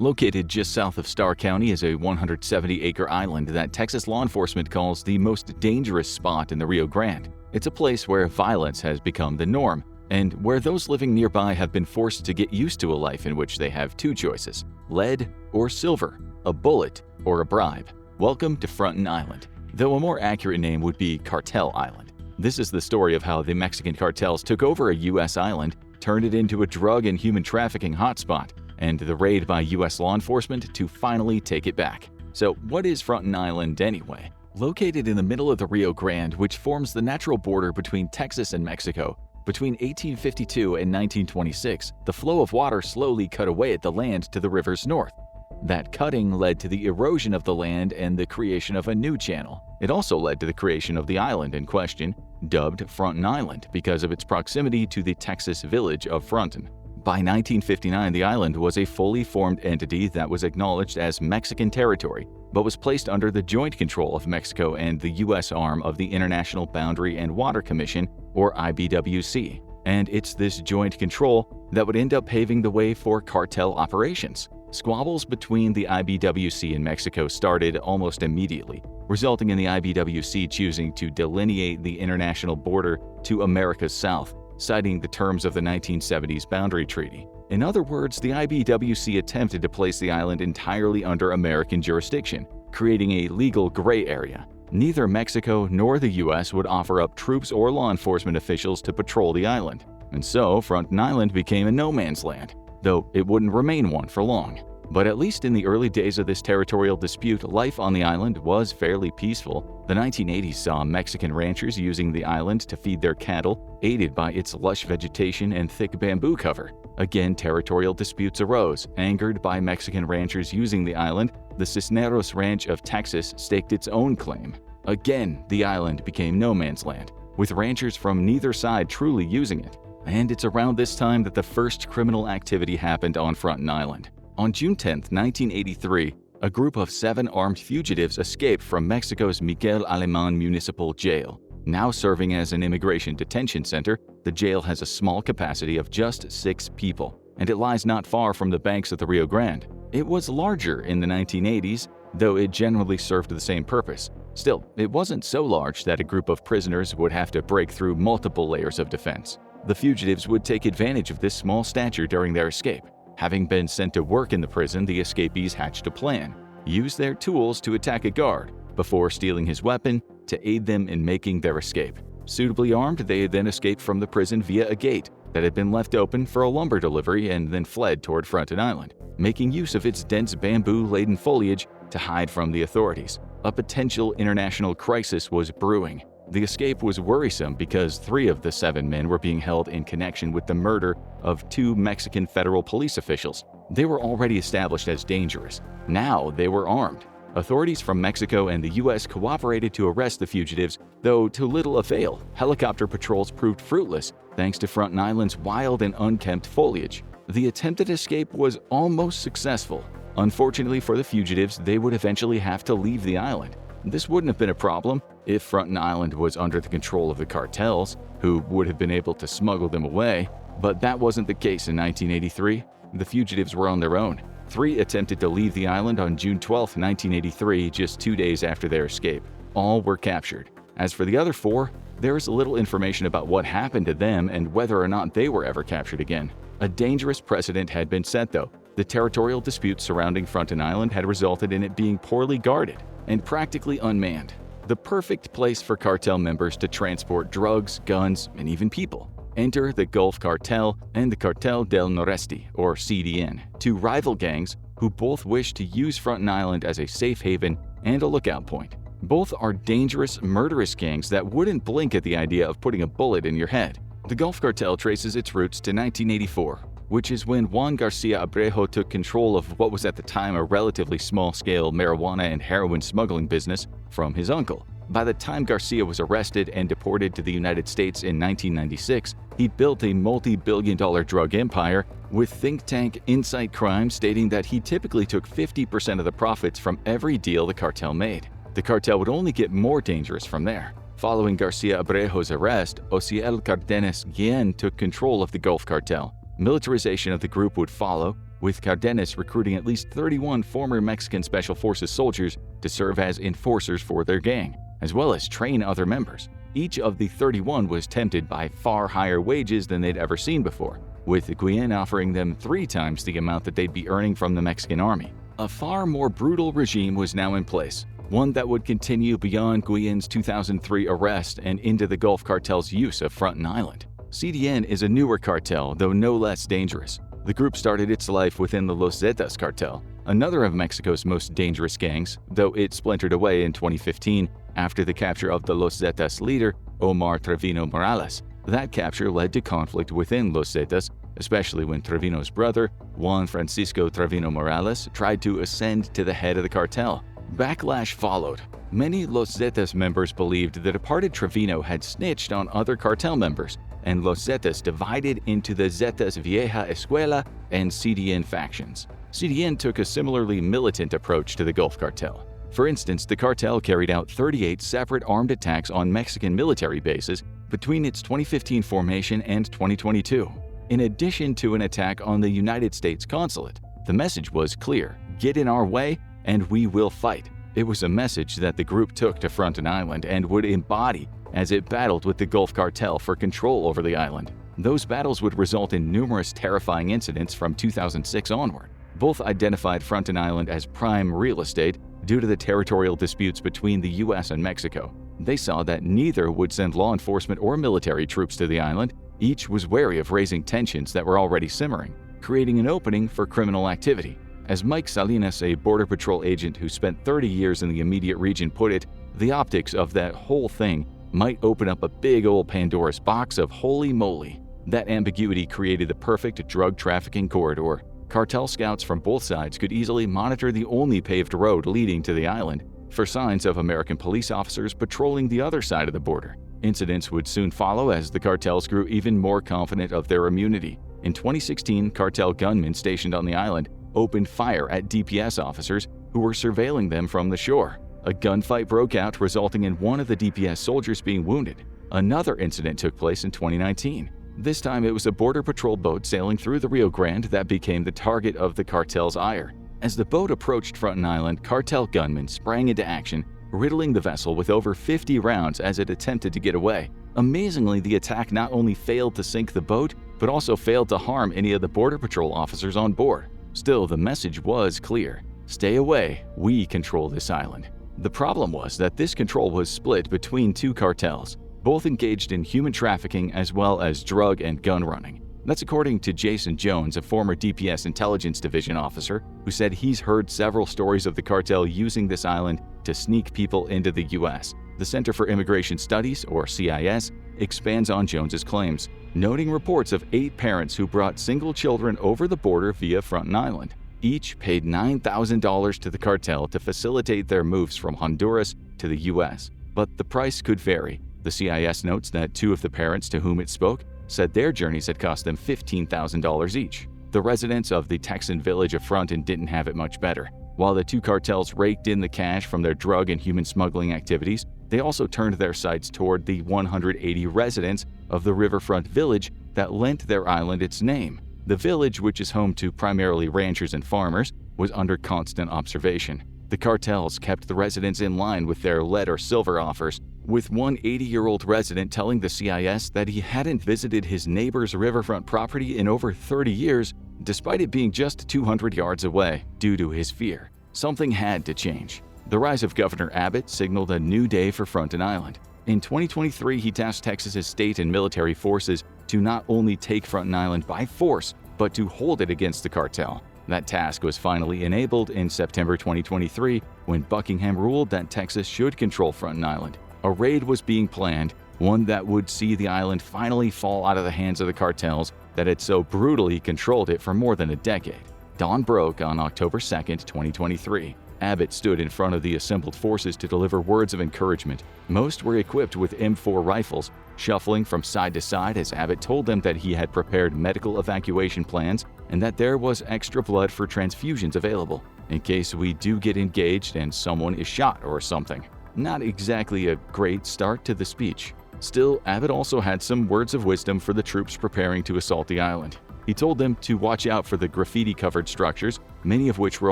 Located just south of Starr County is a 170-acre island that Texas law enforcement calls the most dangerous spot in the Rio Grande. It's a place where violence has become the norm, and where those living nearby have been forced to get used to a life in which they have two choices: lead or silver, a bullet or a bribe. Welcome to Frontin Island, though a more accurate name would be Cartel Island. This is the story of how the Mexican cartels took over a U.S. island, turned it into a drug and human trafficking hotspot, and the raid by U.S. law enforcement to finally take it back. So what is Frontin Island anyway? Located in the middle of the Rio Grande, which forms the natural border between Texas and Mexico, between 1852 and 1926, the flow of water slowly cut away at the land to the river's north. That cutting led to the erosion of the land and the creation of a new channel. It also led to the creation of the island in question, dubbed Frontin Island because of its proximity to the Texas village of Frontin. By 1959, the island was a fully formed entity that was acknowledged as Mexican territory, but was placed under the joint control of Mexico and the U.S. arm of the International Boundary and Water Commission, or IBWC. And it's this joint control that would end up paving the way for cartel operations. Squabbles between the IBWC and Mexico started almost immediately, resulting in the IBWC choosing to delineate the international border to America's south, citing the terms of the 1970s Boundary Treaty. In other words, the IBWC attempted to place the island entirely under American jurisdiction, creating a legal gray area. Neither Mexico nor the U.S. would offer up troops or law enforcement officials to patrol the island, and so Frontin Island became a no man's land, though it wouldn't remain one for long. But at least in the early days of this territorial dispute, life on the island was fairly peaceful. The 1980s saw Mexican ranchers using the island to feed their cattle, aided by its lush vegetation and thick bamboo cover. Again, territorial disputes arose. Angered by Mexican ranchers using the island, the Cisneros Ranch of Texas staked its own claim. Again, the island became no man's land, with ranchers from neither side truly using it. And it's around this time that the first criminal activity happened on Frontin Island. On June 10, 1983, a group of 7 armed fugitives escaped from Mexico's Miguel Alemán Municipal Jail. Now serving as an immigration detention center, the jail has a small capacity of just 6 people, and it lies not far from the banks of the Rio Grande. It was larger in the 1980s, though it generally served the same purpose. Still, it wasn't so large that a group of prisoners would have to break through multiple layers of defense. The fugitives would take advantage of this small stature during their escape. Having been sent to work in the prison, the escapees hatched a plan: use their tools to attack a guard before stealing his weapon to aid them in making their escape. Suitably armed, they then escaped from the prison via a gate that had been left open for a lumber delivery and then fled toward Frontin Island, making use of its dense bamboo-laden foliage to hide from the authorities. A potential international crisis was brewing. The escape was worrisome because 3 of the 7 men were being held in connection with the murder of 2 Mexican federal police officials. They were already established as dangerous. Now they were armed. Authorities from Mexico and the U.S. cooperated to arrest the fugitives, though to little avail. Helicopter patrols proved fruitless thanks to Frontin Island's wild and unkempt foliage. The attempted escape was almost successful. Unfortunately for the fugitives, they would eventually have to leave the island. This wouldn't have been a problem if Frontin Island was under the control of the cartels, who would have been able to smuggle them away, but that wasn't the case in 1983. The fugitives were on their own. 3 attempted to leave the island on June 12, 1983, just 2 days after their escape. All were captured. As for the other 4, there is little information about what happened to them and whether or not they were ever captured again. A dangerous precedent had been set, though. The territorial disputes surrounding Frontin Island had resulted in it being poorly guarded and practically unmanned. The perfect place for cartel members to transport drugs, guns, and even people. Enter the Gulf Cartel and the Cartel del Noreste, or CDN, 2 rival gangs who both wish to use Frontin Island as a safe haven and a lookout point. Both are dangerous, murderous gangs that wouldn't blink at the idea of putting a bullet in your head. The Gulf Cartel traces its roots to 1984, which is when Juan Garcia Abrejo took control of what was at the time a relatively small-scale marijuana and heroin smuggling business from his uncle. By the time Garcia was arrested and deported to the United States in 1996, he built a multi-billion-dollar drug empire, with think tank Insight Crime stating that he typically took 50% of the profits from every deal the cartel made. The cartel would only get more dangerous from there. Following Garcia Abrejo's arrest, Osiel Cardenas Guillen took control of the Gulf Cartel. Militarization of the group would follow, with Cardenas recruiting at least 31 former Mexican Special Forces soldiers to serve as enforcers for their gang, as well as train other members. Each of the 31 was tempted by far higher wages than they'd ever seen before, with Guillen offering them 3 times the amount that they'd be earning from the Mexican army. A far more brutal regime was now in place, one that would continue beyond Guillen's 2003 arrest and into the Gulf Cartel's use of Fronten Island. CDN is a newer cartel, though no less dangerous. The group started its life within the Los Zetas cartel, another of Mexico's most dangerous gangs, though it splintered away in 2015 after the capture of the Los Zetas leader, Omar Trevino Morales. That capture led to conflict within Los Zetas, especially when Trevino's brother, Juan Francisco Trevino Morales, tried to ascend to the head of the cartel. Backlash followed. Many Los Zetas members believed the departed Trevino had snitched on other cartel members, and Los Zetas divided into the Zetas Vieja Escuela and CDN factions. CDN took a similarly militant approach to the Gulf Cartel. For instance, the cartel carried out 38 separate armed attacks on Mexican military bases between its 2015 formation and 2022. In addition to an attack on the United States consulate, the message was clear: get in our way and we will fight. It was a message that the group took to Fronten Island and would embody as it battled with the Gulf Cartel for control over the island. Those battles would result in numerous terrifying incidents from 2006 onward. Both identified Fronten Island as prime real estate due to the territorial disputes between the US and Mexico. They saw that neither would send law enforcement or military troops to the island. Each was wary of raising tensions that were already simmering, creating an opening for criminal activity. As Mike Salinas, a Border Patrol agent who spent 30 years in the immediate region, put it, the optics of that whole thing might open up a big old Pandora's box of holy moly. That ambiguity created the perfect drug trafficking corridor. Cartel scouts from both sides could easily monitor the only paved road leading to the island for signs of American police officers patrolling the other side of the border. Incidents would soon follow as the cartels grew even more confident of their immunity. In 2016, cartel gunmen stationed on the island opened fire at DPS officers who were surveilling them from the shore. A gunfight broke out, resulting in one of the DPS soldiers being wounded. Another incident took place in 2019. This time it was a Border Patrol boat sailing through the Rio Grande that became the target of the cartel's ire. As the boat approached Fronten Island, cartel gunmen sprang into action, riddling the vessel with over 50 rounds as it attempted to get away. Amazingly, the attack not only failed to sink the boat, but also failed to harm any of the Border Patrol officers on board. Still, the message was clear: stay away, we control this island. The problem was that this control was split between two cartels, both engaged in human trafficking as well as drug and gun running. That's according to Jason Jones, a former DPS Intelligence Division officer, who said he's heard several stories of the cartel using this island to sneak people into the U.S. The Center for Immigration Studies, or CIS, expands on Jones's claims, noting reports of 8 parents who brought single children over the border via Fronten Island. Each paid $9,000 to the cartel to facilitate their moves from Honduras to the U.S., but the price could vary. The CIS notes that 2 of the parents to whom it spoke said their journeys had cost them $15,000 each. The residents of the Texan village of Fronten didn't have it much better. While the 2 cartels raked in the cash from their drug and human smuggling activities, they also turned their sights toward the 180 residents of the riverfront village that lent their island its name. The village, which is home to primarily ranchers and farmers, was under constant observation. The cartels kept the residents in line with their lead or silver offers, with one 80-year-old resident telling the CIS that he hadn't visited his neighbor's riverfront property in over 30 years, despite it being just 200 yards away, due to his fear. Something had to change. The rise of Governor Abbott signaled a new day for Fronten Island. In 2023, he tasked Texas's state and military forces to not only take Fronten Island by force, but to hold it against the cartel. That task was finally enabled in September 2023 when Buckingham ruled that Texas should control Fronten Island. A raid was being planned, one that would see the island finally fall out of the hands of the cartels that had so brutally controlled it for more than a decade. Dawn broke on October 2, 2023. Abbott stood in front of the assembled forces to deliver words of encouragement. Most were equipped with M4 rifles, shuffling from side to side as Abbott told them that he had prepared medical evacuation plans and that there was extra blood for transfusions available, in case we do get engaged and someone is shot or something. Not exactly a great start to the speech. Still, Abbott also had some words of wisdom for the troops preparing to assault the island. He He told them to watch out for the graffiti-covered structures, many of which were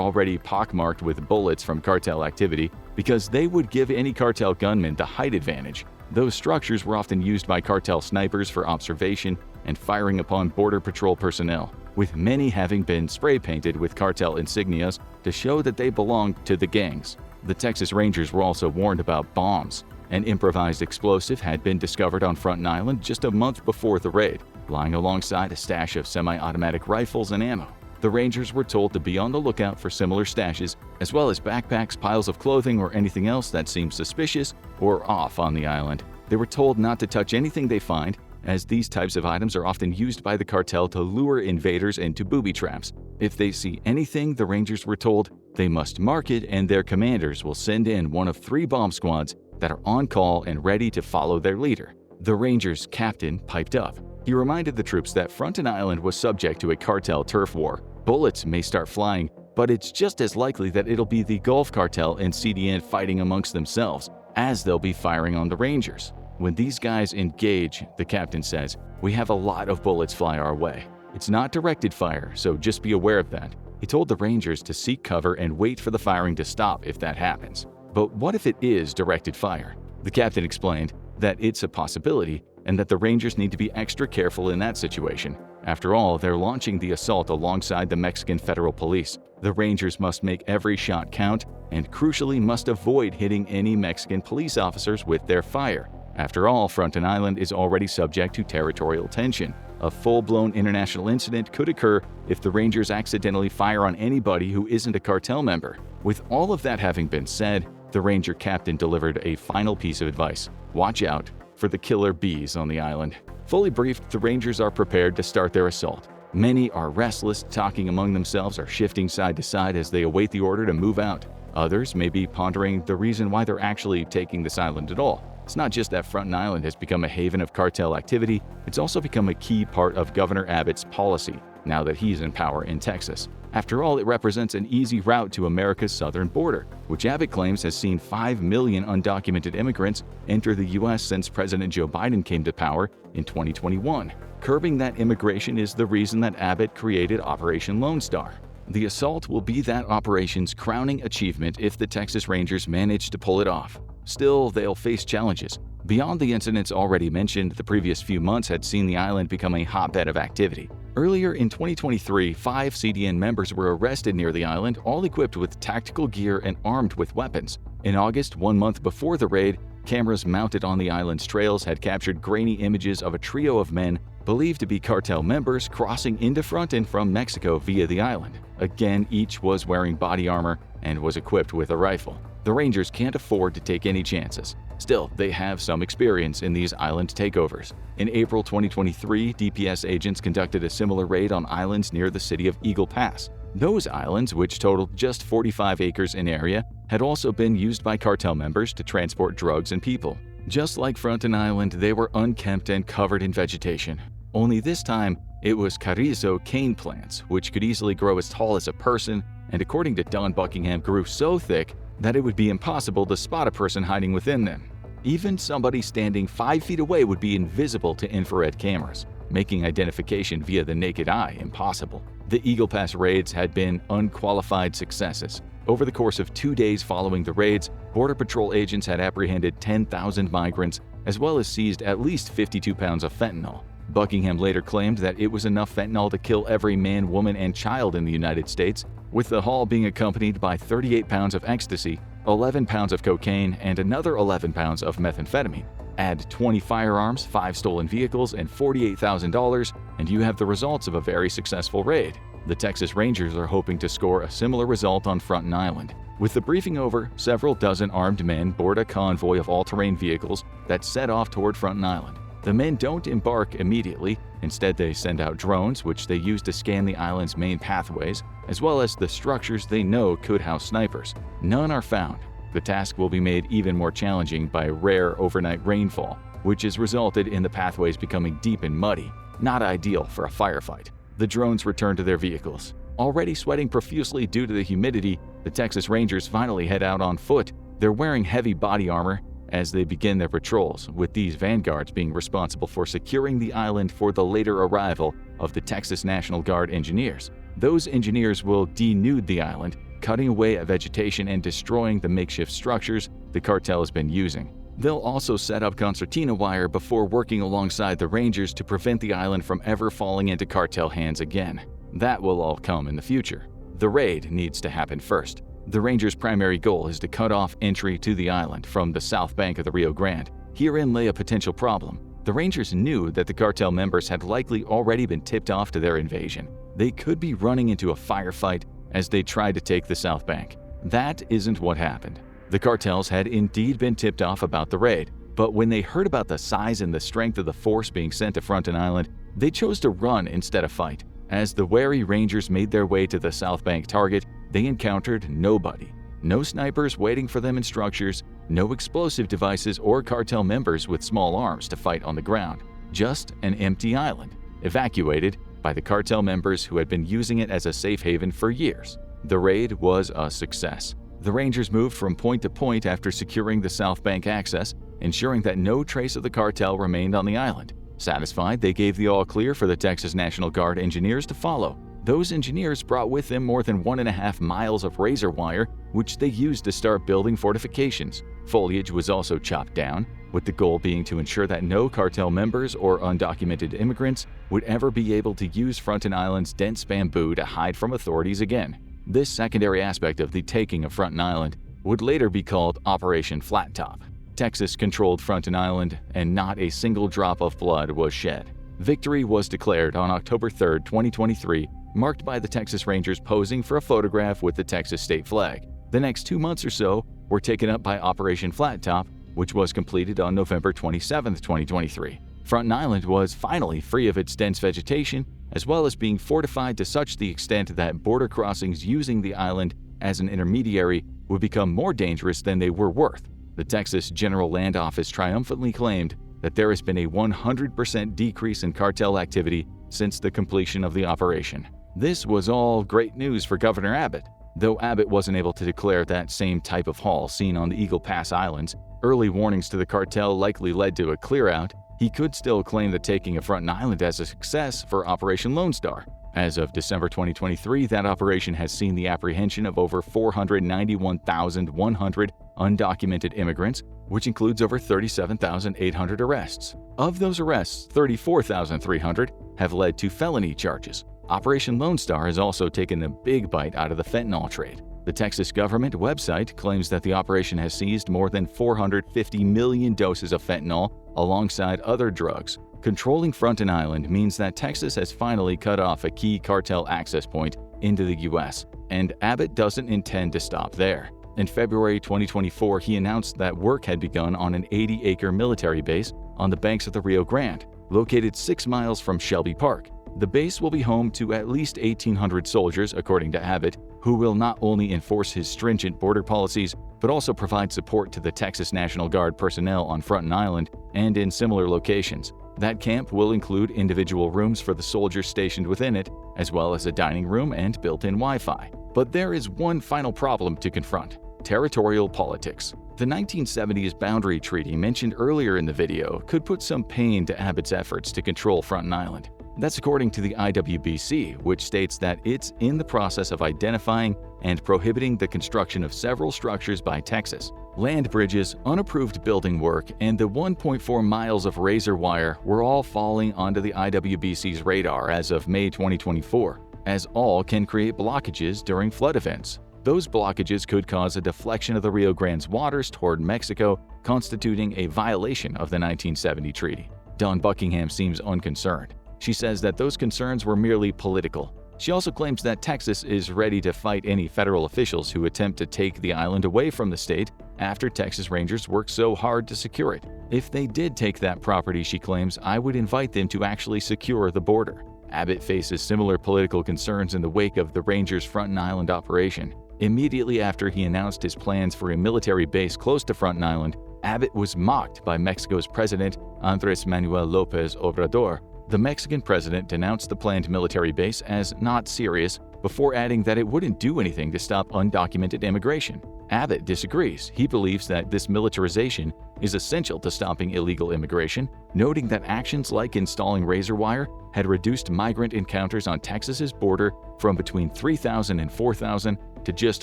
already pockmarked with bullets from cartel activity, because they would give any cartel gunman the height advantage. Those structures were often used by cartel snipers for observation and firing upon Border Patrol personnel, with many having been spray-painted with cartel insignias to show that they belonged to the gangs. The Texas Rangers were also warned about bombs. An improvised explosive had been discovered on Fronten Island just a month before the raid, lying alongside a stash of semi-automatic rifles and ammo. The Rangers were told to be on the lookout for similar stashes, as well as backpacks, piles of clothing, or anything else that seemed suspicious or off on the island. They were told not to touch anything they find, as these types of items are often used by the cartel to lure invaders into booby traps. If they see anything, the Rangers were told, they must mark it, and their commanders will send in one of 3 bomb squads that are on call and ready to follow their leader. The Rangers' captain piped up. He reminded the troops that Fronten Island was subject to a cartel turf war. Bullets may start flying, but it's just as likely that it'll be the Gulf Cartel and CDN fighting amongst themselves, as they'll be firing on the Rangers. When these guys engage, the captain says, we have a lot of bullets fly our way. It's not directed fire, so just be aware of that. He told the Rangers to seek cover and wait for the firing to stop if that happens. But what if it is directed fire? The captain explained that it's a possibility and that the Rangers need to be extra careful in that situation. After all, they're launching the assault alongside the Mexican Federal Police. The Rangers must make every shot count and crucially must avoid hitting any Mexican police officers with their fire. After all, Fronten Island is already subject to territorial tension. A full-blown international incident could occur if the Rangers accidentally fire on anybody who isn't a cartel member. With all of that having been said, the Ranger captain delivered a final piece of advice. Watch out for the killer bees on the island. Fully briefed, the Rangers are prepared to start their assault. Many are restless, talking among themselves or shifting side to side as they await the order to move out. Others may be pondering the reason why they're actually taking this island at all. It's not just that Fronten Island has become a haven of cartel activity, it's also become a key part of Governor Abbott's policy, now that he's in power in Texas. After all, it represents an easy route to America's southern border, which Abbott claims has seen 5 million undocumented immigrants enter the U.S. since President Joe Biden came to power in 2021. Curbing that immigration is the reason that Abbott created Operation Lone Star. The assault will be that operation's crowning achievement if the Texas Rangers manage to pull it off. Still, they'll face challenges. Beyond the incidents already mentioned, the previous few months had seen the island become a hotbed of activity. Earlier in 2023, 5 CDN members were arrested near the island, all equipped with tactical gear and armed with weapons. In August, 1 month before the raid, cameras mounted on the island's trails had captured grainy images of a trio of men believed to be cartel members crossing into Fronten from Mexico via the island. Again, each was wearing body armor and was equipped with a rifle. The Rangers can't afford to take any chances. Still, they have some experience in these island takeovers. In April 2023, DPS agents conducted a similar raid on islands near the city of Eagle Pass. Those islands, which totaled just 45 acres in area, had also been used by cartel members to transport drugs and people. Just like Fronten Island, they were unkempt and covered in vegetation. Only this time, it was carrizo cane plants, which could easily grow as tall as a person, and according to Don Buckingham, grew so thick that it would be impossible to spot a person hiding within them. Even somebody standing 5 feet away would be invisible to infrared cameras, making identification via the naked eye impossible. The Eagle Pass raids had been unqualified successes. Over the course of 2 days following the raids, Border Patrol agents had apprehended 10,000 migrants, as well as seized at least 52 pounds of fentanyl. Buckingham later claimed that it was enough fentanyl to kill every man, woman, and child in the United States, with the haul being accompanied by 38 pounds of ecstasy, 11 pounds of cocaine, and another 11 pounds of methamphetamine. Add 20 firearms, 5 stolen vehicles, and $48,000, and you have the results of a very successful raid. The Texas Rangers are hoping to score a similar result on Fronten Island. With the briefing over, several dozen armed men board a convoy of all-terrain vehicles that set off toward Fronten Island. The men don't embark immediately. Instead, they send out drones, which they use to scan the island's main pathways, as well as the structures they know could house snipers. None are found. The task will be made even more challenging by rare overnight rainfall, which has resulted in the pathways becoming deep and muddy, not ideal for a firefight. The drones return to their vehicles. Already sweating profusely due to the humidity, the Texas Rangers finally head out on foot. They're wearing heavy body armor, as they begin their patrols, with these vanguards being responsible for securing the island for the later arrival of the Texas National Guard engineers. Those engineers will denude the island, cutting away at vegetation and destroying the makeshift structures the cartel has been using. They'll also set up concertina wire before working alongside the Rangers to prevent the island from ever falling into cartel hands again. That will all come in the future. The raid needs to happen first. The Rangers' primary goal is to cut off entry to the island from the south bank of the Rio Grande. Herein lay a potential problem. The Rangers knew that the cartel members had likely already been tipped off to their invasion. They could be running into a firefight as they tried to take the south bank. That isn't what happened. The cartels had indeed been tipped off about the raid, but when they heard about the size and the strength of the force being sent to Fronten Island, they chose to run instead of fight. As the wary Rangers made their way to the south bank target, they encountered nobody. No snipers waiting for them in structures, no explosive devices or cartel members with small arms to fight on the ground. Just an empty island, evacuated by the cartel members who had been using it as a safe haven for years. The raid was a success. The Rangers moved from point to point after securing the south bank access, ensuring that no trace of the cartel remained on the island. Satisfied, they gave the all-clear for the Texas National Guard engineers to follow. Those engineers brought with them more than 1.5 miles of razor wire, which they used to start building fortifications. Foliage was also chopped down, with the goal being to ensure that no cartel members or undocumented immigrants would ever be able to use Fronten Island's dense bamboo to hide from authorities again. This secondary aspect of the taking of Fronten Island would later be called Operation Flat Top. Texas controlled Fronten Island, and not a single drop of blood was shed. Victory was declared on October 3, 2023, marked by the Texas Rangers posing for a photograph with the Texas state flag. The next 2 months or so were taken up by Operation Flat Top, which was completed on November 27, 2023. Fronten Island was finally free of its dense vegetation, as well as being fortified to such the extent that border crossings using the island as an intermediary would become more dangerous than they were worth. The Texas General Land Office triumphantly claimed that there has been a 100% decrease in cartel activity since the completion of the operation. This was all great news for Governor Abbott. Though Abbott wasn't able to declare that same type of haul seen on the Eagle Pass Islands, early warnings to the cartel likely led to a clear-out. He could still claim the taking of Fronten Island as a success for Operation Lone Star. As of December 2023, that operation has seen the apprehension of over 491,100 undocumented immigrants, which includes over 37,800 arrests. Of those arrests, 34,300 have led to felony charges. Operation Lone Star has also taken a big bite out of the fentanyl trade. The Texas government website claims that the operation has seized more than 450 million doses of fentanyl alongside other drugs. Controlling Fronten Island means that Texas has finally cut off a key cartel access point into the U.S., and Abbott doesn't intend to stop there. In February 2024, he announced that work had begun on an 80-acre military base on the banks of the Rio Grande, located 6 miles from Shelby Park. The base will be home to at least 1,800 soldiers, according to Abbott, who will not only enforce his stringent border policies, but also provide support to the Texas National Guard personnel on Fronten Island and in similar locations. That camp will include individual rooms for the soldiers stationed within it, as well as a dining room and built-in Wi-Fi. But there is one final problem to confront: territorial politics. The 1970s boundary treaty mentioned earlier in the video could put some pain to Abbott's efforts to control Fronten Island. That's according to the IWBC, which states that it's in the process of identifying and prohibiting the construction of several structures by Texas. Land bridges, unapproved building work, and the 1.4 miles of razor wire were all falling onto the IWBC's radar as of May 2024, as all can create blockages during flood events. Those blockages could cause a deflection of the Rio Grande's waters toward Mexico, constituting a violation of the 1970 treaty. Dawn Buckingham seems unconcerned. She says that those concerns were merely political. She also claims that Texas is ready to fight any federal officials who attempt to take the island away from the state after Texas Rangers worked so hard to secure it. If they did take that property, she claims, I would invite them to actually secure the border. Abbott faces similar political concerns in the wake of the Rangers' Fronten Island operation. Immediately after he announced his plans for a military base close to Fronten Island, Abbott was mocked by Mexico's president, Andrés Manuel López Obrador. The Mexican president denounced the planned military base as not serious, before adding that it wouldn't do anything to stop undocumented immigration. Abbott disagrees. He believes that this militarization is essential to stopping illegal immigration, noting that actions like installing razor wire had reduced migrant encounters on Texas's border from between 3,000 and 4,000 to just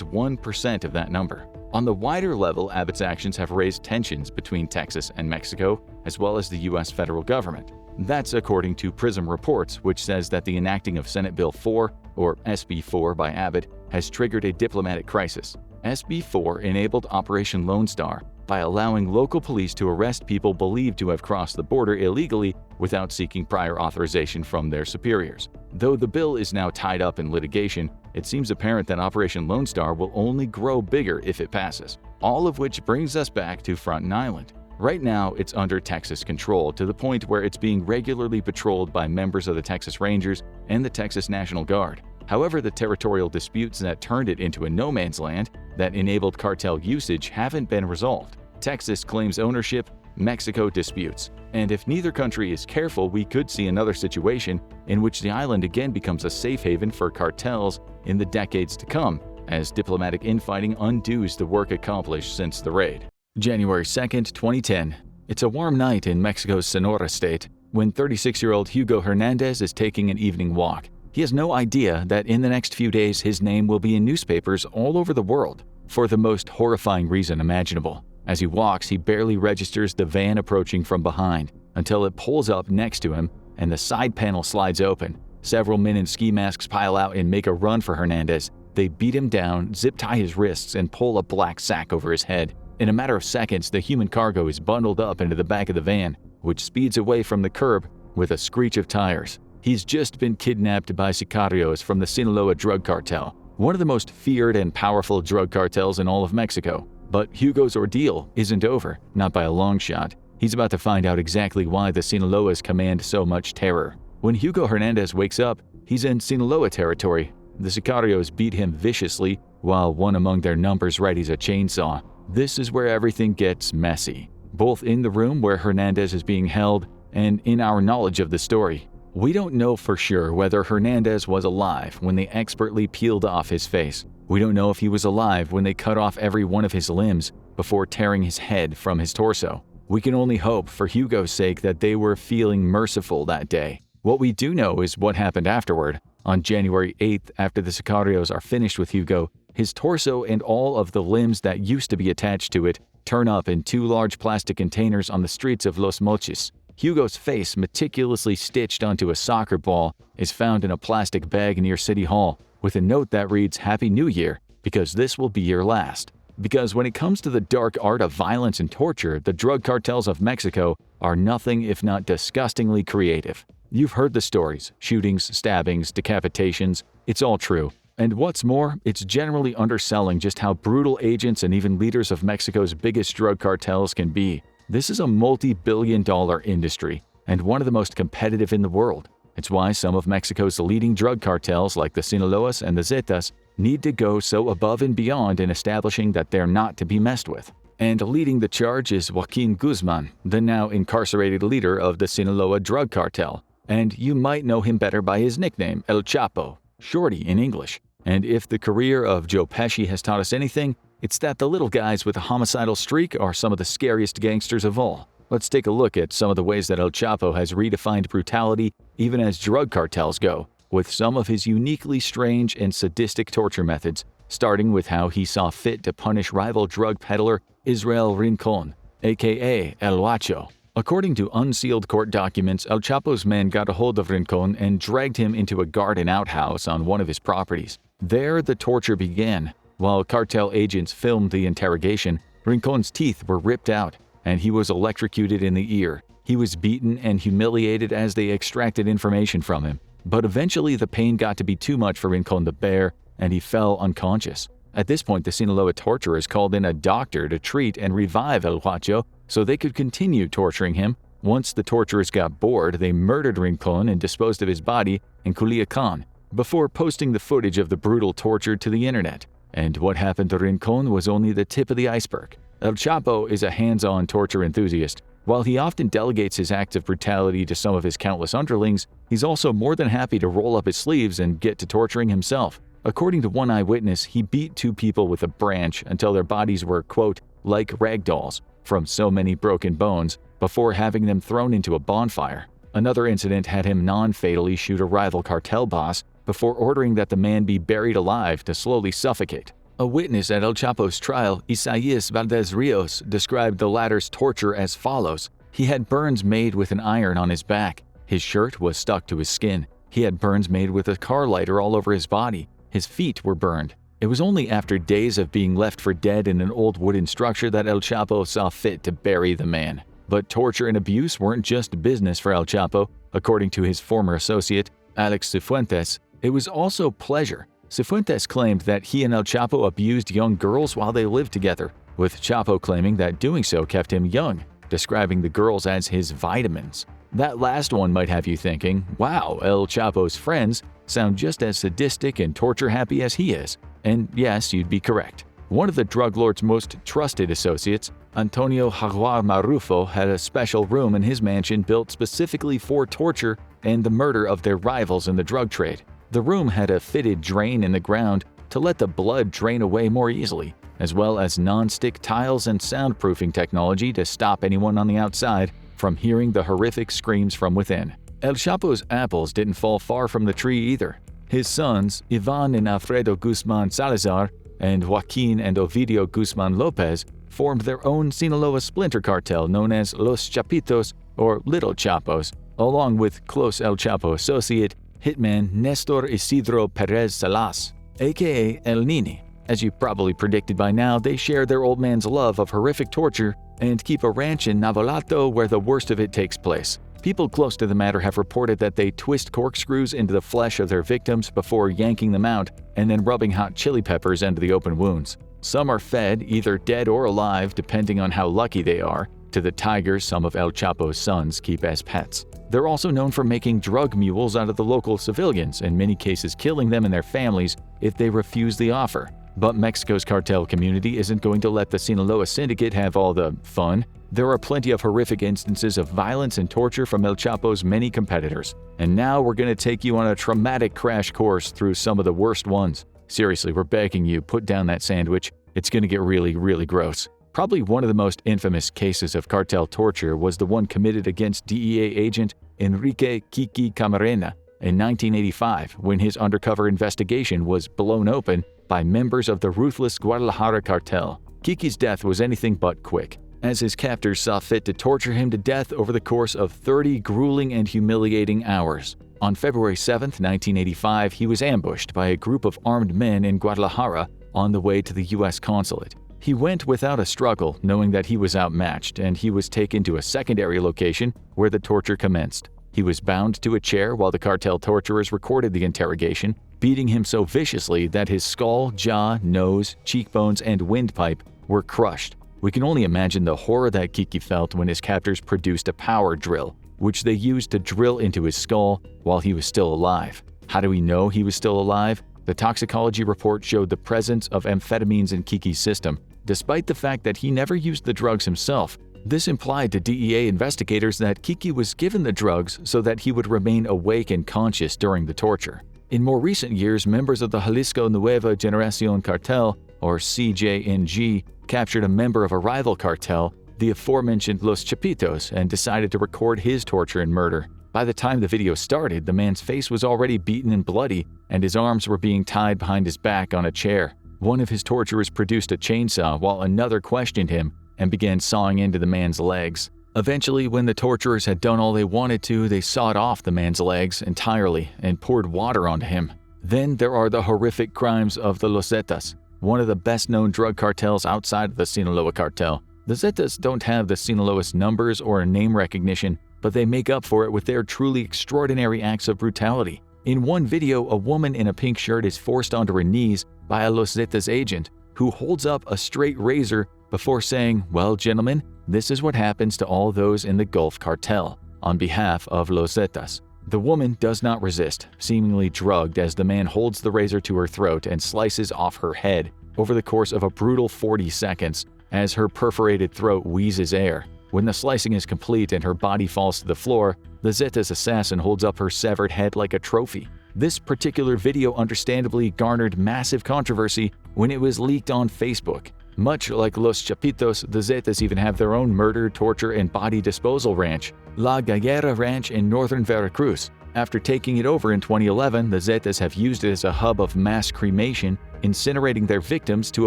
1% of that number. On the wider level, Abbott's actions have raised tensions between Texas and Mexico, as well as the U.S. federal government. That's according to PRISM Reports, which says that the enacting of Senate Bill 4, or SB 4 by Abbott, has triggered a diplomatic crisis. SB 4 enabled Operation Lone Star by allowing local police to arrest people believed to have crossed the border illegally without seeking prior authorization from their superiors. Though the bill is now tied up in litigation, it seems apparent that Operation Lone Star will only grow bigger if it passes. All of which brings us back to Fronten Island. Right now, it's under Texas control to the point where it's being regularly patrolled by members of the Texas Rangers and the Texas National Guard. However, the territorial disputes that turned it into a no-man's land that enabled cartel usage haven't been resolved. Texas claims ownership, Mexico disputes. And if neither country is careful, we could see another situation in which the island again becomes a safe haven for cartels in the decades to come, as diplomatic infighting undoes the work accomplished since the raid. January 2, 2010. It's a warm night in Mexico's Sonora state when 36-year-old Hugo Hernandez is taking an evening walk. He has no idea that in the next few days his name will be in newspapers all over the world for the most horrifying reason imaginable. As he walks, he barely registers the van approaching from behind until it pulls up next to him and the side panel slides open. Several men in ski masks pile out and make a run for Hernandez. They beat him down, zip-tie his wrists, and pull a black sack over his head. In a matter of seconds, the human cargo is bundled up into the back of the van, which speeds away from the curb with a screech of tires. He's just been kidnapped by sicarios from the Sinaloa drug cartel, one of the most feared and powerful drug cartels in all of Mexico. But Hugo's ordeal isn't over, not by a long shot. He's about to find out exactly why the Sinaloas command so much terror. When Hugo Hernandez wakes up, he's in Sinaloa territory. The sicarios beat him viciously, while one among their numbers readies a chainsaw. This is where everything gets messy, both in the room where Hernandez is being held and in our knowledge of the story. We don't know for sure whether Hernandez was alive when they expertly peeled off his face. We don't know if he was alive when they cut off every one of his limbs before tearing his head from his torso. We can only hope for Hugo's sake that they were feeling merciful that day. What we do know is what happened afterward. On January 8th, after the sicarios are finished with Hugo, his torso and all of the limbs that used to be attached to it turn up in two large plastic containers on the streets of Los Mochis. Hugo's face, meticulously stitched onto a soccer ball, is found in a plastic bag near City Hall, with a note that reads, "Happy New Year, because this will be your last." Because when it comes to the dark art of violence and torture, the drug cartels of Mexico are nothing if not disgustingly creative. You've heard the stories: shootings, stabbings, decapitations. It's all true. And what's more, it's generally underselling just how brutal agents and even leaders of Mexico's biggest drug cartels can be. This is a multi-billion-dollar industry, and one of the most competitive in the world. It's why some of Mexico's leading drug cartels, like the Sinaloas and the Zetas, need to go so above and beyond in establishing that they're not to be messed with. And leading the charge is Joaquin Guzman, the now incarcerated leader of the Sinaloa drug cartel. And you might know him better by his nickname, El Chapo, Shorty in English. And if the career of Joe Pesci has taught us anything, it's that the little guys with a homicidal streak are some of the scariest gangsters of all. Let's take a look at some of the ways that El Chapo has redefined brutality even as drug cartels go, with some of his uniquely strange and sadistic torture methods, starting with how he saw fit to punish rival drug peddler Israel Rincon, aka El Huacho. According to unsealed court documents, El Chapo's men got a hold of Rincon and dragged him into a garden outhouse on one of his properties. There, the torture began. While cartel agents filmed the interrogation, Rincon's teeth were ripped out, and he was electrocuted in the ear. He was beaten and humiliated as they extracted information from him. But eventually the pain got to be too much for Rincon to bear, and he fell unconscious. At this point, the Sinaloa torturers called in a doctor to treat and revive El Huacho so they could continue torturing him. Once the torturers got bored, they murdered Rincon and disposed of his body in Culiacan, before posting the footage of the brutal torture to the internet. And what happened to Rincon was only the tip of the iceberg. El Chapo is a hands-on torture enthusiast. While he often delegates his acts of brutality to some of his countless underlings, he's also more than happy to roll up his sleeves and get to torturing himself. According to one eyewitness, he beat two people with a branch until their bodies were, quote, like rag dolls from so many broken bones, before having them thrown into a bonfire. Another incident had him non-fatally shoot a rival cartel boss before ordering that the man be buried alive to slowly suffocate. A witness at El Chapo's trial, Isaías Valdez-Rios, described the latter's torture as follows. He had burns made with an iron on his back. His shirt was stuck to his skin. He had burns made with a car lighter all over his body. His feet were burned. It was only after days of being left for dead in an old wooden structure that El Chapo saw fit to bury the man. But torture and abuse weren't just business for El Chapo. According to his former associate, Alex Cifuentes, it was also pleasure. Cifuentes claimed that he and El Chapo abused young girls while they lived together, with Chapo claiming that doing so kept him young, describing the girls as his vitamins. That last one might have you thinking, wow, El Chapo's friends sound just as sadistic and torture-happy as he is. And yes, you'd be correct. One of the drug lord's most trusted associates, Antonio Jaguar Marufo, had a special room in his mansion built specifically for torture and the murder of their rivals in the drug trade. The room had a fitted drain in the ground to let the blood drain away more easily, as well as non-stick tiles and soundproofing technology to stop anyone on the outside from hearing the horrific screams from within. El Chapo's apples didn't fall far from the tree either. His sons, Ivan and Alfredo Guzman Salazar, and Joaquin and Ovidio Guzman Lopez, formed their own Sinaloa splinter cartel known as Los Chapitos or Little Chapos, along with close El Chapo associate, hitman Nestor Isidro Perez Salas, aka El Nini. As you probably predicted by now, they share their old man's love of horrific torture and keep a ranch in Navolato where the worst of it takes place. People close to the matter have reported that they twist corkscrews into the flesh of their victims before yanking them out and then rubbing hot chili peppers into the open wounds. Some are fed, either dead or alive, depending on how lucky they are, to the tigers some of El Chapo's sons keep as pets. They're also known for making drug mules out of the local civilians, in many cases killing them and their families if they refuse the offer. But Mexico's cartel community isn't going to let the Sinaloa syndicate have all the fun. There are plenty of horrific instances of violence and torture from El Chapo's many competitors. And now we're going to take you on a traumatic crash course through some of the worst ones. Seriously, we're begging you, put down that sandwich. It's going to get really, really gross. Probably one of the most infamous cases of cartel torture was the one committed against DEA agent Enrique Kiki Camarena in 1985, when his undercover investigation was blown open by members of the Ruthless Guadalajara cartel. Kiki's death was anything but quick, as his captors saw fit to torture him to death over the course of 30 grueling and humiliating hours. On February 7, 1985, he was ambushed by a group of armed men in Guadalajara on the way to the U.S. consulate. He went without a struggle, knowing that he was outmatched, and he was taken to a secondary location where the torture commenced. He was bound to a chair while the cartel torturers recorded the interrogation, beating him so viciously that his skull, jaw, nose, cheekbones, and windpipe were crushed. We can only imagine the horror that Kiki felt when his captors produced a power drill, which they used to drill into his skull while he was still alive. How do we know he was still alive? The toxicology report showed the presence of amphetamines in Kiki's system, despite the fact that he never used the drugs himself. This implied to DEA investigators that Kiki was given the drugs so that he would remain awake and conscious during the torture. In more recent years, members of the Jalisco Nueva Generación Cartel, or CJNG, captured a member of a rival cartel, the aforementioned Los Chapitos, and decided to record his torture and murder. By the time the video started, the man's face was already beaten and bloody, and his arms were being tied behind his back on a chair. One of his torturers produced a chainsaw while another questioned him and began sawing into the man's legs. Eventually, when the torturers had done all they wanted to, they sawed off the man's legs entirely and poured water onto him. Then there are the horrific crimes of the Los Zetas, one of the best-known drug cartels outside of the Sinaloa cartel. The Zetas don't have the Sinaloa's numbers or name recognition, but they make up for it with their truly extraordinary acts of brutality. In one video, a woman in a pink shirt is forced onto her knees by a Los Zetas agent, who holds up a straight razor before saying, "Well, gentlemen, this is what happens to all those in the Gulf Cartel," on behalf of Los Zetas. The woman does not resist, seemingly drugged as the man holds the razor to her throat and slices off her head over the course of a brutal 40 seconds as her perforated throat wheezes air. When the slicing is complete and her body falls to the floor, the Zetas assassin holds up her severed head like a trophy. This particular video understandably garnered massive controversy when it was leaked on Facebook. Much like Los Chapitos, the Zetas even have their own murder, torture, and body disposal ranch, La Gallera Ranch in northern Veracruz. After taking it over in 2011, the Zetas have used it as a hub of mass cremation, incinerating their victims to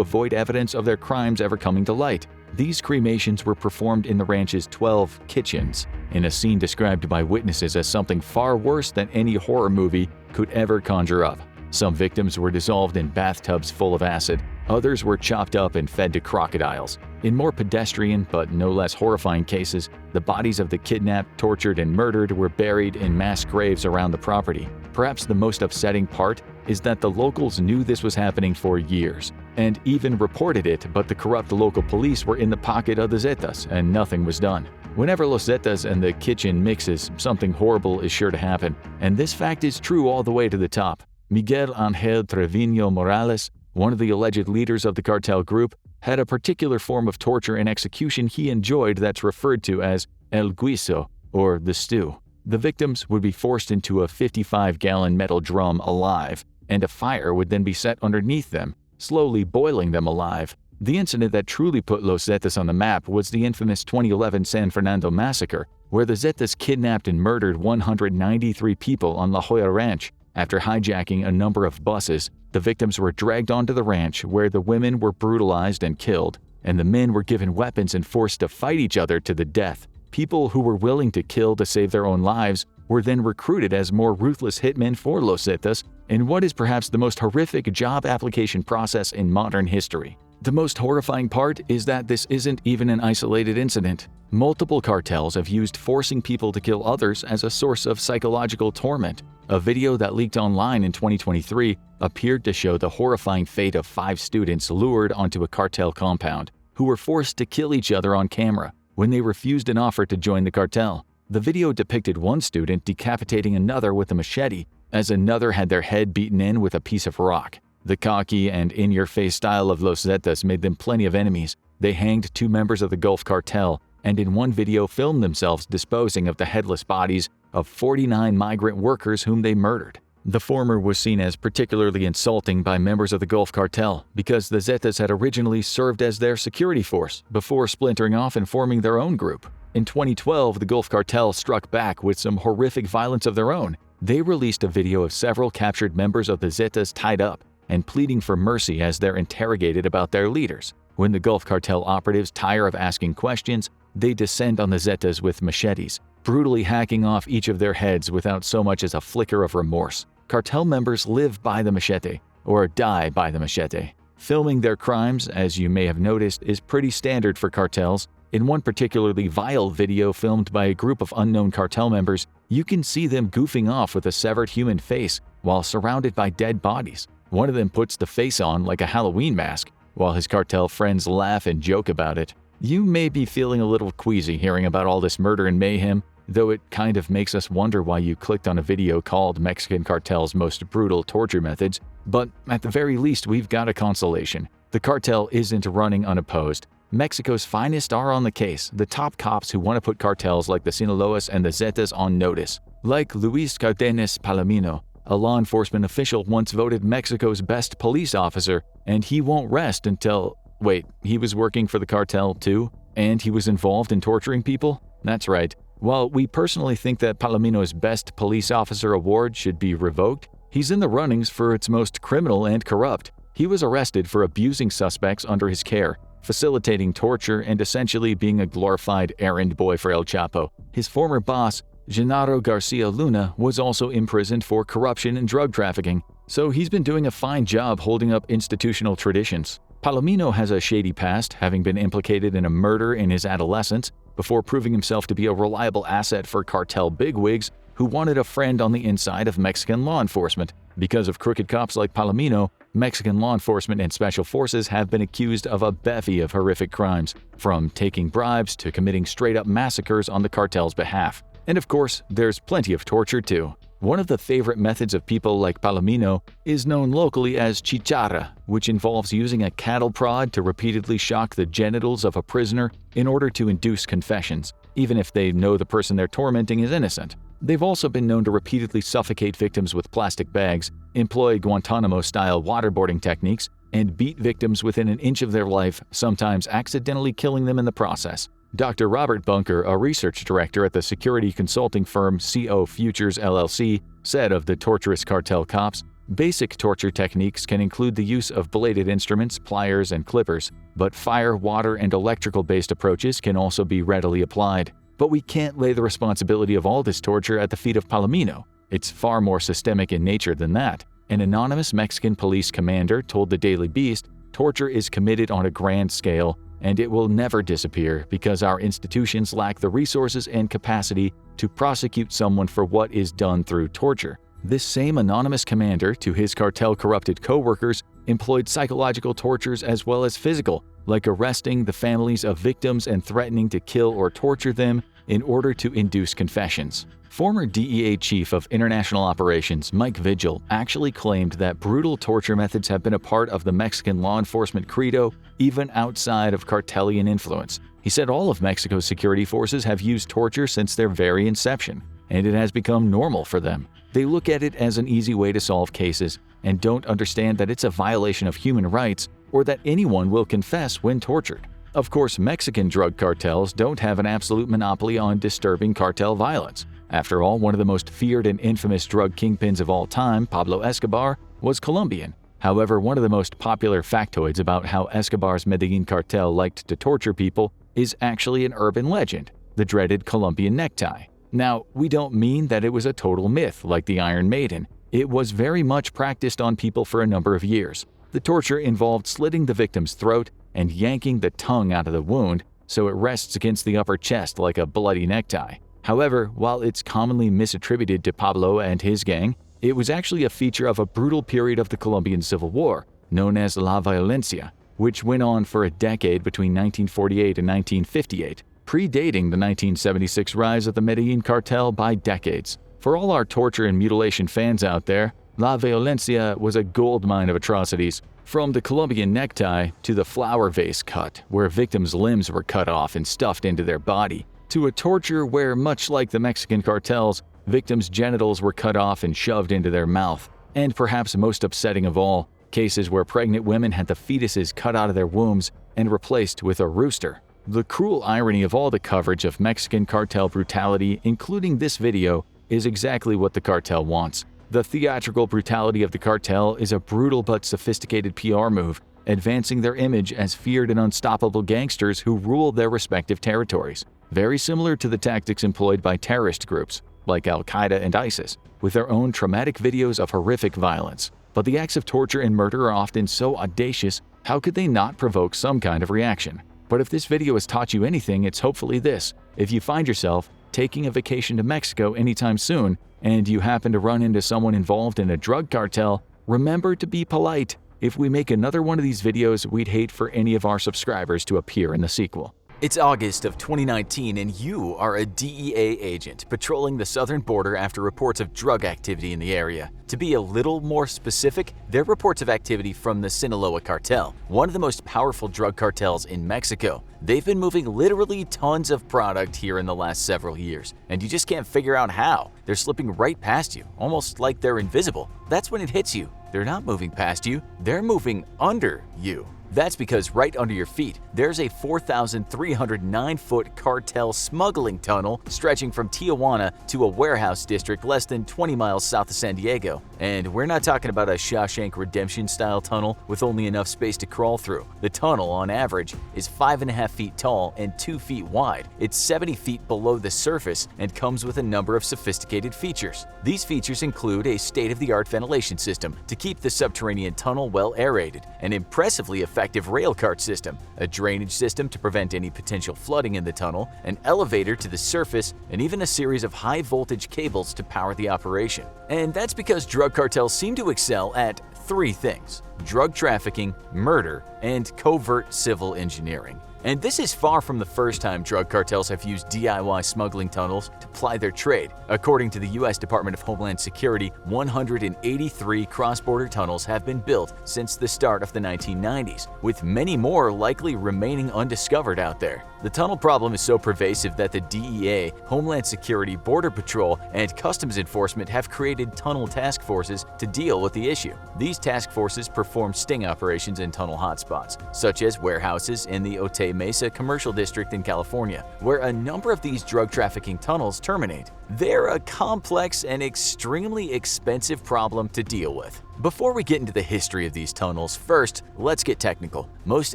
avoid evidence of their crimes ever coming to light. These cremations were performed in the ranch's 12 kitchens, in a scene described by witnesses as something far worse than any horror movie could ever conjure up. Some victims were dissolved in bathtubs full of acid, others were chopped up and fed to crocodiles. In more pedestrian but no less horrifying cases, the bodies of the kidnapped, tortured, and murdered were buried in mass graves around the property. Perhaps the most upsetting part is that the locals knew this was happening for years, and even reported it, but the corrupt local police were in the pocket of the Zetas, and nothing was done. Whenever Los Zetas and the kitchen mixes, something horrible is sure to happen, and this fact is true all the way to the top. Miguel Ángel Treviño Morales, one of the alleged leaders of the cartel group, had a particular form of torture and execution he enjoyed that's referred to as el guiso, or the stew. The victims would be forced into a 55-gallon metal drum alive, and a fire would then be set underneath them, slowly boiling them alive. The incident that truly put Los Zetas on the map was the infamous 2011 San Fernando massacre, where the Zetas kidnapped and murdered 193 people on La Joya Ranch. After hijacking a number of buses, the victims were dragged onto the ranch, where the women were brutalized and killed, and the men were given weapons and forced to fight each other to the death. People who were willing to kill to save their own lives were then recruited as more ruthless hitmen for Los Zetas in what is perhaps the most horrific job application process in modern history. The most horrifying part is that this isn't even an isolated incident. Multiple cartels have used forcing people to kill others as a source of psychological torment. A video that leaked online in 2023 appeared to show the horrifying fate of 5 students lured onto a cartel compound, who were forced to kill each other on camera when they refused an offer to join the cartel. The video depicted one student decapitating another with a machete, as another had their head beaten in with a piece of rock. The cocky and in-your-face style of Los Zetas made them plenty of enemies. They hanged 2 members of the Gulf Cartel, and in one video filmed themselves disposing of the headless bodies of 49 migrant workers whom they murdered. The former was seen as particularly insulting by members of the Gulf Cartel because the Zetas had originally served as their security force before splintering off and forming their own group. In 2012, the Gulf Cartel struck back with some horrific violence of their own. They released a video of several captured members of the Zetas tied up and pleading for mercy as they're interrogated about their leaders. When the Gulf Cartel operatives tire of asking questions, they descend on the Zetas with machetes, brutally hacking off each of their heads without so much as a flicker of remorse. Cartel members live by the machete, or die by the machete. Filming their crimes, as you may have noticed, is pretty standard for cartels. In one particularly vile video filmed by a group of unknown cartel members, you can see them goofing off with a severed human face while surrounded by dead bodies. One of them puts the face on like a Halloween mask, while his cartel friends laugh and joke about it. You may be feeling a little queasy hearing about all this murder and mayhem, though it kind of makes us wonder why you clicked on a video called Mexican Cartel's Most Brutal Torture Methods, but at the very least we've got a consolation. The cartel isn't running unopposed. Mexico's finest are on the case, the top cops who want to put cartels like the Sinaloas and the Zetas on notice. Like Luis Cardenas Palomino, a law enforcement official once voted Mexico's best police officer, and he won't rest until… Wait, he was working for the cartel too? And he was involved in torturing people? That's right. While we personally think that Palomino's Best Police Officer award should be revoked, he's in the runnings for its most criminal and corrupt. He was arrested for abusing suspects under his care, facilitating torture, and essentially being a glorified errand boy for El Chapo. His former boss, Genaro Garcia Luna, was also imprisoned for corruption and drug trafficking, so he's been doing a fine job holding up institutional traditions. Palomino has a shady past, having been implicated in a murder in his adolescence, before proving himself to be a reliable asset for cartel bigwigs who wanted a friend on the inside of Mexican law enforcement. Because of crooked cops like Palomino, Mexican law enforcement and special forces have been accused of a bevy of horrific crimes, from taking bribes to committing straight-up massacres on the cartel's behalf. And of course, there's plenty of torture too. One of the favorite methods of people like Palomino is known locally as chicharra, which involves using a cattle prod to repeatedly shock the genitals of a prisoner in order to induce confessions, even if they know the person they're tormenting is innocent. They've also been known to repeatedly suffocate victims with plastic bags, employ Guantanamo-style waterboarding techniques, and beat victims within an inch of their life, sometimes accidentally killing them in the process. Dr. Robert Bunker, a research director at the security consulting firm CO Futures LLC, said of the torturous cartel cops, "Basic torture techniques can include the use of bladed instruments, pliers, and clippers, but fire, water, and electrical-based approaches can also be readily applied. But we can't lay the responsibility of all this torture at the feet of Palomino. It's far more systemic in nature than that." An anonymous Mexican police commander told the Daily Beast, "Torture is committed on a grand scale, and it will never disappear because our institutions lack the resources and capacity to prosecute someone for what is done through torture." This same anonymous commander, to his cartel-corrupted co-workers, employed psychological tortures as well as physical, like arresting the families of victims and threatening to kill or torture them in order to induce confessions. Former DEA Chief of International Operations Mike Vigil actually claimed that brutal torture methods have been a part of the Mexican law enforcement credo even outside of cartelian influence. He said all of Mexico's security forces have used torture since their very inception, and it has become normal for them. They look at it as an easy way to solve cases and don't understand that it's a violation of human rights or that anyone will confess when tortured. Of course, Mexican drug cartels don't have an absolute monopoly on disturbing cartel violence. After all, one of the most feared and infamous drug kingpins of all time, Pablo Escobar, was Colombian. However, one of the most popular factoids about how Escobar's Medellin cartel liked to torture people is actually an urban legend, the dreaded Colombian necktie. Now, we don't mean that it was a total myth like the Iron Maiden. It was very much practiced on people for a number of years. The torture involved slitting the victim's throat and yanking the tongue out of the wound so it rests against the upper chest like a bloody necktie. However, while it's commonly misattributed to Pablo and his gang, it was actually a feature of a brutal period of the Colombian Civil War, known as La Violencia, which went on for a decade between 1948 and 1958, predating the 1976 rise of the Medellin cartel by decades. For all our torture and mutilation fans out there, La Violencia was a goldmine of atrocities, from the Colombian necktie to the flower vase cut, where victims' limbs were cut off and stuffed into their body, to a torture where, much like the Mexican cartels, victims' genitals were cut off and shoved into their mouth, and perhaps most upsetting of all, cases where pregnant women had the fetuses cut out of their wombs and replaced with a rooster. The cruel irony of all the coverage of Mexican cartel brutality, including this video, is exactly what the cartel wants. The theatrical brutality of the cartel is a brutal but sophisticated PR move, advancing their image as feared and unstoppable gangsters who rule their respective territories. Very similar to the tactics employed by terrorist groups, like Al-Qaeda and ISIS, with their own traumatic videos of horrific violence. But the acts of torture and murder are often so audacious, how could they not provoke some kind of reaction? But if this video has taught you anything, it's hopefully this. If you find yourself taking a vacation to Mexico anytime soon, and you happen to run into someone involved in a drug cartel, remember to be polite. If we make another one of these videos, we'd hate for any of our subscribers to appear in the sequel. It's August of 2019 and you are a DEA agent patrolling the southern border after reports of drug activity in the area. To be a little more specific, they're reports of activity from the Sinaloa cartel, one of the most powerful drug cartels in Mexico. They've been moving literally tons of product here in the last several years, and you just can't figure out how. They're slipping right past you, almost like they're invisible. That's when it hits you. They're not moving past you, they're moving under you. That's because right under your feet, there's a 4,309-foot cartel smuggling tunnel stretching from Tijuana to a warehouse district less than 20 miles south of San Diego. And we're not talking about a Shawshank Redemption-style tunnel with only enough space to crawl through. The tunnel, on average, is 5.5 feet tall and 2 feet wide. It's 70 feet below the surface and comes with a number of sophisticated features. These features include a state-of-the-art ventilation system to keep the subterranean tunnel well aerated, an impressively effective railcart system, a drainage system to prevent any potential flooding in the tunnel, an elevator to the surface, and even a series of high-voltage cables to power the operation. And that's because drug cartels seem to excel at 3 things: drug trafficking, murder, and covert civil engineering. And this is far from the first time drug cartels have used DIY smuggling tunnels to ply their trade. According to the U.S. Department of Homeland Security, 183 cross-border tunnels have been built since the start of the 1990s, with many more likely remaining undiscovered out there. The tunnel problem is so pervasive that the DEA, Homeland Security, Border Patrol, and Customs Enforcement have created tunnel task forces to deal with the issue. These task forces perform sting operations in tunnel hotspots, such as warehouses in the Otay Mesa Commercial District in California, where a number of these drug trafficking tunnels terminate. They're a complex and extremely expensive problem to deal with. Before we get into the history of these tunnels, first, let's get technical. Most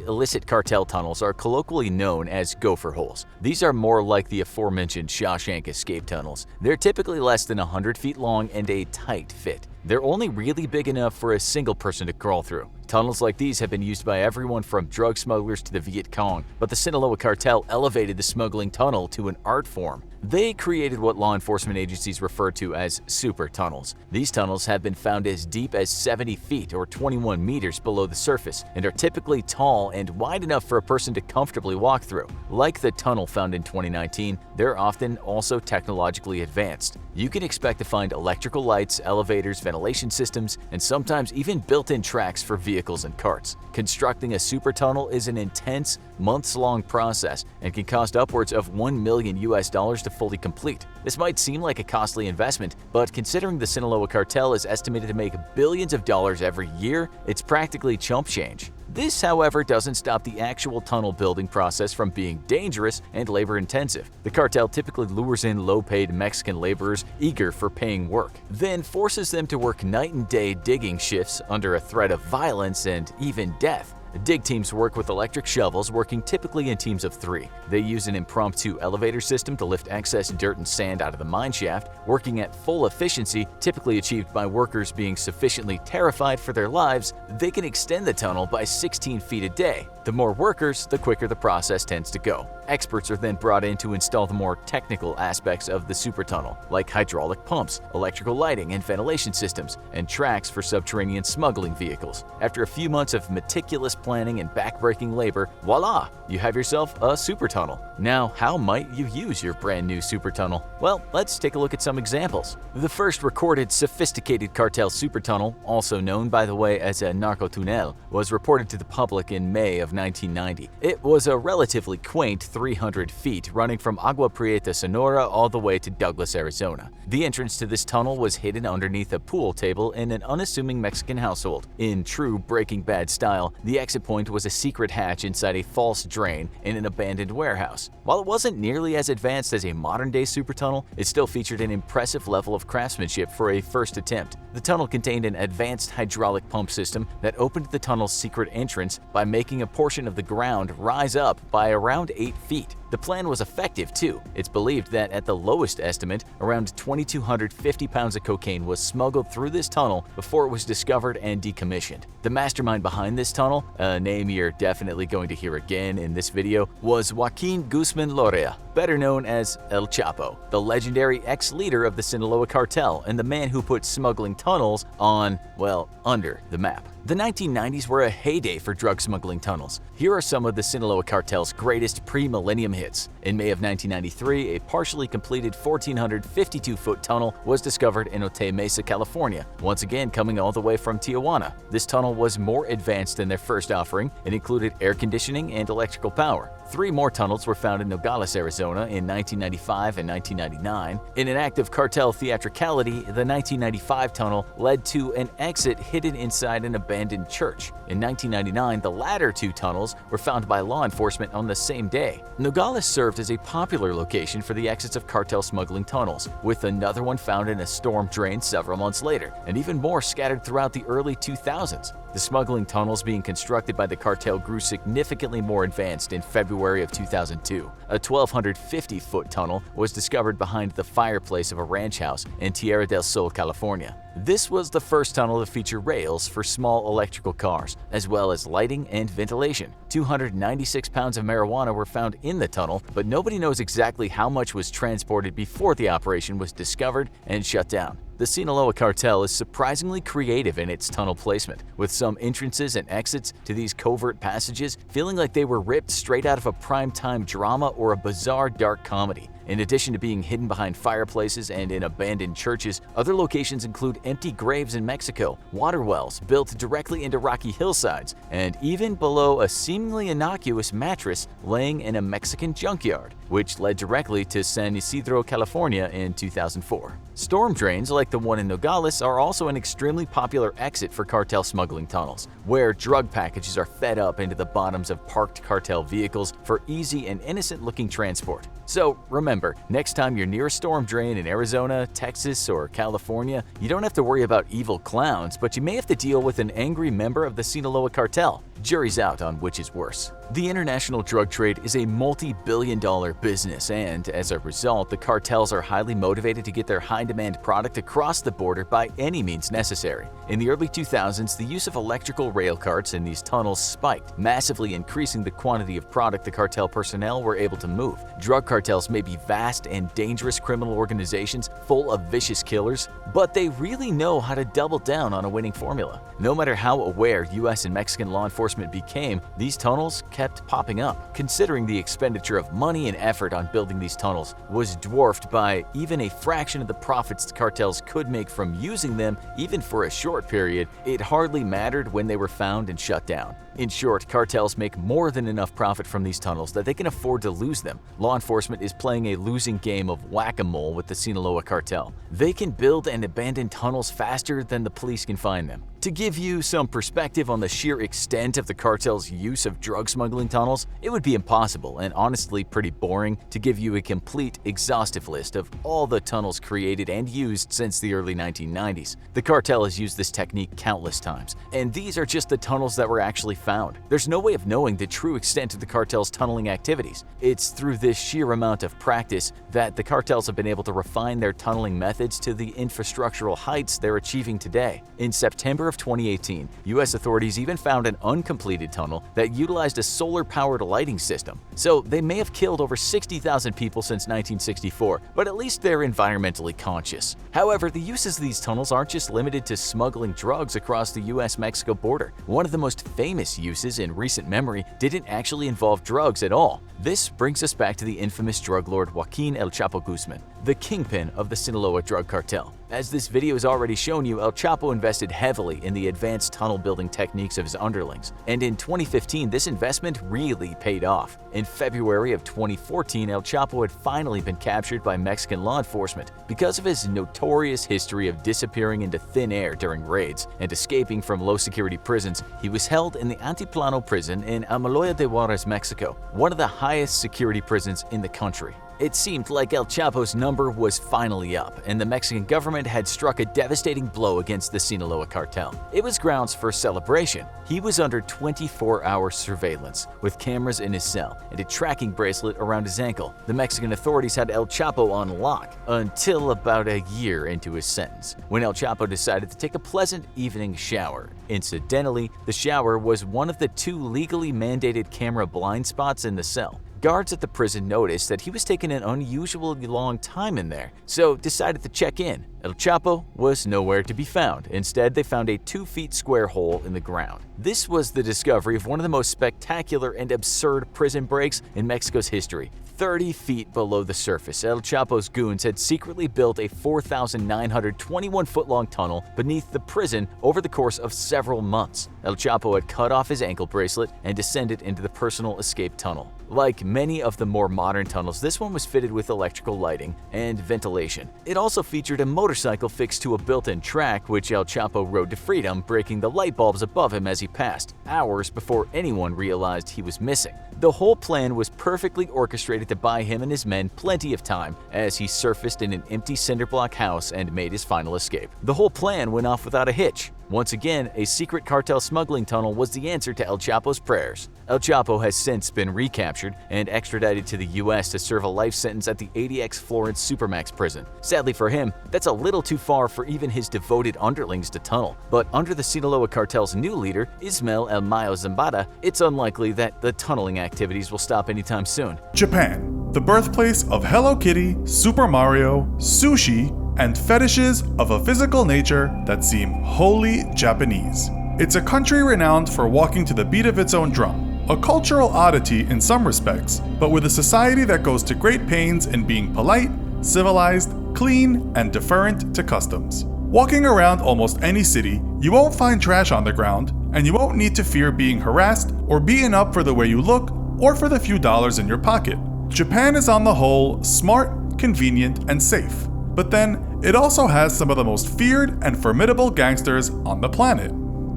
illicit cartel tunnels are colloquially known as gopher holes. These are more like the aforementioned Shawshank escape tunnels. They're typically less than 100 feet long and a tight fit. They're only really big enough for a single person to crawl through. Tunnels like these have been used by everyone from drug smugglers to the Viet Cong, but the Sinaloa cartel elevated the smuggling tunnel to an art form. They created what law enforcement agencies refer to as super tunnels. These tunnels have been found as deep as 70 feet or 21 meters below the surface and are typically tall and wide enough for a person to comfortably walk through. Like the tunnel found in 2019, they're often also technologically advanced. You can expect to find electrical lights, elevators, ventilation systems, and sometimes even built-in tracks for vehicles and carts. Constructing a super tunnel is an intense, months-long process and can cost upwards of $1 million to fully complete. This might seem like a costly investment, but considering the Sinaloa cartel is estimated to make billions of dollars every year, it's practically chump change. This, however, doesn't stop the actual tunnel building process from being dangerous and labor-intensive. The cartel typically lures in low-paid Mexican laborers eager for paying work, then forces them to work night and day digging shifts under a threat of violence and even death. Dig teams work with electric shovels, working typically in teams of 3. They use an impromptu elevator system to lift excess dirt and sand out of the mine shaft, working at full efficiency, typically achieved by workers being sufficiently terrified for their lives. They can extend the tunnel by 16 feet a day. The more workers, the quicker the process tends to go. Experts are then brought in to install the more technical aspects of the super tunnel, like hydraulic pumps, electrical lighting and ventilation systems, and tracks for subterranean smuggling vehicles. After a few months of meticulous planning and backbreaking labor, voila, you have yourself a super tunnel. Now, how might you use your brand new super tunnel? Well, let's take a look at some examples. The first recorded sophisticated cartel super tunnel, also known by the way as a narco-tunnel, was reported to the public in May of 1990. It was a relatively quaint 300 feet running from Agua Prieta, Sonora all the way to Douglas, Arizona. The entrance to this tunnel was hidden underneath a pool table in an unassuming Mexican household. In true Breaking Bad style, the exit point was a secret hatch inside a false drain in an abandoned warehouse. While it wasn't nearly as advanced as a modern-day super tunnel, it still featured an impressive level of craftsmanship for a first attempt. The tunnel contained an advanced hydraulic pump system that opened the tunnel's secret entrance by making a portion of the ground rise up by around 8 feet. The plan was effective too. It's believed that at the lowest estimate, around 2,250 pounds of cocaine was smuggled through this tunnel before it was discovered and decommissioned. The mastermind behind this tunnel, a name you're definitely going to hear again in this video, was Joaquin Guzman Lorea, better known as El Chapo, the legendary ex-leader of the Sinaloa cartel and the man who put smuggling tunnels on, well, under the map. The 1990s were a heyday for drug smuggling tunnels. Here are some of the Sinaloa cartel's greatest pre-millennium hits. In May of 1993, a partially completed 1,452-foot tunnel was discovered in Otay Mesa, California, once again coming all the way from Tijuana. This tunnel was more advanced than their first offering. It included air conditioning and electrical power. 3 more tunnels were found in Nogales, Arizona in 1995 and 1999. In an act of cartel theatricality, the 1995 tunnel led to an exit hidden inside an abandoned church. In 1999, the latter 2 tunnels were found by law enforcement on the same day. Nogales served as a popular location for the exits of cartel smuggling tunnels, with another one found in a storm drain several months later, and even more scattered throughout the early 2000s. The smuggling tunnels being constructed by the cartel grew significantly more advanced in February of 2002. A 1,250-foot tunnel was discovered behind the fireplace of a ranch house in Tierra del Sol, California. This was the first tunnel to feature rails for small electrical cars, as well as lighting and ventilation. 296 pounds of marijuana were found in the tunnel, but nobody knows exactly how much was transported before the operation was discovered and shut down. The Sinaloa cartel is surprisingly creative in its tunnel placement, with some entrances and exits to these covert passages feeling like they were ripped straight out of a primetime drama or a bizarre dark comedy. In addition to being hidden behind fireplaces and in abandoned churches, other locations include empty graves in Mexico, water wells built directly into rocky hillsides, and even below a seemingly innocuous mattress laying in a Mexican junkyard, which led directly to San Isidro, California in 2004. Storm drains like the one in Nogales are also an extremely popular exit for cartel smuggling tunnels, where drug packages are fed up into the bottoms of parked cartel vehicles for easy and innocent-looking transport. So remember, next time you're near a storm drain in Arizona, Texas, or California, you don't have to worry about evil clowns, but you may have to deal with an angry member of the Sinaloa cartel. Jury's out on which is worse. The international drug trade is a multi-billion-dollar business, and as a result, the cartels are highly motivated to get their high-demand product across the border by any means necessary. In the early 2000s, the use of electrical rail carts in these tunnels spiked, massively increasing the quantity of product the cartel personnel were able to move. Drug cartels may be vast and dangerous criminal organizations full of vicious killers, but they really know how to double down on a winning formula. No matter how aware US and Mexican law enforcement became, these tunnels kept popping up. Considering the expenditure of money and effort on building these tunnels was dwarfed by even a fraction of the profits the cartels could make from using them, even for a short period, it hardly mattered when they were found and shut down. In short, cartels make more than enough profit from these tunnels that they can afford to lose them. Law enforcement is playing a losing game of whack-a-mole with the Sinaloa cartel. They can build and abandon tunnels faster than the police can find them. To give you some perspective on the sheer extent of the cartel's use of drug smuggling tunnels, it would be impossible and honestly pretty boring to give you a complete, exhaustive list of all the tunnels created and used since the early 1990s. The cartel has used this technique countless times, and these are just the tunnels that were actually found. There's no way of knowing the true extent of the cartel's tunneling activities. It's through this sheer amount of practice that the cartels have been able to refine their tunneling methods to the infrastructural heights they're achieving today. In September of 2018, US authorities even found an uncompleted tunnel that utilized a solar-powered lighting system. So they may have killed over 60,000 people since 1964, but at least they're environmentally conscious. However, the uses of these tunnels aren't just limited to smuggling drugs across the US-Mexico border. One of the most famous uses in recent memory didn't actually involve drugs at all. This brings us back to the infamous drug lord Joaquin El Chapo Guzman, the kingpin of the Sinaloa drug cartel. As this video has already shown you, El Chapo invested heavily in the advanced tunnel building techniques of his underlings, and in 2015 this investment really paid off. In February of 2014, El Chapo had finally been captured by Mexican law enforcement. Because of his notorious history of disappearing into thin air during raids and escaping from low-security prisons, he was held in the Altiplano prison in Amaloya de Juarez, Mexico, one of the highest security prisons in the country. It seemed like El Chapo's number was finally up, and the Mexican government had struck a devastating blow against the Sinaloa cartel. It was grounds for celebration. He was under 24-hour surveillance, with cameras in his cell and a tracking bracelet around his ankle. The Mexican authorities had El Chapo on lock until about a year into his sentence, when El Chapo decided to take a pleasant evening shower. Incidentally, the shower was one of the 2 legally mandated camera blind spots in the cell. Guards at the prison noticed that he was taking an unusually long time in there, so decided to check in. El Chapo was nowhere to be found. Instead, they found a 2-foot square hole in the ground. This was the discovery of one of the most spectacular and absurd prison breaks in Mexico's history. 30 feet below the surface, El Chapo's goons had secretly built a 4,921-foot-long tunnel beneath the prison over the course of several months. El Chapo had cut off his ankle bracelet and descended into the personal escape tunnel. Like many of the more modern tunnels, this one was fitted with electrical lighting and ventilation. It also featured a motorcycle fixed to a built-in track, which El Chapo rode to freedom, breaking the light bulbs above him as he passed, hours before anyone realized he was missing. The whole plan was perfectly orchestrated to buy him and his men plenty of time as he surfaced in an empty cinderblock house and made his final escape. The whole plan went off without a hitch. Once again, a secret cartel smuggling tunnel was the answer to El Chapo's prayers. El Chapo has since been recaptured and extradited to the US to serve a life sentence at the ADX Florence Supermax prison. Sadly for him, that's a little too far for even his devoted underlings to tunnel. But under the Sinaloa cartel's new leader, Ismael El Mayo Zambada, it's unlikely that the tunneling activities will stop anytime soon. Japan, the birthplace of Hello Kitty, Super Mario, sushi, and fetishes of a physical nature that seem wholly Japanese. It's a country renowned for walking to the beat of its own drum, a cultural oddity in some respects, but with a society that goes to great pains in being polite, civilized, clean, and deferent to customs. Walking around almost any city, you won't find trash on the ground, and you won't need to fear being harassed or beaten up for the way you look or for the few dollars in your pocket. Japan is on the whole smart, convenient, and safe. But then, it also has some of the most feared and formidable gangsters on the planet.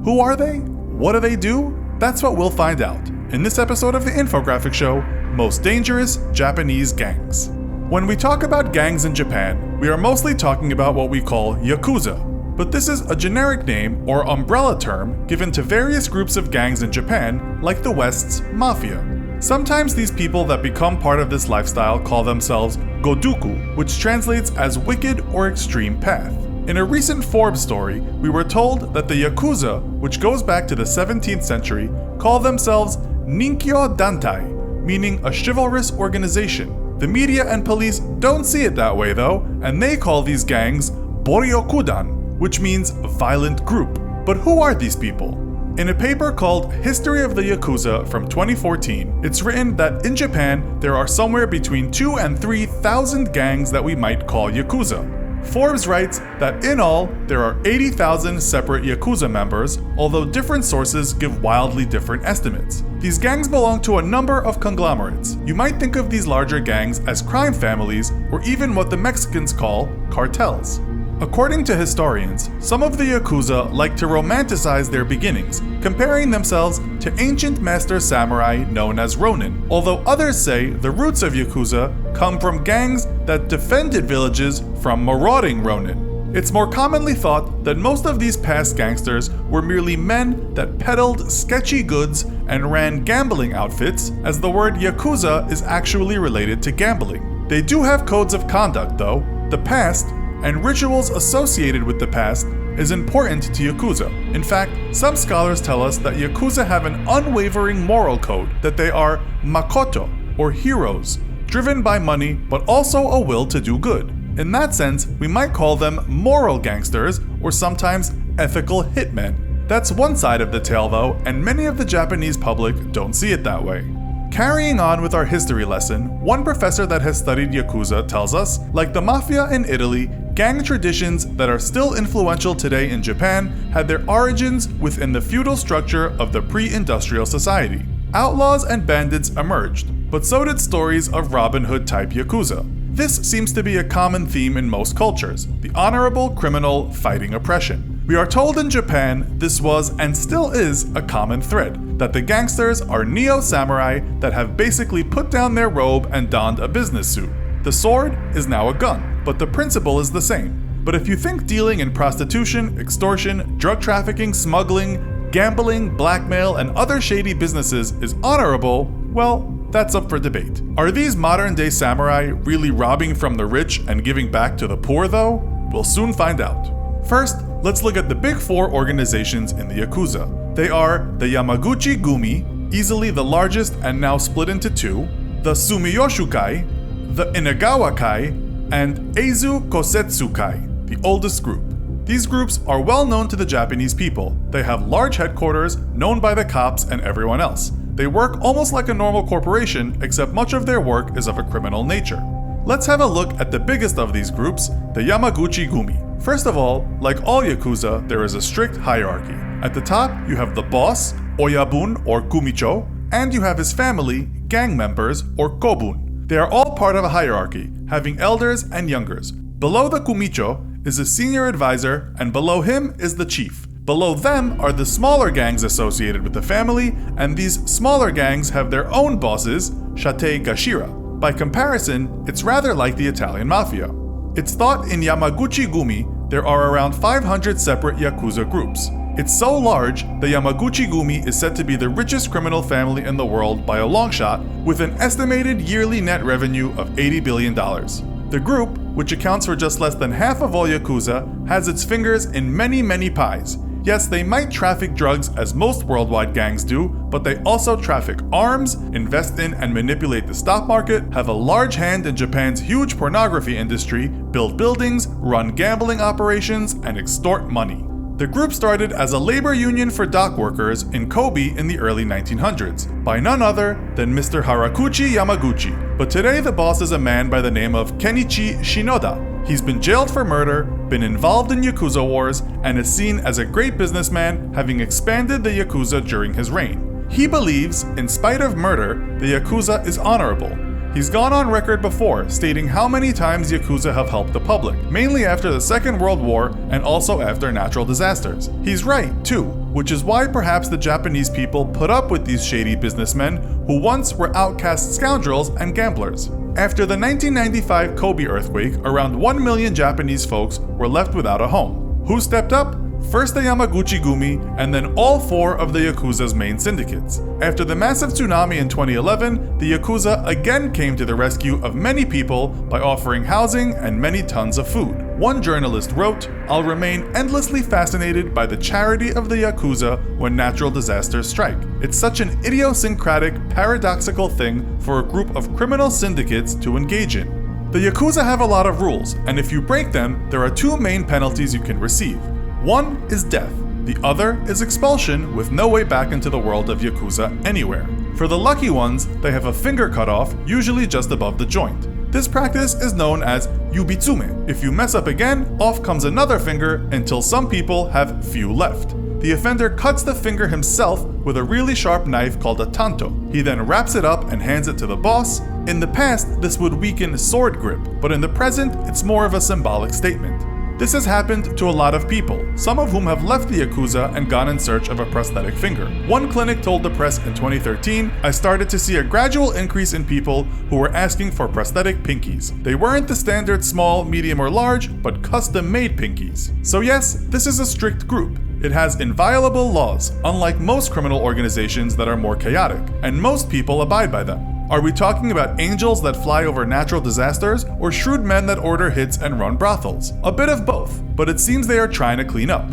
Who are they? What do they do? That's what we'll find out in this episode of the infographic show, Most Dangerous Japanese Gangs. When we talk about gangs in Japan, we are mostly talking about what we call Yakuza. But this is a generic name or umbrella term given to various groups of gangs in Japan, like the West's Mafia. Sometimes these people that become part of this lifestyle call themselves Goduku, which translates as wicked or extreme path. In a recent Forbes story, we were told that the Yakuza, which goes back to the 17th century, call themselves Ninkyo Dantai, meaning a chivalrous organization. The media and police don't see it that way though, and they call these gangs Boryokudan, which means violent group. But who are these people? In a paper called History of the Yakuza from 2014, it's written that in Japan, there are somewhere between 2,000 and 3,000 gangs that we might call Yakuza. Forbes writes that in all, there are 80,000 separate Yakuza members, although different sources give wildly different estimates. These gangs belong to a number of conglomerates. You might think of these larger gangs as crime families, or even what the Mexicans call cartels. According to historians, some of the Yakuza like to romanticize their beginnings, comparing themselves to ancient master samurai known as Ronin, although others say the roots of Yakuza come from gangs that defended villages from marauding Ronin. It's more commonly thought that most of these past gangsters were merely men that peddled sketchy goods and ran gambling outfits, as the word Yakuza is actually related to gambling. They do have codes of conduct though. The past, and rituals associated with the past, is important to Yakuza. In fact, some scholars tell us that Yakuza have an unwavering moral code, that they are makoto, or heroes, driven by money but also a will to do good. In that sense, we might call them moral gangsters, or sometimes ethical hitmen. That's one side of the tale though, and many of the Japanese public don't see it that way. Carrying on with our history lesson, one professor that has studied Yakuza tells us, like the mafia in Italy, gang traditions that are still influential today in Japan had their origins within the feudal structure of the pre-industrial society. Outlaws and bandits emerged, but so did stories of Robin Hood type Yakuza. This seems to be a common theme in most cultures, the honorable criminal fighting oppression. We are told in Japan this was and still is a common thread, that the gangsters are neo-samurai that have basically put down their robe and donned a business suit. The sword is now a gun, but the principle is the same. But if you think dealing in prostitution, extortion, drug trafficking, smuggling, gambling, blackmail, and other shady businesses is honorable, well, that's up for debate. Are these modern-day samurai really robbing from the rich and giving back to the poor though? We'll soon find out. First, let's look at the big four organizations in the Yakuza. They are the Yamaguchi Gumi, easily the largest and now split into two, the Sumiyoshukai, the Inagawa-kai, and Eizu Kosetsu-kai, the oldest group. These groups are well known to the Japanese people. They have large headquarters known by the cops and everyone else. They work almost like a normal corporation, except much of their work is of a criminal nature. Let's have a look at the biggest of these groups, the Yamaguchi Gumi. First of all, like all Yakuza, there is a strict hierarchy. At the top, you have the boss, Oyabun or Kumicho, and you have his family, gang members or Kobun. They are all part of a hierarchy, having elders and youngers. Below the Kumicho is a senior advisor, and below him is the chief. Below them are the smaller gangs associated with the family, and these smaller gangs have their own bosses, Shate Gashira. By comparison, it's rather like the Italian mafia. It's thought in Yamaguchi Gumi there are around 500 separate Yakuza groups. It's so large, the Yamaguchi Gumi is said to be the richest criminal family in the world by a long shot, with an estimated yearly net revenue of $80 billion. The group, which accounts for just less than half of all Yakuza, has its fingers in many pies. Yes, they might traffic drugs as most worldwide gangs do, but they also traffic arms, invest in and manipulate the stock market, have a large hand in Japan's huge pornography industry, build buildings, run gambling operations, and extort money. The group started as a labor union for dock workers in Kobe in the early 1900s, by none other than Mr. Harakuchi Yamaguchi. But today the boss is a man by the name of Kenichi Shinoda. He's been jailed for murder, been involved in Yakuza wars, and is seen as a great businessman, having expanded the Yakuza during his reign. He believes, in spite of murder, the Yakuza is honorable. He's gone on record before, stating how many times Yakuza have helped the public, mainly after the Second World War and also after natural disasters. He's right, too, which is why perhaps the Japanese people put up with these shady businessmen who once were outcast scoundrels and gamblers. After the 1995 Kobe earthquake, around 1 million Japanese folks were left without a home. Who stepped up? First the Yamaguchi-gumi, and then all 4 of the Yakuza's main syndicates. After the massive tsunami in 2011, the Yakuza again came to the rescue of many people by offering housing and many tons of food. One journalist wrote, "I'll remain endlessly fascinated by the charity of the Yakuza when natural disasters strike. It's such an idiosyncratic, paradoxical thing for a group of criminal syndicates to engage in." The Yakuza have a lot of rules, and if you break them, there are 2 main penalties you can receive. One is death. The other is expulsion with no way back into the world of Yakuza anywhere. For the lucky ones, they have a finger cut off, usually just above the joint. This practice is known as yubitsume. If you mess up again, off comes another finger until some people have few left. The offender cuts the finger himself with a really sharp knife called a tanto. He then wraps it up and hands it to the boss. In the past, this would weaken sword grip, but in the present, it's more of a symbolic statement. This has happened to a lot of people, some of whom have left the Yakuza and gone in search of a prosthetic finger. One clinic told the press in 2013, "I started to see a gradual increase in people who were asking for prosthetic pinkies. They weren't the standard small, medium, or large, but custom-made pinkies." So yes, this is a strict group. It has inviolable laws, unlike most criminal organizations that are more chaotic, and most people abide by them. Are we talking about angels that fly over natural disasters, or shrewd men that order hits and run brothels? A bit of both, but it seems they are trying to clean up.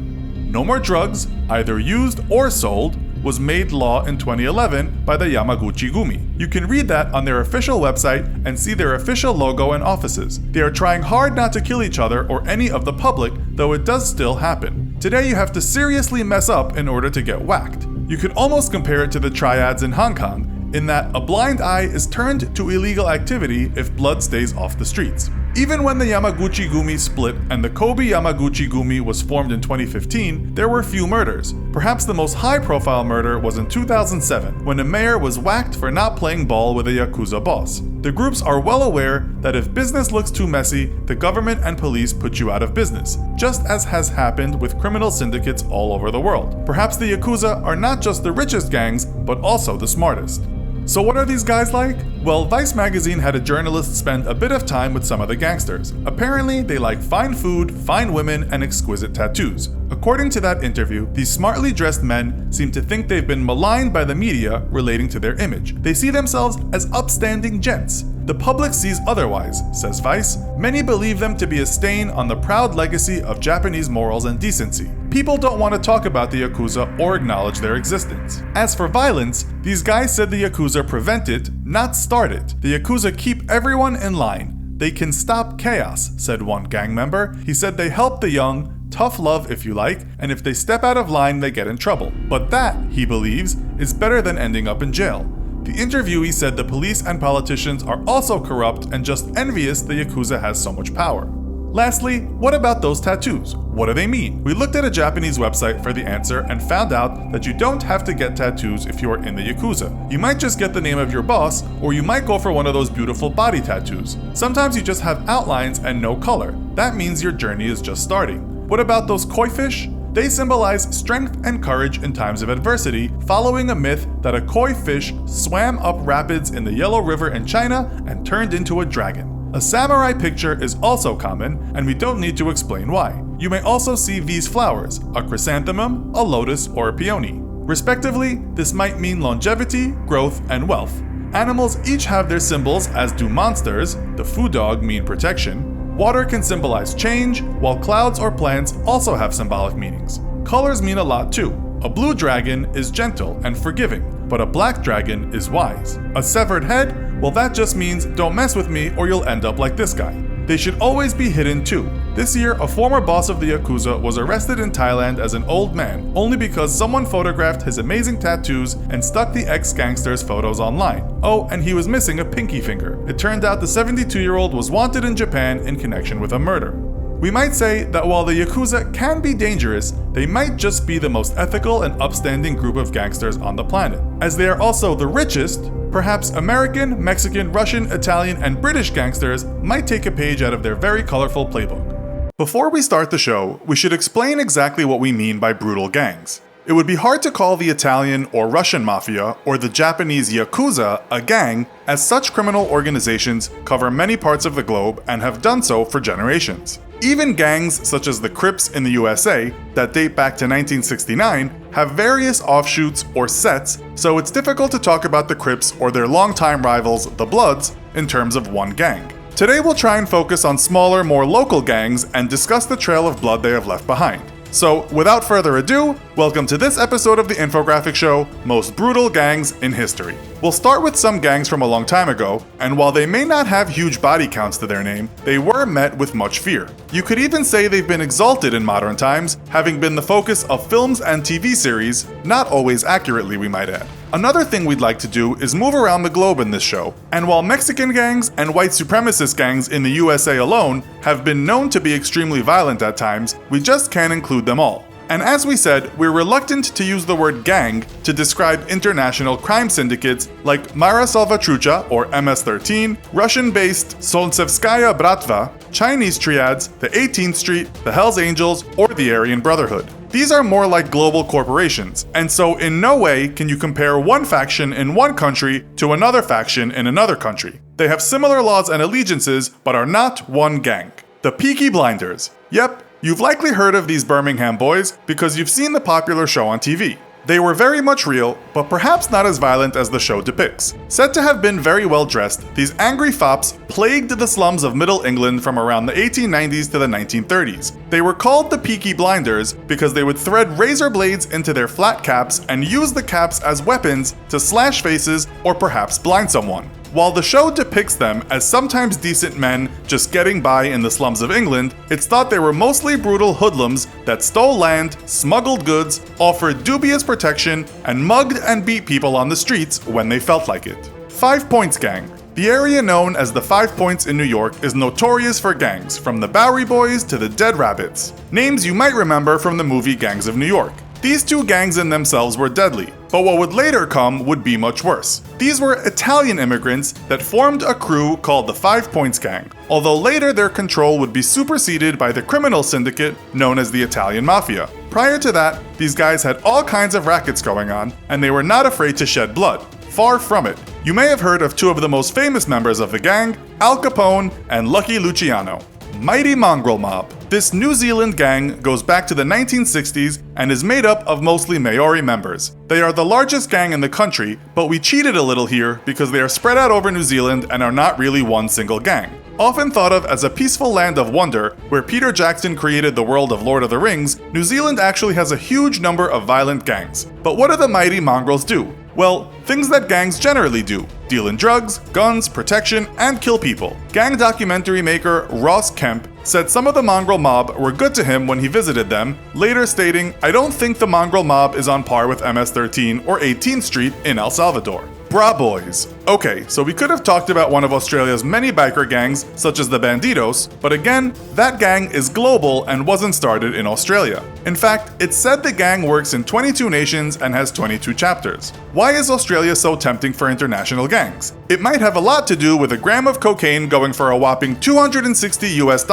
No more drugs, either used or sold, was made law in 2011 by the Yamaguchi-gumi. You can read that on their official website and see their official logo and offices. They are trying hard not to kill each other or any of the public, though it does still happen. Today you have to seriously mess up in order to get whacked. You could almost compare it to the triads in Hong Kong, in that a blind eye is turned to illegal activity if blood stays off the streets. Even when the Yamaguchi-gumi split and the Kobe Yamaguchi-gumi was formed in 2015, there were few murders. Perhaps the most high-profile murder was in 2007, when a mayor was whacked for not playing ball with a Yakuza boss. The groups are well aware that if business looks too messy, the government and police put you out of business, just as has happened with criminal syndicates all over the world. Perhaps the Yakuza are not just the richest gangs, but also the smartest. So what are these guys like? Well, Vice magazine had a journalist spend a bit of time with some of the gangsters. Apparently, they like fine food, fine women, and exquisite tattoos. According to that interview, these smartly dressed men seem to think they've been maligned by the media relating to their image. They see themselves as upstanding gents. The public sees otherwise, says Vice. Many believe them to be a stain on the proud legacy of Japanese morals and decency. People don't want to talk about the Yakuza or acknowledge their existence. As for violence, these guys said the Yakuza prevent it, not start it. The Yakuza keep everyone in line. They can stop chaos, said one gang member. He said they help the young, tough love if you like, and if they step out of line, they get in trouble. But that, he believes, is better than ending up in jail. The interviewee said the police and politicians are also corrupt and just envious the Yakuza has so much power. Lastly, what about those tattoos? What do they mean? We looked at a Japanese website for the answer and found out that you don't have to get tattoos if you are in the Yakuza. You might just get the name of your boss, or you might go for one of those beautiful body tattoos. Sometimes you just have outlines and no color. That means your journey is just starting. What about those koi fish? They symbolize strength and courage in times of adversity, following a myth that a koi fish swam up rapids in the Yellow River in China and turned into a dragon. A samurai picture is also common, and we don't need to explain why. You may also see these flowers, a chrysanthemum, a lotus, or a peony. Respectively, this might mean longevity, growth, and wealth. Animals each have their symbols, as do monsters. The food dog mean protection. Water can symbolize change, while clouds or plants also have symbolic meanings. Colors mean a lot too. A blue dragon is gentle and forgiving, but a black dragon is wise. A severed head? Well, that just means don't mess with me or you'll end up like this guy. they should always be hidden too. This year, a former boss of the Yakuza was arrested in Thailand as an old man, only because someone photographed his amazing tattoos and stuck the ex-gangster's photos online. Oh, and he was missing a pinky finger. It turned out the 72-year-old was wanted in Japan in connection with a murder. We might say that while the Yakuza can be dangerous, they might just be the most ethical and upstanding group of gangsters on the planet. As they are also the richest, perhaps American, Mexican, Russian, Italian, and British gangsters might take a page out of their very colorful playbook. Before we start the show, we should explain exactly what we mean by brutal gangs. It would be hard to call the Italian or Russian mafia or the Japanese Yakuza a gang, as such criminal organizations cover many parts of the globe and have done so for generations. Even gangs such as the Crips in the USA, that date back to 1969, have various offshoots or sets, so it's difficult to talk about the Crips or their longtime rivals, the Bloods, in terms of one gang. Today we'll try and focus on smaller, more local gangs and discuss the trail of blood they have left behind. So, without further ado, welcome to this episode of the infographic show, Most Brutal Gangs in History. We'll start with some gangs from a long time ago, and while they may not have huge body counts to their name, they were met with much fear. You could even say they've been exalted in modern times, having been the focus of films and TV series, not always accurately we might add. Another thing we'd like to do is move around the globe in this show, and while Mexican gangs and white supremacist gangs in the USA alone have been known to be extremely violent at times, we just can't include them all. And as we said, we're reluctant to use the word gang to describe international crime syndicates like Mara Salvatrucha or MS-13, Russian-based Solntsevskaya Bratva, Chinese triads, the 18th Street, the Hells Angels, or the Aryan Brotherhood. These are more like global corporations, and so in no way can you compare one faction in one country to another faction in another country. They have similar laws and allegiances, but are not one gang. The Peaky Blinders. Yep, you've likely heard of these Birmingham boys because you've seen the popular show on TV. They were very much real, but perhaps not as violent as the show depicts. Said to have been very well dressed, these angry fops plagued the slums of Middle England from around the 1890s to the 1930s. They were called the Peaky Blinders because they would thread razor blades into their flat caps and use the caps as weapons to slash faces or perhaps blind someone. While the show depicts them as sometimes decent men just getting by in the slums of England, it's thought they were mostly brutal hoodlums that stole land, smuggled goods, offered dubious protection, and mugged and beat people on the streets when they felt like it. 5 Points Gang. The area known as the 5 Points in New York is notorious for gangs, from the Bowery Boys to the Dead Rabbits. Names you might remember from the movie Gangs of New York. These two gangs in themselves were deadly, but what would later come would be much worse. These were Italian immigrants that formed a crew called the 5 Points Gang, although later their control would be superseded by the criminal syndicate known as the Italian Mafia. Prior to that, these guys had all kinds of rackets going on, and they were not afraid to shed blood. Far from it. You may have heard of two of the most famous members of the gang, Al Capone and Lucky Luciano. Mighty Mongrel Mob. This New Zealand gang goes back to the 1960s and is made up of mostly Maori members. They are the largest gang in the country, but we cheated a little here because they are spread out over New Zealand and are not really one single gang. Often thought of as a peaceful land of wonder, where Peter Jackson created the world of Lord of the Rings, New Zealand actually has a huge number of violent gangs. But what do the Mighty Mongrels do? Well, things that gangs generally do. Deal in drugs, guns, protection, and kill people. Gang documentary maker Ross Kemp said some of the mongrel mob were good to him when he visited them, later stating, "I don't think the mongrel mob is on par with MS-13 or 18th Street in El Salvador." Bra Boys. Okay, so we could have talked about one of Australia's many biker gangs, such as the Bandidos, but again, that gang is global and wasn't started in Australia. In fact, it's said the gang works in 22 nations and has 22 chapters. Why is Australia so tempting for international gangs? It might have a lot to do with a gram of cocaine going for a whopping $260 US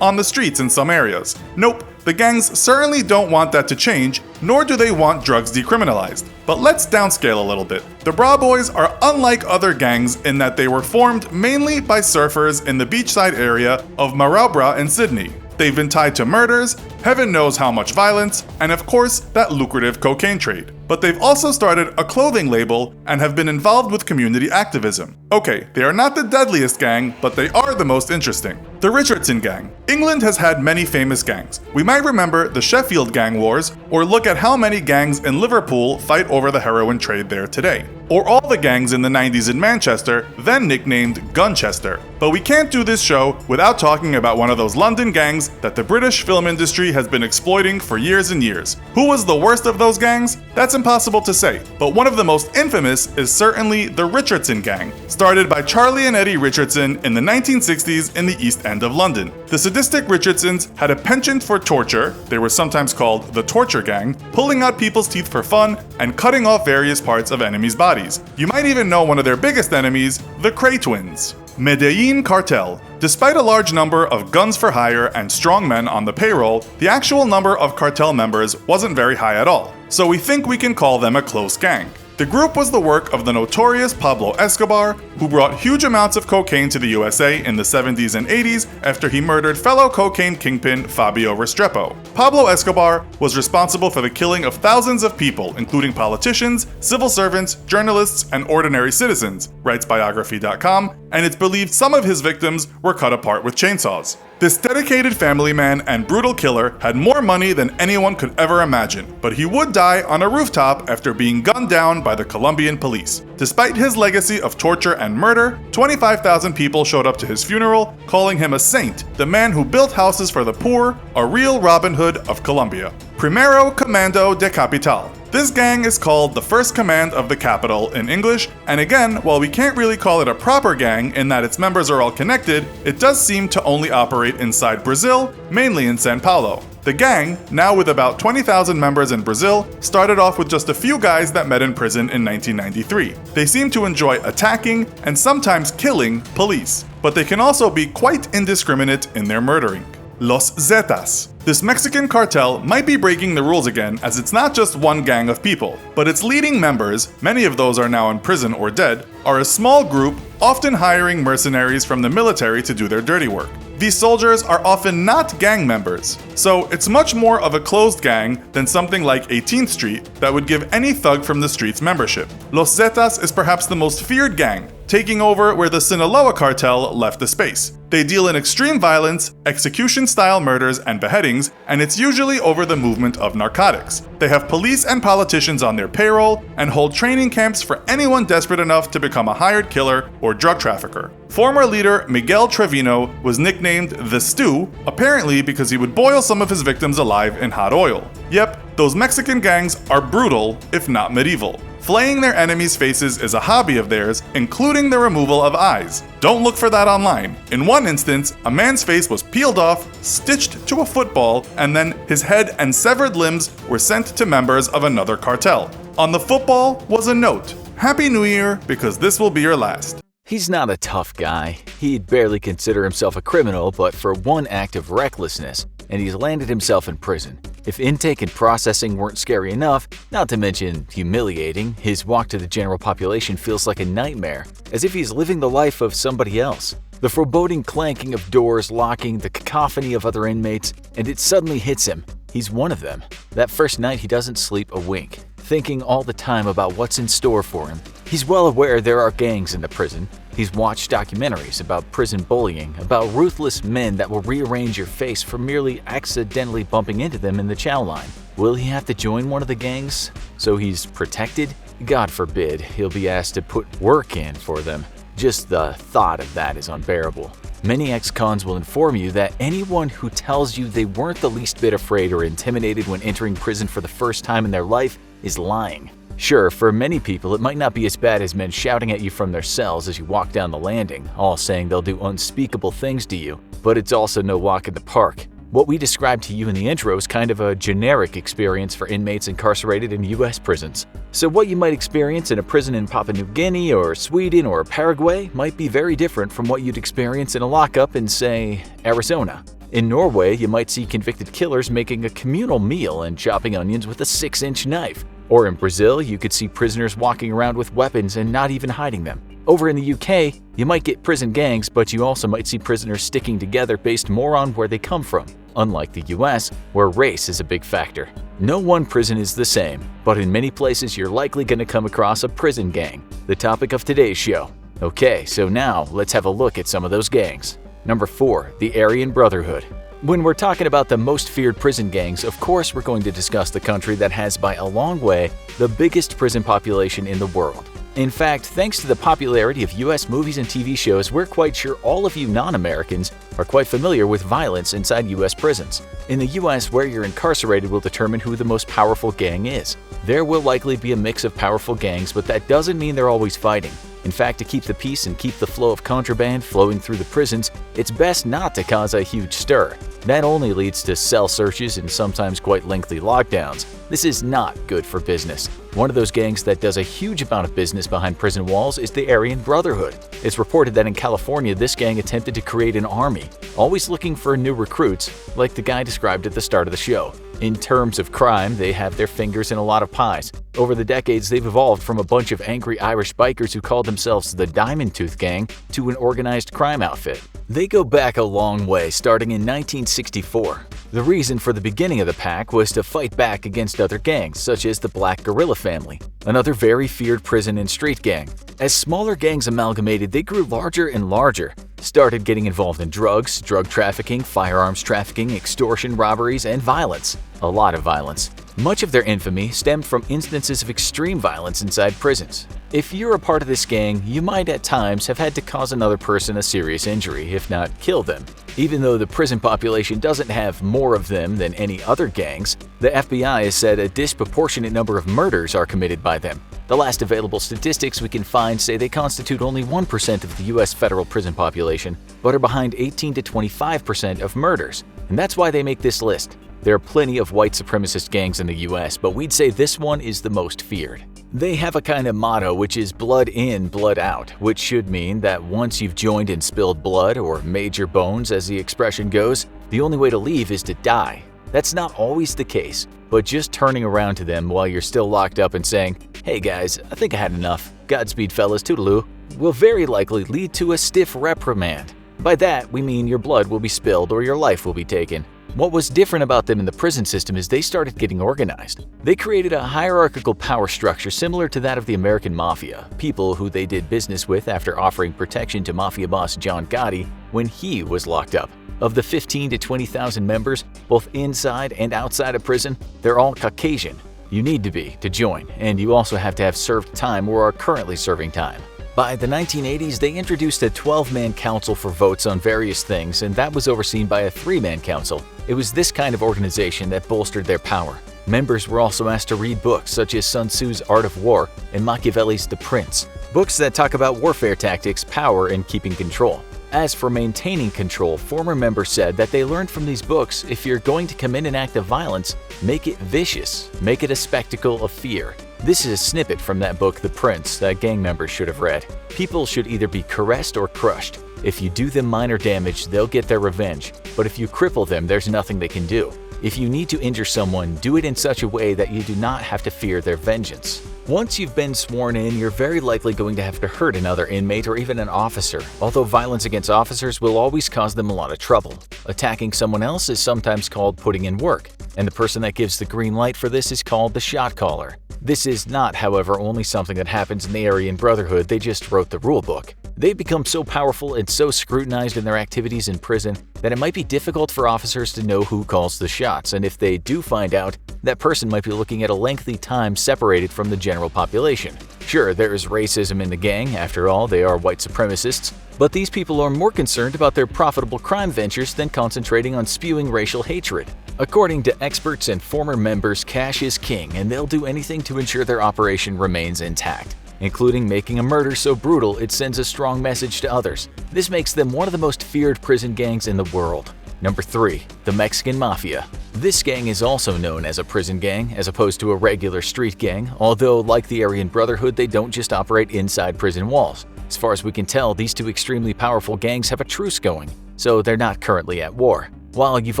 on the streets in some areas. Nope. The gangs certainly don't want that to change, nor do they want drugs decriminalized. But let's downscale a little bit. The Bra Boys are unlike other gangs in that they were formed mainly by surfers in the beachside area of Maroubra in Sydney. They've been tied to murders, heaven knows how much violence, and of course, that lucrative cocaine trade. but they've also started a clothing label and have been involved with community activism. Okay, they are not the deadliest gang, but they are the most interesting. The Richardson Gang. England has had many famous gangs. We might remember the Sheffield Gang Wars, or look at how many gangs in Liverpool fight over the heroin trade there today. Or all the gangs in the 90s in Manchester, then nicknamed Gunchester. But we can't do this show without talking about one of those London gangs that the British film industry has been exploiting for years and years. Who was the worst of those gangs? That's impossible to say, but one of the most infamous is certainly the Richardson Gang, started by Charlie and Eddie Richardson in the 1960s in the East End of London. The sadistic Richardsons had a penchant for torture, they were sometimes called the Torture Gang, pulling out people's teeth for fun and cutting off various parts of enemies' bodies. You might even know one of their biggest enemies, the Cray Twins. Medellin Cartel. Despite a large number of guns for hire and strong men on the payroll, the actual number of cartel members wasn't very high at all, so we think we can call them a close gang. The group was the work of the notorious Pablo Escobar, who brought huge amounts of cocaine to the USA in the 70s and 80s after he murdered fellow cocaine kingpin Fabio Restrepo. Pablo Escobar was responsible for the killing of thousands of people, including politicians, civil servants, journalists, and ordinary citizens, writes biography.com, and it's believed some of his victims were cut apart with chainsaws. This dedicated family man and brutal killer had more money than anyone could ever imagine, but he would die on a rooftop after being gunned down by the Colombian police. Despite his legacy of torture and murder, 25,000 people showed up to his funeral, calling him a saint, the man who built houses for the poor, a real Robin Hood of Colombia. Primero Comando de Capital. This gang is called the First Command of the Capital in English, and again, while we can't really call it a proper gang in that its members are all connected, it does seem to only operate inside Brazil, mainly in São Paulo. The gang, now with about 20,000 members in Brazil, started off with just a few guys that met in prison in 1993. They seem to enjoy attacking and sometimes killing police, but they can also be quite indiscriminate in their murdering. Los Zetas. This Mexican cartel might be breaking the rules again, as it's not just one gang of people, but its leading members, many of those are now in prison or dead, are a small group, often hiring mercenaries from the military to do their dirty work. These soldiers are often not gang members, so it's much more of a closed gang than something like 18th Street that would give any thug from the streets membership. Los Zetas is perhaps the most feared gang, taking over where the Sinaloa cartel left the space. They deal in extreme violence, execution-style murders and beheadings, and it's usually over the movement of narcotics. They have police and politicians on their payroll and hold training camps for anyone desperate enough to become a hired killer or drug trafficker. Former leader Miguel Trevino was nicknamed the Stew, apparently because he would boil some of his victims alive in hot oil. Yep, those Mexican gangs are brutal, if not medieval. Flaying their enemies' faces is a hobby of theirs, including the removal of eyes. Don't look for that online. In one instance, a man's face was peeled off, stitched to a football, and then his head and severed limbs were sent to members of another cartel. On the football was a note: Happy New Year, because this will be your last. He's not a tough guy. He'd barely consider himself a criminal, but for one act of recklessness, and he's landed himself in prison. If intake and processing weren't scary enough, not to mention humiliating, his walk to the general population feels like a nightmare, as if he's living the life of somebody else. The foreboding clanking of doors locking, the cacophony of other inmates, and it suddenly hits him. He's one of them. That first night he doesn't sleep a wink, thinking all the time about what's in store for him. He's well aware there are gangs in the prison. He's watched documentaries about prison bullying, about ruthless men that will rearrange your face for merely accidentally bumping into them in the chow line. Will he have to join one of the gangs so he's protected? God forbid he'll be asked to put work in for them. Just the thought of that is unbearable. Many ex-cons will inform you that anyone who tells you they weren't the least bit afraid or intimidated when entering prison for the first time in their life is lying. Sure, for many people it might not be as bad as men shouting at you from their cells as you walk down the landing, all saying they'll do unspeakable things to you, but it's also no walk in the park. What we described to you in the intro is kind of a generic experience for inmates incarcerated in US prisons. So what you might experience in a prison in Papua New Guinea or Sweden or Paraguay might be very different from what you'd experience in a lockup in, say, Arizona. In Norway, you might see convicted killers making a communal meal and chopping onions with a 6-inch knife. Or in Brazil, you could see prisoners walking around with weapons and not even hiding them. Over in the UK, you might get prison gangs, but you also might see prisoners sticking together based more on where they come from, unlike the US, where race is a big factor. No one prison is the same, but in many places you're likely going to come across a prison gang, the topic of today's show. Okay, so now let's have a look at some of those gangs. Number 4. The Aryan Brotherhood. When we're talking about the most feared prison gangs, of course we're going to discuss the country that has by a long way the biggest prison population in the world. In fact, thanks to the popularity of US movies and TV shows, we're quite sure all of you non-Americans are quite familiar with violence inside US prisons. In the US, where you're incarcerated will determine who the most powerful gang is. There will likely be a mix of powerful gangs, but that doesn't mean they're always fighting. In fact, to keep the peace and keep the flow of contraband flowing through the prisons, it's best not to cause a huge stir. That only leads to cell searches and sometimes quite lengthy lockdowns. This is not good for business. One of those gangs that does a huge amount of business behind prison walls is the Aryan Brotherhood. It's reported that in California, this gang attempted to create an army, always looking for new recruits, like the guy described at the start of the show. In terms of crime, they have their fingers in a lot of pies. Over the decades, they've evolved from a bunch of angry Irish bikers who called themselves the Diamond Tooth Gang to an organized crime outfit. They go back a long way, starting in 1964. The reason for the beginning of the pack was to fight back against other gangs, such as the Black Guerrilla family, another very feared prison and street gang. As smaller gangs amalgamated, they grew larger and larger, started getting involved in drugs, drug trafficking, firearms trafficking, extortion, robberies, and violence. A lot of violence. Much of their infamy stemmed from instances of extreme violence inside prisons. If you're a part of this gang, you might at times have had to cause another person a serious injury, if not kill them. Even though the prison population doesn't have more of them than any other gangs, the FBI has said a disproportionate number of murders are committed by them. The last available statistics we can find say they constitute only 1% of the US federal prison population, but are behind 18 to 25% of murders. And that's why they make this list. There are plenty of white supremacist gangs in the US, but we'd say this one is the most feared. They have a kind of motto which is blood in, blood out, which should mean that once you've joined and spilled blood, or made your bones as the expression goes, the only way to leave is to die. That's not always the case, but just turning around to them while you're still locked up and saying, "Hey guys, I think I had enough. Godspeed fellas, toodaloo," will very likely lead to a stiff reprimand. By that, we mean your blood will be spilled or your life will be taken. What was different about them in the prison system is they started getting organized. They created a hierarchical power structure similar to that of the American Mafia, people who they did business with after offering protection to Mafia boss John Gotti when he was locked up. Of the 15 to 20,000 members, both inside and outside of prison, they're all Caucasian. You need to be to join, and you also have to have served time or are currently serving time. By the 1980s, they introduced a 12-man council for votes on various things, and that was overseen by a 3-man council. It was this kind of organization that bolstered their power. Members were also asked to read books such as Sun Tzu's Art of War and Machiavelli's The Prince, books that talk about warfare tactics, power, and keeping control. As for maintaining control, former members said that they learned from these books if you're going to commit an act of violence, make it vicious, make it a spectacle of fear. This is a snippet from that book, The Prince, that gang members should have read. People should either be caressed or crushed. If you do them minor damage, they'll get their revenge. But if you cripple them, there's nothing they can do. If you need to injure someone, do it in such a way that you do not have to fear their vengeance. Once you've been sworn in, you're very likely going to have to hurt another inmate or even an officer, although violence against officers will always cause them a lot of trouble. Attacking someone else is sometimes called putting in work, and the person that gives the green light for this is called the shot caller. This is not, however, only something that happens in the Aryan Brotherhood. They just wrote the rule book. They've become so powerful and so scrutinized in their activities in prison that it might be difficult for officers to know who calls the shots, and if they do find out, that person might be looking at a lengthy time separated from the general population. Sure, there is racism in the gang, after all, they are white supremacists, but these people are more concerned about their profitable crime ventures than concentrating on spewing racial hatred. According to experts and former members, cash is king, and they'll do anything to ensure their operation remains intact, including making a murder so brutal it sends a strong message to others. This makes them one of the most feared prison gangs in the world. Number 3. The Mexican Mafia. This gang is also known as a prison gang as opposed to a regular street gang, although like the Aryan Brotherhood, they don't just operate inside prison walls. As far as we can tell, these two extremely powerful gangs have a truce going, so they're not currently at war. While you've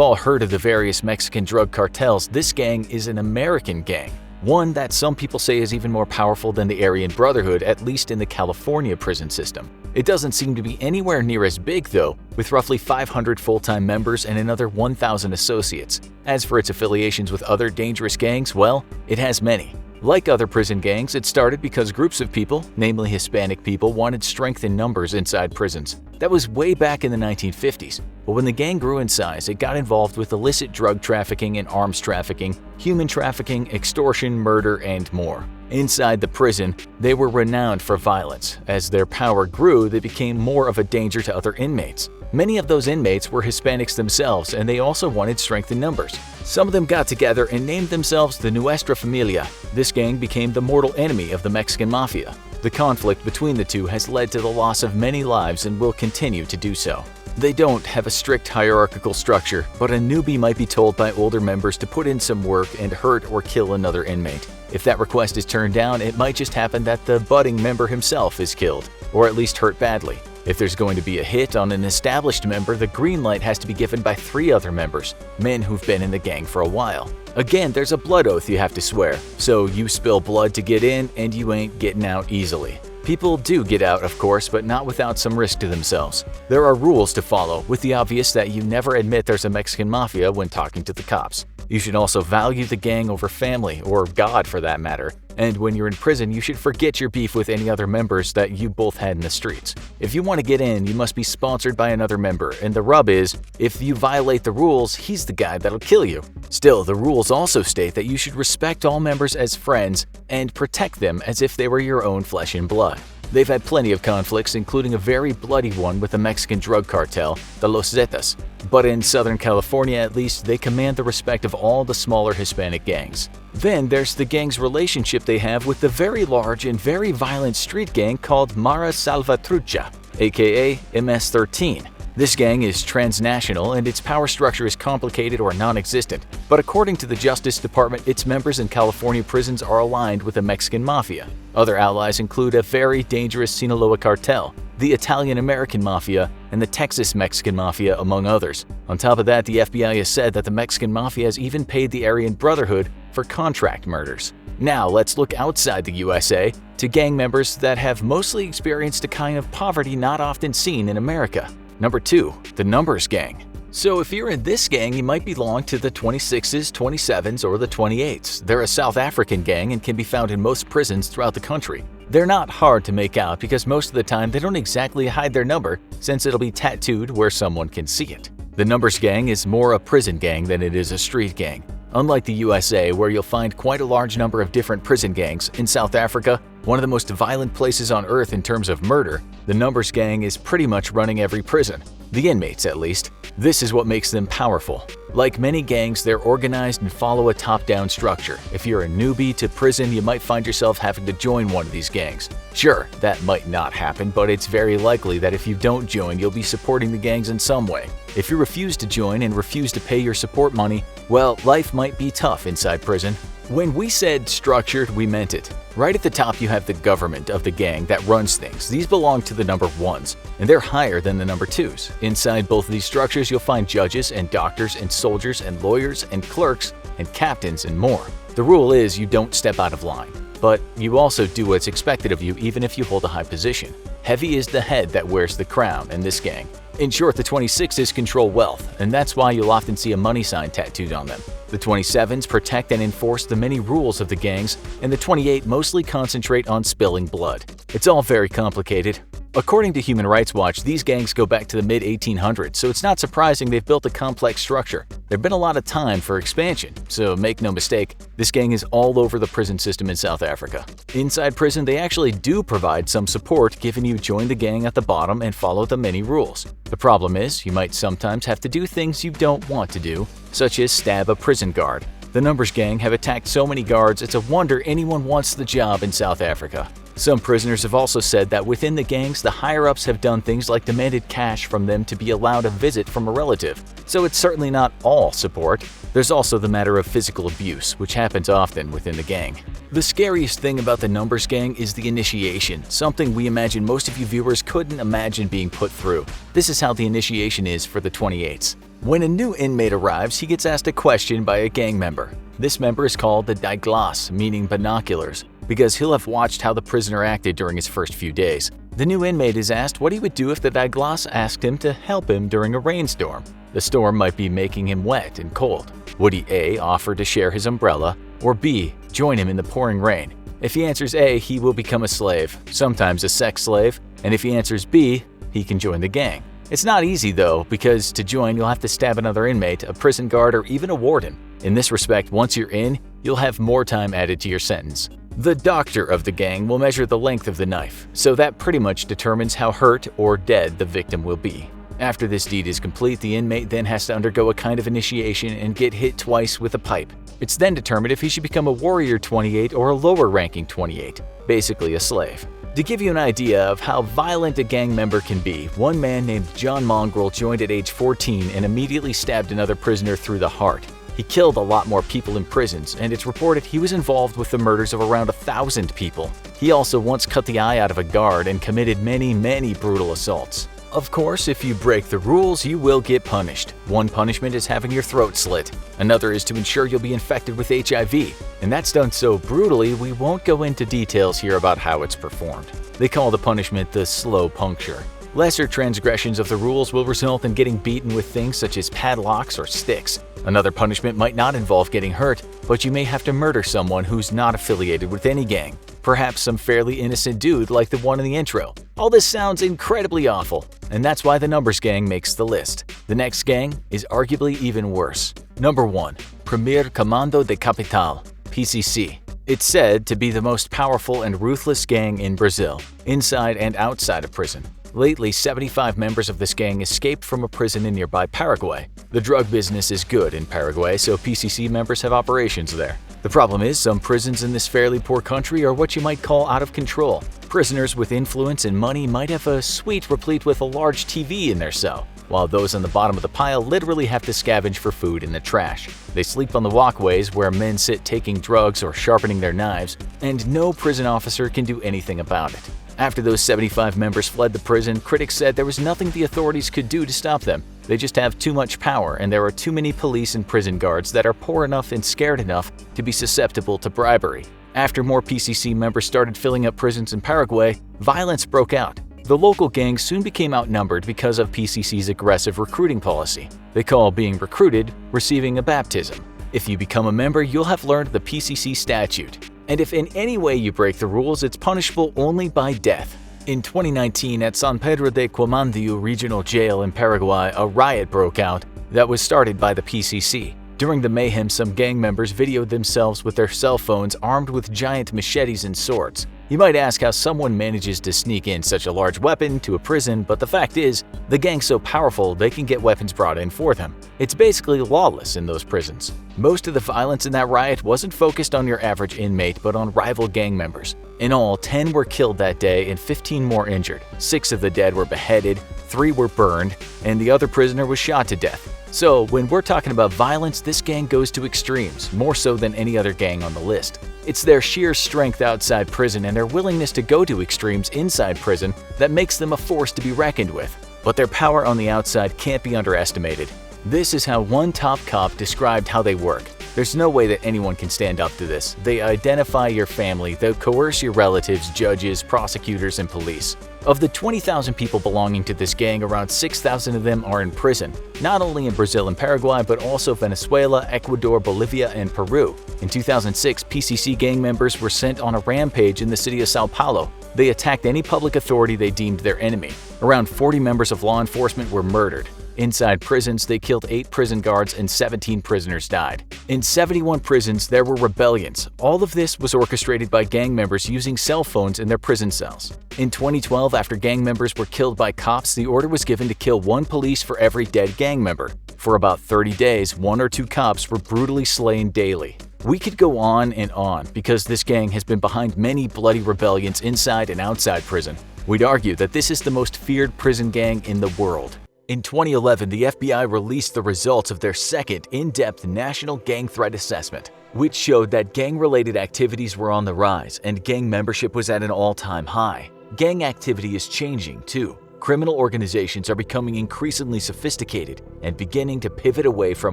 all heard of the various Mexican drug cartels, this gang is an American gang. one that some people say is even more powerful than the Aryan Brotherhood, at least in the California prison system. It doesn't seem to be anywhere near as big though, with roughly 500 full-time members and another 1,000 associates. As for its affiliations with other dangerous gangs, well, it has many. Like other prison gangs, it started because groups of people, namely Hispanic people, wanted strength in numbers inside prisons. That was way back in the 1950s, but when the gang grew in size, it got involved with illicit drug trafficking and arms trafficking, human trafficking, extortion, murder, and more. Inside the prison, they were renowned for violence. As their power grew, they became more of a danger to other inmates. Many of those inmates were Hispanics themselves, and they also wanted strength in numbers. Some of them got together and named themselves the Nuestra Familia. This gang became the mortal enemy of the Mexican Mafia. The conflict between the two has led to the loss of many lives and will continue to do so. They don't have a strict hierarchical structure, but a newbie might be told by older members to put in some work and hurt or kill another inmate. If that request is turned down, it might just happen that the budding member himself is killed, or at least hurt badly. If there's going to be a hit on an established member, the green light has to be given by 3 other members, men who've been in the gang for a while. Again, there's a blood oath you have to swear, so you spill blood to get in and you ain't getting out easily. People do get out, of course, but not without some risk to themselves. There are rules to follow, with the obvious that you never admit there's a Mexican mafia when talking to the cops. You should also value the gang over family, or God for that matter. And when you're in prison, you should forget your beef with any other members that you both had in the streets. If you want to get in, you must be sponsored by another member, and the rub is, if you violate the rules, he's the guy that'll kill you. Still, the rules also state that you should respect all members as friends and protect them as if they were your own flesh and blood. They've had plenty of conflicts, including a very bloody one with the Mexican drug cartel, the Los Zetas. But in Southern California, at least, they command the respect of all the smaller Hispanic gangs. Then there's the gang's relationship they have with the very large and very violent street gang called Mara Salvatrucha, aka MS-13. This gang is transnational and its power structure is complicated or non-existent, but according to the Justice Department, its members in California prisons are aligned with the Mexican Mafia. Other allies include a very dangerous Sinaloa cartel, the Italian-American Mafia, and the Texas Mexican Mafia, among others. On top of that, the FBI has said that the Mexican Mafia has even paid the Aryan Brotherhood for contract murders. Now let's look outside the USA to gang members that have mostly experienced a kind of poverty not often seen in America. Number 2. The Numbers Gang. So if you're in this gang, you might belong to the 26s, 27s, or the 28s. They're a South African gang and can be found in most prisons throughout the country. They're not hard to make out because most of the time they don't exactly hide their number, since it'll be tattooed where someone can see it. The Numbers Gang is more a prison gang than it is a street gang. Unlike the USA, where you'll find quite a large number of different prison gangs, in South Africa, one of the most violent places on earth in terms of murder, the Numbers Gang is pretty much running every prison. The inmates, at least. This is what makes them powerful. Like many gangs, they're organized and follow a top-down structure. If you're a newbie to prison, you might find yourself having to join one of these gangs. Sure, that might not happen, but it's very likely that if you don't join, you'll be supporting the gangs in some way. If you refuse to join and refuse to pay your support money, well, life might be tough inside prison. When we said structured, we meant it. Right at the top you have the government of the gang that runs things. These belong to the number 1s, and they're higher than the number 2s. Inside both of these structures you'll find judges and doctors and soldiers and lawyers and clerks and captains and more. The rule is you don't step out of line, but you also do what's expected of you even if you hold a high position. Heavy is the head that wears the crown in this gang. In short, the 26s control wealth, and that's why you'll often see a money sign tattooed on them. The 27s protect and enforce the many rules of the gangs, and the 28 mostly concentrate on spilling blood. It's all very complicated. According to Human Rights Watch, these gangs go back to the mid-1800s, so it's not surprising they've built a complex structure. There's been a lot of time for expansion, so make no mistake, this gang is all over the prison system in South Africa. Inside prison, they actually do provide some support, given you join the gang at the bottom and follow the many rules. The problem is, you might sometimes have to do things you don't want to do, such as stab a prison guard. The Numbers Gang have attacked so many guards, it's a wonder anyone wants the job in South Africa. Some prisoners have also said that within the gangs, the higher-ups have done things like demanded cash from them to be allowed a visit from a relative. So it's certainly not all support. There's also the matter of physical abuse, which happens often within the gang. The scariest thing about the Numbers Gang is the initiation, something we imagine most of you viewers couldn't imagine being put through. This is how the initiation is for the 28s. When a new inmate arrives, he gets asked a question by a gang member. This member is called the Deadliest, meaning binoculars, because he'll have watched how the prisoner acted during his first few days. The new inmate is asked what he would do if the Deadliest asked him to help him during a rainstorm. The storm might be making him wet and cold. Would he A. offer to share his umbrella, or B. join him in the pouring rain? If he answers A, he will become a slave, sometimes a sex slave, and if he answers B, he can join the gang. It's not easy though, because to join you'll have to stab another inmate, a prison guard, or even a warden. In this respect, once you're in, you'll have more time added to your sentence. The doctor of the gang will measure the length of the knife, so that pretty much determines how hurt or dead the victim will be. After this deed is complete, the inmate then has to undergo a kind of initiation and get hit twice with a pipe. It's then determined if he should become a warrior 28 or a lower-ranking 28, basically a slave. To give you an idea of how violent a gang member can be, one man named John Mongrel joined at age 14 and immediately stabbed another prisoner through the heart. He killed a lot more people in prisons, and it's reported he was involved with the murders of around 1,000 people. He also once cut the eye out of a guard and committed many brutal assaults. Of course, if you break the rules, you will get punished. One punishment is having your throat slit. Another is to ensure you'll be infected with HIV. And that's done so brutally, we won't go into details here about how it's performed. They call the punishment the slow puncture. Lesser transgressions of the rules will result in getting beaten with things such as padlocks or sticks. Another punishment might not involve getting hurt, but you may have to murder someone who's not affiliated with any gang. Perhaps some fairly innocent dude like the one in the intro. All this sounds incredibly awful, and that's why the Numbers Gang makes the list. The next gang is arguably even worse. Number 1. Primeiro Comando de Capital, PCC. It's said to be the most powerful and ruthless gang in Brazil, inside and outside of prison. Lately, 75 members of this gang escaped from a prison in nearby Paraguay. The drug business is good in Paraguay, so PCC members have operations there. The problem is, some prisons in this fairly poor country are what you might call out of control. Prisoners with influence and money might have a suite replete with a large TV in their cell, while those on the bottom of the pile literally have to scavenge for food in the trash. They sleep on the walkways where men sit taking drugs or sharpening their knives, and no prison officer can do anything about it. After those 75 members fled the prison, critics said there was nothing the authorities could do to stop them. They just have too much power, and there are too many police and prison guards that are poor enough and scared enough to be susceptible to bribery. After more PCC members started filling up prisons in Paraguay, violence broke out. The local gangs soon became outnumbered because of PCC's aggressive recruiting policy. They call being recruited receiving a baptism. If you become a member, you'll have learned the PCC statute. And if in any way you break the rules, it's punishable only by death. In 2019, at San Pedro de Quemandio Regional Jail in Paraguay, a riot broke out that was started by the PCC. During the mayhem, some gang members videoed themselves with their cell phones armed with giant machetes and swords. You might ask how someone manages to sneak in such a large weapon to a prison, but the fact is, the gang's so powerful they can get weapons brought in for them. It's basically lawless in those prisons. Most of the violence in that riot wasn't focused on your average inmate, but on rival gang members. In all, 10 were killed that day and 15 more injured. 6 of the dead were beheaded, 3 were burned, and the other prisoner was shot to death. So, when we're talking about violence, this gang goes to extremes, more so than any other gang on the list. It's their sheer strength outside prison and their willingness to go to extremes inside prison that makes them a force to be reckoned with. But their power on the outside can't be underestimated. This is how one top cop described how they work. There's no way that anyone can stand up to this. They identify your family, they coerce your relatives, judges, prosecutors, and police. Of the 20,000 people belonging to this gang, around 6,000 of them are in prison, not only in Brazil and Paraguay, but also Venezuela, Ecuador, Bolivia, and Peru. In 2006, PCC gang members were sent on a rampage in the city of Sao Paulo. They attacked any public authority they deemed their enemy. Around 40 members of law enforcement were murdered. Inside prisons, they killed 8 prison guards and 17 prisoners died. In 71 prisons, there were rebellions. All of this was orchestrated by gang members using cell phones in their prison cells. In 2012, after gang members were killed by cops, the order was given to kill 1 police for every dead gang member. For about 30 days, 1 or 2 cops were brutally slain daily. We could go on and on because this gang has been behind many bloody rebellions inside and outside prison. We'd argue that this is the most feared prison gang in the world. In 2011, the FBI released the results of their second in-depth national gang threat assessment, which showed that gang-related activities were on the rise and gang membership was at an all-time high. Gang activity is changing, too. Criminal organizations are becoming increasingly sophisticated and beginning to pivot away from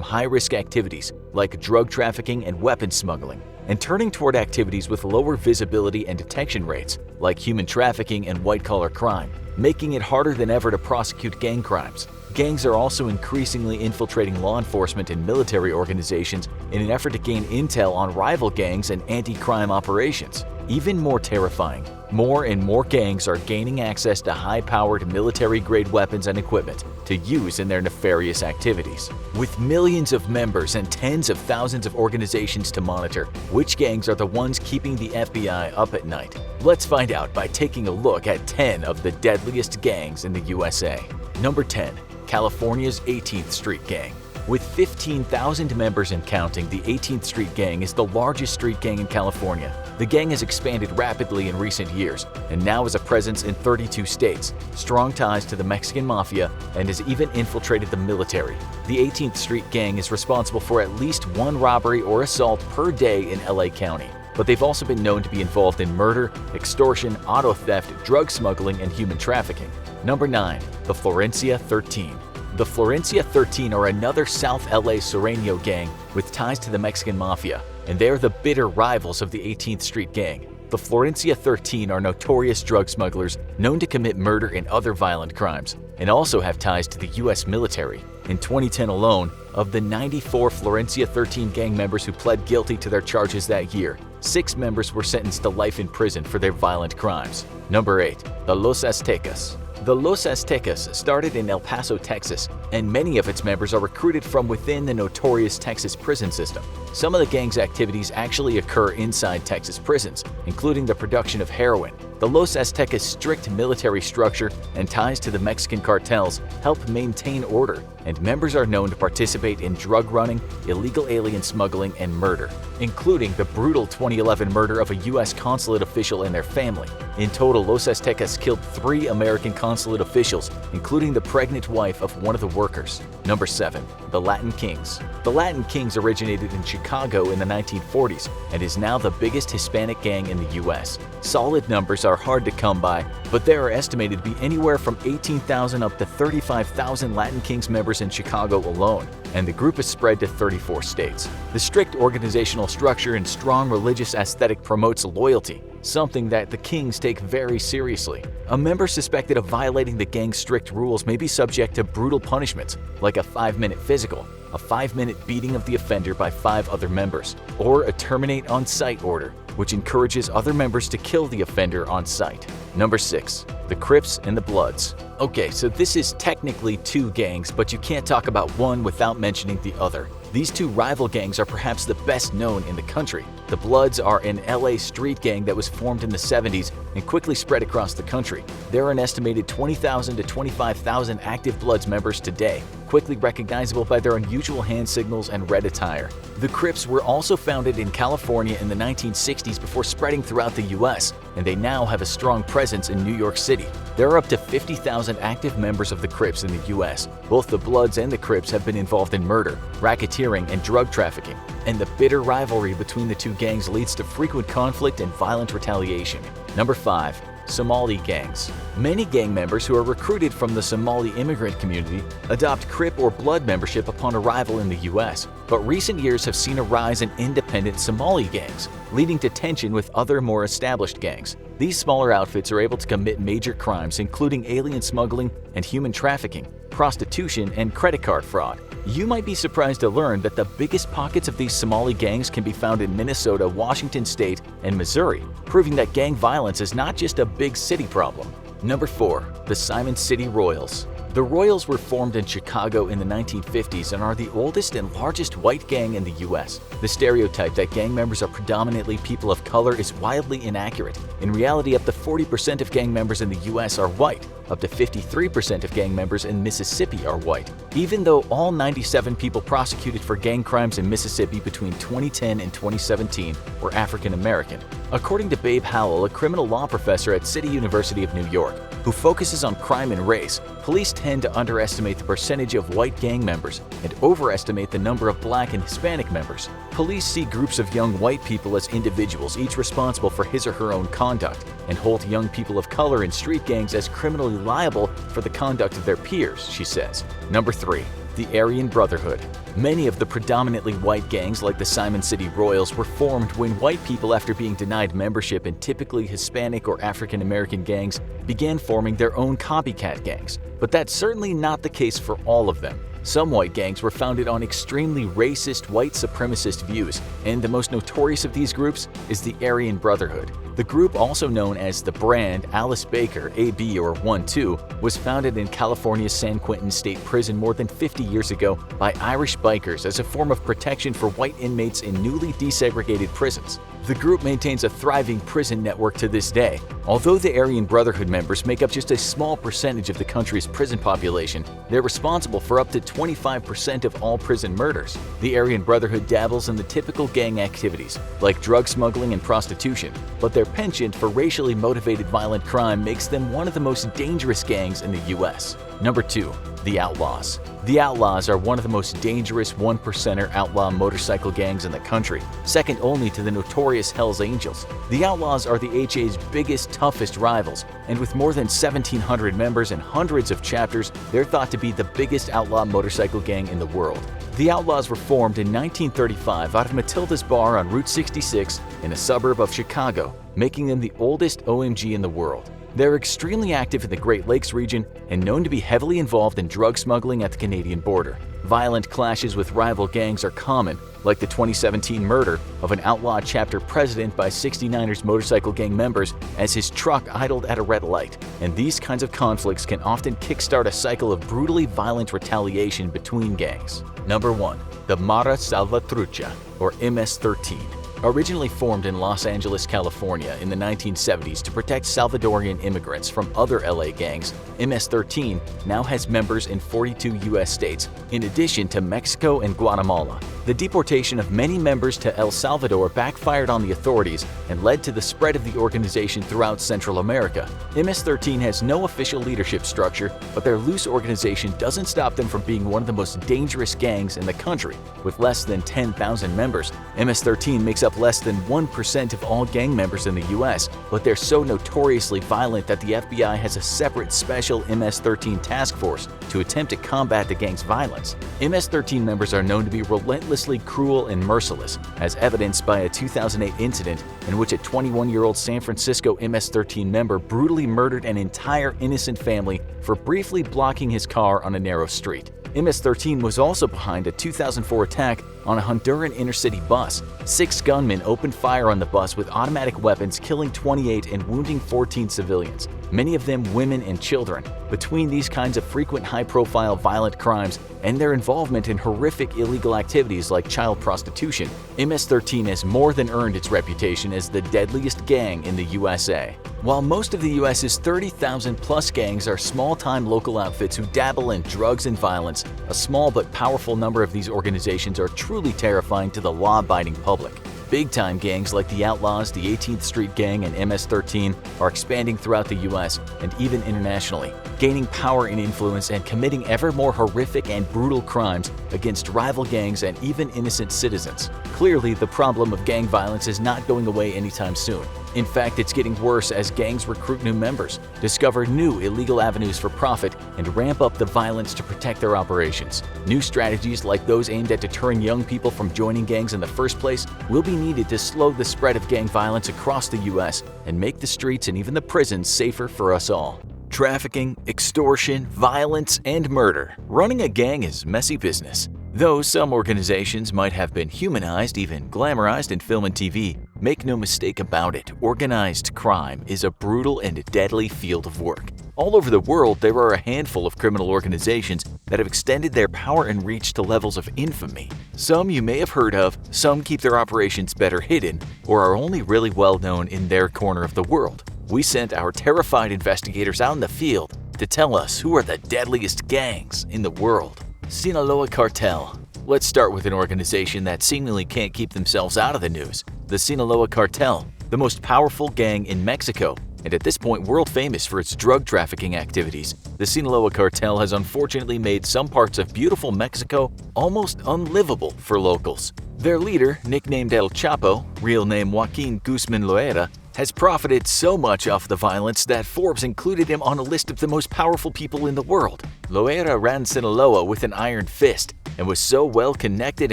high-risk activities like drug trafficking and weapons smuggling, and turning toward activities with lower visibility and detection rates like human trafficking and white-collar crime, making it harder than ever to prosecute gang crimes. Gangs are also increasingly infiltrating law enforcement and military organizations in an effort to gain intel on rival gangs and anti-crime operations. Even more terrifying, more and more gangs are gaining access to high-powered military-grade weapons and equipment to use in their nefarious activities. With millions of members and tens of thousands of organizations to monitor, which gangs are the ones keeping the FBI up at night? Let's find out by taking a look at 10 of the deadliest gangs in the USA. Number 10. California's 18th Street Gang. With 15,000 members and counting, the 18th Street Gang is the largest street gang in California. The gang has expanded rapidly in recent years and now has a presence in 32 states, strong ties to the Mexican Mafia, and has even infiltrated the military. The 18th Street Gang is responsible for at least one robbery or assault per day in LA County, but they've also been known to be involved in murder, extortion, auto theft, drug smuggling, and human trafficking. Number 9. The Florencia 13. The Florencia 13 are another South LA Sureño gang with ties to the Mexican Mafia, and they are the bitter rivals of the 18th Street Gang. The Florencia 13 are notorious drug smugglers known to commit murder and other violent crimes, and also have ties to the U.S. military. In 2010 alone, of the 94 Florencia 13 gang members who pled guilty to their charges that year, 6 members were sentenced to life in prison for their violent crimes. Number 8. The Los Aztecas. The Los Aztecas started in El Paso, Texas, and many of its members are recruited from within the notorious Texas prison system. Some of the gang's activities actually occur inside Texas prisons, including the production of heroin. The Los Aztecas' strict military structure and ties to the Mexican cartels help maintain order, and members are known to participate in drug running, illegal alien smuggling, and murder, including the brutal 2011 murder of a U.S. consulate official and their family. In total, Los Aztecas killed 3 American consulate officials, including the pregnant wife of one of the workers. Number 7. The Latin Kings. The Latin Kings originated in Chicago in the 1940s and is now the biggest Hispanic gang in the U.S. Solid numbers are hard to come by, but there are estimated to be anywhere from 18,000 up to 35,000 Latin Kings members in Chicago alone, and the group is spread to 34 states. The strict organizational structure and strong religious aesthetic promotes loyalty, something that the Kings take very seriously. A member suspected of violating the gang's strict rules may be subject to brutal punishments, like a 5-minute physical, a 5-minute beating of the offender by 5 other members, or a terminate on sight order, which encourages other members to kill the offender on sight. Number 6. The Crips and the Bloods. Okay, so this is technically 2 gangs, but you can't talk about one without mentioning the other. These 2 rival gangs are perhaps the best known in the country. The Bloods are an LA street gang that was formed in the 70s and quickly spread across the country. There are an estimated 20,000 to 25,000 active Bloods members today, quickly recognizable by their unusual hand signals and red attire. The Crips were also founded in California in the 1960s before spreading throughout the US, and they now have a strong presence in New York City. There are up to 50,000 active members of the Crips in the US. Both the Bloods and the Crips have been involved in murder, racketeering, and drug trafficking, and the bitter rivalry between the 2 gangs leads to frequent conflict and violent retaliation. Number 5. Somali gangs. Many gang members who are recruited from the Somali immigrant community adopt Crip or Blood membership upon arrival in the US, but recent years have seen a rise in independent Somali gangs, leading to tension with other more established gangs. These smaller outfits are able to commit major crimes including alien smuggling and human trafficking, prostitution, and credit card fraud. You might be surprised to learn that the biggest pockets of these Somali gangs can be found in Minnesota, Washington State, and Missouri, proving that gang violence is not just a big city problem. Number 4. The Simon City Royals. The Royals were formed in Chicago in the 1950s and are the oldest and largest white gang in the US. The stereotype that gang members are predominantly people of color is wildly inaccurate. In reality, up to 40% of gang members in the US are white. Up to 53% of gang members in Mississippi are white, even though all 97 people prosecuted for gang crimes in Mississippi between 2010 and 2017 were African American. According to Babe Howell, a criminal law professor at City University of New York, who focuses on crime and race, police tend to underestimate the percentage of white gang members and overestimate the number of black and Hispanic members. Police see groups of young white people as individuals, each responsible for his or her own conduct, and hold young people of color in street gangs as criminally liable for the conduct of their peers, she says. Number 3. The Aryan Brotherhood. Many of the predominantly white gangs like the Simon City Royals were formed when white people, after being denied membership in typically Hispanic or African American gangs, began forming their own copycat gangs. But that's certainly not the case for all of them. Some white gangs were founded on extremely racist, white supremacist views, and the most notorious of these groups is the Aryan Brotherhood. The group, also known as the Brand Alice Baker AB or 1-2, was founded in California's San Quentin State Prison more than 50 years ago by Irish bikers as a form of protection for white inmates in newly desegregated prisons. The group maintains a thriving prison network to this day. Although the Aryan Brotherhood members make up just a small percentage of the country's prison population, they're responsible for up to 25% of all prison murders. The Aryan Brotherhood dabbles in the typical gang activities, like drug smuggling and prostitution, but their penchant for racially motivated violent crime makes them one of the most dangerous gangs in the US. Number 2. The Outlaws. The Outlaws are one of the most dangerous one-percenter outlaw motorcycle gangs in the country, second only to the notorious Hells Angels. The Outlaws are the HA's biggest, toughest rivals, and with more than 1,700 members and hundreds of chapters, they're thought to be the biggest outlaw motorcycle gang in the world. The Outlaws were formed in 1935 out of Matilda's Bar on Route 66 in a suburb of Chicago, making them the oldest OMG in the world. They're extremely active in the Great Lakes region and known to be heavily involved in drug smuggling at the Canadian border. Violent clashes with rival gangs are common, like the 2017 murder of an outlaw chapter president by 69ers motorcycle gang members as his truck idled at a red light. And these kinds of conflicts can often kickstart a cycle of brutally violent retaliation between gangs. Number 1. The Mara Salvatrucha, or MS-13. Originally formed in Los Angeles, California in the 1970s to protect Salvadorian immigrants from other LA gangs, MS-13 now has members in 42 US states, in addition to Mexico and Guatemala. The deportation of many members to El Salvador backfired on the authorities and led to the spread of the organization throughout Central America. MS-13 has no official leadership structure, but their loose organization doesn't stop them from being one of the most dangerous gangs in the country. With less than 10,000 members, MS-13 makes up less than 1% of all gang members in the US, but they're so notoriously violent that the FBI has a separate special MS-13 task force to attempt to combat the gang's violence. MS-13 members are known to be relentlessly cruel and merciless, as evidenced by a 2008 incident in which a 21-year-old San Francisco MS-13 member brutally murdered an entire innocent family for briefly blocking his car on a narrow street. MS-13 was also behind a 2004 attack on a Honduran inner-city bus. 6 gunmen opened fire on the bus with automatic weapons, killing 28 and wounding 14 civilians, many of them women and children. Between these kinds of frequent high-profile violent crimes and their involvement in horrific illegal activities like child prostitution, MS-13 has more than earned its reputation as the deadliest gang in the USA. While most of the US's 30,000-plus gangs are small-time local outfits who dabble in drugs and violence, a small but powerful number of these organizations are truly terrifying to the law-abiding public. Big-time gangs like the Outlaws, the 18th Street Gang, and MS-13 are expanding throughout the US and even internationally, gaining power and influence and committing ever more horrific and brutal crimes against rival gangs and even innocent citizens. Clearly, the problem of gang violence is not going away anytime soon. In fact, it's getting worse as gangs recruit new members, discover new illegal avenues for profit, and ramp up the violence to protect their operations. New strategies like those aimed at deterring young people from joining gangs in the first place will be needed to slow the spread of gang violence across the US and make the streets and even the prisons safer for us all. Trafficking, extortion, violence, and murder. Running a gang is messy business. Though some organizations might have been humanized, even glamorized in film and TV, make no mistake about it, organized crime is a brutal and deadly field of work. All over the world, there are a handful of criminal organizations that have extended their power and reach to levels of infamy. Some you may have heard of, some keep their operations better hidden, or are only really well known in their corner of the world. We sent our terrified investigators out in the field to tell us who are the deadliest gangs in the world. Sinaloa Cartel. Let's start with an organization that seemingly can't keep themselves out of the news, the Sinaloa Cartel, the most powerful gang in Mexico and at this point world famous for its drug trafficking activities. The Sinaloa cartel has unfortunately made some parts of beautiful Mexico almost unlivable for locals. Their leader, nicknamed El Chapo, real name Joaquin Guzman Loera, has profited so much off the violence that Forbes included him on a list of the most powerful people in the world. Loera ran Sinaloa with an iron fist and was so well connected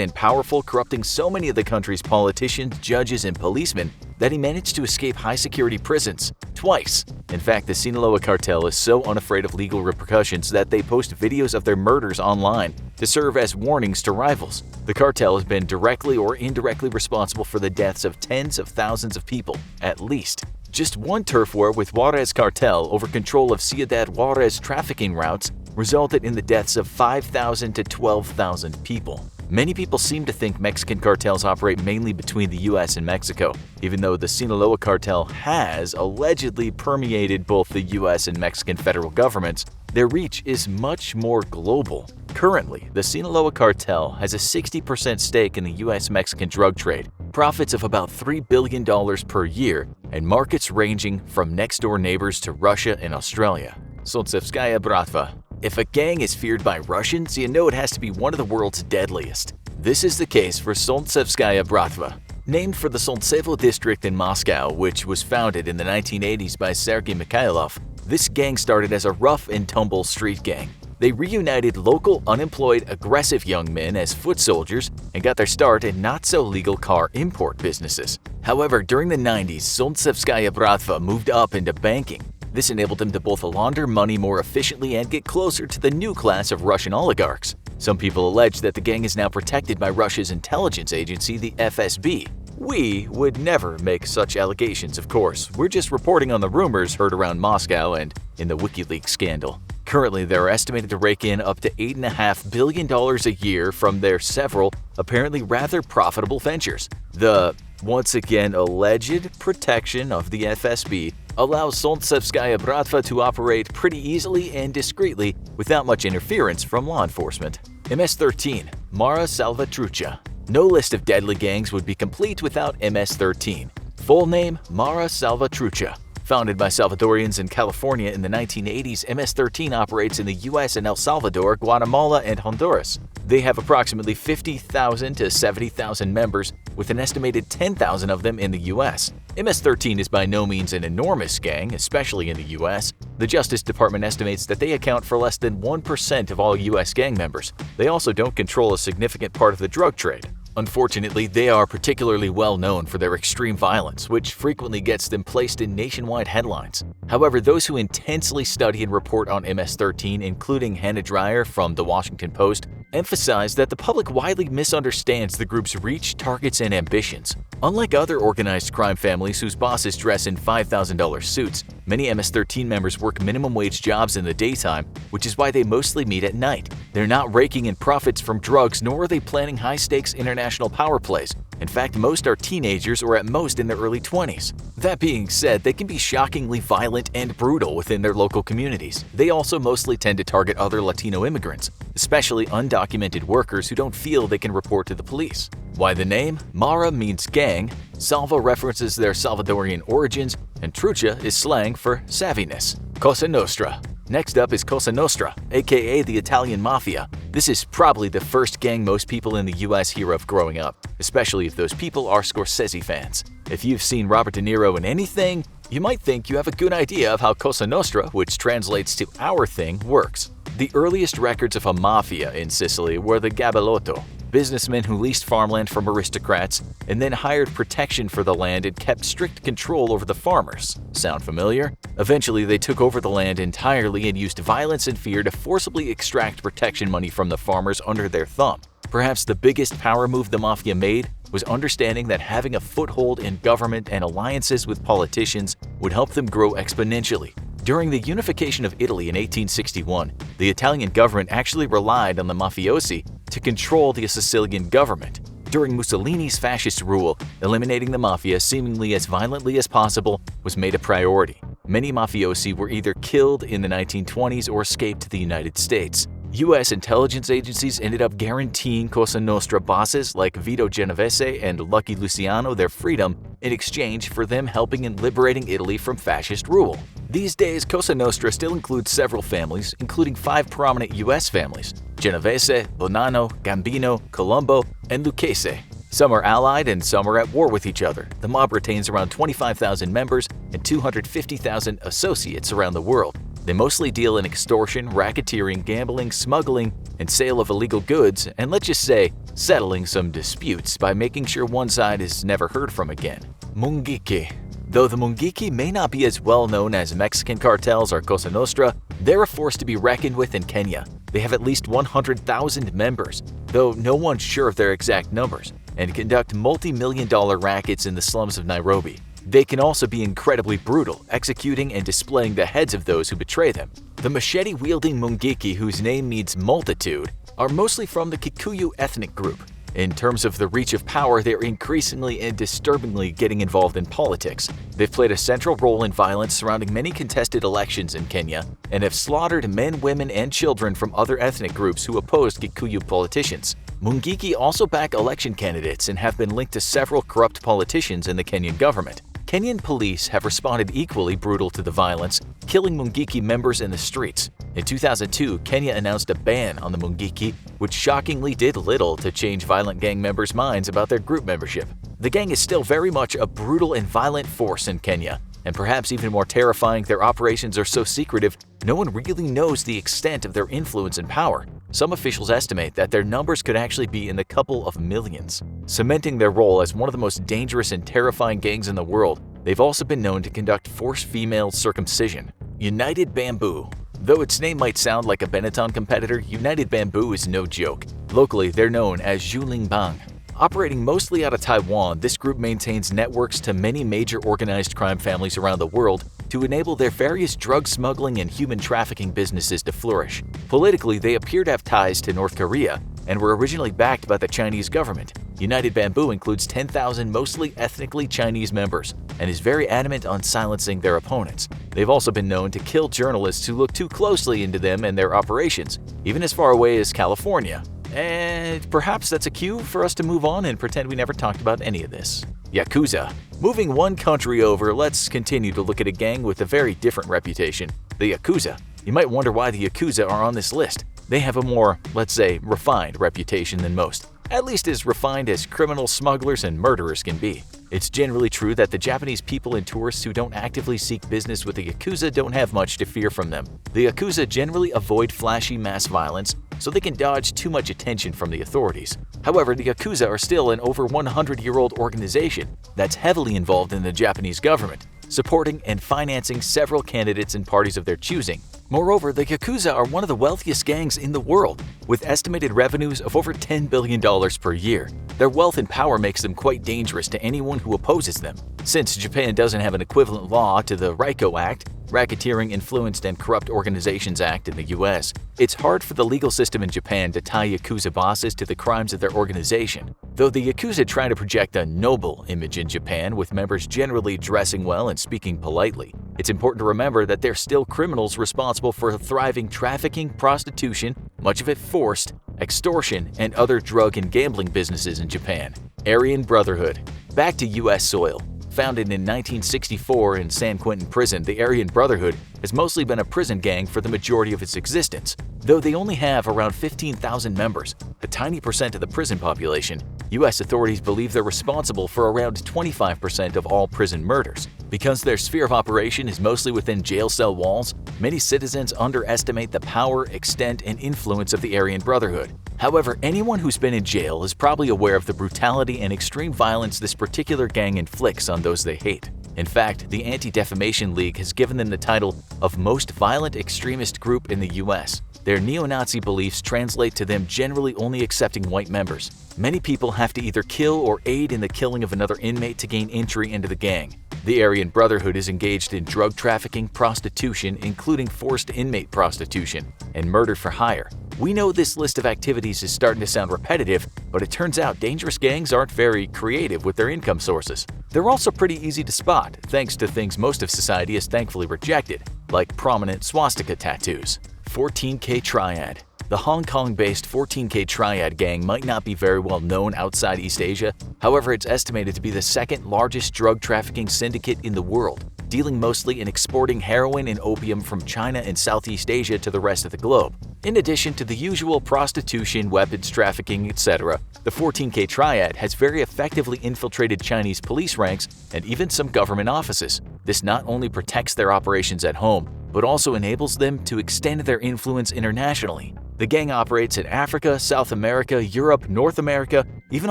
and powerful, corrupting so many of the country's politicians, judges, and policemen that he managed to escape high-security prisons twice. In fact, the Sinaloa cartel is so unafraid of legal repercussions that they post videos of their murders online to serve as warnings to rivals. The cartel has been directly or indirectly responsible for the deaths of tens of thousands of people, at least. Just one turf war with Juarez cartel over control of Ciudad Juarez trafficking routes resulted in the deaths of 5,000 to 12,000 people. Many people seem to think Mexican cartels operate mainly between the US and Mexico, even though the Sinaloa cartel has allegedly permeated both the US and Mexican federal governments. Their reach is much more global. Currently, the Sinaloa cartel has a 60% stake in the US-Mexican drug trade, profits of about $3 billion per year, and markets ranging from next-door neighbors to Russia and Australia. Solntsevskaya Bratva. If a gang is feared by Russians, you know it has to be one of the world's deadliest. This is the case for Solntsevskaya Bratva. Named for the Solntsevo district in Moscow, which was founded in the 1980s by Sergei Mikhailov, this gang started as a rough-and-tumble street gang. They reunited local, unemployed, aggressive young men as foot soldiers and got their start in not-so-legal car import businesses. However, during the 90s, Solntsevskaya Bratva moved up into banking. This enabled them to both launder money more efficiently and get closer to the new class of Russian oligarchs. Some people allege that the gang is now protected by Russia's intelligence agency, the FSB. We would never make such allegations, of course. We're just reporting on the rumors heard around Moscow and in the WikiLeaks scandal. Currently, they're estimated to rake in up to $8.5 billion a year from their several, apparently rather profitable ventures. The, once again, alleged protection of the FSB allows Solntsevskaya Bratva to operate pretty easily and discreetly without much interference from law enforcement. MS-13, Mara Salvatrucha. No list of deadly gangs would be complete without MS-13. Full name, Mara Salvatrucha. Founded by Salvadorians in California in the 1980s, MS-13 operates in the US and El Salvador, Guatemala, and Honduras. They have approximately 50,000 to 70,000 members, with an estimated 10,000 of them in the US. MS-13 is by no means an enormous gang, especially in the US. The Justice Department estimates that they account for less than 1% of all US gang members. They also don't control a significant part of the drug trade. Unfortunately, they are particularly well known for their extreme violence, which frequently gets them placed in nationwide headlines. However, those who intensely study and report on MS-13, including Hannah Dreier from The Washington Post, emphasize that the public widely misunderstands the group's reach, targets, and ambitions. Unlike other organized crime families whose bosses dress in $5,000 suits, many MS-13 members work minimum wage jobs in the daytime, which is why they mostly meet at night. They're not raking in profits from drugs, nor are they planning high-stakes international power plays. In fact, most are teenagers or at most in their early 20s. That being said, they can be shockingly violent and brutal within their local communities. They also mostly tend to target other Latino immigrants, especially undocumented workers who don't feel they can report to the police. Why the name? Mara means gang, Salva references their Salvadorian origins, and Trucha is slang for savviness. Cosa Nostra. Next up is Cosa Nostra, aka the Italian Mafia. This is probably the first gang most people in the US hear of growing up, especially if those people are Scorsese fans. If you've seen Robert De Niro in anything, you might think you have a good idea of how Cosa Nostra, which translates to our thing, works. The earliest records of a mafia in Sicily were the Gabellotto, businessmen who leased farmland from aristocrats and then hired protection for the land and kept strict control over the farmers. Sound familiar? Eventually, they took over the land entirely and used violence and fear to forcibly extract protection money from the farmers under their thumb. Perhaps the biggest power move the mafia made was understanding that having a foothold in government and alliances with politicians would help them grow exponentially. During the unification of Italy in 1861, the Italian government actually relied on the mafiosi to control the Sicilian government. During Mussolini's fascist rule, eliminating the mafia seemingly as violently as possible was made a priority. Many mafiosi were either killed in the 1920s or escaped to the United States. U.S. intelligence agencies ended up guaranteeing Cosa Nostra bosses like Vito Genovese and Lucky Luciano their freedom in exchange for them helping in liberating Italy from fascist rule. These days, Cosa Nostra still includes several families, including 5 prominent U.S. families: Genovese, Bonanno, Gambino, Colombo, and Lucchese. Some are allied and some are at war with each other. The mob retains around 25,000 members and 250,000 associates around the world. They mostly deal in extortion, racketeering, gambling, smuggling, and sale of illegal goods, and let's just say, settling some disputes by making sure one side is never heard from again. Mungiki. Though the Mungiki may not be as well known as Mexican cartels or Cosa Nostra, they're a force to be reckoned with in Kenya. They have at least 100,000 members, though no one's sure of their exact numbers, and conduct multi-million-dollar rackets in the slums of Nairobi. They can also be incredibly brutal, executing and displaying the heads of those who betray them. The machete-wielding Mungiki, whose name means multitude, are mostly from the Kikuyu ethnic group. In terms of the reach of power, they are increasingly and disturbingly getting involved in politics. They've played a central role in violence surrounding many contested elections in Kenya and have slaughtered men, women, and children from other ethnic groups who opposed Kikuyu politicians. Mungiki also back election candidates and have been linked to several corrupt politicians in the Kenyan government. Kenyan police have responded equally brutal to the violence, killing Mungiki members in the streets. In 2002, Kenya announced a ban on the Mungiki, which shockingly did little to change violent gang members' minds about their group membership. The gang is still very much a brutal and violent force in Kenya, and perhaps even more terrifying, their operations are so secretive, no one really knows the extent of their influence and power. Some officials estimate that their numbers could actually be in the couple of millions. Cementing their role as one of the most dangerous and terrifying gangs in the world, they've also been known to conduct forced female circumcision. United Bamboo. Though its name might sound like a Benetton competitor, United Bamboo is no joke. Locally, they're known as Zhulingbang. Operating mostly out of Taiwan, this group maintains networks to many major organized crime families around the world to enable their various drug smuggling and human trafficking businesses to flourish. Politically, they appear to have ties to North Korea and were originally backed by the Chinese government. United Bamboo includes 10,000 mostly ethnically Chinese members and is very adamant on silencing their opponents. They've also been known to kill journalists who look too closely into them and their operations, even as far away as California. And perhaps that's a cue for us to move on and pretend we never talked about any of this. Yakuza. Moving one country over, let's continue to look at a gang with a very different reputation, the Yakuza. You might wonder why the Yakuza are on this list. They have a more, let's say, refined reputation than most. At least as refined as criminals, smugglers, and murderers can be. It's generally true that the Japanese people and tourists who don't actively seek business with the Yakuza don't have much to fear from them. The Yakuza generally avoid flashy mass violence, so they can dodge too much attention from the authorities. However, the Yakuza are still an over 100-year-old organization that's heavily involved in the Japanese government, supporting and financing several candidates and parties of their choosing. Moreover, the Yakuza are one of the wealthiest gangs in the world, with estimated revenues of over $10 billion per year. Their wealth and power makes them quite dangerous to anyone who opposes them. Since Japan doesn't have an equivalent law to the RICO Act, Racketeering, Influenced, and Corrupt Organizations Act in the US, it's hard for the legal system in Japan to tie Yakuza bosses to the crimes of their organization. Though the Yakuza try to project a noble image in Japan, with members generally dressing well and speaking politely, it's important to remember that they're still criminals responsible for thriving trafficking, prostitution, much of it forced, extortion, and other drug and gambling businesses in Japan. Aryan Brotherhood. Back to US soil. Founded in 1964 in San Quentin Prison, the Aryan Brotherhood has mostly been a prison gang for the majority of its existence. Though they only have around 15,000 members, a tiny percent of the prison population, U.S. authorities believe they're responsible for around 25% of all prison murders. Because their sphere of operation is mostly within jail cell walls, many citizens underestimate the power, extent, and influence of the Aryan Brotherhood. However, anyone who's been in jail is probably aware of the brutality and extreme violence this particular gang inflicts on those they hate. In fact, the Anti-Defamation League has given them the title of Most Violent Extremist Group in the US. Their neo-Nazi beliefs translate to them generally only accepting white members. Many people have to either kill or aid in the killing of another inmate to gain entry into the gang. The Aryan Brotherhood is engaged in drug trafficking, prostitution, including forced inmate prostitution, and murder for hire. We know this list of activities is starting to sound repetitive, but it turns out dangerous gangs aren't very creative with their income sources. They're also pretty easy to spot, thanks to things most of society has thankfully rejected, like prominent swastika tattoos. 14K Triad. The Hong Kong-based 14K Triad gang might not be very well known outside East Asia. However, it's estimated to be the second largest drug trafficking syndicate in the world, dealing mostly in exporting heroin and opium from China and Southeast Asia to the rest of the globe. In addition to the usual prostitution, weapons trafficking, etc., the 14K Triad has very effectively infiltrated Chinese police ranks and even some government offices. This not only protects their operations at home, but also enables them to extend their influence internationally. The gang operates in Africa, South America, Europe, North America, even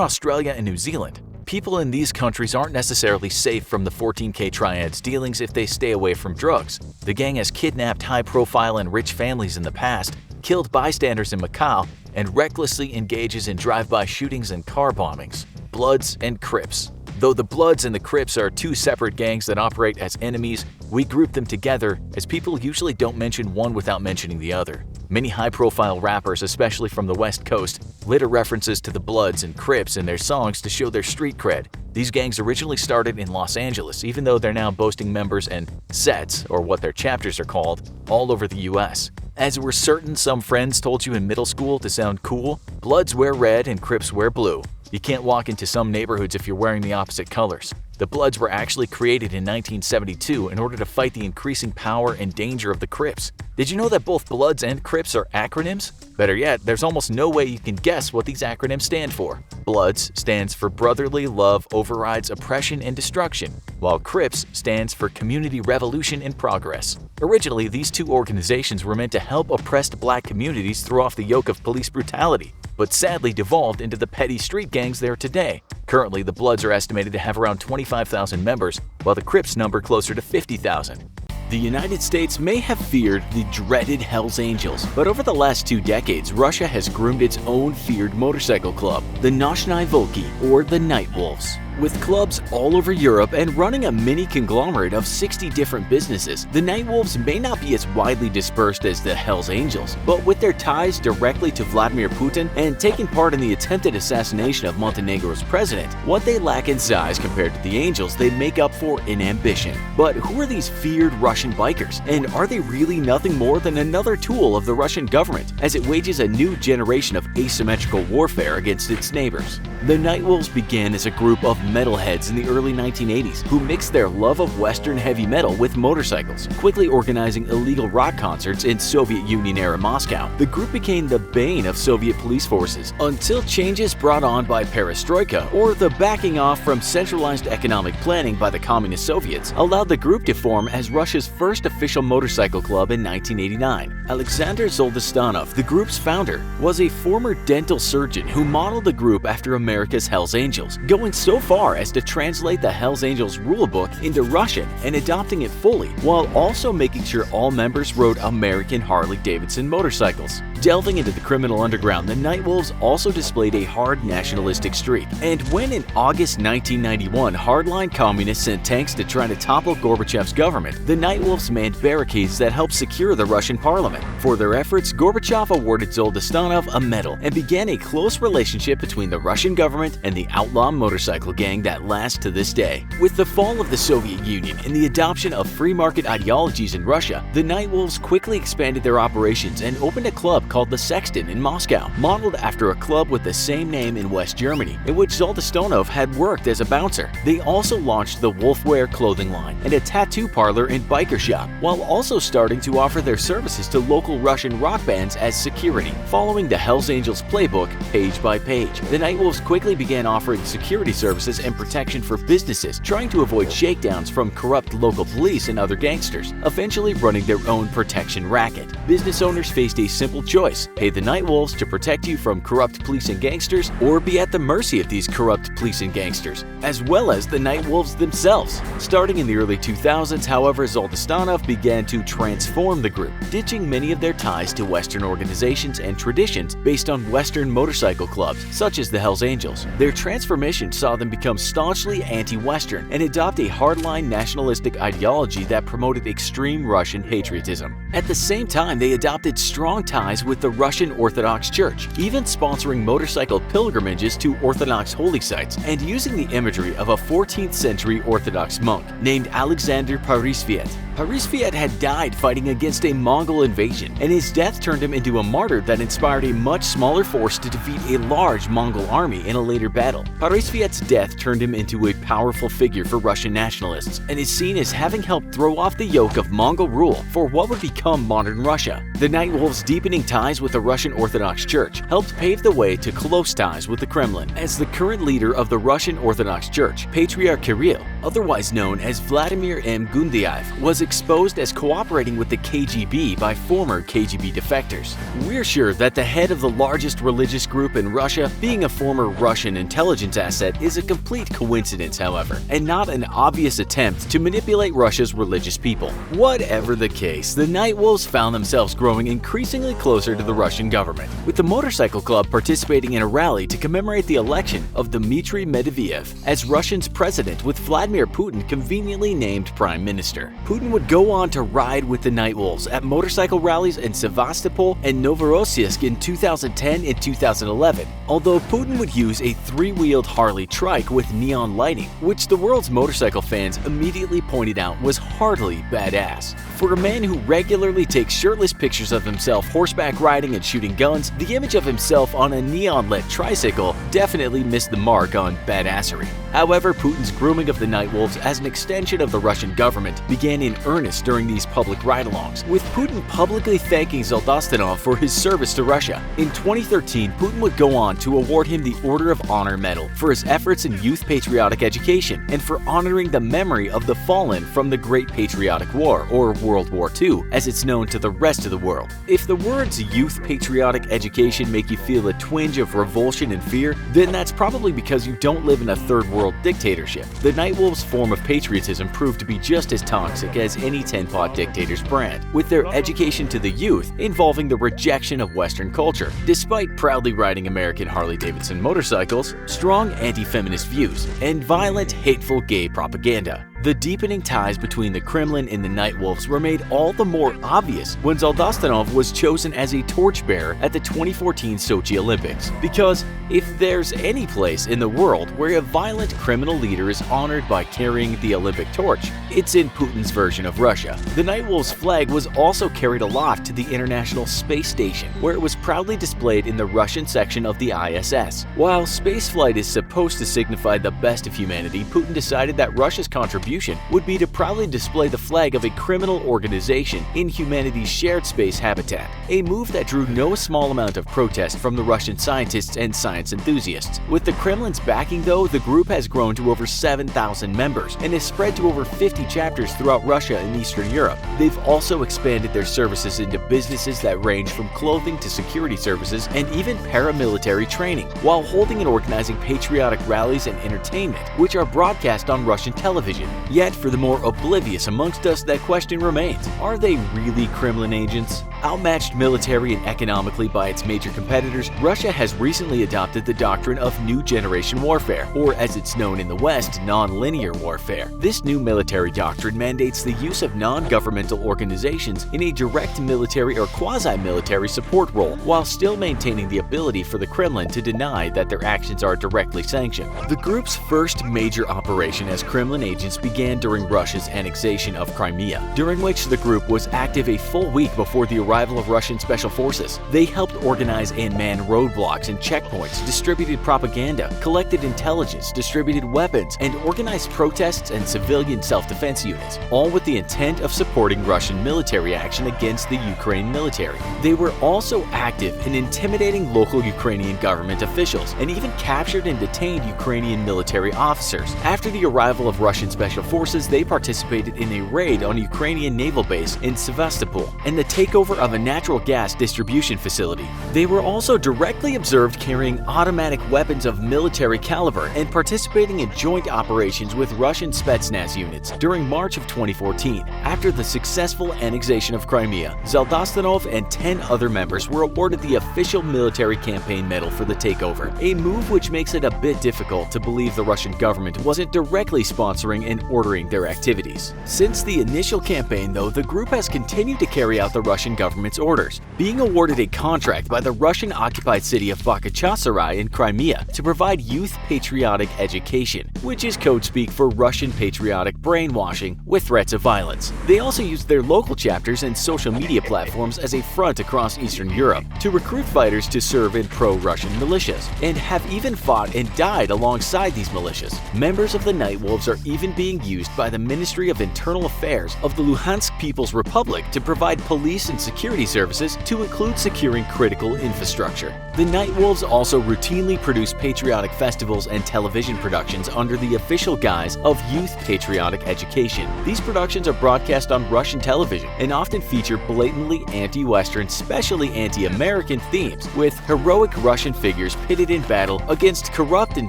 Australia and New Zealand. People in these countries aren't necessarily safe from the 14K Triad's dealings if they stay away from drugs. The gang has kidnapped high-profile and rich families in the past, killed bystanders in Macau, and recklessly engages in drive-by shootings and car bombings. Bloods and Crips. Though the Bloods and the Crips are two separate gangs that operate as enemies, we group them together as people usually don't mention one without mentioning the other. Many high-profile rappers, especially from the West Coast, litter references to the Bloods and Crips in their songs to show their street cred. These gangs originally started in Los Angeles, even though they're now boasting members and sets, or what their chapters are called, all over the US. As we're certain some friends told you in middle school to sound cool, Bloods wear red and Crips wear blue. You can't walk into some neighborhoods if you're wearing the opposite colors. The Bloods were actually created in 1972 in order to fight the increasing power and danger of the Crips. Did you know that both Bloods and Crips are acronyms? Better yet, there's almost no way you can guess what these acronyms stand for. Bloods stands for Brotherly Love Overrides Oppression and Destruction, while Crips stands for Community Revolution and Progress. Originally, these two organizations were meant to help oppressed black communities throw off the yoke of police brutality, but sadly devolved into the petty street gangs there today. Currently, the Bloods are estimated to have around 25,000 members, while the Crips number closer to 50,000. The United States may have feared the dreaded Hells Angels, but over the last 2 decades, Russia has groomed its own feared motorcycle club, the Nochnoy Volki, or the Night Wolves. With clubs all over Europe and running a mini conglomerate of 60 different businesses, the Night Wolves may not be as widely dispersed as the Hells Angels, but with their ties directly to Vladimir Putin and taking part in the attempted assassination of Montenegro's president, what they lack in size compared to the Angels, they make up for in ambition. But who are these feared Russian bikers, and are they really nothing more than another tool of the Russian government as it wages a new generation of asymmetrical warfare against its neighbors? The Night Wolves began as a group of metalheads in the early 1980s who mixed their love of Western heavy metal with motorcycles, quickly organizing illegal rock concerts in Soviet Union-era Moscow. The group became the bane of Soviet police forces until changes brought on by perestroika, or the backing off from centralized economic planning by the communist Soviets, allowed the group to form as Russia's first official motorcycle club in 1989. Alexander Zoldystanov, the group's founder, was a former dental surgeon who modeled the group after America's Hells Angels, going so far as to translate the Hells Angels rulebook into Russian and adopting it fully, while also making sure all members rode American Harley-Davidson motorcycles. Delving into the criminal underground, the Night Wolves also displayed a hard nationalistic streak, and when in August 1991 hardline communists sent tanks to try to topple Gorbachev's government, the Night Wolves manned barricades that helped secure the Russian parliament. For their efforts, Gorbachev awarded Zoldystanov a medal and began a close relationship between the Russian government and the outlaw motorcycle gang that lasts to this day. With the fall of the Soviet Union and the adoption of free market ideologies in Russia, the Night Wolves quickly expanded their operations and opened a club called the Sexton in Moscow, modeled after a club with the same name in West Germany, in which Zoldystanov had worked as a bouncer. They also launched the Wolfwear clothing line and a tattoo parlor and biker shop, while also starting to offer their services to local Russian rock bands as security. Following the Hells Angels playbook, page by page, the Night Wolves quickly began offering security services and protection for businesses, trying to avoid shakedowns from corrupt local police and other gangsters, eventually running their own protection racket. Business owners faced a simple choice: pay the Night Wolves to protect you from corrupt police and gangsters, or be at the mercy of these corrupt police and gangsters, as well as the Night Wolves themselves. Starting in the early 2000s, however, Zoldystanov began to transform the group, ditching many of their ties to Western organizations and traditions based on Western motorcycle clubs, such as the Hells Angels. Their transformation saw them become staunchly anti-Western and adopt a hardline nationalistic ideology that promoted extreme Russian patriotism. At the same time, they adopted strong ties with the Russian Orthodox Church, even sponsoring motorcycle pilgrimages to Orthodox holy sites and using the imagery of a 14th century Orthodox monk named Alexander Parisviet. Parisviet had died fighting against a Mongol invasion, and his death turned him into a martyr that inspired a much smaller force to defeat a large Mongol army in a later battle. Parisviet's death turned him into a powerful figure for Russian nationalists, and is seen as having helped throw off the yoke of Mongol rule for what would become modern Russia. The Nightwolves' deepening ties with the Russian Orthodox Church helped pave the way to close ties with the Kremlin, as the current leader of the Russian Orthodox Church, Patriarch Kirill, otherwise known as Vladimir M. Gundyaev, was exposed as cooperating with the KGB by former KGB defectors. We're sure that the head of the largest religious group in Russia being a former Russian intelligence asset is a complete coincidence, however, and not an obvious attempt to manipulate Russia's religious people. Whatever the case, the Nightwolves found themselves growing increasingly closer to the Russian government, with the motorcycle club participating in a rally to commemorate the election of Dmitry Medvedev as Russia's president, with Vladimir Putin conveniently named prime minister. Putin would go on to ride with the Nightwolves at motorcycle rallies in Sevastopol and Novorossiysk in 2010 and 2011, although Putin would use a three-wheeled Harley trike with neon lighting, which the world's motorcycle fans immediately pointed out was hardly badass. For a man who regularly takes shirtless pictures of himself horseback riding and shooting guns, the image of himself on a neon-lit tricycle definitely missed the mark on badassery. However, Putin's grooming of the Nightwolves as an extension of the Russian government began in earnest during these public ride-alongs, with Putin publicly thanking Zaldostanov for his service to Russia. In 2013, Putin would go on to award him the Order of Honor Medal for his efforts in youth patriotic education and for honoring the memory of the fallen from the Great Patriotic War, or World War II, as it's known to the rest of the world. If the words youth patriotic education make you feel a twinge of revulsion and fear, then that's probably because you don't live in a third world dictatorship. The Nightwolves' form of patriotism proved to be just as toxic as any tin-pot dictator's brand, with their education to the youth involving the rejection of Western culture, despite proudly riding American Harley-Davidson motorcycles, strong anti-feminist views, and violent, hateful gay propaganda. The deepening ties between the Kremlin and the Nightwolves were made all the more obvious when Zaldostanov was chosen as a torchbearer at the 2014 Sochi Olympics. Because if there's any place in the world where a violent criminal leader is honored by carrying the Olympic torch, it's in Putin's version of Russia. The Nightwolves' flag was also carried aloft to the International Space Station, where it was proudly displayed in the Russian section of the ISS. While spaceflight is supposed to signify the best of humanity, Putin decided that Russia's contribution would be to proudly display the flag of a criminal organization in humanity's shared space habitat, a move that drew no small amount of protest from the Russian scientists and science enthusiasts. With the Kremlin's backing, though, the group has grown to over 7,000 members and has spread to over 50 chapters throughout Russia and Eastern Europe. They've also expanded their services into businesses that range from clothing to security services and even paramilitary training, while holding and organizing patriotic rallies and entertainment, which are broadcast on Russian television. Yet, for the more oblivious amongst us, that question remains: are they really Kremlin agents? Outmatched military and economically by its major competitors, Russia has recently adopted the doctrine of New Generation Warfare, or as it's known in the West, non-linear warfare. This new military doctrine mandates the use of non-governmental organizations in a direct military or quasi-military support role, while still maintaining the ability for the Kremlin to deny that their actions are directly sanctioned. The group's first major operation as Kremlin agents began during Russia's annexation of Crimea, during which the group was active a full week before the arrival of Russian special forces. They helped organize and man roadblocks and checkpoints, distributed propaganda, collected intelligence, distributed weapons, and organized protests and civilian self-defense units, all with the intent of supporting Russian military action against the Ukraine military. They were also active in intimidating local Ukrainian government officials and even captured and detained Ukrainian military officers. After the arrival of Russian special forces, they participated in a raid on a Ukrainian naval base in Sevastopol and the takeover of a natural gas distribution facility. They were also directly observed carrying automatic weapons of military caliber and participating in joint operations with Russian Spetsnaz units during March of 2014. After the successful annexation of Crimea, Zaldostanov and 10 other members were awarded the official military campaign medal for the takeover, a move which makes it a bit difficult to believe the Russian government wasn't directly sponsoring and ordering their activities. Since the initial campaign, though, the group has continued to carry out the Russian government's orders, being awarded a contract by the Russian-occupied city of Bakachasarai in Crimea to provide youth patriotic education, which is code speak for Russian patriotic brainwashing with threats of violence. They also used their local chapters and social media platforms as a front across Eastern Europe to recruit fighters to serve in pro-Russian militias, and have even fought and died alongside these militias. Members of the Night Wolves are even being used by the Ministry of Internal Affairs of the Luhansk People's Republic to provide police and security services, to include securing critical infrastructure. The Night Wolves also routinely produce patriotic festivals and television productions under the official guise of youth patriotic education. These productions are broadcast on Russian television and often feature blatantly anti-Western, especially anti-American themes, with heroic Russian figures pitted in battle against corrupt and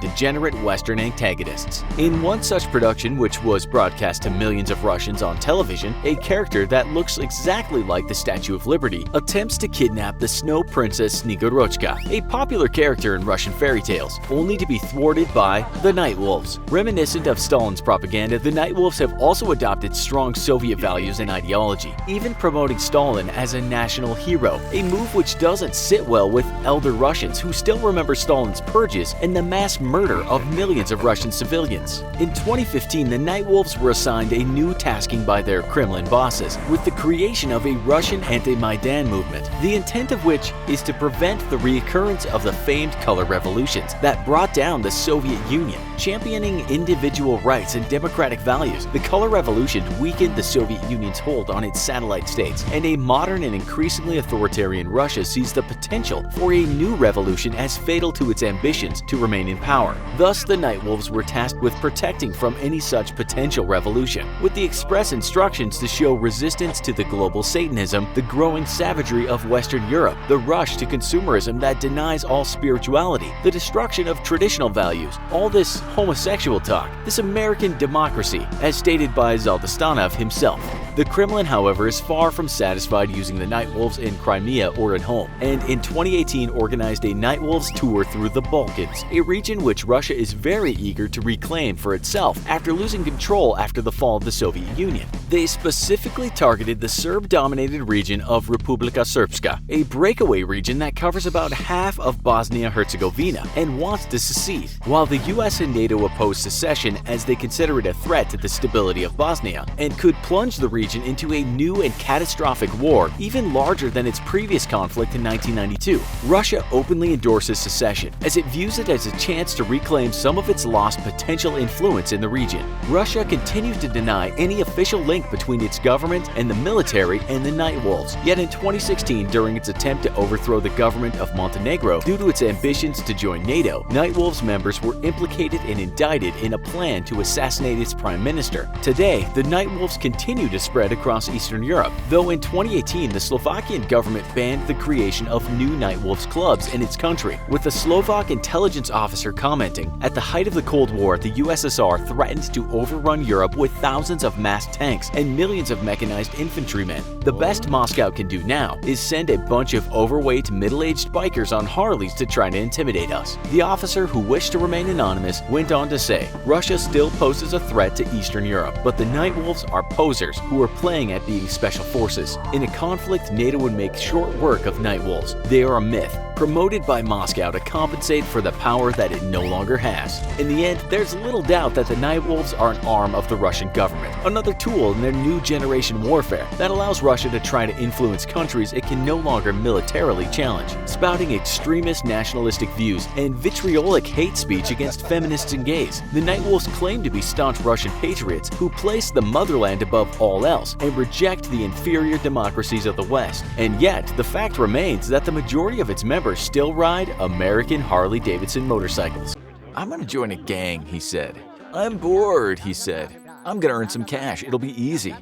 degenerate Western antagonists. In one such production, which was broadcast to millions of Russians on television, a character that looks exactly like the Statue of Liberty attempts to kidnap the Snow Princess Snegorochka, a popular character in Russian fairy tales, only to be thwarted by the Night Wolves. Reminiscent of Stalin's propaganda, the Night Wolves have also adopted strong Soviet values and ideology, even promoting Stalin as a national hero, a move which doesn't sit well with elder Russians who still remember Stalin's purges and the mass murder of millions of Russian civilians. In 2015, the Night Wolves were assigned a new tasking by their Kremlin bosses with the creation of a Russian anti-Maidan movement, the intent of which is to prevent the reoccurrence of the famed color revolutions that brought down the Soviet Union. Championing individual rights and democratic values, the color revolution weakened the Soviet Union's hold on its satellite states, and a modern and increasingly authoritarian Russia sees the potential for a new revolution as fatal to its ambitions to remain in power. Thus, the Night Wolves were tasked with protecting from any such potential revolution, with the express instructions to show resistance to the global Satanism, the growing savagery of Western Europe, the rush to consumerism that denies all spirituality, the destruction of traditional values, all this homosexual talk, this American democracy, as stated by Zaldistanov himself. The Kremlin, however, is far from satisfied using the Night Wolves in Crimea or at home, and in 2018 organized a Night Wolves tour through the Balkans, a region which Russia is very eager to reclaim for itself after losing control after the fall of the Soviet Union. They specifically targeted the Serb-dominated region of Republika Srpska, a breakaway region that covers about half of Bosnia-Herzegovina and wants to secede. While the US and NATO oppose secession as they consider it a threat to the stability of Bosnia and could plunge the region into a new and catastrophic war even larger than its previous conflict in 1992, Russia openly endorses secession as it views it as a chance to reclaim some of its lost potential influence in the region. Russia continues to deny any official link between its government and the military and the Night Wolves. Yet in 2016, during its attempt to overthrow the government of Montenegro due to its ambitions to join NATO, Night Wolves members were implicated and indicted in a plan to assassinate its prime minister. Today, the Night Wolves continue to spread across Eastern Europe, though in 2018 the Slovakian government banned the creation of new Night Wolves clubs in its country, with a Slovak intelligence officer commenting, "At the height of the Cold War, the USSR threatened to overrun Europe with thousands of massed tanks and millions of mechanized infantrymen. The best Moscow can do now is send a bunch of overweight, middle-aged bikers on Harleys to try to intimidate us." The officer, who wished to remain anonymous, went on to say, "Russia still poses a threat to Eastern Europe, but the Night Wolves are posers who are playing at being special forces. In a conflict, NATO would make short work of Night Wolves. They are a myth, promoted by Moscow to compensate for the power that it no longer has." In the end, there's little doubt that the Night Wolves are an arm of the Russian government, another tool in their new generation warfare that allows Russia to try to influence countries it can no longer militarily challenge, spouting extremist nationalistic views and vitriolic hate speech against feminists and gays. The Night Wolves claim to be staunch Russian patriots who place the motherland above all else and reject the inferior democracies of the West. And yet, the fact remains that the majority of its members still ride American Harley-Davidson motorcycles. "I'm gonna join a gang," he said. "I'm bored," he said. "I'm gonna earn some cash, it'll be easy."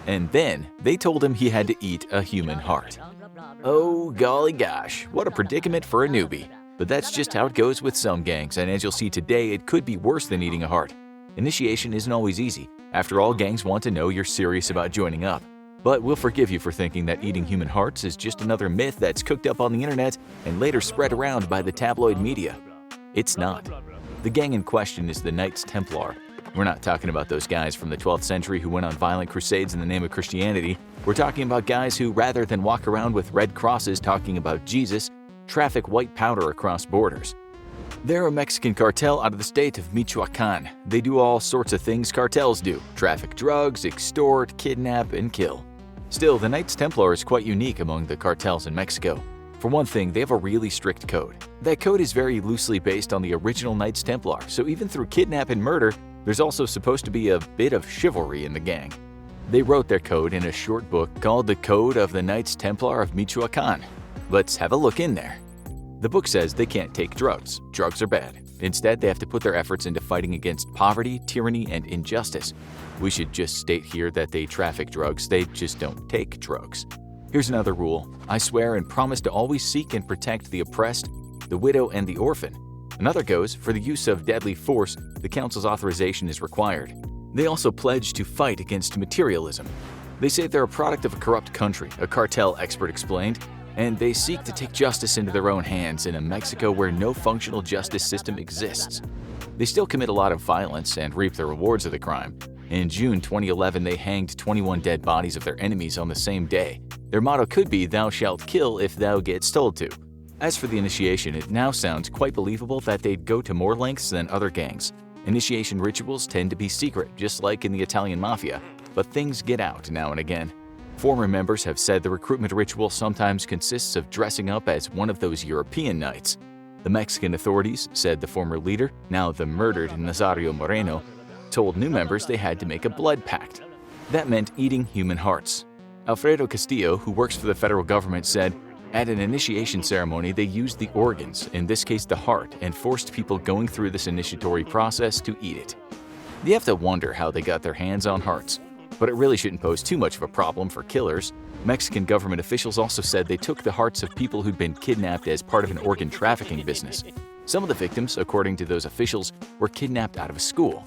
And then they told him he had to eat a human heart. Oh golly gosh, what a predicament for a newbie. But that's just how it goes with some gangs, and as you'll see today, it could be worse than eating a heart. Initiation isn't always easy. After all, gangs want to know you're serious about joining up. But we'll forgive you for thinking that eating human hearts is just another myth that's cooked up on the internet and later spread around by the tabloid media. It's not. The gang in question is the Knights Templar. We're not talking about those guys from the 12th century who went on violent crusades in the name of Christianity. We're talking about guys who, rather than walk around with red crosses talking about Jesus, traffic white powder across borders. They're a Mexican cartel out of the state of Michoacan. They do all sorts of things cartels do: traffic drugs, extort, kidnap, and kill. Still, the Knights Templar is quite unique among the cartels in Mexico. For one thing, they have a really strict code. That code is very loosely based on the original Knights Templar, so even through kidnap and murder, there's also supposed to be a bit of chivalry in the gang. They wrote their code in a short book called The Code of the Knights Templar of Michoacan. Let's have a look in there. The book says they can't take drugs. Drugs are bad. Instead, they have to put their efforts into fighting against poverty, tyranny, and injustice. We should just state here that they traffic drugs, they just don't take drugs. Here's another rule. I swear and promise to always seek and protect the oppressed, the widow, and the orphan. Another goes, for the use of deadly force, the council's authorization is required. They also pledge to fight against materialism. They say they're a product of a corrupt country, a cartel expert explained, and they seek to take justice into their own hands in a Mexico where no functional justice system exists. They still commit a lot of violence and reap the rewards of the crime. In June 2011, they hanged 21 dead bodies of their enemies on the same day. Their motto could be, "Thou shalt kill if thou gets told to." As for the initiation, it now sounds quite believable that they'd go to more lengths than other gangs. Initiation rituals tend to be secret, just like in the Italian mafia, but things get out now and again. Former members have said the recruitment ritual sometimes consists of dressing up as one of those European knights. The Mexican authorities said the former leader, now the murdered Nazario Moreno, told new members they had to make a blood pact. That meant eating human hearts. Alfredo Castillo, who works for the federal government, said, at an initiation ceremony they used the organs, in this case the heart, and forced people going through this initiatory process to eat it. You have to wonder how they got their hands on hearts. But it really shouldn't pose too much of a problem for killers. Mexican government officials also said they took the hearts of people who'd been kidnapped as part of an organ trafficking business. Some of the victims, according to those officials, were kidnapped out of a school.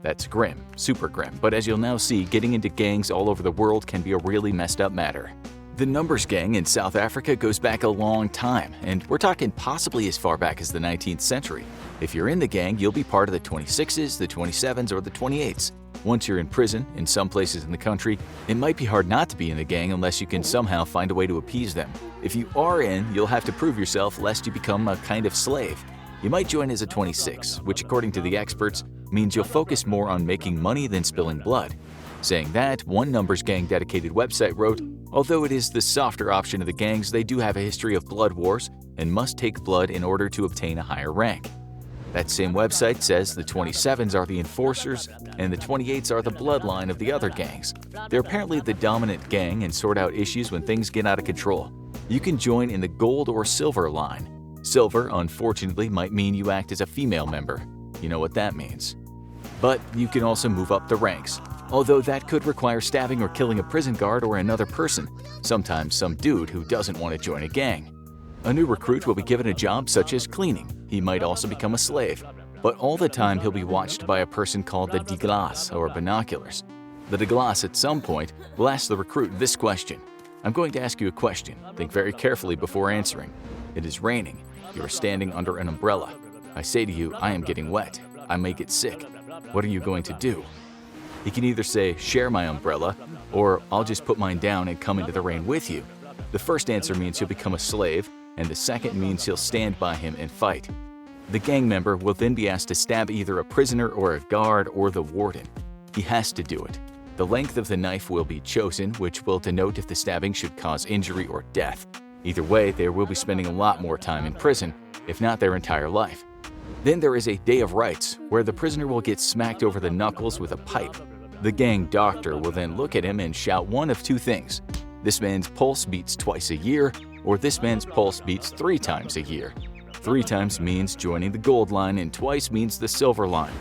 That's grim, super grim, but as you'll now see, getting into gangs all over the world can be a really messed up matter. The Numbers Gang in South Africa goes back a long time, and we're talking possibly as far back as the 19th century. If you're in the gang, you'll be part of the 26s, the 27s, or the 28s. Once you're in prison, in some places in the country, it might be hard not to be in the gang unless you can somehow find a way to appease them. If you are in, you'll have to prove yourself lest you become a kind of slave. You might join as a 26, which according to the experts, means you'll focus more on making money than spilling blood. Saying that, one Numbers Gang dedicated website wrote, although it is the softer option of the gangs, they do have a history of blood wars and must take blood in order to obtain a higher rank. That same website says the 27s are the enforcers and the 28s are the bloodline of the other gangs. They're apparently the dominant gang and sort out issues when things get out of control. You can join in the gold or silver line. Silver, unfortunately, might mean you act as a female member. You know what that means. But you can also move up the ranks, although that could require stabbing or killing a prison guard or another person, sometimes some dude who doesn't want to join a gang. A new recruit will be given a job such as cleaning. He might also become a slave, but all the time he'll be watched by a person called the diglas, or binoculars. The diglas at some point will ask the recruit this question. I'm going to ask you a question. Think very carefully before answering. It is raining. You are standing under an umbrella. I say to you, I am getting wet. I may get sick. What are you going to do? He can either say, share my umbrella, or I'll just put mine down and come into the rain with you. The first answer means he'll become a slave, and the second means he'll stand by him and fight. The gang member will then be asked to stab either a prisoner or a guard or the warden. He has to do it. The length of the knife will be chosen, which will denote if the stabbing should cause injury or death. Either way, they will be spending a lot more time in prison, if not their entire life. Then there is a day of rites, where the prisoner will get smacked over the knuckles with a pipe. The gang doctor will then look at him and shout one of two things. This man's pulse beats twice a year, or this man's pulse beats 3 times a year. 3 times means joining the gold line and twice means the silver line.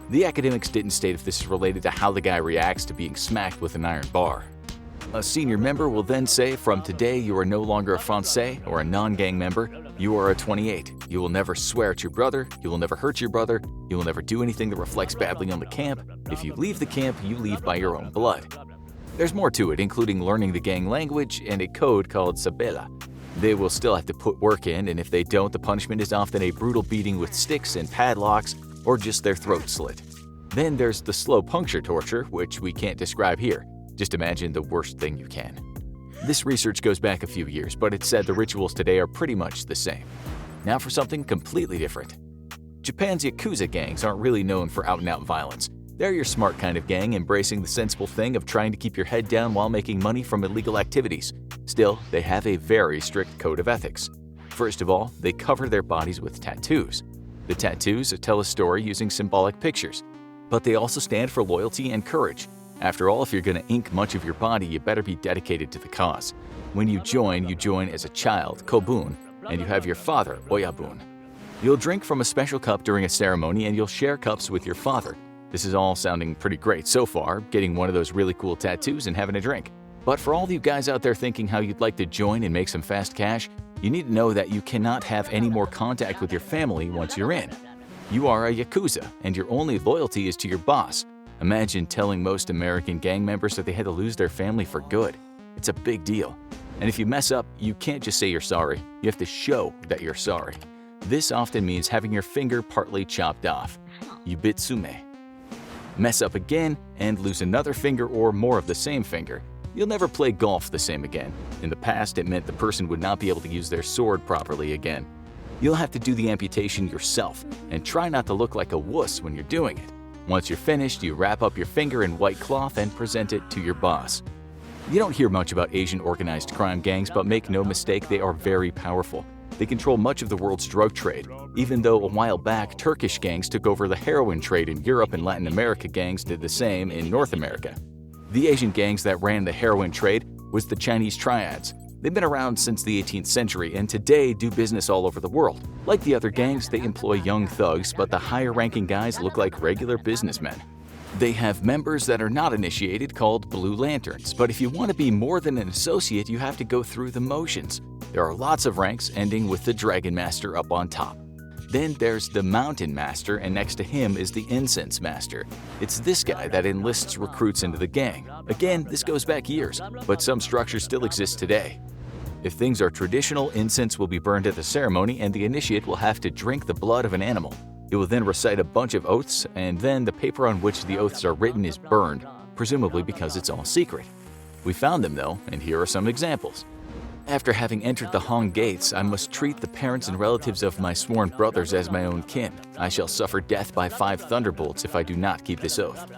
The academics didn't state if this is related to how the guy reacts to being smacked with an iron bar. A senior member will then say, from today you are no longer a Francais or a non-gang member, you are a 28. You will never swear at your brother, you will never hurt your brother, you will never do anything that reflects badly on the camp. If you leave the camp, you leave by your own blood. There's more to it, including learning the gang language and a code called Sabela. They will still have to put work in, and if they don't, the punishment is often a brutal beating with sticks and padlocks, or just their throat slit. Then there's the slow puncture torture, which we can't describe here. Just imagine the worst thing you can. This research goes back a few years, but it said the rituals today are pretty much the same. Now for something completely different. Japan's Yakuza gangs aren't really known for out-and-out violence. They're your smart kind of gang, embracing the sensible thing of trying to keep your head down while making money from illegal activities. Still, they have a very strict code of ethics. First of all, they cover their bodies with tattoos. The tattoos tell a story using symbolic pictures, but they also stand for loyalty and courage. After all, if you're going to ink much of your body, you better be dedicated to the cause. When you join as a child, kobun, and you have your father, oyabun. You'll drink from a special cup during a ceremony and you'll share cups with your father. This is all sounding pretty great so far, getting one of those really cool tattoos and having a drink. But for all of you guys out there thinking how you'd like to join and make some fast cash, you need to know that you cannot have any more contact with your family once you're in. You are a Yakuza, and your only loyalty is to your boss. Imagine telling most American gang members that they had to lose their family for good. It's a big deal. And if you mess up, you can't just say you're sorry. You have to show that you're sorry. This often means having your finger partly chopped off. Yubitsume. Mess up again and lose another finger or more of the same finger. You'll never play golf the same again. In the past, it meant the person would not be able to use their sword properly again. You'll have to do the amputation yourself, and try not to look like a wuss when you're doing it. Once you're finished, you wrap up your finger in white cloth and present it to your boss. You don't hear much about Asian organized crime gangs, but make no mistake, they are very powerful. They control much of the world's drug trade, even though a while back Turkish gangs took over the heroin trade in Europe and Latin America gangs did the same in North America. The Asian gangs that ran the heroin trade was the Chinese triads. They've been around since the 18th century and today do business all over the world. Like the other gangs, they employ young thugs, but the higher-ranking guys look like regular businessmen. They have members that are not initiated called Blue Lanterns, but if you want to be more than an associate, you have to go through the motions. There are lots of ranks, ending with the Dragon Master up on top. Then there's the Mountain Master, and next to him is the Incense Master. It's this guy that enlists recruits into the gang. Again, this goes back years, but some structures still exist today. If things are traditional, incense will be burned at the ceremony and the initiate will have to drink the blood of an animal. It will then recite a bunch of oaths, and then the paper on which the oaths are written is burned, presumably because it's all secret. We found them though, and here are some examples. After having entered the Hong gates, I must treat the parents and relatives of my sworn brothers as my own kin. I shall suffer death by 5 thunderbolts if I do not keep this oath.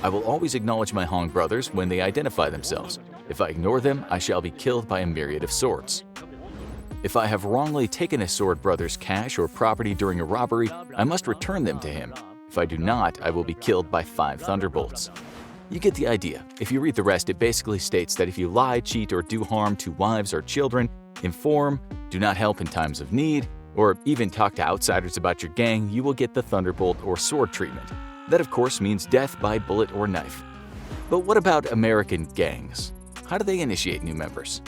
I will always acknowledge my Hong brothers when they identify themselves. If I ignore them, I shall be killed by a myriad of swords. If I have wrongly taken a sword brother's cash or property during a robbery, I must return them to him. If I do not, I will be killed by 5 thunderbolts. You get the idea. If you read the rest, it basically states that if you lie, cheat, or do harm to wives or children, inform, do not help in times of need, or even talk to outsiders about your gang, you will get the thunderbolt or sword treatment. That of course means death by bullet or knife. But what about American gangs? How do they initiate new members?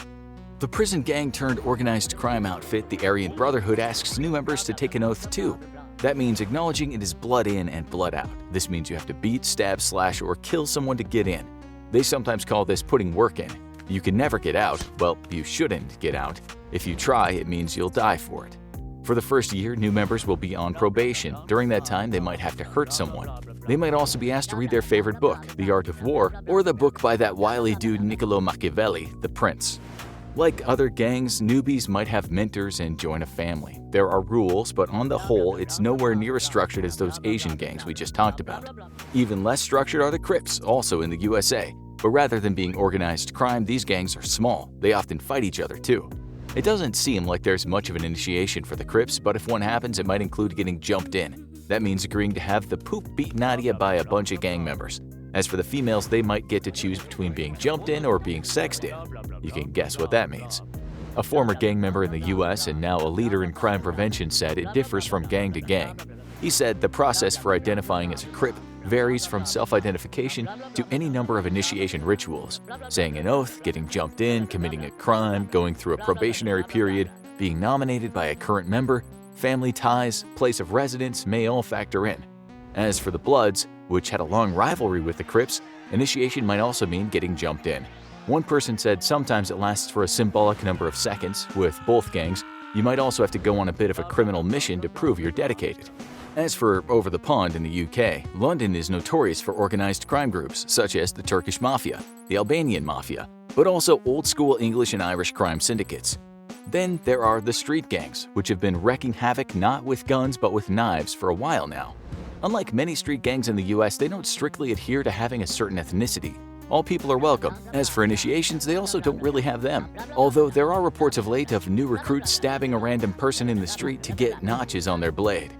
The prison gang turned organized crime outfit, the Aryan Brotherhood, asks new members to take an oath too. That means acknowledging it is blood in and blood out. This means you have to beat, stab, slash, or kill someone to get in. They sometimes call this putting work in. You can never get out. Well, you shouldn't get out. If you try, it means you'll die for it. For the first year, new members will be on probation. During that time, they might have to hurt someone. They might also be asked to read their favorite book, The Art of War, or the book by that wily dude Niccolo Machiavelli, The Prince. Like other gangs, newbies might have mentors and join a family. There are rules, but on the whole, it's nowhere near as structured as those Asian gangs we just talked about. Even less structured are the Crips, also in the USA. But rather than being organized crime, these gangs are small. They often fight each other too. It doesn't seem like there's much of an initiation for the Crips, but if one happens, it might include getting jumped in. That means agreeing to have the poop beaten out of you by a bunch of gang members. As for the females, they might get to choose between being jumped in or being sexed in. You can guess what that means. A former gang member in the US and now a leader in crime prevention said it differs from gang to gang. He said the process for identifying as a Crip varies from self-identification to any number of initiation rituals, saying an oath, getting jumped in, committing a crime, going through a probationary period, being nominated by a current member, family ties, place of residence may all factor in. As for the Bloods, which had a long rivalry with the Crips, initiation might also mean getting jumped in. One person said sometimes it lasts for a symbolic number of seconds. With both gangs, you might also have to go on a bit of a criminal mission to prove you're dedicated. As for over the pond in the UK, London is notorious for organized crime groups such as the Turkish Mafia, the Albanian Mafia, but also old-school English and Irish crime syndicates. Then there are the street gangs, which have been wreaking havoc not with guns but with knives for a while now. Unlike many street gangs in the US, they don't strictly adhere to having a certain ethnicity. All people are welcome. As for initiations, they also don't really have them. Although there are reports of late of new recruits stabbing a random person in the street to get notches on their blade.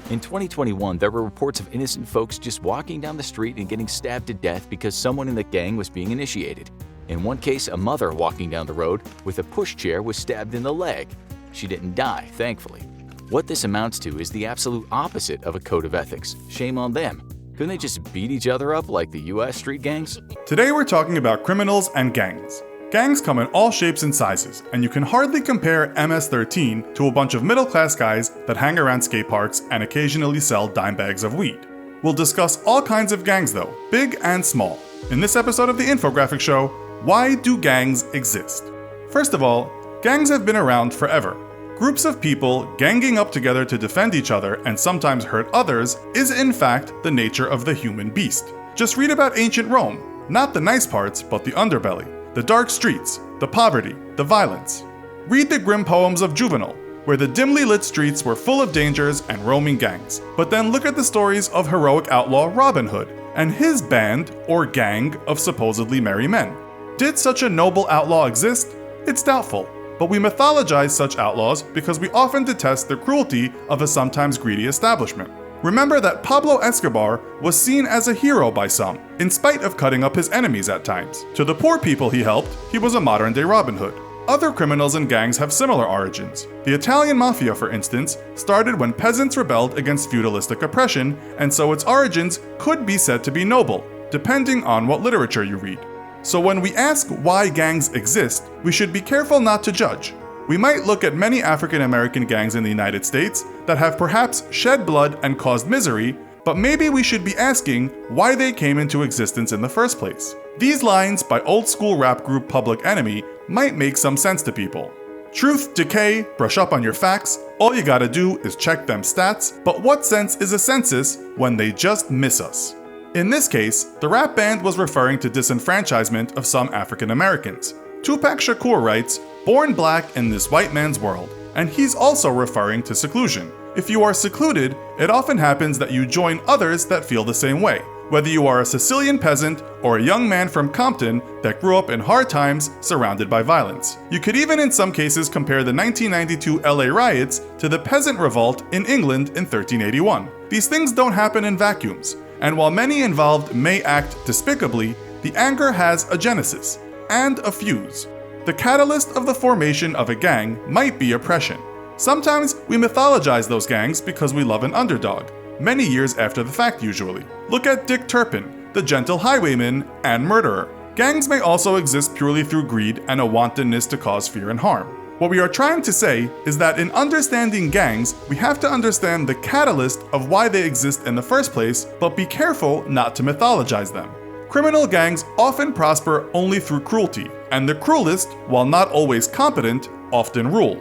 In 2021, there were reports of innocent folks just walking down the street and getting stabbed to death because someone in the gang was being initiated. In one case, a mother walking down the road with a pushchair was stabbed in the leg. She didn't die, thankfully. What this amounts to is the absolute opposite of a code of ethics. Shame on them. Couldn't they just beat each other up like the US street gangs? Today we're talking about criminals and gangs. Gangs come in all shapes and sizes, and you can hardly compare MS-13 to a bunch of middle-class guys that hang around skate parks and occasionally sell dime bags of weed. We'll discuss all kinds of gangs though, big and small. In this episode of the Infographic Show, why do gangs exist? First of all, gangs have been around forever. Groups of people ganging up together to defend each other and sometimes hurt others is in fact the nature of the human beast. Just read about ancient Rome, not the nice parts, but the underbelly. The dark streets, the poverty, the violence. Read the grim poems of Juvenal, where the dimly lit streets were full of dangers and roaming gangs. But then look at the stories of heroic outlaw Robin Hood and his band or gang of supposedly merry men. Did such a noble outlaw exist? It's doubtful, but we mythologize such outlaws because we often detest the cruelty of a sometimes greedy establishment. Remember that Pablo Escobar was seen as a hero by some, in spite of cutting up his enemies at times. To the poor people he helped, he was a modern-day Robin Hood. Other criminals and gangs have similar origins. The Italian Mafia, for instance, started when peasants rebelled against feudalistic oppression, and so its origins could be said to be noble, depending on what literature you read. So when we ask why gangs exist, we should be careful not to judge. We might look at many African American gangs in the United States that have perhaps shed blood and caused misery, but maybe we should be asking why they came into existence in the first place. These lines by old school rap group Public Enemy might make some sense to people. Truth, decay, brush up on your facts, all you gotta do is check them stats, but what sense is a census when they just miss us? In this case, the rap band was referring to disenfranchisement of some African Americans. Tupac Shakur writes, "Born black in this white man's world," and he's also referring to seclusion. If you are secluded, it often happens that you join others that feel the same way, whether you are a Sicilian peasant or a young man from Compton that grew up in hard times surrounded by violence. You could even in some cases compare the 1992 LA riots to the peasant revolt in England in 1381. These things don't happen in vacuums, and while many involved may act despicably, the anger has a genesis and a fuse. The catalyst of the formation of a gang might be oppression. Sometimes we mythologize those gangs because we love an underdog, many years after the fact usually. Look at Dick Turpin, the gentle highwayman and murderer. Gangs may also exist purely through greed and a wantonness to cause fear and harm. What we are trying to say is that in understanding gangs, we have to understand the catalyst of why they exist in the first place, but be careful not to mythologize them. Criminal gangs often prosper only through cruelty, and the cruelest, while not always competent, often rule.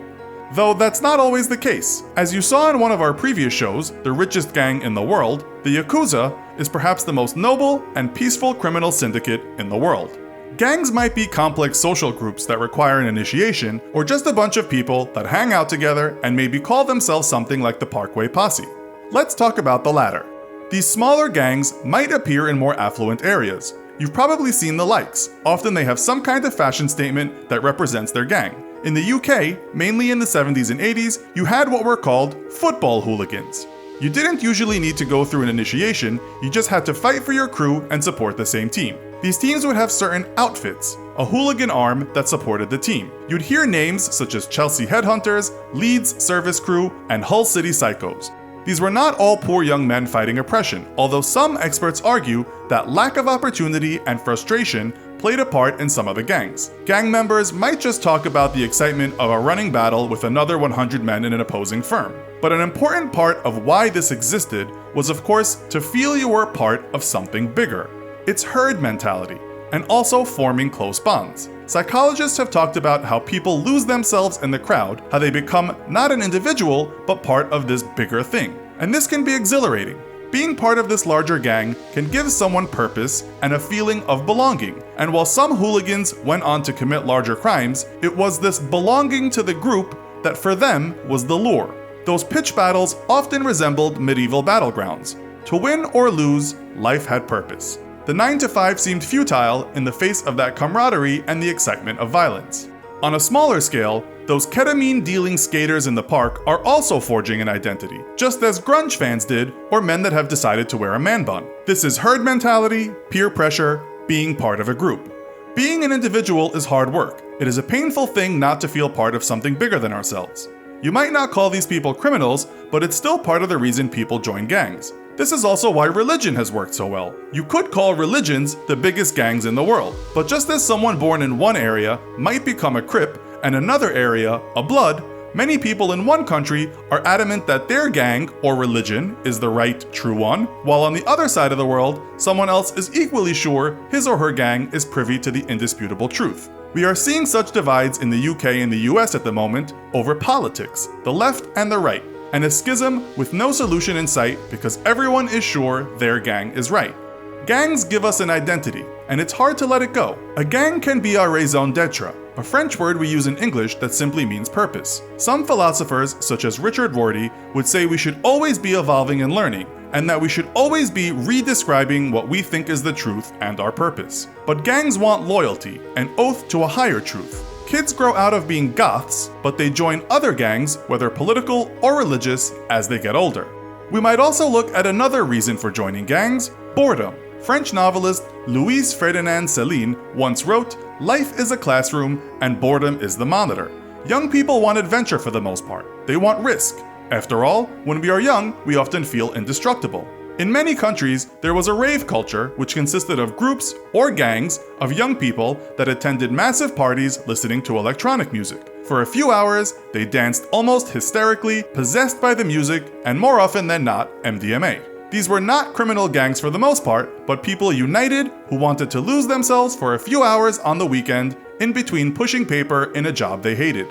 Though that's not always the case. As you saw in one of our previous shows, the richest gang in the world, the Yakuza is perhaps the most noble and peaceful criminal syndicate in the world. Gangs might be complex social groups that require an initiation, or just a bunch of people that hang out together and maybe call themselves something like the Parkway Posse. Let's talk about the latter. These smaller gangs might appear in more affluent areas. You've probably seen the likes. Often they have some kind of fashion statement that represents their gang. In the UK, mainly in the 70s and 80s, you had what were called football hooligans. You didn't usually need to go through an initiation, you just had to fight for your crew and support the same team. These teams would have certain outfits, a hooligan arm that supported the team. You'd hear names such as Chelsea Headhunters, Leeds Service Crew, and Hull City Psychos. These were not all poor young men fighting oppression, although some experts argue that lack of opportunity and frustration played a part in some of the gangs. Gang members might just talk about the excitement of a running battle with another 100 men in an opposing firm. But an important part of why this existed was, of course, to feel you were part of something bigger. It's herd mentality, and also forming close bonds. Psychologists have talked about how people lose themselves in the crowd, how they become not an individual, but part of this bigger thing. And this can be exhilarating. Being part of this larger gang can give someone purpose and a feeling of belonging. And while some hooligans went on to commit larger crimes, it was this belonging to the group that for them was the lure. Those pitch battles often resembled medieval battlegrounds. To win or lose, life had purpose. The 9-to-5 seemed futile in the face of that camaraderie and the excitement of violence. On a smaller scale, those ketamine-dealing skaters in the park are also forging an identity, just as grunge fans did, or men that have decided to wear a man bun. This is herd mentality, peer pressure, being part of a group. Being an individual is hard work. It is a painful thing not to feel part of something bigger than ourselves. You might not call these people criminals, but it's still part of the reason people join gangs. This is also why religion has worked so well. You could call religions the biggest gangs in the world, but just as someone born in one area might become a Crip and another area a Blood, many people in one country are adamant that their gang or religion is the right, true one, while on the other side of the world, someone else is equally sure his or her gang is privy to the indisputable truth. We are seeing such divides in the UK and the US at the moment over politics, the left and the right, and a schism with no solution in sight because everyone is sure their gang is right. Gangs give us an identity, and it's hard to let it go. A gang can be our raison d'etre, a French word we use in English that simply means purpose. Some philosophers, such as Richard Rorty, would say we should always be evolving and learning, and that we should always be redescribing what we think is the truth and our purpose. But gangs want loyalty, an oath to a higher truth. Kids grow out of being goths, but they join other gangs, whether political or religious, as they get older. We might also look at another reason for joining gangs: boredom. French novelist Louise Ferdinand Céline once wrote, "Life is a classroom and boredom is the monitor." Young people want adventure for the most part. They want risk. After all, when we are young, we often feel indestructible. In many countries, there was a rave culture which consisted of groups or gangs of young people that attended massive parties listening to electronic music. For a few hours, they danced almost hysterically, possessed by the music, and more often than not, MDMA. These were not criminal gangs for the most part, but people united who wanted to lose themselves for a few hours on the weekend in between pushing paper in a job they hated.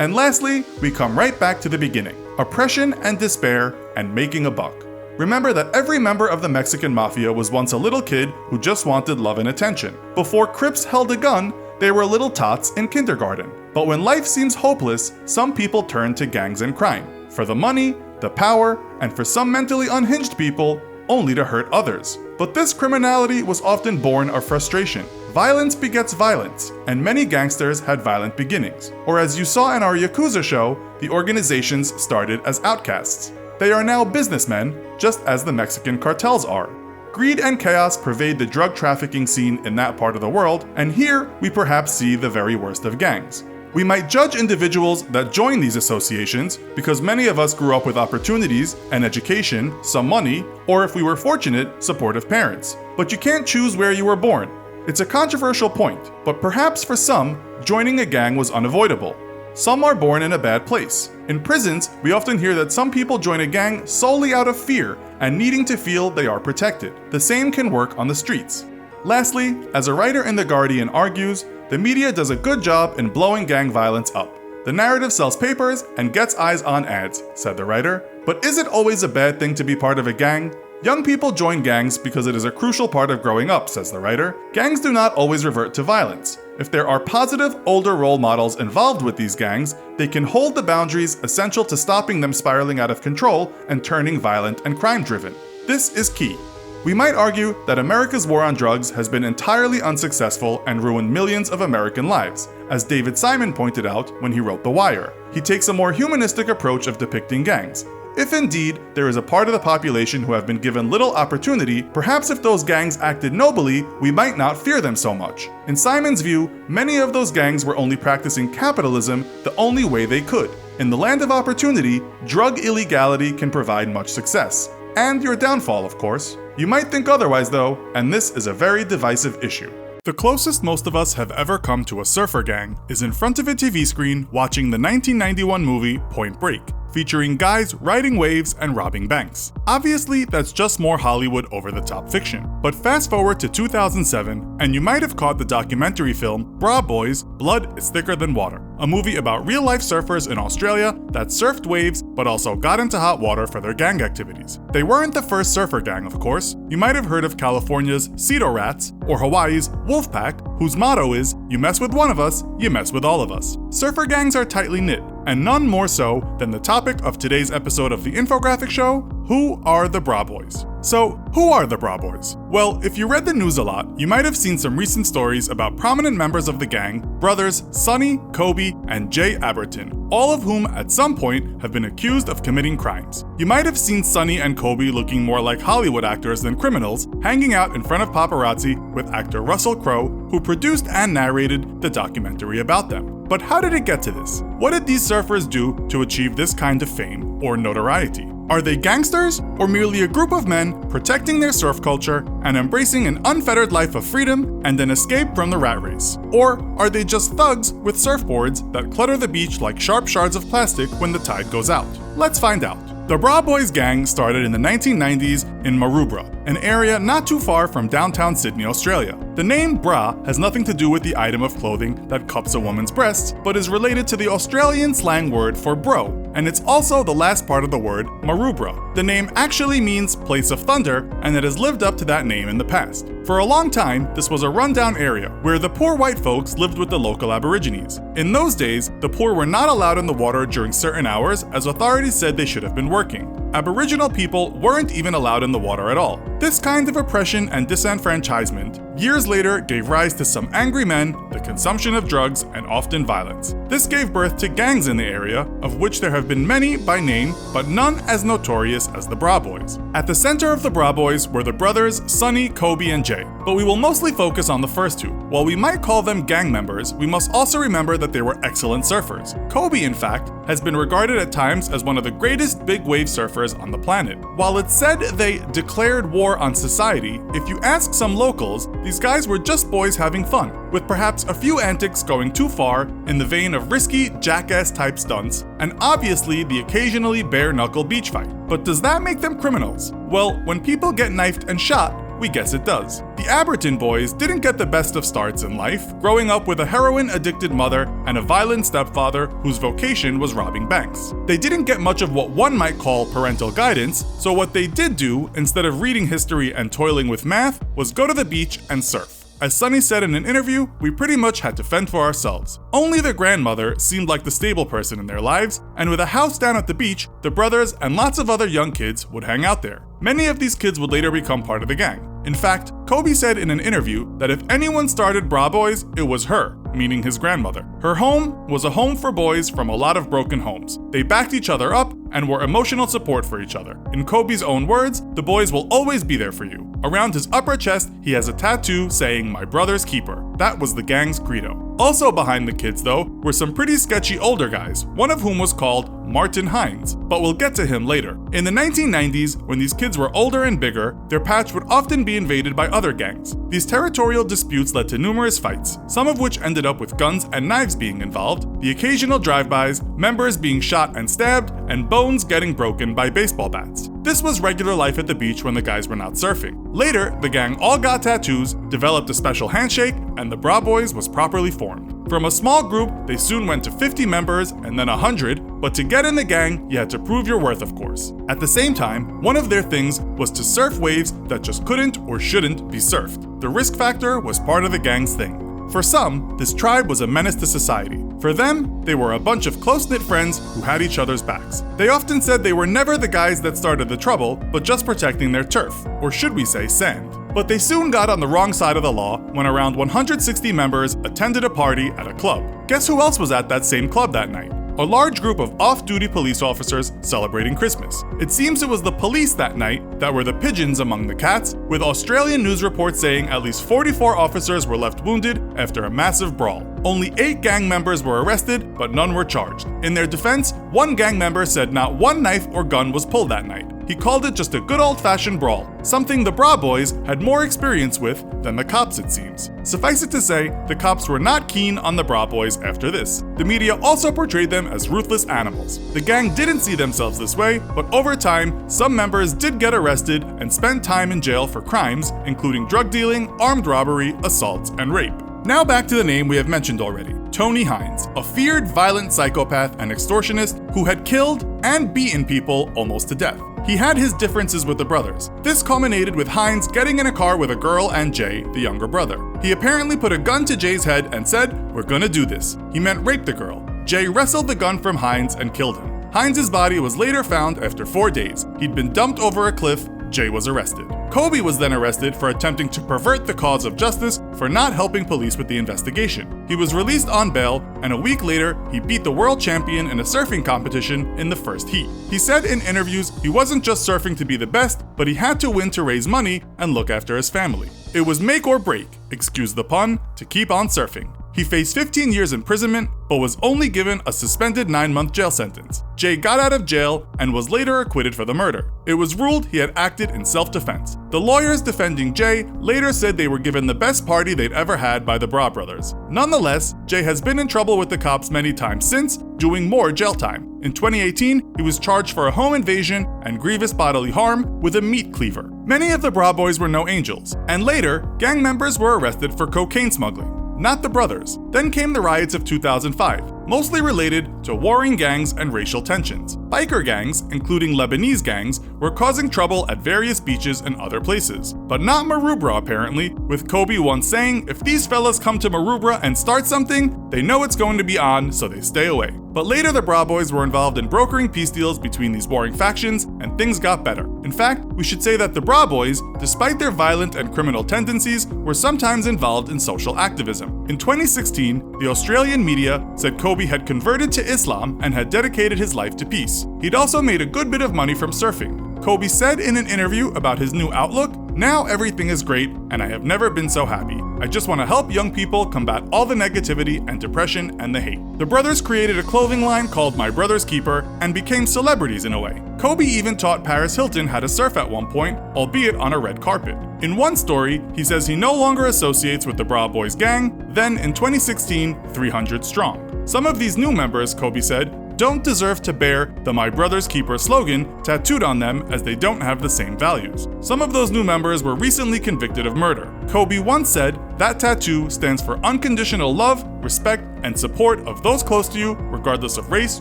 And lastly, we come right back to the beginning: oppression and despair and making a buck. Remember that every member of the Mexican Mafia was once a little kid who just wanted love and attention. Before Crips held a gun, they were little tots in kindergarten. But when life seems hopeless, some people turn to gangs and crime. For the money, the power, and for some mentally unhinged people, only to hurt others. But this criminality was often born of frustration. Violence begets violence, and many gangsters had violent beginnings. Or as you saw in our Yakuza show, the organizations started as outcasts. They are now businessmen, just as the Mexican cartels are. Greed and chaos pervade the drug trafficking scene in that part of the world, and here we perhaps see the very worst of gangs. We might judge individuals that join these associations because many of us grew up with opportunities, an education, some money, or if we were fortunate, supportive parents. But you can't choose where you were born. It's a controversial point, but perhaps for some, joining a gang was unavoidable. Some are born in a bad place. In prisons, we often hear that some people join a gang solely out of fear and needing to feel they are protected. The same can work on the streets. Lastly, as a writer in The Guardian argues, the media does a good job in blowing gang violence up. The narrative sells papers and gets eyes on ads, said the writer. But is it always a bad thing to be part of a gang? Young people join gangs because it is a crucial part of growing up, says the writer. Gangs do not always revert to violence. If there are positive, older role models involved with these gangs, they can hold the boundaries essential to stopping them spiraling out of control and turning violent and crime-driven. This is key. We might argue that America's war on drugs has been entirely unsuccessful and ruined millions of American lives, as David Simon pointed out when he wrote The Wire. He takes a more humanistic approach of depicting gangs. If indeed there is a part of the population who have been given little opportunity, perhaps if those gangs acted nobly, we might not fear them so much. In Simon's view, many of those gangs were only practicing capitalism the only way they could. In the land of opportunity, drug illegality can provide much success. And your downfall, of course. You might think otherwise though, and this is a very divisive issue. The closest most of us have ever come to a surfer gang is in front of a TV screen watching the 1991 movie Point Break, featuring guys riding waves and robbing banks. Obviously, that's just more Hollywood over-the-top fiction. But fast forward to 2007, and you might have caught the documentary film Bra Boys, Blood is Thicker Than Water, a movie about real-life surfers in Australia that surfed waves but also got into hot water for their gang activities. They weren't the first surfer gang, of course. You might have heard of California's Cedo Rats or Hawaii's Wolfpack, whose motto is, "You mess with one of us, you mess with all of us." Surfer gangs are tightly knit, and none more so than the topic of today's episode of the infographic show, who are the Bra Boys? So, who are the Bra Boys? Well, if you read the news a lot, you might have seen some recent stories about prominent members of the gang, brothers Sonny, Kobe, and Jay Aberton, all of whom at some point have been accused of committing crimes. You might have seen Sonny and Kobe looking more like Hollywood actors than criminals, hanging out in front of paparazzi with actor Russell Crowe, who produced and narrated the documentary about them. But how did it get to this? What did these surfers do to achieve this kind of fame or notoriety? Are they gangsters, or merely a group of men protecting their surf culture and embracing an unfettered life of freedom and an escape from the rat race? Or are they just thugs with surfboards that clutter the beach like sharp shards of plastic when the tide goes out? Let's find out. The Bra Boys gang started in the 1990s in Maroubra, an area not too far from downtown Sydney, Australia. The name bra has nothing to do with the item of clothing that cups a woman's breasts, but is related to the Australian slang word for bro, and it's also the last part of the word Maroubra. The name actually means place of thunder, and it has lived up to that name in the past. For a long time, this was a rundown area where the poor white folks lived with the local Aborigines. In those days, the poor were not allowed in the water during certain hours, as authorities said they should have been working. Aboriginal people weren't even allowed in the water at all. This kind of oppression and disenfranchisement years later gave rise to some angry men, the consumption of drugs, and often violence. This gave birth to gangs in the area, of which there have been many by name, but none as notorious as the Bra Boys. At the center of the Bra Boys were the brothers Sonny, Kobe, and Jay, but we will mostly focus on the first two. While we might call them gang members, we must also remember that they were excellent surfers. Kobe, in fact, has been regarded at times as one of the greatest big wave surfers on the planet. While it's said they declared war on society, if you ask some locals, these guys were just boys having fun, with perhaps a few antics going too far in the vein of risky, jackass-type stunts, and obviously the occasionally bare-knuckle beach fight. But does that make them criminals? Well, when people get knifed and shot, we guess it does. The Aberton boys didn't get the best of starts in life, growing up with a heroin-addicted mother and a violent stepfather whose vocation was robbing banks. They didn't get much of what one might call parental guidance, so what they did do, instead of reading history and toiling with math, was go to the beach and surf. As Sonny said in an interview, we pretty much had to fend for ourselves. Only the grandmother seemed like the stable person in their lives, and with a house down at the beach, the brothers and lots of other young kids would hang out there. Many of these kids would later become part of the gang. In fact, Kobe said in an interview that if anyone started Bra Boys, it was her, meaning his grandmother. Her home was a home for boys from a lot of broken homes. They backed each other up and were emotional support for each other. In Kobe's own words, the boys will always be there for you. Around his upper chest, he has a tattoo saying, "My brother's keeper." That was the gang's credo. Also behind the kids, though, were some pretty sketchy older guys, one of whom was called Martin Hines, but we'll get to him later. In the 1990s, when these kids were older and bigger, their patch would often be invaded by other gangs. These territorial disputes led to numerous fights, some of which ended up with guns and knives being involved, the occasional drive-bys, members being shot and stabbed, and bones getting broken by baseball bats. This was regular life at the beach when the guys were not surfing. Later, the gang all got tattoos, developed a special handshake, and the Bra Boys was properly formed. From a small group, they soon went to 50 members and then 100, but to get in the gang, you had to prove your worth, of course. At the same time, one of their things was to surf waves that just couldn't or shouldn't be surfed. The risk factor was part of the gang's thing. For some, this tribe was a menace to society. For them, they were a bunch of close-knit friends who had each other's backs. They often said they were never the guys that started the trouble, but just protecting their turf, or should we say sand. But they soon got on the wrong side of the law when around 160 members attended a party at a club. Guess who else was at that same club that night? A large group of off-duty police officers celebrating Christmas. It seems it was the police that night that were the pigeons among the cats, with Australian news reports saying at least 44 officers were left wounded after a massive brawl. Only 8 gang members were arrested, but none were charged. In their defense, one gang member said not one knife or gun was pulled that night. He called it just a good old-fashioned brawl, something the Bra Boys had more experience with than the cops, it seems. Suffice it to say, the cops were not keen on the Bra Boys after this. The media also portrayed them as ruthless animals. The gang didn't see themselves this way, but over time, some members did get arrested and spent time in jail for crimes, including drug dealing, armed robbery, assault, and rape. Now back to the name we have mentioned already, Tony Hines, a feared, violent psychopath and extortionist who had killed and beaten people almost to death. He had his differences with the brothers. This culminated with Hines getting in a car with a girl and Jay, the younger brother. He apparently put a gun to Jay's head and said, "We're gonna do this." He meant rape the girl. Jay wrestled the gun from Hines and killed him. Hines' body was later found after 4 days. He'd been dumped over a cliff. Jay was arrested. Kobe was then arrested for attempting to pervert the cause of justice for not helping police with the investigation. He was released on bail, and a week later, he beat the world champion in a surfing competition in the first heat. He said in interviews he wasn't just surfing to be the best, but he had to win to raise money and look after his family. It was make or break, excuse the pun, to keep on surfing. He faced 15 years imprisonment, but was only given a suspended 9-month jail sentence. Jay got out of jail and was later acquitted for the murder. It was ruled he had acted in self-defense. The lawyers defending Jay later said they were given the best party they'd ever had by the Bra brothers. Nonetheless, Jay has been in trouble with the cops many times since, doing more jail time. In 2018, he was charged for a home invasion and grievous bodily harm with a meat cleaver. Many of the Bra Boys were no angels, and later, gang members were arrested for cocaine smuggling. Not the brothers. Then came the riots of 2005, mostly related to warring gangs and racial tensions. Biker gangs, including Lebanese gangs, were causing trouble at various beaches and other places. But not Maroubra apparently, with Kobe once saying, "If these fellas come to Maroubra and start something, they know it's going to be on, so they stay away." But later the Bra Boys were involved in brokering peace deals between these warring factions, and things got better. In fact, we should say that the Bra Boys, despite their violent and criminal tendencies, were sometimes involved in social activism. In 2016, the Australian media said Kobe had converted to Islam and had dedicated his life to peace. He'd also made a good bit of money from surfing. Kobe said in an interview about his new outlook, "Now everything is great, and I have never been so happy. I just want to help young people combat all the negativity and depression and the hate." The brothers created a clothing line called My Brother's Keeper and became celebrities in a way. Kobe even taught Paris Hilton how to surf at one point, albeit on a red carpet. In one story, he says he no longer associates with the Bra Boys gang, then in 2016, 300 strong. Some of these new members, Kobe said, don't deserve to bear the My Brother's Keeper slogan tattooed on them as they don't have the same values. Some of those new members were recently convicted of murder. Kobe once said, "That tattoo stands for unconditional love, respect, and support of those close to you, regardless of race,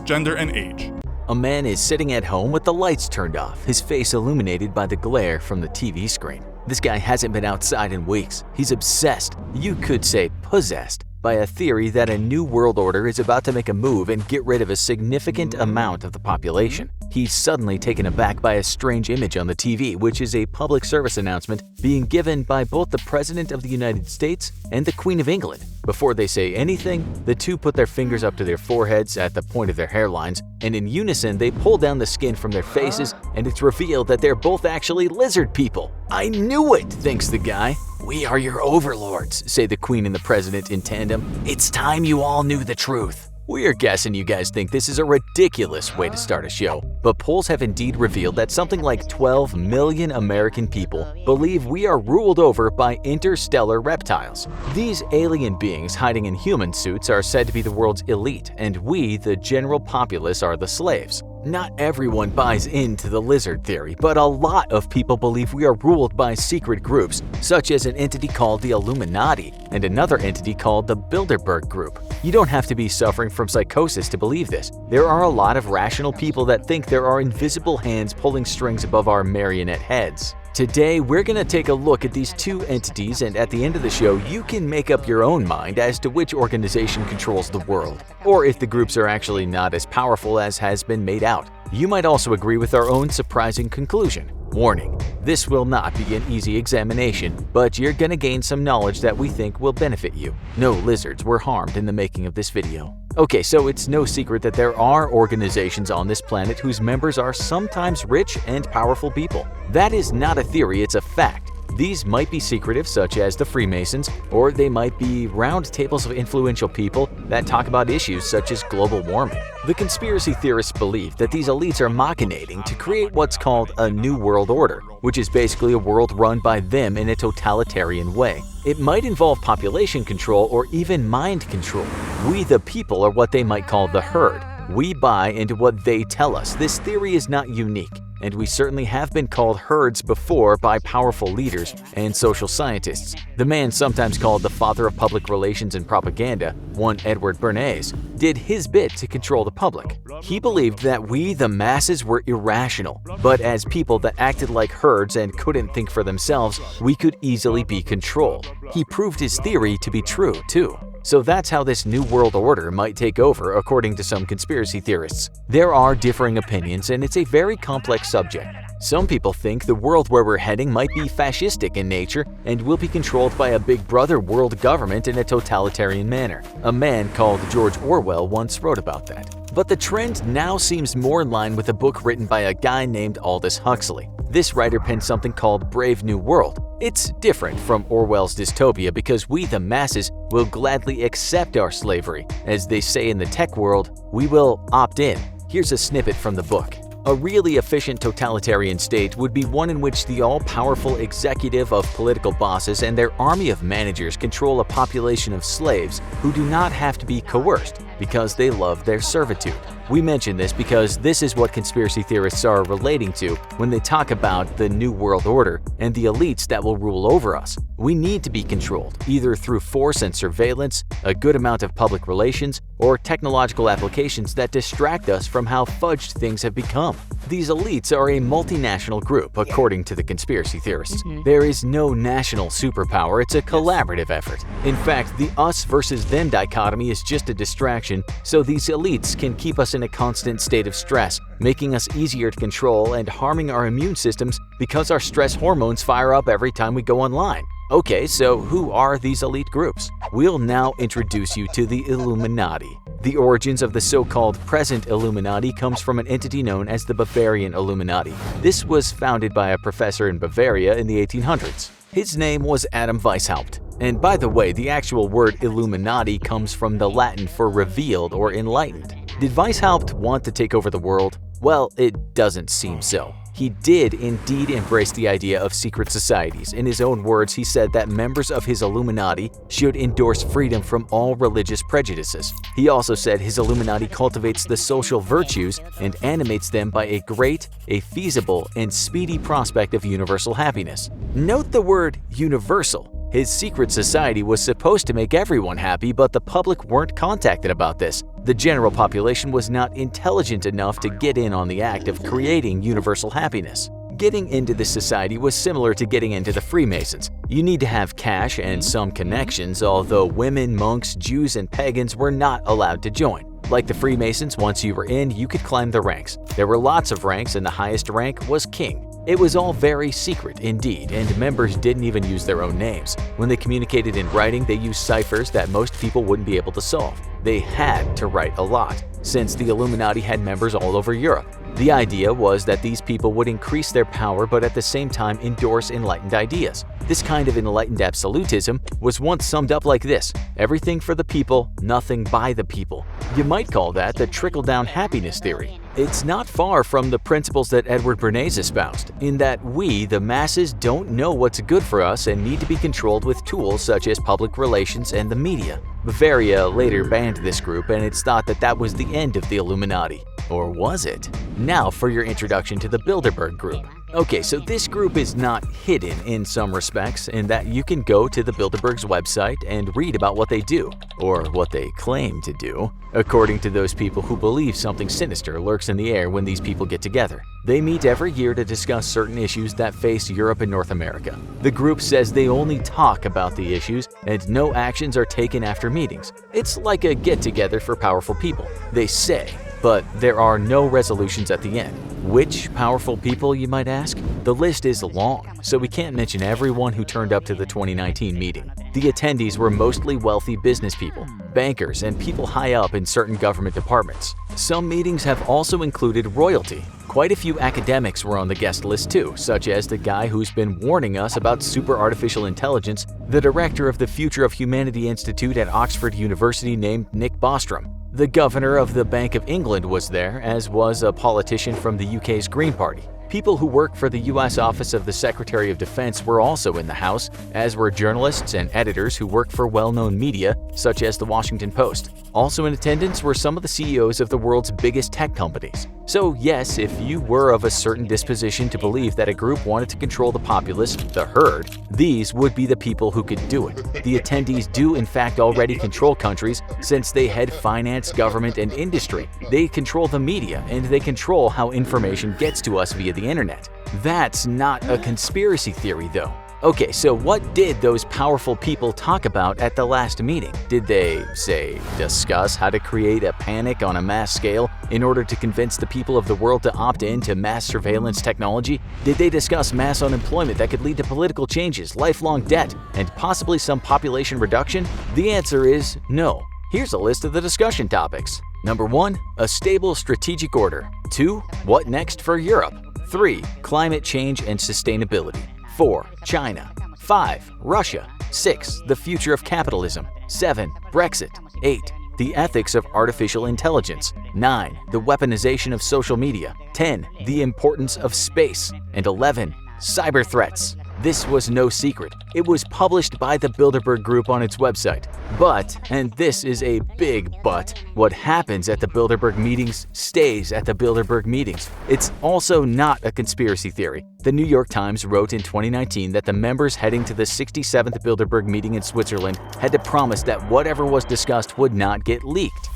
gender, and age." A man is sitting at home with the lights turned off, his face illuminated by the glare from the TV screen. This guy hasn't been outside in weeks. He's obsessed, you could say possessed, by a theory that a new world order is about to make a move and get rid of a significant amount of the population. He's suddenly taken aback by a strange image on the TV, which is a public service announcement being given by both the President of the United States and the Queen of England. Before they say anything, the two put their fingers up to their foreheads at the point of their hairlines, and in unison they pull down the skin from their faces, and it's revealed that they're both actually lizard people. "I knew it," thinks the guy. "We are your overlords," say the Queen and the President in tandem. "It's time you all knew the truth." We're guessing you guys think this is a ridiculous way to start a show, but polls have indeed revealed that something like 12 million American people believe we are ruled over by interstellar reptiles. These alien beings hiding in human suits are said to be the world's elite, and we, the general populace, are the slaves. Not everyone buys into the lizard theory, but a lot of people believe we are ruled by secret groups, such as an entity called the Illuminati and another entity called the Bilderberg group. You don't have to be suffering from psychosis to believe this. There are a lot of rational people that think there are invisible hands pulling strings above our marionette heads. Today, we're going to take a look at these two entities, and at the end of the show, you can make up your own mind as to which organization controls the world, or if the groups are actually not as powerful as has been made out. You might also agree with our own surprising conclusion. Warning, this will not be an easy examination, but you're going to gain some knowledge that we think will benefit you. No lizards were harmed in the making of this video. Okay, so it's no secret that there are organizations on this planet whose members are sometimes rich and powerful people. That is not a theory, it's a fact. These might be secretive, such as the Freemasons, or they might be round tables of influential people that talk about issues such as global warming. The conspiracy theorists believe that these elites are machinating to create what's called a New World Order, which is basically a world run by them in a totalitarian way. It might involve population control or even mind control. We the people are what they might call the herd. We buy into what they tell us. This theory is not unique, and we certainly have been called herds before by powerful leaders and social scientists. The man sometimes called the father of public relations and propaganda, one Edward Bernays, did his bit to control the public. He believed that we, the masses, were irrational, but as people that acted like herds and couldn't think for themselves, we could easily be controlled. He proved his theory to be true, too. So that's how this New World Order might take over, according to some conspiracy theorists. There are differing opinions, and it's a very complex subject. Some people think the world where we're heading might be fascistic in nature and will be controlled by a big brother world government in a totalitarian manner. A man called George Orwell once wrote about that. But the trend now seems more in line with a book written by a guy named Aldous Huxley. This writer penned something called Brave New World. It's different from Orwell's dystopia because we, the masses, will gladly accept our slavery. As they say in the tech world, we will opt in. Here's a snippet from the book. A really efficient totalitarian state would be one in which the all-powerful executive of political bosses and their army of managers control a population of slaves who do not have to be coerced because they love their servitude. We mention this because this is what conspiracy theorists are relating to when they talk about the New World Order and the elites that will rule over us. We need to be controlled, either through force and surveillance, a good amount of public relations, or technological applications that distract us from how fudged things have become. These elites are a multinational group, according to the conspiracy theorists. There is no national superpower, it's a collaborative effort. In fact, the us versus them dichotomy is just a distraction, so these elites can keep us in a constant state of stress, making us easier to control and harming our immune systems because our stress hormones fire up every time we go online. Okay, so who are these elite groups? We'll now introduce you to the Illuminati. The origins of the so-called present Illuminati comes from an entity known as the Bavarian Illuminati. This was founded by a professor in Bavaria in the 1800s. His name was Adam Weishaupt. And by the way, the actual word Illuminati comes from the Latin for revealed or enlightened. Did Weishaupt want to take over the world? Well, it doesn't seem so. He did indeed embrace the idea of secret societies. In his own words, he said that members of his Illuminati should endorse freedom from all religious prejudices. He also said his Illuminati cultivates the social virtues and animates them by a great, a feasible, and speedy prospect of universal happiness. Note the word universal. His secret society was supposed to make everyone happy, but the public weren't contacted about this. The general population was not intelligent enough to get in on the act of creating universal happiness. Getting into this society was similar to getting into the Freemasons. You need to have cash and some connections, although women, monks, Jews, and pagans were not allowed to join. Like the Freemasons, once you were in, you could climb the ranks. There were lots of ranks, and the highest rank was king. It was all very secret indeed, and members didn't even use their own names. When they communicated in writing, they used ciphers that most people wouldn't be able to solve. They had to write a lot, since the Illuminati had members all over Europe. The idea was that these people would increase their power but at the same time endorse enlightened ideas. This kind of enlightened absolutism was once summed up like this: everything for the people, nothing by the people. You might call that the trickle-down happiness theory. It's not far from the principles that Edward Bernays espoused, in that we, the masses, don't know what's good for us and need to be controlled with tools such as public relations and the media. Bavaria later banned this group, and it's thought that that was the end of the Illuminati. Or was it? Now for your introduction to the Bilderberg group. Okay, so this group is not hidden in some respects, in that you can go to the Bilderberg's website and read about what they do, or what they claim to do, according to those people who believe something sinister lurks in the air when these people get together. They meet every year to discuss certain issues that face Europe and North America. The group says they only talk about the issues and no actions are taken after meetings. It's like a get-together for powerful people, they say, but there are no resolutions at the end. Which powerful people, you might ask? The list is long, so we can't mention everyone who turned up to the 2019 meeting. The attendees were mostly wealthy business people, bankers, and people high up in certain government departments. Some meetings have also included royalty. Quite a few academics were on the guest list too, such as the guy who's been warning us about super artificial intelligence, the director of the Future of Humanity Institute at Oxford University named Nick Bostrom. The governor of the Bank of England was there, as was a politician from the UK's Green Party. People who work for the US Office of the Secretary of Defense were also in the house, as were journalists and editors who work for well-known media, such as the Washington Post. Also in attendance were some of the CEOs of the world's biggest tech companies. So yes, if you were of a certain disposition to believe that a group wanted to control the populace, the herd, these would be the people who could do it. The attendees do in fact already control countries, since they head finance, government, and industry. They control the media, and they control how information gets to us via the internet. That's not a conspiracy theory though. Okay, so what did those powerful people talk about at the last meeting? Did they, say, discuss how to create a panic on a mass scale in order to convince the people of the world to opt in to mass surveillance technology? Did they discuss mass unemployment that could lead to political changes, lifelong debt, and possibly some population reduction? The answer is no. Here's a list of the discussion topics. Number 1. A stable strategic order. 2. What next for Europe? 3. Climate change and sustainability. 4. China. 5. Russia. 6. The future of capitalism. 7. Brexit. 8. The ethics of artificial intelligence. 9. The weaponization of social media. 10. The importance of space. And 11. Cyber threats. This was no secret. It was published by the Bilderberg Group on its website. But, and this is a big but, what happens at the Bilderberg meetings stays at the Bilderberg meetings. It's also not a conspiracy theory. The New York Times wrote in 2019 that the members heading to the 67th Bilderberg meeting in Switzerland had to promise that whatever was discussed would not get leaked.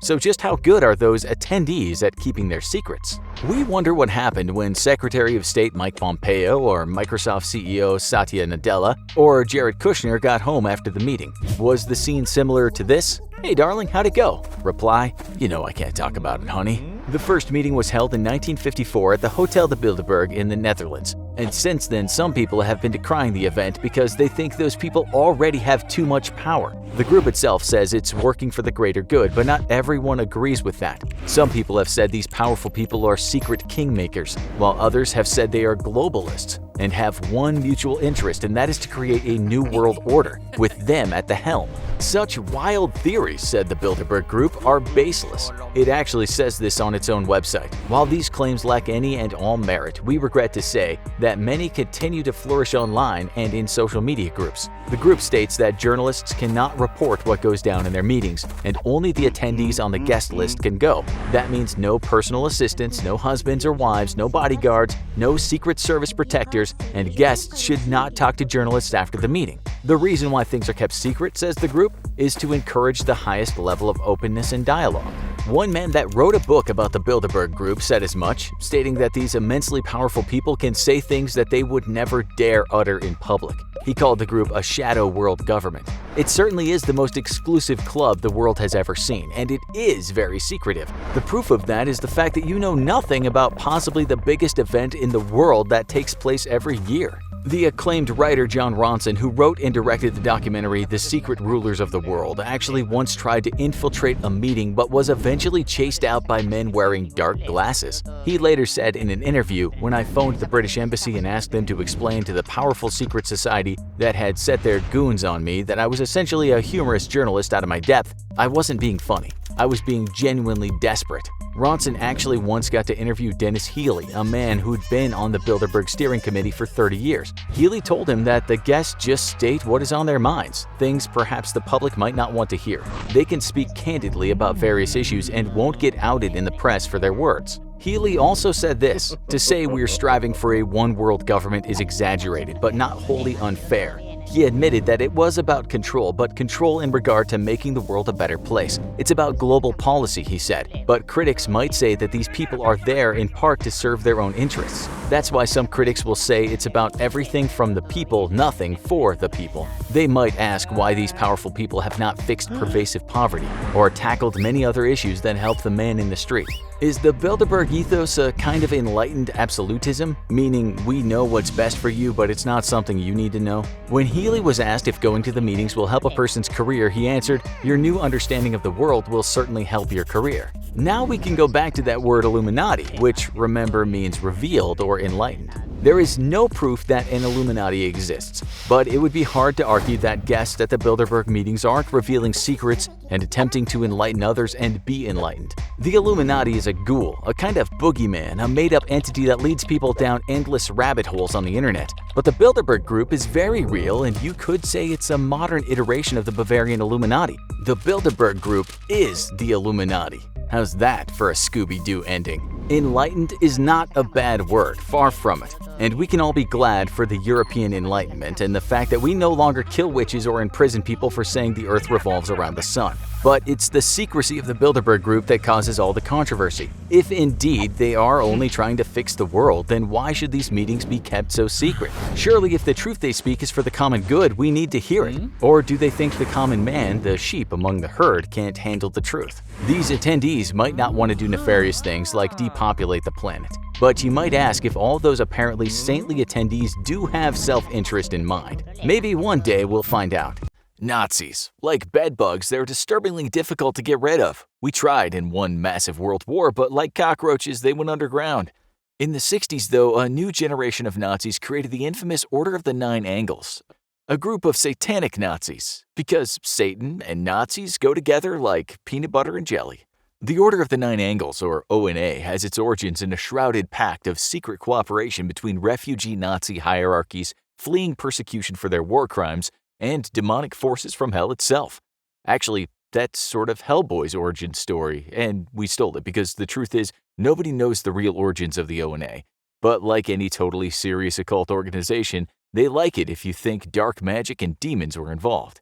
So just how good are those attendees at keeping their secrets? We wonder what happened when Secretary of State Mike Pompeo or Microsoft CEO Satya Nadella or Jared Kushner got home after the meeting. Was the scene similar to this? Hey darling, how'd it go? Reply, you know I can't talk about it, honey. The first meeting was held in 1954 at the Hotel de Bilderberg in the Netherlands. And since then, some people have been decrying the event because they think those people already have too much power. The group itself says it's working for the greater good, but not everyone agrees with that. Some people have said these powerful people are secret kingmakers, while others have said they are globalists and have one mutual interest, and that is to create a new world order, with them at the helm. Such wild theories, said the Bilderberg Group, are baseless. It actually says this on its own website. While these claims lack any and all merit, we regret to say that many continue to flourish online and in social media groups. The group states that journalists cannot report what goes down in their meetings, and only the attendees on the guest list can go. That means no personal assistants, no husbands or wives, no bodyguards, no Secret Service protectors, and guests should not talk to journalists after the meeting. The reason why things are kept secret, says the group, is to encourage the highest level of openness and dialogue. One man that wrote a book about the Bilderberg Group said as much, stating that these immensely powerful people can say things that they would never dare utter in public. He called the group a shadow world government. It certainly is the most exclusive club the world has ever seen, and it is very secretive. The proof of that is the fact that you know nothing about possibly the biggest event in the world that takes place every year. The acclaimed writer John Ronson, who wrote and directed the documentary The Secret Rulers of the World, actually once tried to infiltrate a meeting but was eventually chased out by men wearing dark glasses. He later said in an interview, "When I phoned the British Embassy and asked them to explain to the powerful secret society that had set their goons on me that I was essentially a humorous journalist out of my depth, I wasn't being funny. I was being genuinely desperate." Ronson actually once got to interview Dennis Healy, a man who'd been on the Bilderberg steering committee for 30 years. Healy told him that the guests just state what is on their minds, things perhaps the public might not want to hear. They can speak candidly about various issues and won't get outed in the press for their words. Healy also said this, "To say we're striving for a one-world government is exaggerated, but not wholly unfair." He admitted that it was about control, but control in regard to making the world a better place. It's about global policy, he said, but critics might say that these people are there in part to serve their own interests. That's why some critics will say it's about everything from the people, nothing for the people. They might ask why these powerful people have not fixed pervasive poverty or tackled many other issues that help the man in the street. Is the Bilderberg ethos a kind of enlightened absolutism, meaning we know what's best for you, but it's not something you need to know? When Healy was asked if going to the meetings will help a person's career, he answered, "Your new understanding of the world will certainly help your career." Now we can go back to that word Illuminati, which, remember, means revealed or enlightened. There is no proof that an Illuminati exists, but it would be hard to argue that guests at the Bilderberg meetings aren't revealing secrets and attempting to enlighten others and be enlightened. The Illuminati is a ghoul, a kind of boogeyman, a made-up entity that leads people down endless rabbit holes on the internet. But the Bilderberg group is very real, and you could say it's a modern iteration of the Bavarian Illuminati. The Bilderberg group is the Illuminati. How's that for a Scooby-Doo ending? Enlightened is not a bad word, far from it. And we can all be glad for the European Enlightenment and the fact that we no longer kill witches or imprison people for saying the Earth revolves around the sun. But it's the secrecy of the Bilderberg group that causes all the controversy. If indeed they are only trying to fix the world, then why should these meetings be kept so secret? Surely if the truth they speak is for the common good, we need to hear it. Or do they think the common man, the sheep among the herd, can't handle the truth? These attendees might not want to do nefarious things like depopulate the planet. But you might ask if all those apparently saintly attendees do have self-interest in mind. Maybe one day we'll find out. Nazis. Like bedbugs, they're disturbingly difficult to get rid of. We tried in one massive world war, but like cockroaches, they went underground. In the 60s, though, a new generation of Nazis created the infamous Order of the Nine Angles, a group of satanic Nazis, because Satan and Nazis go together like peanut butter and jelly. The Order of the Nine Angles, or ONA, has its origins in a shrouded pact of secret cooperation between refugee Nazi hierarchies fleeing persecution for their war crimes and demonic forces from hell itself. Actually, that's sort of Hellboy's origin story, and we stole it because the truth is, nobody knows the real origins of the ONA. But like any totally serious occult organization, they like it if you think dark magic and demons were involved.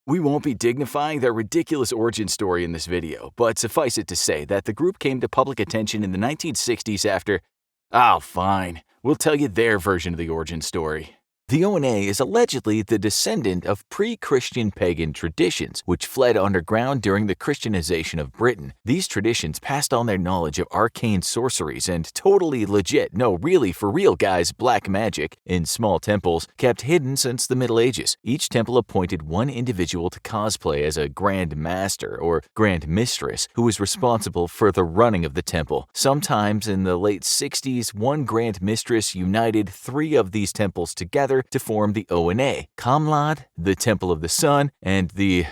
We won't be dignifying their ridiculous origin story in this video, but suffice it to say that the group came to public attention in the 1960s after… Oh, fine. We'll tell you their version of the origin story. The ONA is allegedly the descendant of pre-Christian pagan traditions, which fled underground during the Christianization of Britain. These traditions passed on their knowledge of arcane sorceries and totally legit, no really for real guys, black magic, in small temples, kept hidden since the Middle Ages. Each temple appointed one individual to cosplay as a Grand Master or Grand Mistress who was responsible for the running of the temple. Sometimes in the late 60s, one Grand Mistress united 3 of these temples together to form the ONA, Kamlad, the Temple of the Sun, and the,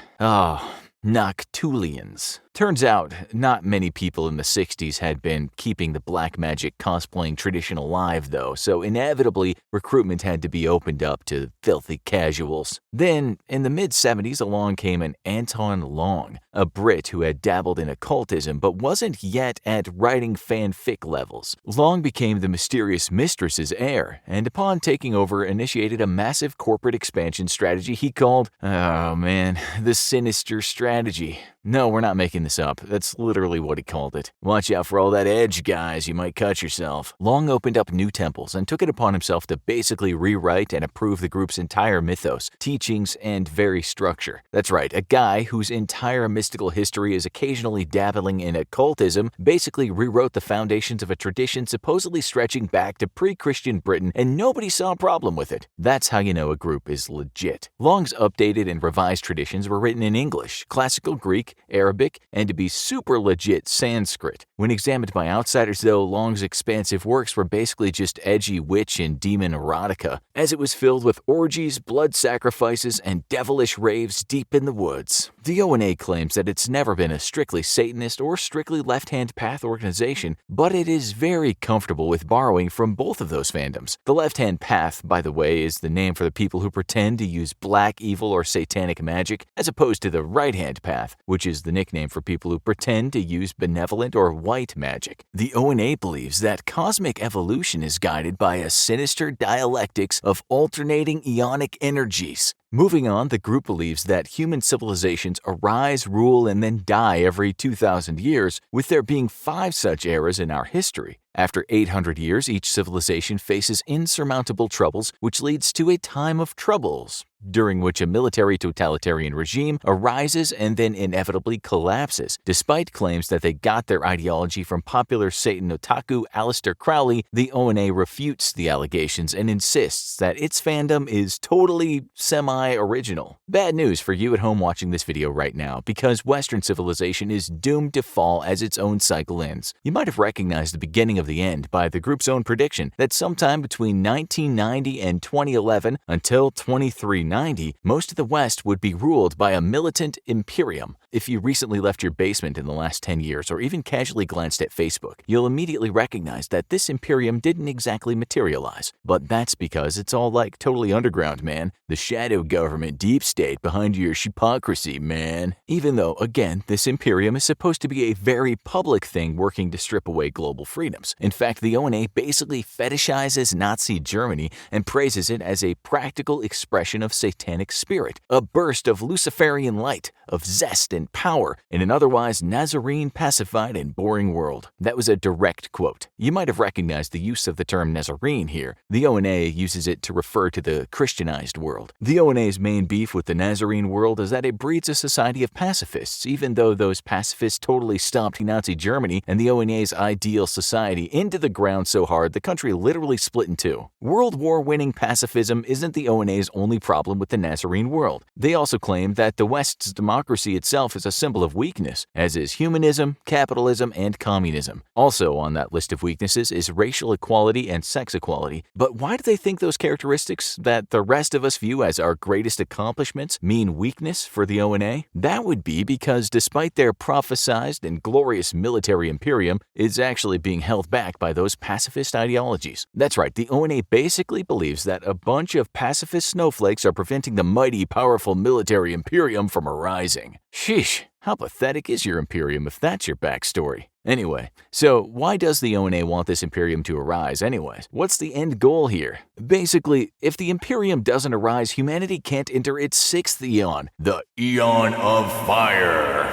Noctulians. Turns out, not many people in the 60s had been keeping the black magic cosplaying tradition alive though, so inevitably, recruitment had to be opened up to filthy casuals. Then, in the mid-70s, along came an Anton Long, a Brit who had dabbled in occultism but wasn't yet at writing fanfic levels. Long became the mysterious mistress's heir, and upon taking over, initiated a massive corporate expansion strategy he called, the Sinister Strategy. No, we're not making this up. That's literally what he called it. Watch out for all that edge, guys. You might cut yourself. Long opened up new temples and took it upon himself to basically rewrite and approve the group's entire mythos, teachings, and very structure. That's right, a guy whose entire mystical history is occasionally dabbling in occultism basically rewrote the foundations of a tradition supposedly stretching back to pre-Christian Britain, and nobody saw a problem with it. That's how you know a group is legit. Long's updated and revised traditions were written in English, classical Greek, Arabic, and to be super legit Sanskrit. When examined by outsiders though, Long's expansive works were basically just edgy witch and demon erotica, as it was filled with orgies, blood sacrifices, and devilish raves deep in the woods. The ONA claims that it's never been a strictly Satanist or strictly left-hand path organization, but it is very comfortable with borrowing from both of those fandoms. The left-hand path, by the way, is the name for the people who pretend to use black evil or satanic magic, as opposed to the right-hand path, which is the nickname for people who pretend to use benevolent or white magic. The ONA believes that cosmic evolution is guided by a sinister dialectics of alternating ionic energies. Moving on, the group believes that human civilizations arise, rule, and then die every 2,000 years, with there being 5 such eras in our history. After 800 years, each civilization faces insurmountable troubles, which leads to a time of troubles, during which a military totalitarian regime arises and then inevitably collapses. Despite claims that they got their ideology from popular Satan otaku Aleister Crowley, the ONA refutes the allegations and insists that its fandom is totally semi-original. Bad news for you at home watching this video right now, because Western civilization is doomed to fall as its own cycle ends. You might have recognized the beginning of the end by the group's own prediction that sometime between 1990 and 2011 until 2390, most of the West would be ruled by a militant imperium. If you recently left your basement in the last 10 years or even casually glanced at Facebook, you'll immediately recognize that this imperium didn't exactly materialize. But that's because it's all like totally underground, man. The shadow government deep state behind your hypocrisy, man. Even though, again, this imperium is supposed to be a very public thing working to strip away global freedoms. In fact, the ONA basically fetishizes Nazi Germany and praises it as a practical expression of satanic spirit, a burst of Luciferian light, of zest and power in an otherwise Nazarene, pacified, and boring world. That was a direct quote. You might have recognized the use of the term Nazarene here. The ONA uses it to refer to the Christianized world. The ONA's main beef with the Nazarene world is that it breeds a society of pacifists, even though those pacifists totally stomped Nazi Germany and the ONA's ideal society into the ground so hard the country literally split in two. World War-winning pacifism isn't the ONA's only problem with the Nazarene world. They also claim that the West's democracy itself is a symbol of weakness, as is humanism, capitalism, and communism. Also on that list of weaknesses is racial equality and sex equality. But why do they think those characteristics that the rest of us view as our greatest accomplishments mean weakness for the ONA? That would be because despite their prophesized and glorious military imperium, it's actually being held back by those pacifist ideologies. That's right, the ONA basically believes that a bunch of pacifist snowflakes are preventing the mighty, powerful military imperium from arising. Sheesh, how pathetic is your imperium if that's your backstory? Anyway, so why does the ONA want this imperium to arise anyways? What's the end goal here? Basically, if the imperium doesn't arise, humanity can't enter its 6th eon, the Eon of Fire.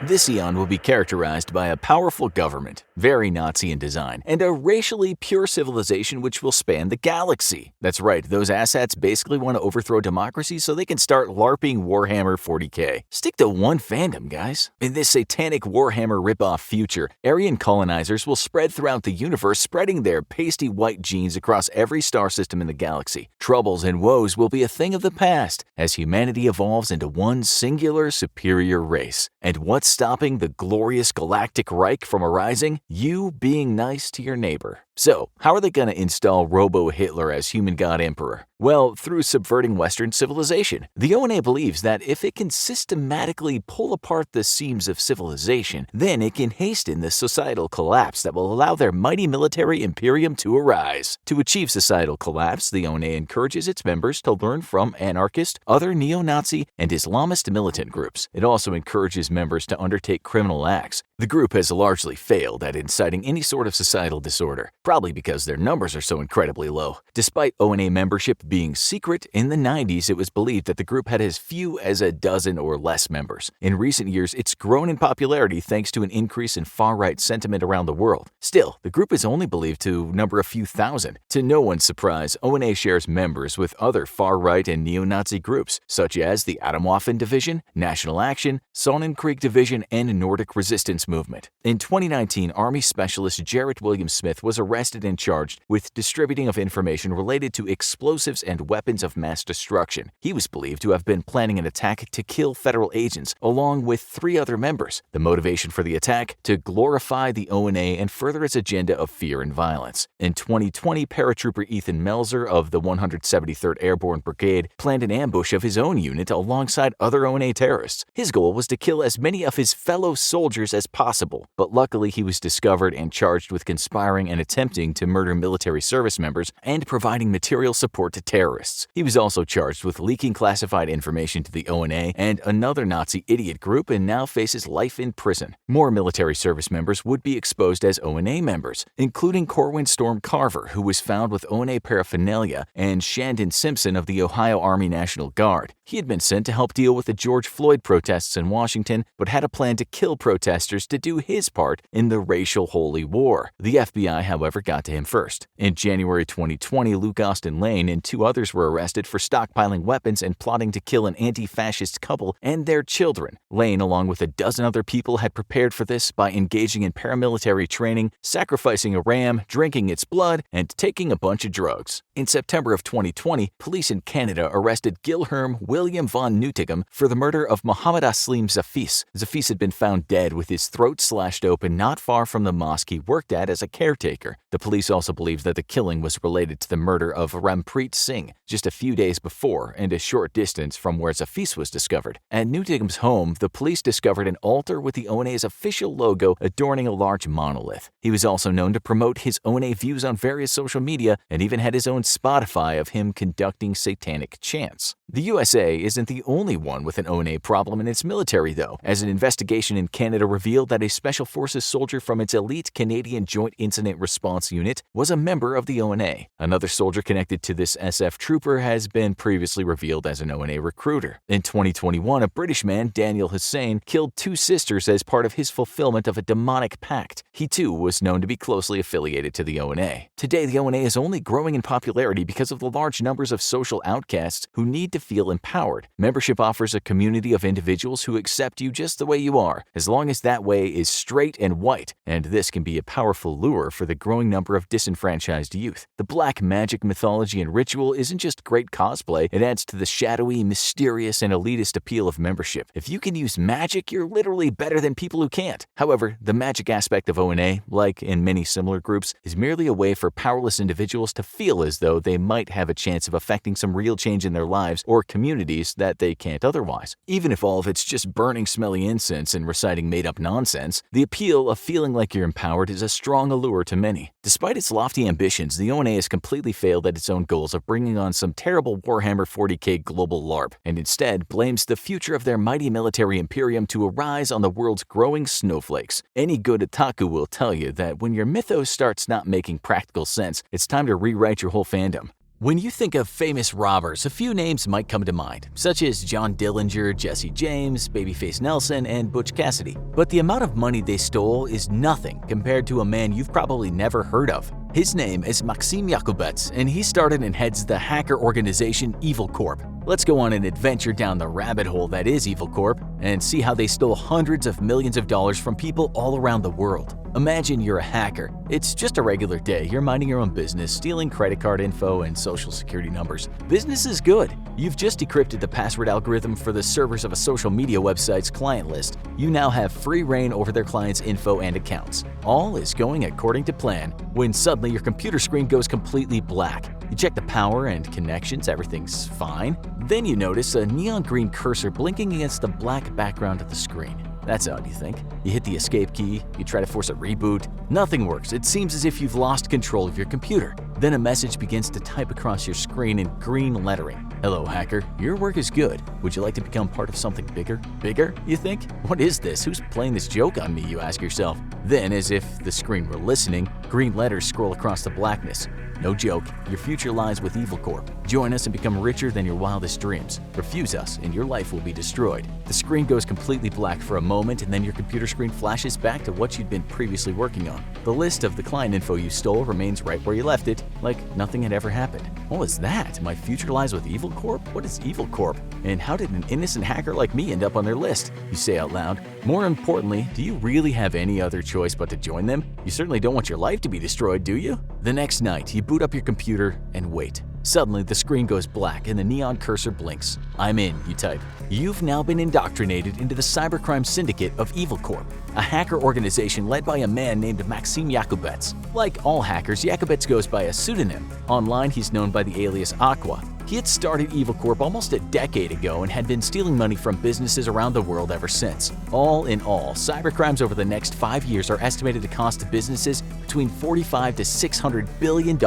This eon will be characterized by a powerful government, very Nazi in design, and a racially pure civilization which will span the galaxy. That's right, those asshats basically want to overthrow democracy so they can start LARPing Warhammer 40k. Stick to one fandom, guys. In this satanic Warhammer ripoff future, Aryan colonizers will spread throughout the universe, spreading their pasty white genes across every star system in the galaxy. Troubles and woes will be a thing of the past as humanity evolves into one singular superior race. And what's stopping the glorious galactic Reich from arising? You being nice to your neighbor. So, how are they going to install Robo-Hitler as human god emperor? Well, through subverting Western civilization. The ONA believes that if it can systematically pull apart the seams of civilization, then it can hasten the societal collapse that will allow their mighty military imperium to arise. To achieve societal collapse, the ONA encourages its members to learn from anarchist, other neo-Nazi, and Islamist militant groups. It also encourages members to undertake criminal acts. The group has largely failed at inciting any sort of societal disorder, probably because their numbers are so incredibly low. Despite ONA membership being secret, in the 90s it was believed that the group had as few as a dozen or less members. In recent years, it's grown in popularity thanks to an increase in far-right sentiment around the world. Still, the group is only believed to number a few thousand. To no one's surprise, ONA shares members with other far-right and neo-Nazi groups, such as the Atomwaffen Division, National Action, Sonnenkrieg Division, and Nordic Resistance Movement. In 2019, Army Specialist Jarrett William Smith was arrested and charged with distributing of information related to explosives and weapons of mass destruction. He was believed to have been planning an attack to kill federal agents, along with 3 other members. The motivation for the attack? To glorify the ONA and further its agenda of fear and violence. In 2020, paratrooper Ethan Melzer of the 173rd Airborne Brigade planned an ambush of his own unit alongside other ONA terrorists. His goal was to kill as many of his fellow soldiers as possible, but luckily he was discovered and charged with conspiring and attempting attempting to murder military service members and providing material support to terrorists. He was also charged with leaking classified information to the ONA and another Nazi idiot group and now faces life in prison. More military service members would be exposed as ONA members, including Corwin Storm Carver, who was found with ONA paraphernalia, and Shandon Simpson of the Ohio Army National Guard. He had been sent to help deal with the George Floyd protests in Washington, but had a plan to kill protesters to do his part in the racial holy war. The FBI, however, got to him first. In January 2020, Luke Austin Lane and 2 others were arrested for stockpiling weapons and plotting to kill an anti-fascist couple and their children. Lane, along with a dozen other people, had prepared for this by engaging in paramilitary training, sacrificing a ram, drinking its blood, and taking a bunch of drugs. In September of 2020, police in Canada arrested Gilherm William von Newtigam for the murder of Mohammed Aslim Zafis. Zafis had been found dead with his throat slashed open not far from the mosque he worked at as a caretaker. The police also believe that the killing was related to the murder of Rampreet Singh just a few days before and a short distance from where Zafis was discovered. At Newtigam's home, the police discovered an altar with the ONA's official logo adorning a large monolith. He was also known to promote his ONA views on various social media and even had his own Spotify of him conducting satanic chants. The USA isn't the only one with an ONA problem in its military, though, as an investigation in Canada revealed that a Special Forces soldier from its elite Canadian Joint Incident Response Unit was a member of the ONA. Another soldier connected to this SF trooper has been previously revealed as an ONA recruiter. In 2021, a British man, Daniel Hussein, killed 2 sisters as part of his fulfillment of a demonic pact. He too was known to be closely affiliated to the ONA. Today, the ONA is only growing in popularity because of the large numbers of social outcasts who need to feel empowered. Membership offers a community of individuals who accept you just the way you are, as long as that way is straight and white, and this can be a powerful lure for the growing number of disenfranchised youth. The black magic mythology and ritual isn't just great cosplay, it adds to the shadowy, mysterious, and elitist appeal of membership. If you can use magic, you're literally better than people who can't. However, the magic aspect of ONA, like in many similar groups, is merely a way for powerless individuals to feel as though they might have a chance of affecting some real change in their lives or communities that they can't otherwise. Even if all of it's just burning smelly incense and reciting made-up nonsense, the appeal of feeling like you're empowered is a strong allure to many. Despite its lofty ambitions, the ONA has completely failed at its own goals of bringing on some terrible Warhammer 40k global LARP, and instead blames the future of their mighty military imperium to arise on the world's growing snowflakes. Any good otaku will tell you that when your mythos starts not making practical sense, it's time to rewrite your whole fandom. When you think of famous robbers, a few names might come to mind, such as John Dillinger, Jesse James, Babyface Nelson, and Butch Cassidy. But the amount of money they stole is nothing compared to a man you've probably never heard of. His name is Maxim Yakubets, and he started and heads the hacker organization Evil Corp. Let's go on an adventure down the rabbit hole that is Evil Corp and see how they stole hundreds of millions of dollars from people all around the world. Imagine you're a hacker. It's just a regular day. You're minding your own business, stealing credit card info and social security numbers. Business is good. You've just decrypted the password algorithm for the servers of a social media website's client list. You now have free reign over their clients' info and accounts. All is going according to plan when suddenly your computer screen goes completely black. You check the power and connections, everything's fine. Then you notice a neon green cursor blinking against the black background of the screen. That's odd, you think. You hit the escape key, you try to force a reboot. Nothing works. It seems as if you've lost control of your computer. Then a message begins to type across your screen in green lettering. Hello, hacker. Your work is good. Would you like to become part of something bigger? Bigger, you think? What is this? Who's playing this joke on me, you ask yourself. Then, as if the screen were listening, green letters scroll across the blackness. No joke, your future lies with Evil Corp. Join us and become richer than your wildest dreams. Refuse us and your life will be destroyed. The screen goes completely black for a moment and then your computer screen flashes back to what you'd been previously working on. The list of the client info you stole remains right where you left it, like nothing had ever happened. What was that? My future lies with Evil Corp? What is Evil Corp? And how did an innocent hacker like me end up on their list? You say out loud. More importantly, do you really have any other choice but to join them? You certainly don't want your life to be destroyed, do you? The next night, you boot up your computer and wait. Suddenly, the screen goes black and the neon cursor blinks. I'm in, you type. You've now been indoctrinated into the cybercrime syndicate of Evil Corp, a hacker organization led by a man named Maxim Yakubets. Like all hackers, Yakubets goes by a pseudonym. Online, he's known by the alias Aqua. He had started Evil Corp almost a decade ago and had been stealing money from businesses around the world ever since. All in all, cybercrimes over the next 5 years are estimated to cost businesses between $45 to $600 billion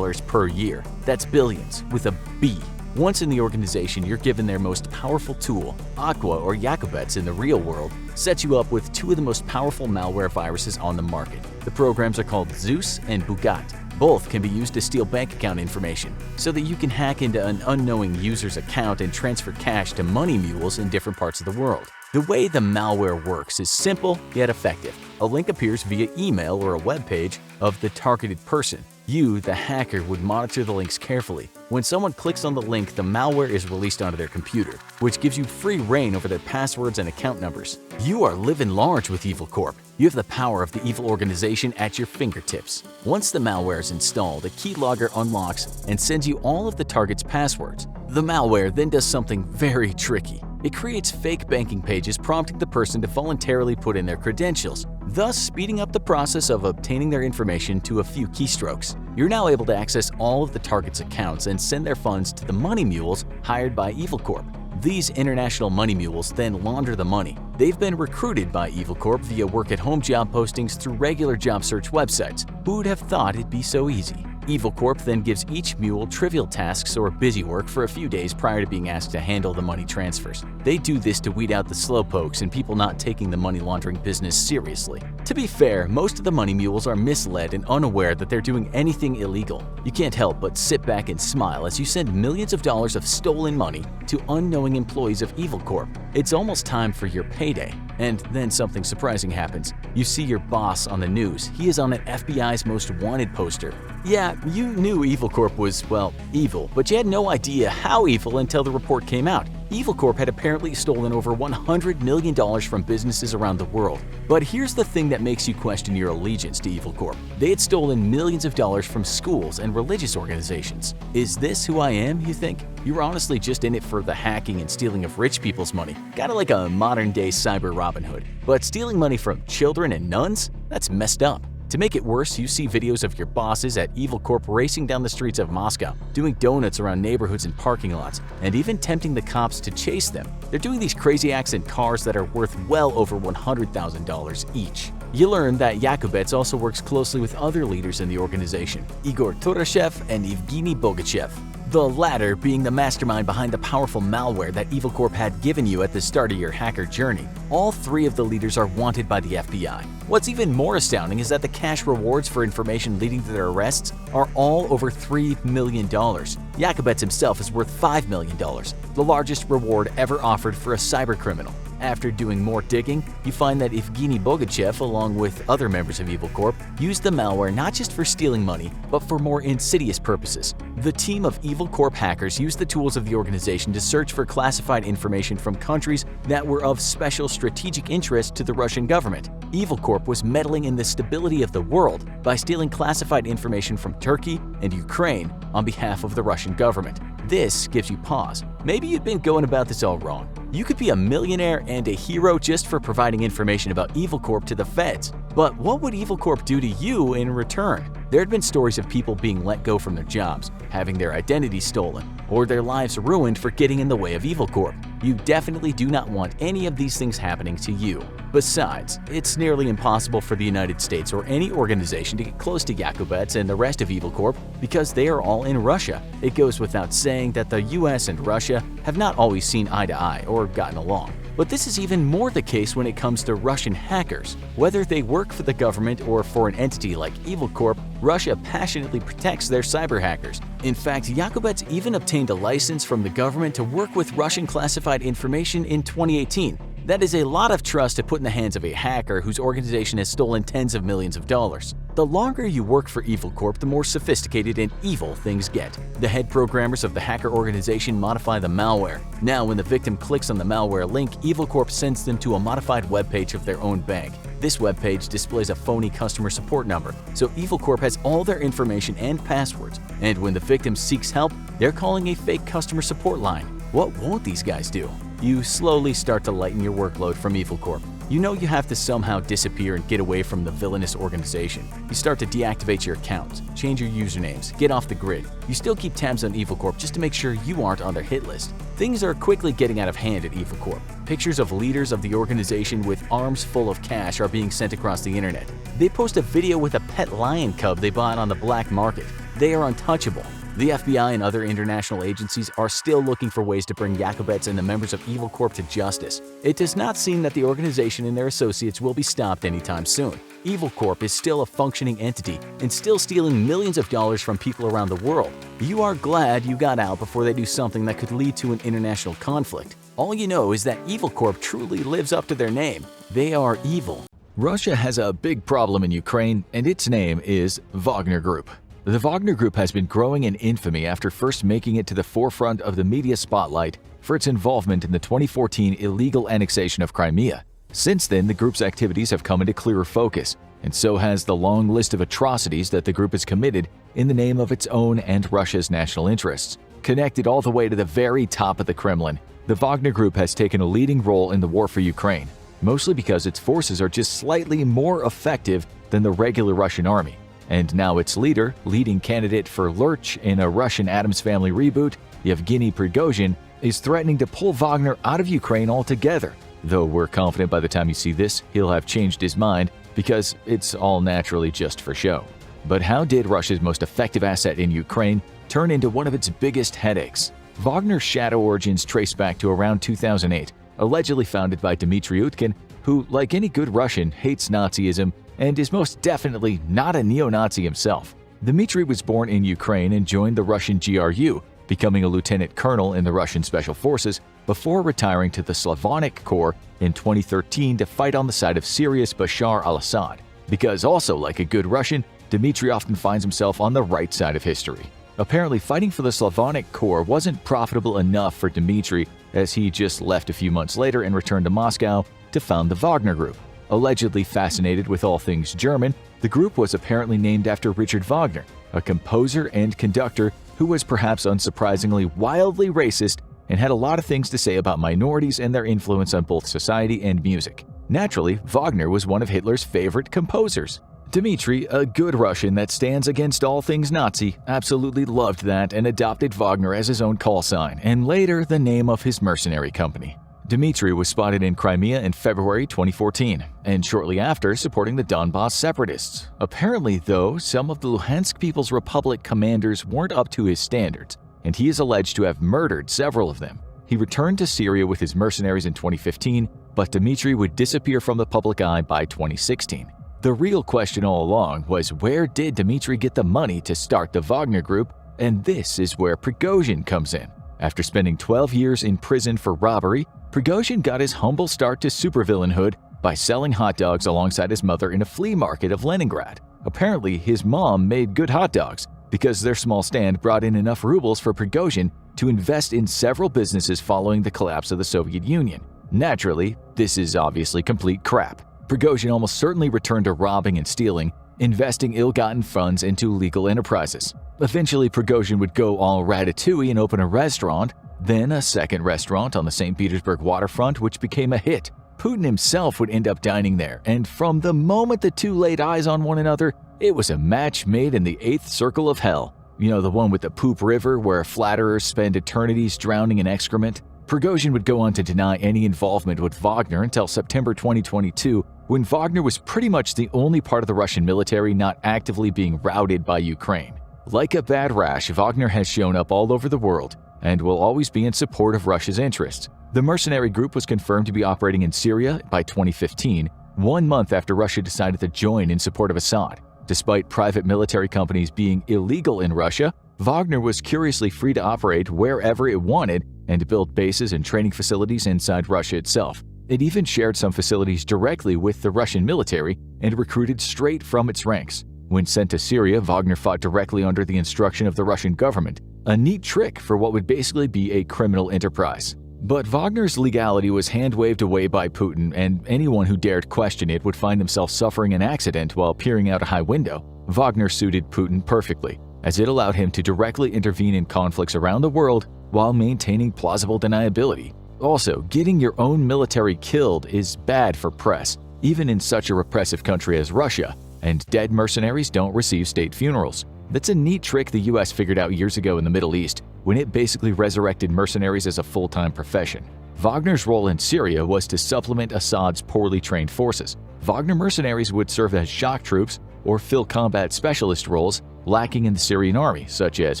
per year. That's billions with a B. Once in the organization, you're given their most powerful tool. Aqua or Yakubets in the real world sets you up with two of the most powerful malware viruses on the market. The programs are called Zeus and Bugat. Both can be used to steal bank account information so that you can hack into an unknowing user's account and transfer cash to money mules in different parts of the world. The way the malware works is simple yet effective. A link appears via email or a web page of the targeted person. You, the hacker, would monitor the links carefully. When someone clicks on the link, the malware is released onto their computer, which gives you free reign over their passwords and account numbers. You are living large with Evil Corp. You have the power of the evil organization at your fingertips. Once the malware is installed, a keylogger unlocks and sends you all of the target's passwords. The malware then does something very tricky. It creates fake banking pages prompting the person to voluntarily put in their credentials, thus speeding up the process of obtaining their information to a few keystrokes. You're now able to access all of the target's accounts and send their funds to the money mules hired by Evil Corp. These international money mules then launder the money. They've been recruited by Evil Corp via work-at-home job postings through regular job search websites. Who would have thought it'd be so easy? Evil Corp then gives each mule trivial tasks or busy work for a few days prior to being asked to handle the money transfers. They do this to weed out the slowpokes and people not taking the money laundering business seriously. To be fair, most of the money mules are misled and unaware that they're doing anything illegal. You can't help but sit back and smile as you send millions of dollars of stolen money to unknowing employees of Evil Corp. It's almost time for your payday. And then something surprising happens. You see your boss on the news. He is on an FBI's most wanted poster. Yeah, you knew Evil Corp was, well, evil, but you had no idea how evil until the report came out. Evil Corp had apparently stolen over $100 million from businesses around the world. But here's the thing that makes you question your allegiance to Evil Corp. They had stolen millions of dollars from schools and religious organizations. Is this who I am, you think? You're honestly just in it for the hacking and stealing of rich people's money. Kinda like a modern-day cyber Robin Hood. But stealing money from children and nuns? That's messed up. To make it worse, you see videos of your bosses at Evil Corp racing down the streets of Moscow, doing donuts around neighborhoods and parking lots, and even tempting the cops to chase them. They're doing these crazy acts in cars that are worth well over $100,000 each. You learn that Yakubets also works closely with other leaders in the organization, Igor Turashev and Evgeny Bogachev. The latter being the mastermind behind the powerful malware that Evil Corp had given you at the start of your hacker journey. All three of the leaders are wanted by the FBI. What's even more astounding is that the cash rewards for information leading to their arrests are all over $3 million. Yakubets himself is worth $5 million, the largest reward ever offered for a cybercriminal. After doing more digging, you find that Evgeny Bogachev, along with other members of Evil Corp, used the malware not just for stealing money, but for more insidious purposes. The team of Evil Corp hackers used the tools of the organization to search for classified information from countries that were of special strategic interest to the Russian government. Evil Corp was meddling in the stability of the world by stealing classified information from Turkey and Ukraine on behalf of the Russian government. This gives you pause. Maybe you'd been going about this all wrong. You could be a millionaire and a hero just for providing information about Evil Corp to the feds. But what would Evil Corp do to you in return? There had been stories of people being let go from their jobs, having their identities stolen, or their lives ruined for getting in the way of Evil Corp. You definitely do not want any of these things happening to you. Besides, it's nearly impossible for the United States or any organization to get close to Yakubets and the rest of Evil Corp because they are all in Russia. It goes without saying that the US and Russia have not always seen eye to eye or gotten along. But this is even more the case when it comes to Russian hackers. Whether they work for the government or for an entity like Evil Corp, Russia passionately protects their cyber hackers. In fact, Yakubets even obtained a license from the government to work with Russian classified information in 2018. That is a lot of trust to put in the hands of a hacker whose organization has stolen tens of millions of dollars. The longer you work for Evil Corp, the more sophisticated and evil things get. The head programmers of the hacker organization modify the malware. Now, when the victim clicks on the malware link, Evil Corp sends them to a modified webpage of their own bank. This webpage displays a phony customer support number, so Evil Corp has all their information and passwords. And when the victim seeks help, they're calling a fake customer support line. What won't these guys do? You slowly start to lighten your workload from Evil Corp. You know you have to somehow disappear and get away from the villainous organization. You start to deactivate your accounts, change your usernames, get off the grid. You still keep tabs on Evil Corp just to make sure you aren't on their hit list. Things are quickly getting out of hand at Evil Corp. Pictures of leaders of the organization with arms full of cash are being sent across the internet. They post a video with a pet lion cub they bought on the black market. They are untouchable. The FBI and other international agencies are still looking for ways to bring Yakubets and the members of Evil Corp to justice. It does not seem that the organization and their associates will be stopped anytime soon. Evil Corp is still a functioning entity and still stealing millions of dollars from people around the world. You are glad you got out before they do something that could lead to an international conflict. All you know is that Evil Corp truly lives up to their name. They are evil. Russia has a big problem in Ukraine, and its name is Wagner Group. The Wagner Group has been growing in infamy after first making it to the forefront of the media spotlight for its involvement in the 2014 illegal annexation of Crimea. Since then, the group's activities have come into clearer focus, and so has the long list of atrocities that the group has committed in the name of its own and Russia's national interests. Connected all the way to the very top of the Kremlin, the Wagner Group has taken a leading role in the war for Ukraine, mostly because its forces are just slightly more effective than the regular Russian army. And now its leader, leading candidate for Lurch in a Russian Addams Family reboot, Yevgeny Prigozhin, is threatening to pull Wagner out of Ukraine altogether. Though we're confident by the time you see this, he'll have changed his mind because it's all naturally just for show. But how did Russia's most effective asset in Ukraine turn into one of its biggest headaches? Wagner's shadow origins trace back to around 2008, allegedly founded by Dmitry Utkin, who, like any good Russian, hates Nazism and is most definitely not a neo-Nazi himself. Dmitry was born in Ukraine and joined the Russian GRU, becoming a lieutenant colonel in the Russian Special Forces before retiring to the Slavonic Corps in 2013 to fight on the side of Syria's Bashar al-Assad. Because also like a good Russian, Dmitry often finds himself on the right side of history. Apparently, fighting for the Slavonic Corps wasn't profitable enough for Dmitry, as he just left a few months later and returned to Moscow to found the Wagner Group. Allegedly fascinated with all things German, the group was apparently named after Richard Wagner, a composer and conductor who was perhaps unsurprisingly wildly racist and had a lot of things to say about minorities and their influence on both society and music. Naturally, Wagner was one of Hitler's favorite composers. Dmitry, a good Russian that stands against all things Nazi, absolutely loved that and adopted Wagner as his own call sign and later the name of his mercenary company. Dmitry was spotted in Crimea in February 2014, and shortly after supporting the Donbas separatists. Apparently, though, some of the Luhansk People's Republic commanders weren't up to his standards, and he is alleged to have murdered several of them. He returned to Syria with his mercenaries in 2015, but Dmitry would disappear from the public eye by 2016. The real question all along was, where did Dmitry get the money to start the Wagner Group? And this is where Prigozhin comes in. After spending 12 years in prison for robbery, Prigozhin got his humble start to supervillainhood by selling hot dogs alongside his mother in a flea market of Leningrad. Apparently, his mom made good hot dogs because their small stand brought in enough rubles for Prigozhin to invest in several businesses following the collapse of the Soviet Union. Naturally, this is obviously complete crap. Prigozhin almost certainly returned to robbing and stealing, investing ill-gotten funds into legal enterprises. Eventually, Prigozhin would go all ratatouille and open a restaurant, then a second restaurant on the St. Petersburg waterfront, which became a hit. Putin himself would end up dining there, and from the moment the two laid eyes on one another, it was a match made in the eighth circle of hell. You know, the one with the poop river where flatterers spend eternities drowning in excrement? Prigozhin would go on to deny any involvement with Wagner until September 2022, when Wagner was pretty much the only part of the Russian military not actively being routed by Ukraine. Like a bad rash, Wagner has shown up all over the world and will always be in support of Russia's interests. The mercenary group was confirmed to be operating in Syria by 2015, 1 month after Russia decided to join in support of Assad. Despite private military companies being illegal in Russia, Wagner was curiously free to operate wherever it wanted and to build bases and training facilities inside Russia itself. It even shared some facilities directly with the Russian military and recruited straight from its ranks. When sent to Syria, Wagner fought directly under the instruction of the Russian government, a neat trick for what would basically be a criminal enterprise. But Wagner's legality was hand-waved away by Putin, and anyone who dared question it would find himself suffering an accident while peering out a high window. Wagner suited Putin perfectly, as it allowed him to directly intervene in conflicts around the world while maintaining plausible deniability. Also, getting your own military killed is bad for press, even in such a repressive country as Russia, and dead mercenaries don't receive state funerals. That's a neat trick the US figured out years ago in the Middle East, when it basically resurrected mercenaries as a full-time profession. Wagner's role in Syria was to supplement Assad's poorly trained forces. Wagner mercenaries would serve as shock troops or fill combat specialist roles lacking in the Syrian army, such as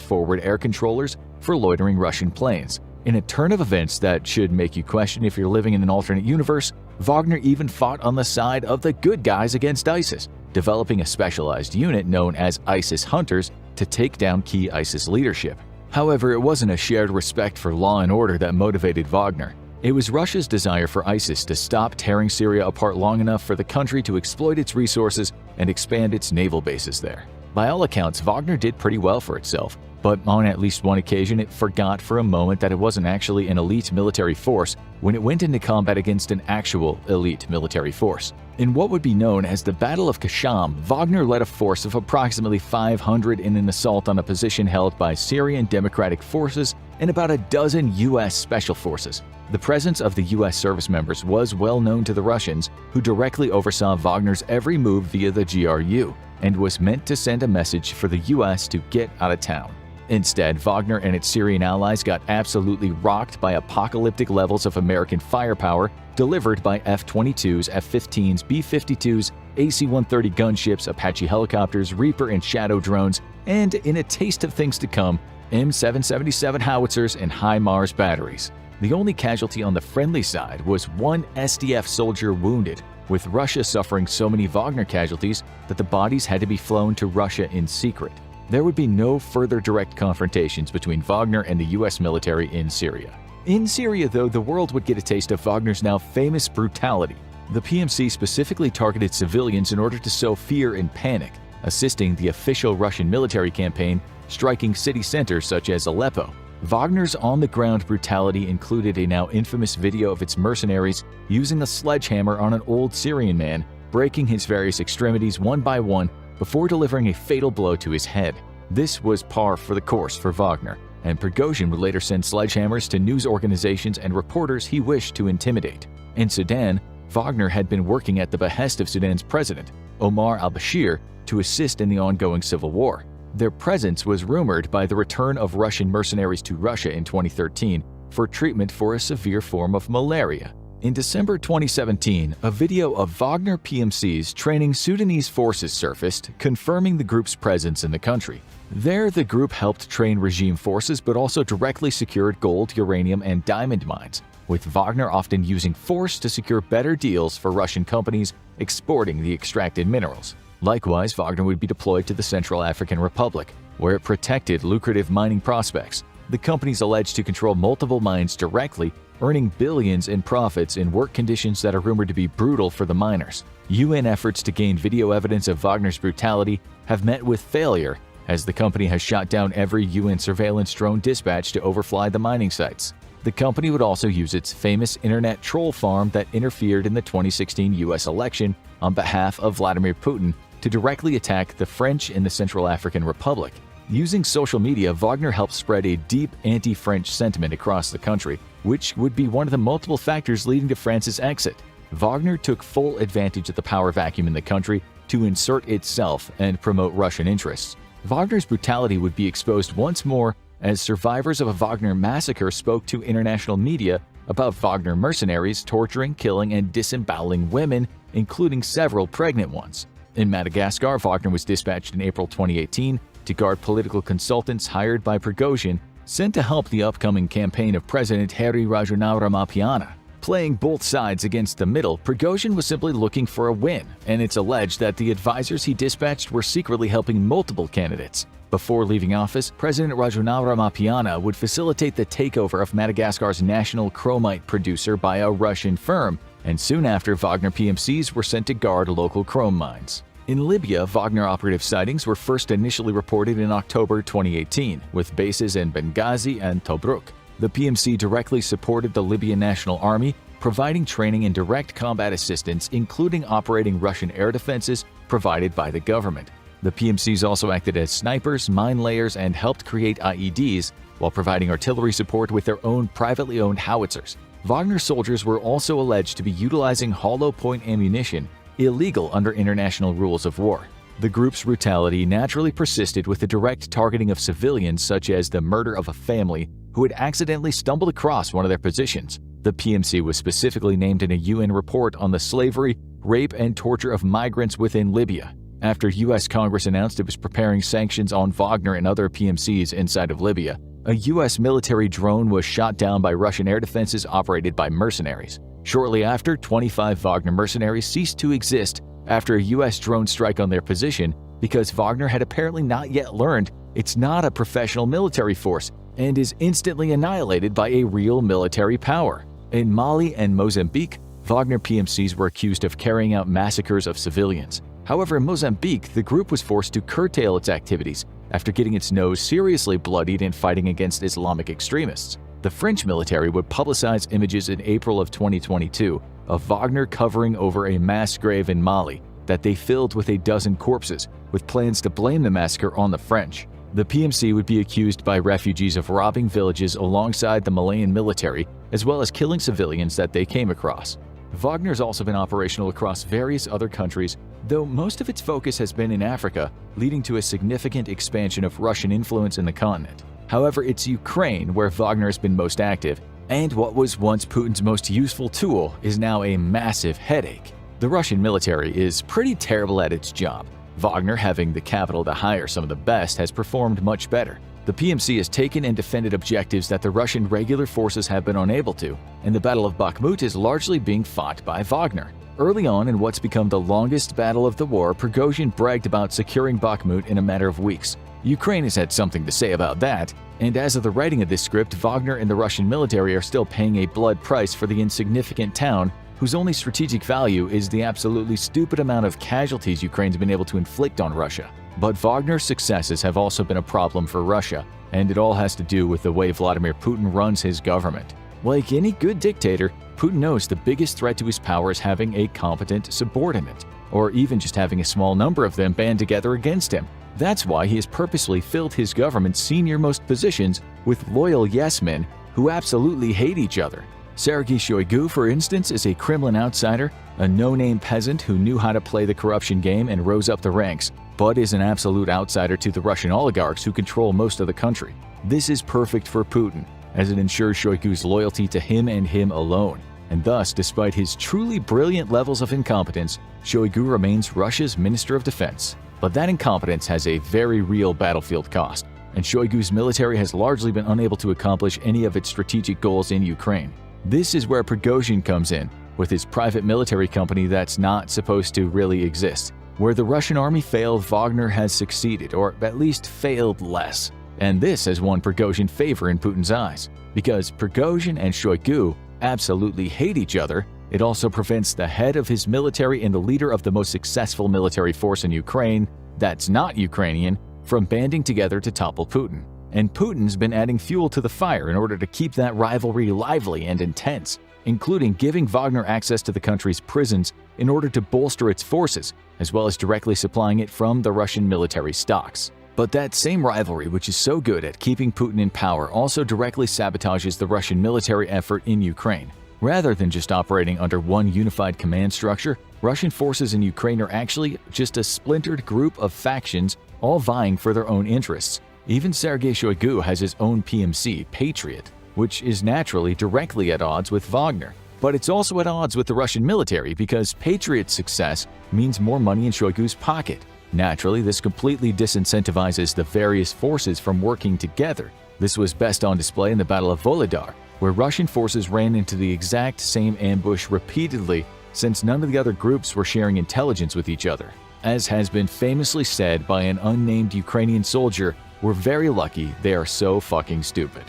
forward air controllers for loitering Russian planes. In a turn of events that should make you question if you're living in an alternate universe, Wagner even fought on the side of the good guys against ISIS, developing a specialized unit known as ISIS Hunters to take down key ISIS leadership. However, it wasn't a shared respect for law and order that motivated Wagner. It was Russia's desire for ISIS to stop tearing Syria apart long enough for the country to exploit its resources and expand its naval bases there. By all accounts, Wagner did pretty well for itself, but on at least one occasion it forgot for a moment that it wasn't actually an elite military force when it went into combat against an actual elite military force. In what would be known as the Battle of Kasham, Wagner led a force of approximately 500 in an assault on a position held by Syrian Democratic Forces and about a dozen U.S. Special Forces. The presence of the U.S. service members was well known to the Russians, who directly oversaw Wagner's every move via the GRU, and was meant to send a message for the U.S. to get out of town. Instead, Wagner and its Syrian allies got absolutely rocked by apocalyptic levels of American firepower delivered by F-22s, F-15s, B-52s, AC-130 gunships, Apache helicopters, Reaper and Shadow drones, and, in a taste of things to come, M777 howitzers and HIMARS batteries. The only casualty on the friendly side was one SDF soldier wounded, with Russia suffering so many Wagner casualties that the bodies had to be flown to Russia in secret. There would be no further direct confrontations between Wagner and the US military in Syria. In Syria, though, the world would get a taste of Wagner's now famous brutality. The PMC specifically targeted civilians in order to sow fear and panic, assisting the official Russian military campaign, striking city centers such as Aleppo. Wagner's on-the-ground brutality included a now infamous video of its mercenaries using a sledgehammer on an old Syrian man, breaking his various extremities one by one before delivering a fatal blow to his head. This was par for the course for Wagner, and Prigozhin would later send sledgehammers to news organizations and reporters he wished to intimidate. In Sudan, Wagner had been working at the behest of Sudan's president, Omar al-Bashir, to assist in the ongoing civil war. Their presence was rumored by the return of Russian mercenaries to Russia in 2013 for treatment for a severe form of malaria. In December 2017, a video of Wagner PMCs training Sudanese forces surfaced, confirming the group's presence in the country. There, the group helped train regime forces but also directly secured gold, uranium, and diamond mines, with Wagner often using force to secure better deals for Russian companies exporting the extracted minerals. Likewise, Wagner would be deployed to the Central African Republic, where it protected lucrative mining prospects. The companies alleged to control multiple mines directly, earning billions in profits in work conditions that are rumored to be brutal for the miners. UN efforts to gain video evidence of Wagner's brutality have met with failure, as the company has shot down every UN surveillance drone dispatch to overfly the mining sites. The company would also use its famous internet troll farm that interfered in the 2016 US election on behalf of Vladimir Putin to directly attack the French in the Central African Republic. Using social media, Wagner helped spread a deep anti-French sentiment across the country, which would be one of the multiple factors leading to France's exit. Wagner took full advantage of the power vacuum in the country to insert itself and promote Russian interests. Wagner's brutality would be exposed once more as survivors of a Wagner massacre spoke to international media about Wagner mercenaries torturing, killing, and disemboweling women, including several pregnant ones. In Madagascar, Wagner was dispatched in April 2018 to guard political consultants hired by Prigozhin, sent to help the upcoming campaign of President Hairy Rajaonarimampianina. Playing both sides against the middle, Prigozhin was simply looking for a win, and it's alleged that the advisors he dispatched were secretly helping multiple candidates. Before leaving office, President Rajaonarimampianina would facilitate the takeover of Madagascar's national chromite producer by a Russian firm, and soon after, Wagner PMCs were sent to guard local chrome mines. In Libya, Wagner operative sightings were first initially reported in October 2018, with bases in Benghazi and Tobruk. The PMC directly supported the Libyan National Army, providing training and direct combat assistance, including operating Russian air defenses provided by the government. The PMCs also acted as snipers, mine layers, and helped create IEDs, while providing artillery support with their own privately owned howitzers. Wagner soldiers were also alleged to be utilizing hollow point ammunition, illegal under international rules of war. The group's brutality naturally persisted with the direct targeting of civilians, such as the murder of a family who had accidentally stumbled across one of their positions. The PMC was specifically named in a UN report on the slavery, rape, and torture of migrants within Libya. After U.S. Congress announced it was preparing sanctions on Wagner and other PMCs inside of Libya, a U.S. military drone was shot down by Russian air defenses operated by mercenaries. Shortly after, 25 Wagner mercenaries ceased to exist after a U.S. drone strike on their position because Wagner had apparently not yet learned it's not a professional military force and is instantly annihilated by a real military power. In Mali and Mozambique, Wagner PMCs were accused of carrying out massacres of civilians. However, in Mozambique, the group was forced to curtail its activities after getting its nose seriously bloodied in fighting against Islamic extremists. The French military would publicize images in April of 2022 of Wagner covering over a mass grave in Mali that they filled with a dozen corpses, with plans to blame the massacre on the French. The PMC would be accused by refugees of robbing villages alongside the Malian military, as well as killing civilians that they came across. Wagner's also been operational across various other countries, though most of its focus has been in Africa, leading to a significant expansion of Russian influence in the continent. However, it's Ukraine where Wagner has been most active, and what was once Putin's most useful tool is now a massive headache. The Russian military is pretty terrible at its job. Wagner, having the capital to hire some of the best, has performed much better. The PMC has taken and defended objectives that the Russian regular forces have been unable to, and the Battle of Bakhmut is largely being fought by Wagner. Early on in what's become the longest battle of the war, Prigozhin bragged about securing Bakhmut in a matter of weeks. Ukraine has had something to say about that, and as of the writing of this script, Wagner and the Russian military are still paying a blood price for the insignificant town whose only strategic value is the absolutely stupid amount of casualties Ukraine's been able to inflict on Russia. But Wagner's successes have also been a problem for Russia, and it all has to do with the way Vladimir Putin runs his government. Like any good dictator, Putin knows the biggest threat to his power is having a competent subordinate, or even just having a small number of them band together against him. That's why he has purposely filled his government's senior-most positions with loyal yes-men who absolutely hate each other. Sergei Shoigu, for instance, is a Kremlin outsider, a no-name peasant who knew how to play the corruption game and rose up the ranks, but is an absolute outsider to the Russian oligarchs who control most of the country. This is perfect for Putin, as it ensures Shoigu's loyalty to him and him alone. And thus, despite his truly brilliant levels of incompetence, Shoigu remains Russia's Minister of Defense. But that incompetence has a very real battlefield cost, and Shoigu's military has largely been unable to accomplish any of its strategic goals in Ukraine. This is where Prigozhin comes in, with his private military company that's not supposed to really exist. Where the Russian army failed, Wagner has succeeded, or at least failed less. And this has won Prigozhin favor in Putin's eyes. Because Prigozhin and Shoigu absolutely hate each other, it also prevents the head of his military and the leader of the most successful military force in Ukraine, that's not Ukrainian, from banding together to topple Putin. And Putin's been adding fuel to the fire in order to keep that rivalry lively and intense, including giving Wagner access to the country's prisons in order to bolster its forces, as well as directly supplying it from the Russian military stocks. But that same rivalry, which is so good at keeping Putin in power, also directly sabotages the Russian military effort in Ukraine. Rather than just operating under one unified command structure, Russian forces in Ukraine are actually just a splintered group of factions all vying for their own interests. Even Sergei Shoigu has his own PMC, Patriot, which is naturally directly at odds with Wagner. But it's also at odds with the Russian military because Patriot's success means more money in Shoigu's pocket. Naturally, this completely disincentivizes the various forces from working together. This was best on display in the Battle of Volodar, where Russian forces ran into the exact same ambush repeatedly since none of the other groups were sharing intelligence with each other. As has been famously said by an unnamed Ukrainian soldier, we're very lucky they are so fucking stupid.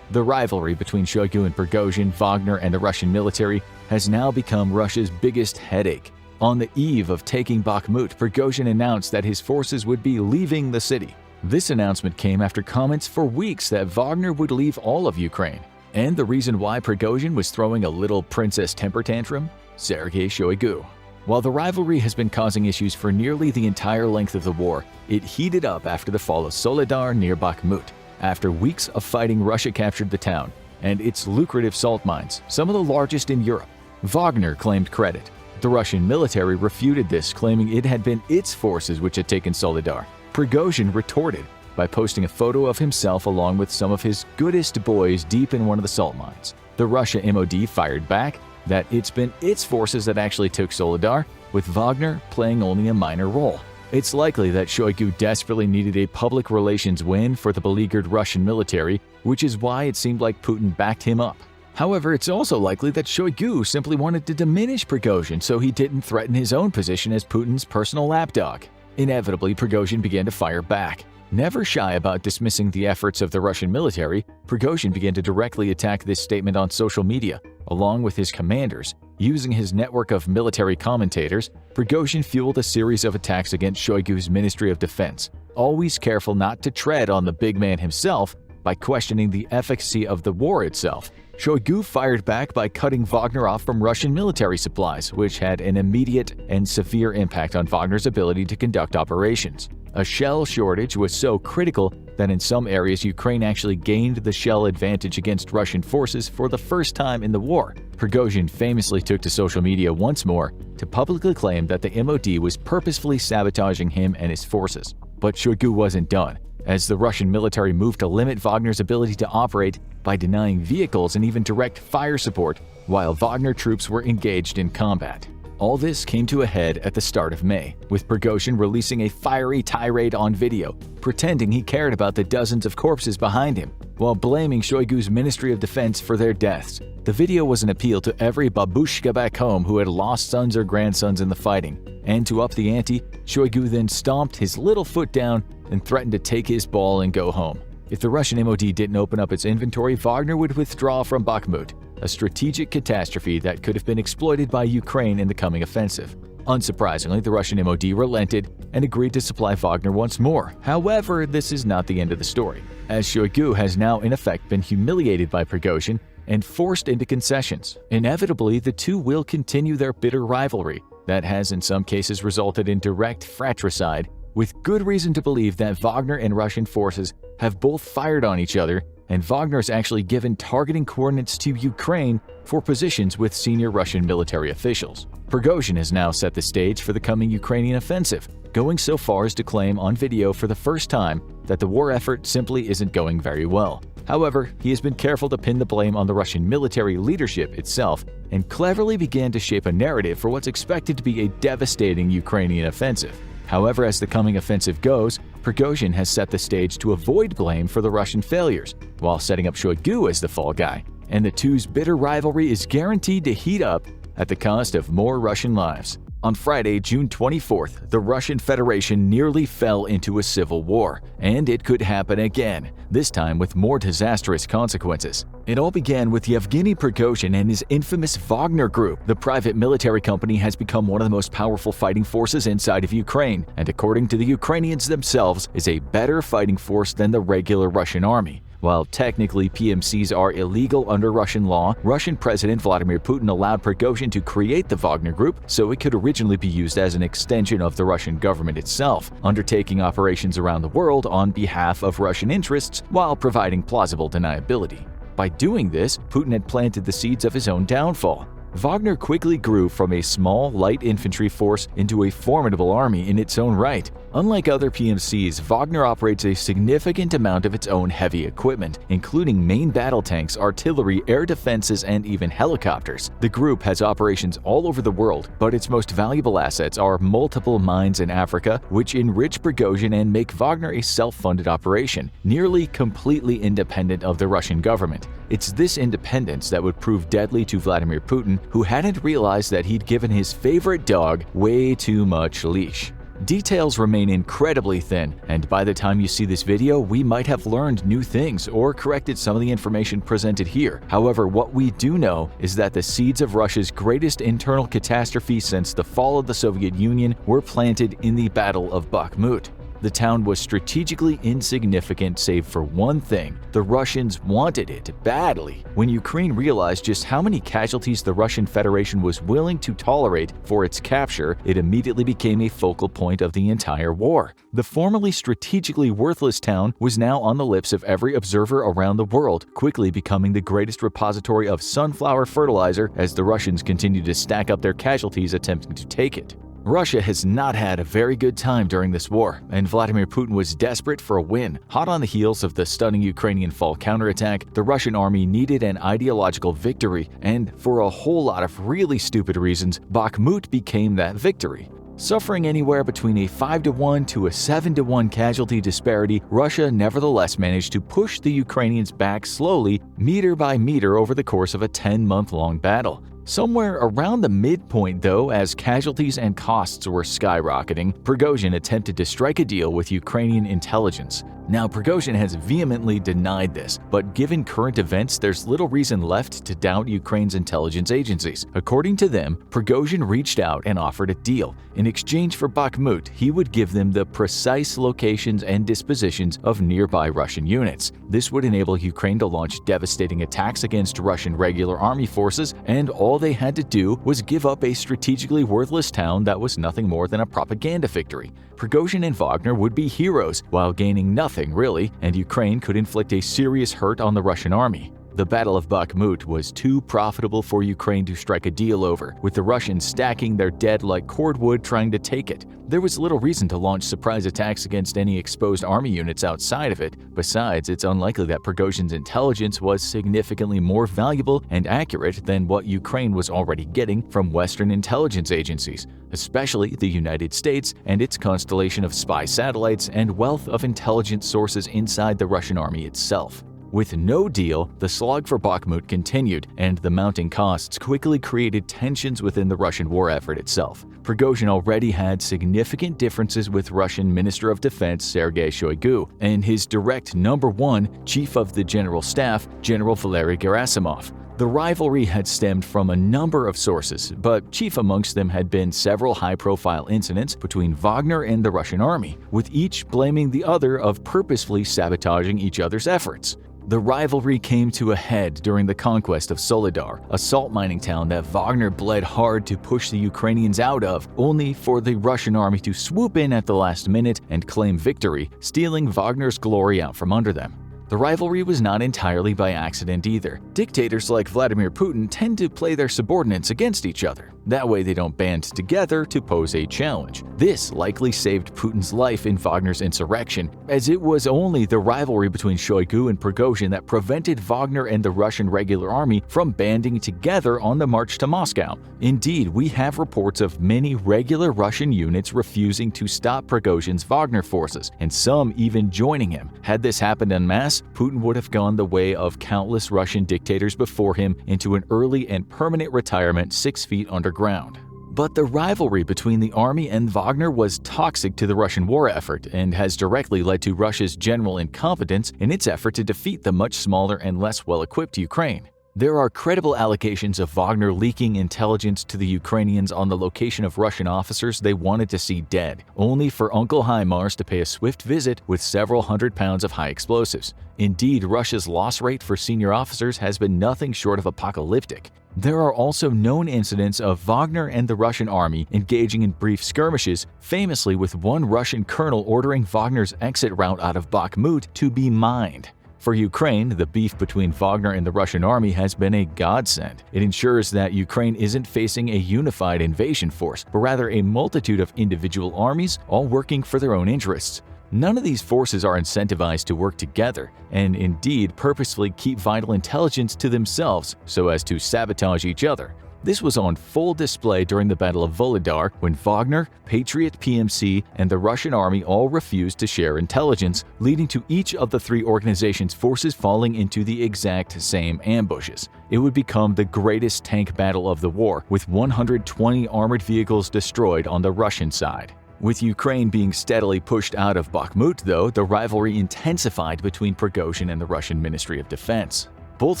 The rivalry between Shoigu and Prigozhin, Wagner, and the Russian military has now become Russia's biggest headache. On the eve of taking Bakhmut, Prigozhin announced that his forces would be leaving the city. This announcement came after comments for weeks that Wagner would leave all of Ukraine. And the reason why Prigozhin was throwing a little princess temper tantrum? Sergei Shoigu. While the rivalry has been causing issues for nearly the entire length of the war, it heated up after the fall of Soledar near Bakhmut. After weeks of fighting, Russia captured the town and its lucrative salt mines, some of the largest in Europe. Wagner claimed credit. The Russian military refuted this, claiming it had been its forces which had taken Soledar. Prigozhin retorted by posting a photo of himself along with some of his goodest boys deep in one of the salt mines. The Russia MOD fired back that it's been its forces that actually took Soledar, with Wagner playing only a minor role. It's likely that Shoigu desperately needed a public relations win for the beleaguered Russian military, which is why it seemed like Putin backed him up. However, it's also likely that Shoigu simply wanted to diminish Prigozhin so he didn't threaten his own position as Putin's personal lapdog. Inevitably, Prigozhin began to fire back. Never shy about dismissing the efforts of the Russian military, Prigozhin began to directly attack this statement on social media, along with his commanders. Using his network of military commentators, Prigozhin fueled a series of attacks against Shoigu's Ministry of Defense, always careful not to tread on the big man himself by questioning the efficacy of the war itself. Shoigu fired back by cutting Wagner off from Russian military supplies, which had an immediate and severe impact on Wagner's ability to conduct operations. A shell shortage was so critical that in some areas Ukraine actually gained the shell advantage against Russian forces for the first time in the war. Prigozhin famously took to social media once more to publicly claim that the MOD was purposefully sabotaging him and his forces. But Shoigu wasn't done, as the Russian military moved to limit Wagner's ability to operate by denying vehicles and even direct fire support while Wagner troops were engaged in combat. All this came to a head at the start of May, with Prigozhin releasing a fiery tirade on video, pretending he cared about the dozens of corpses behind him, while blaming Shoigu's Ministry of Defense for their deaths. The video was an appeal to every babushka back home who had lost sons or grandsons in the fighting. And to up the ante, Shoigu then stomped his little foot down and threatened to take his ball and go home. If the Russian MOD didn't open up its inventory, Wagner would withdraw from Bakhmut, a strategic catastrophe that could have been exploited by Ukraine in the coming offensive. Unsurprisingly, the Russian MOD relented and agreed to supply Wagner once more. However, this is not the end of the story, as Shoigu has now in effect been humiliated by Prigozhin and forced into concessions. Inevitably, the two will continue their bitter rivalry that has in some cases resulted in direct fratricide, with good reason to believe that Wagner and Russian forces have both fired on each other, and Wagner's actually given targeting coordinates to Ukraine for positions with senior Russian military officials. Prigozhin has now set the stage for the coming Ukrainian offensive, going so far as to claim on video for the first time that the war effort simply isn't going very well. However, he has been careful to pin the blame on the Russian military leadership itself and cleverly began to shape a narrative for what's expected to be a devastating Ukrainian offensive. However, as the coming offensive goes, Prigozhin has set the stage to avoid blame for the Russian failures, while setting up Shoigu as the fall guy, and the two's bitter rivalry is guaranteed to heat up at the cost of more Russian lives. On Friday, June 24th, the Russian Federation nearly fell into a civil war, and it could happen again, this time with more disastrous consequences. It all began with Yevgeny Prigozhin and his infamous Wagner Group. The private military company has become one of the most powerful fighting forces inside of Ukraine, and according to the Ukrainians themselves, is a better fighting force than the regular Russian army. While technically PMCs are illegal under Russian law, Russian President Vladimir Putin allowed Prigozhin to create the Wagner Group so it could originally be used as an extension of the Russian government itself, undertaking operations around the world on behalf of Russian interests while providing plausible deniability. By doing this, Putin had planted the seeds of his own downfall. Wagner quickly grew from a small, light infantry force into a formidable army in its own right. Unlike other PMCs, Wagner operates a significant amount of its own heavy equipment, including main battle tanks, artillery, air defenses, and even helicopters. The group has operations all over the world, but its most valuable assets are multiple mines in Africa, which enrich Prigozhin and make Wagner a self-funded operation, nearly completely independent of the Russian government. It's this independence that would prove deadly to Vladimir Putin, who hadn't realized that he'd given his favorite dog way too much leash. Details remain incredibly thin, and by the time you see this video, we might have learned new things or corrected some of the information presented here. However, what we do know is that the seeds of Russia's greatest internal catastrophe since the fall of the Soviet Union were planted in the Battle of Bakhmut. The town was strategically insignificant save for one thing: the Russians wanted it badly. When Ukraine realized just how many casualties the Russian Federation was willing to tolerate for its capture, it immediately became a focal point of the entire war. The formerly strategically worthless town was now on the lips of every observer around the world, quickly becoming the greatest repository of sunflower fertilizer as the Russians continued to stack up their casualties attempting to take it. Russia has not had a very good time during this war, and Vladimir Putin was desperate for a win. Hot on the heels of the stunning Ukrainian fall counterattack, the Russian army needed an ideological victory, and for a whole lot of really stupid reasons, Bakhmut became that victory. Suffering anywhere between a 5-1 to a 7-1 casualty disparity, Russia nevertheless managed to push the Ukrainians back slowly, meter by meter over the course of a 10-month-long battle. Somewhere around the midpoint, though, as casualties and costs were skyrocketing, Prigozhin attempted to strike a deal with Ukrainian intelligence. Now, Prigozhin has vehemently denied this, but given current events, there's little reason left to doubt Ukraine's intelligence agencies. According to them, Prigozhin reached out and offered a deal. In exchange for Bakhmut, he would give them the precise locations and dispositions of nearby Russian units. This would enable Ukraine to launch devastating attacks against Russian regular army forces, and all they had to do was give up a strategically worthless town that was nothing more than a propaganda victory. Prigozhin and Wagner would be heroes while gaining nothing really, and Ukraine could inflict a serious hurt on the Russian army. The Battle of Bakhmut was too profitable for Ukraine to strike a deal over, with the Russians stacking their dead like cordwood trying to take it. There was little reason to launch surprise attacks against any exposed army units outside of it. Besides, it's unlikely that Prigozhin's intelligence was significantly more valuable and accurate than what Ukraine was already getting from Western intelligence agencies, especially the United States and its constellation of spy satellites and wealth of intelligence sources inside the Russian army itself. With no deal, the slog for Bakhmut continued, and the mounting costs quickly created tensions within the Russian war effort itself. Prigozhin already had significant differences with Russian Minister of Defense Sergei Shoigu and his direct number one Chief of the General Staff, General Valery Gerasimov. The rivalry had stemmed from a number of sources, but chief amongst them had been several high-profile incidents between Wagner and the Russian army, with each blaming the other of purposefully sabotaging each other's efforts. The rivalry came to a head during the conquest of Soledar, a salt mining town that Wagner bled hard to push the Ukrainians out of, only for the Russian army to swoop in at the last minute and claim victory, stealing Wagner's glory out from under them. The rivalry was not entirely by accident either. Dictators like Vladimir Putin tend to play their subordinates against each other. That way they don't band together to pose a challenge. This likely saved Putin's life in Wagner's insurrection, as it was only the rivalry between Shoigu and Prigozhin that prevented Wagner and the Russian regular army from banding together on the march to Moscow. Indeed, we have reports of many regular Russian units refusing to stop Prigozhin's Wagner forces, and some even joining him. Had this happened en masse, Putin would have gone the way of countless Russian dictators before him into an early and permanent retirement 6 feet underground. But the rivalry between the army and Wagner was toxic to the Russian war effort and has directly led to Russia's general incompetence in its effort to defeat the much smaller and less well-equipped Ukraine. There are credible allegations of Wagner leaking intelligence to the Ukrainians on the location of Russian officers they wanted to see dead, only for Uncle HIMARS to pay a swift visit with several hundred pounds of high explosives. Indeed, Russia's loss rate for senior officers has been nothing short of apocalyptic. There are also known incidents of Wagner and the Russian army engaging in brief skirmishes, famously with one Russian colonel ordering Wagner's exit route out of Bakhmut to be mined. For Ukraine, the beef between Wagner and the Russian army has been a godsend. It ensures that Ukraine isn't facing a unified invasion force, but rather a multitude of individual armies, all working for their own interests. None of these forces are incentivized to work together, and indeed purposefully keep vital intelligence to themselves so as to sabotage each other. This was on full display during the Battle of Volodar, when Wagner, Patriot PMC, and the Russian army all refused to share intelligence, leading to each of the three organizations' forces falling into the exact same ambushes. It would become the greatest tank battle of the war, with 120 armored vehicles destroyed on the Russian side. With Ukraine being steadily pushed out of Bakhmut, though, the rivalry intensified between Prigozhin and the Russian Ministry of Defense. Both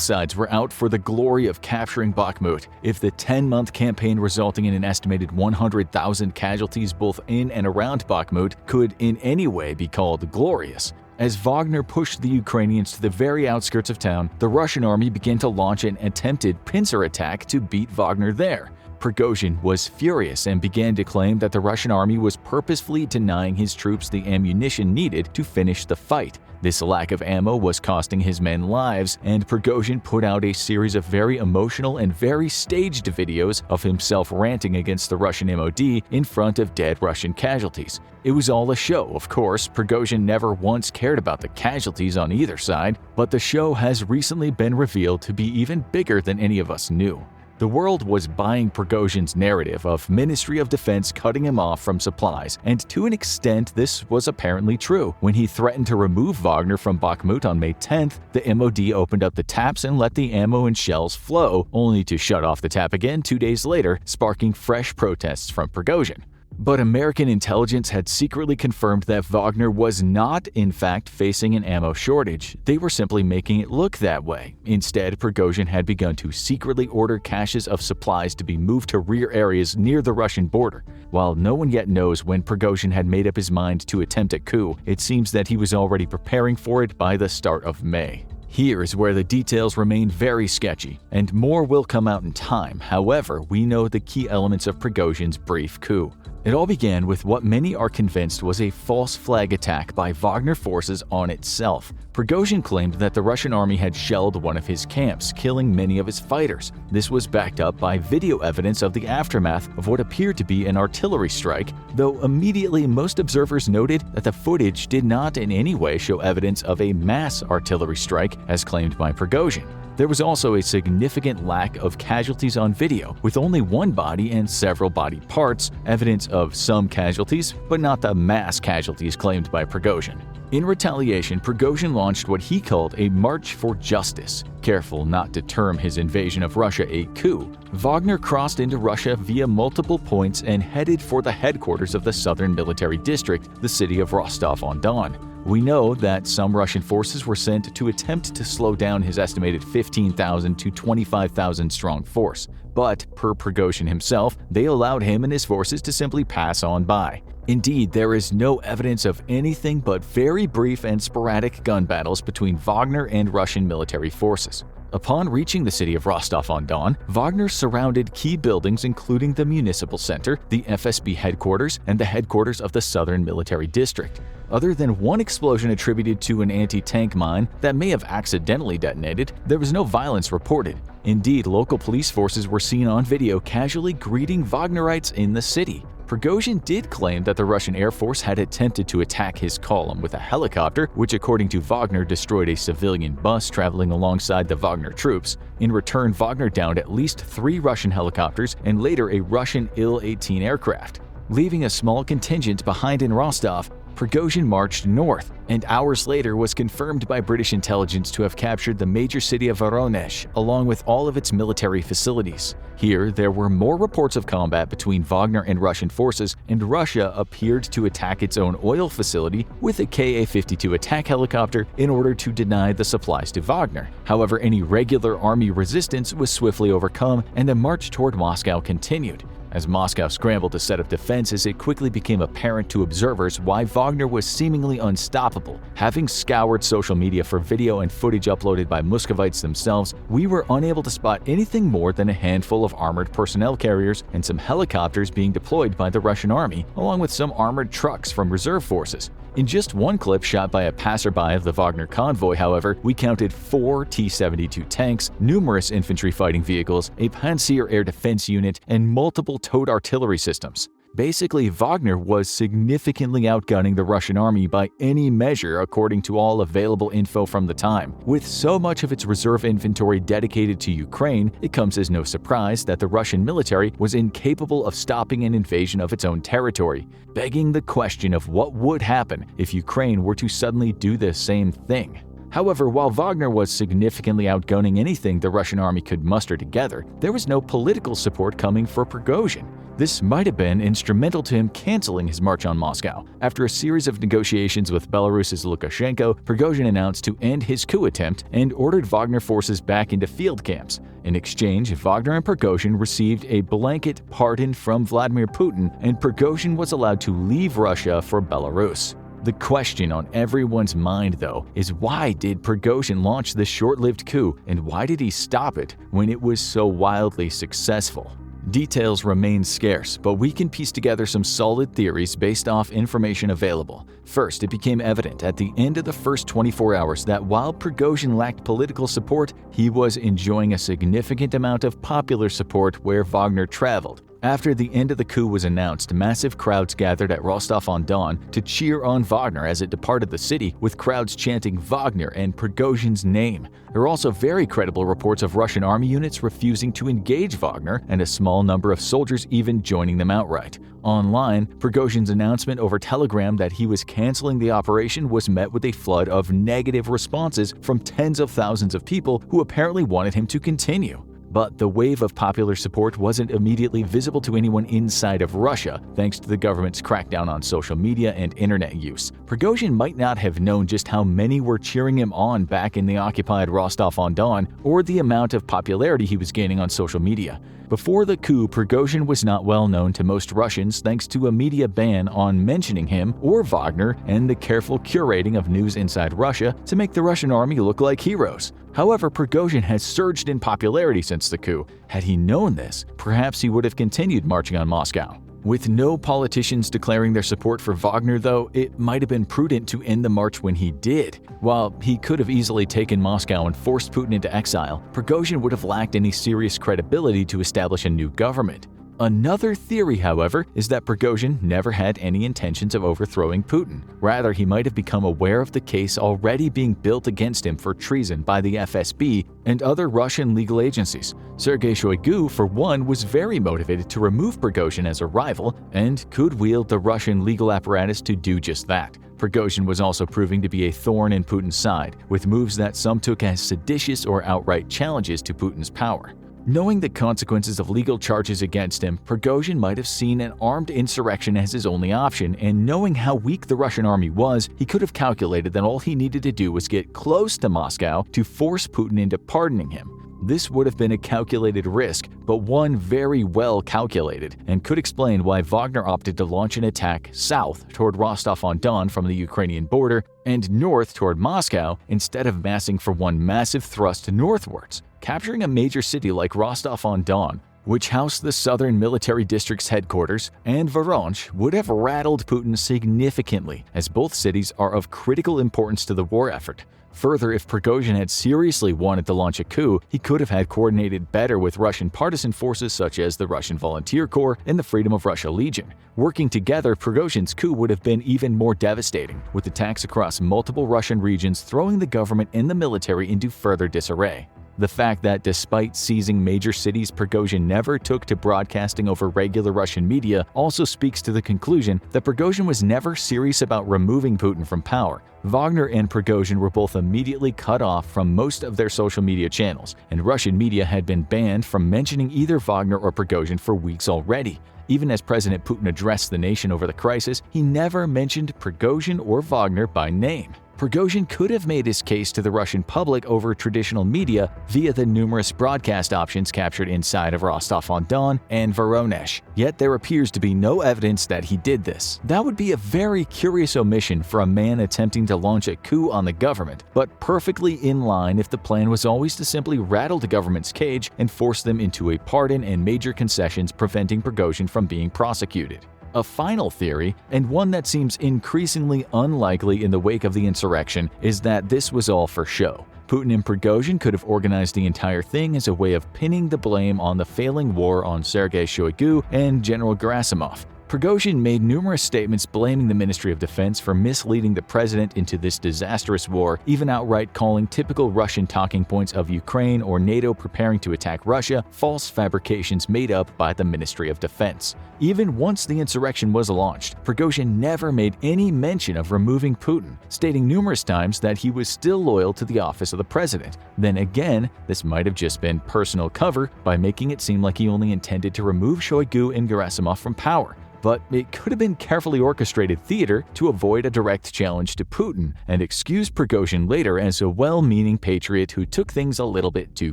sides were out for the glory of capturing Bakhmut. If the 10-month campaign resulting in an estimated 100,000 casualties both in and around Bakhmut could in any way be called glorious. As Wagner pushed the Ukrainians to the very outskirts of town, the Russian army began to launch an attempted pincer attack to beat Wagner there. Prigozhin was furious and began to claim that the Russian army was purposefully denying his troops the ammunition needed to finish the fight. This lack of ammo was costing his men lives, and Prigozhin put out a series of very emotional and very staged videos of himself ranting against the Russian MOD in front of dead Russian casualties. It was all a show, of course. Prigozhin never once cared about the casualties on either side, but the show has recently been revealed to be even bigger than any of us knew. The world was buying Prigozhin's narrative of Ministry of Defense cutting him off from supplies, and to an extent this was apparently true. When he threatened to remove Wagner from Bakhmut on May 10th, the MOD opened up the taps and let the ammo and shells flow, only to shut off the tap again 2 days later, sparking fresh protests from Prigozhin. But American intelligence had secretly confirmed that Wagner was not, in fact, facing an ammo shortage. They were simply making it look that way. Instead, Prigozhin had begun to secretly order caches of supplies to be moved to rear areas near the Russian border. While no one yet knows when Prigozhin had made up his mind to attempt a coup, it seems that he was already preparing for it by the start of May. Here is where the details remain very sketchy, and more will come out in time. However, we know the key elements of Prigozhin's brief coup. It all began with what many are convinced was a false flag attack by Wagner forces on itself. Prigozhin claimed that the Russian army had shelled one of his camps, killing many of his fighters. This was backed up by video evidence of the aftermath of what appeared to be an artillery strike, though immediately most observers noted that the footage did not in any way show evidence of a mass artillery strike as claimed by Prigozhin. There was also a significant lack of casualties on video, with only one body and several body parts, evidence of some casualties, but not the mass casualties claimed by Prigozhin. In retaliation, Prigozhin launched what he called a March for Justice. Careful not to term his invasion of Russia a coup, Wagner crossed into Russia via multiple points and headed for the headquarters of the Southern Military District, the city of Rostov-on-Don. We know that some Russian forces were sent to attempt to slow down his estimated 15,000 to 25,000 strong force, but per Prigozhin himself, they allowed him and his forces to simply pass on by. Indeed, there is no evidence of anything but very brief and sporadic gun battles between Wagner and Russian military forces. Upon reaching the city of Rostov-on-Don, Wagner surrounded key buildings including the municipal center, the FSB headquarters, and the headquarters of the Southern Military District. Other than one explosion attributed to an anti-tank mine that may have accidentally detonated, there was no violence reported. Indeed, local police forces were seen on video casually greeting Wagnerites in the city. Prigozhin did claim that the Russian Air Force had attempted to attack his column with a helicopter, which according to Wagner destroyed a civilian bus traveling alongside the Wagner troops. In return, Wagner downed at least 3 Russian helicopters and later a Russian Il-18 aircraft. Leaving a small contingent behind in Rostov, Prigozhin marched north, and hours later was confirmed by British intelligence to have captured the major city of Voronezh, along with all of its military facilities. Here, there were more reports of combat between Wagner and Russian forces, and Russia appeared to attack its own oil facility with a Ka-52 attack helicopter in order to deny the supplies to Wagner. However, any regular army resistance was swiftly overcome, and the march toward Moscow continued. As Moscow scrambled to set up defenses, it quickly became apparent to observers why Wagner was seemingly unstoppable. Having scoured social media for video and footage uploaded by Muscovites themselves, we were unable to spot anything more than a handful of armored personnel carriers and some helicopters being deployed by the Russian army, along with some armored trucks from reserve forces. In just one clip shot by a passerby of the Wagner convoy, however, we counted 4 T-72 tanks, numerous infantry fighting vehicles, a Panzer air defense unit, and multiple towed artillery systems. Basically, Wagner was significantly outgunning the Russian army by any measure according to all available info from the time. With so much of its reserve inventory dedicated to Ukraine, it comes as no surprise that the Russian military was incapable of stopping an invasion of its own territory, begging the question of what would happen if Ukraine were to suddenly do the same thing. However, while Wagner was significantly outgunning anything the Russian army could muster together, there was no political support coming for Prigozhin. This might have been instrumental to him canceling his march on Moscow. After a series of negotiations with Belarus's Lukashenko, Prigozhin announced to end his coup attempt and ordered Wagner forces back into field camps. In exchange, Wagner and Prigozhin received a blanket pardon from Vladimir Putin, and Prigozhin was allowed to leave Russia for Belarus. The question on everyone's mind, though, is why did Prigozhin launch this short-lived coup, and why did he stop it when it was so wildly successful? Details remain scarce, but we can piece together some solid theories based off information available. First, it became evident at the end of the first 24 hours that while Prigozhin lacked political support, he was enjoying a significant amount of popular support where Wagner traveled. After the end of the coup was announced, massive crowds gathered at Rostov-on-Don to cheer on Wagner as it departed the city, with crowds chanting Wagner and Prigozhin's name. There were also very credible reports of Russian army units refusing to engage Wagner, and a small number of soldiers even joining them outright. Online, Prigozhin's announcement over Telegram that he was canceling the operation was met with a flood of negative responses from tens of thousands of people who apparently wanted him to continue. But the wave of popular support wasn't immediately visible to anyone inside of Russia, thanks to the government's crackdown on social media and internet use. Prigozhin might not have known just how many were cheering him on back in the occupied Rostov-on-Don, or the amount of popularity he was gaining on social media. Before the coup, Prigozhin was not well known to most Russians thanks to a media ban on mentioning him or Wagner and the careful curating of news inside Russia to make the Russian army look like heroes. However, Prigozhin has surged in popularity since the coup. Had he known this, perhaps he would have continued marching on Moscow. With no politicians declaring their support for Wagner, though, it might have been prudent to end the march when he did. While he could have easily taken Moscow and forced Putin into exile, Prigozhin would have lacked any serious credibility to establish a new government. Another theory, however, is that Prigozhin never had any intentions of overthrowing Putin. Rather, he might have become aware of the case already being built against him for treason by the FSB and other Russian legal agencies. Sergei Shoigu, for one, was very motivated to remove Prigozhin as a rival and could wield the Russian legal apparatus to do just that. Prigozhin was also proving to be a thorn in Putin's side, with moves that some took as seditious or outright challenges to Putin's power. Knowing the consequences of legal charges against him, Prigozhin might have seen an armed insurrection as his only option, and knowing how weak the Russian army was, he could have calculated that all he needed to do was get close to Moscow to force Putin into pardoning him. This would have been a calculated risk, but one very well calculated, and could explain why Wagner opted to launch an attack south toward Rostov-on-Don from the Ukrainian border and north toward Moscow instead of massing for one massive thrust northwards. Capturing a major city like Rostov-on-Don, which housed the southern military district's headquarters, and Voronezh would have rattled Putin significantly, as both cities are of critical importance to the war effort. Further, if Prigozhin had seriously wanted to launch a coup, he could have had coordinated better with Russian partisan forces such as the Russian Volunteer Corps and the Freedom of Russia Legion. Working together, Prigozhin's coup would have been even more devastating, with attacks across multiple Russian regions throwing the government and the military into further disarray. The fact that despite seizing major cities, Prigozhin never took to broadcasting over regular Russian media also speaks to the conclusion that Prigozhin was never serious about removing Putin from power. Wagner and Prigozhin were both immediately cut off from most of their social media channels, and Russian media had been banned from mentioning either Wagner or Prigozhin for weeks already. Even as President Putin addressed the nation over the crisis, he never mentioned Prigozhin or Wagner by name. Prigozhin could have made his case to the Russian public over traditional media via the numerous broadcast options captured inside of Rostov-on-Don and Voronezh, yet there appears to be no evidence that he did this. That would be a very curious omission for a man attempting to launch a coup on the government, but perfectly in line if the plan was always to simply rattle the government's cage and force them into a pardon and major concessions preventing Prigozhin from being prosecuted. A final theory, and one that seems increasingly unlikely in the wake of the insurrection, is that this was all for show. Putin and Prigozhin could have organized the entire thing as a way of pinning the blame on the failing war on Sergei Shoigu and General Gerasimov. Prigozhin made numerous statements blaming the Ministry of Defense for misleading the president into this disastrous war, even outright calling typical Russian talking points of Ukraine or NATO preparing to attack Russia false fabrications made up by the Ministry of Defense. Even once the insurrection was launched, Prigozhin never made any mention of removing Putin, stating numerous times that he was still loyal to the office of the president. Then again, this might have just been personal cover by making it seem like he only intended to remove Shoigu and Gerasimov from power. But it could have been carefully orchestrated theater to avoid a direct challenge to Putin and excuse Prigozhin later as a well-meaning patriot who took things a little bit too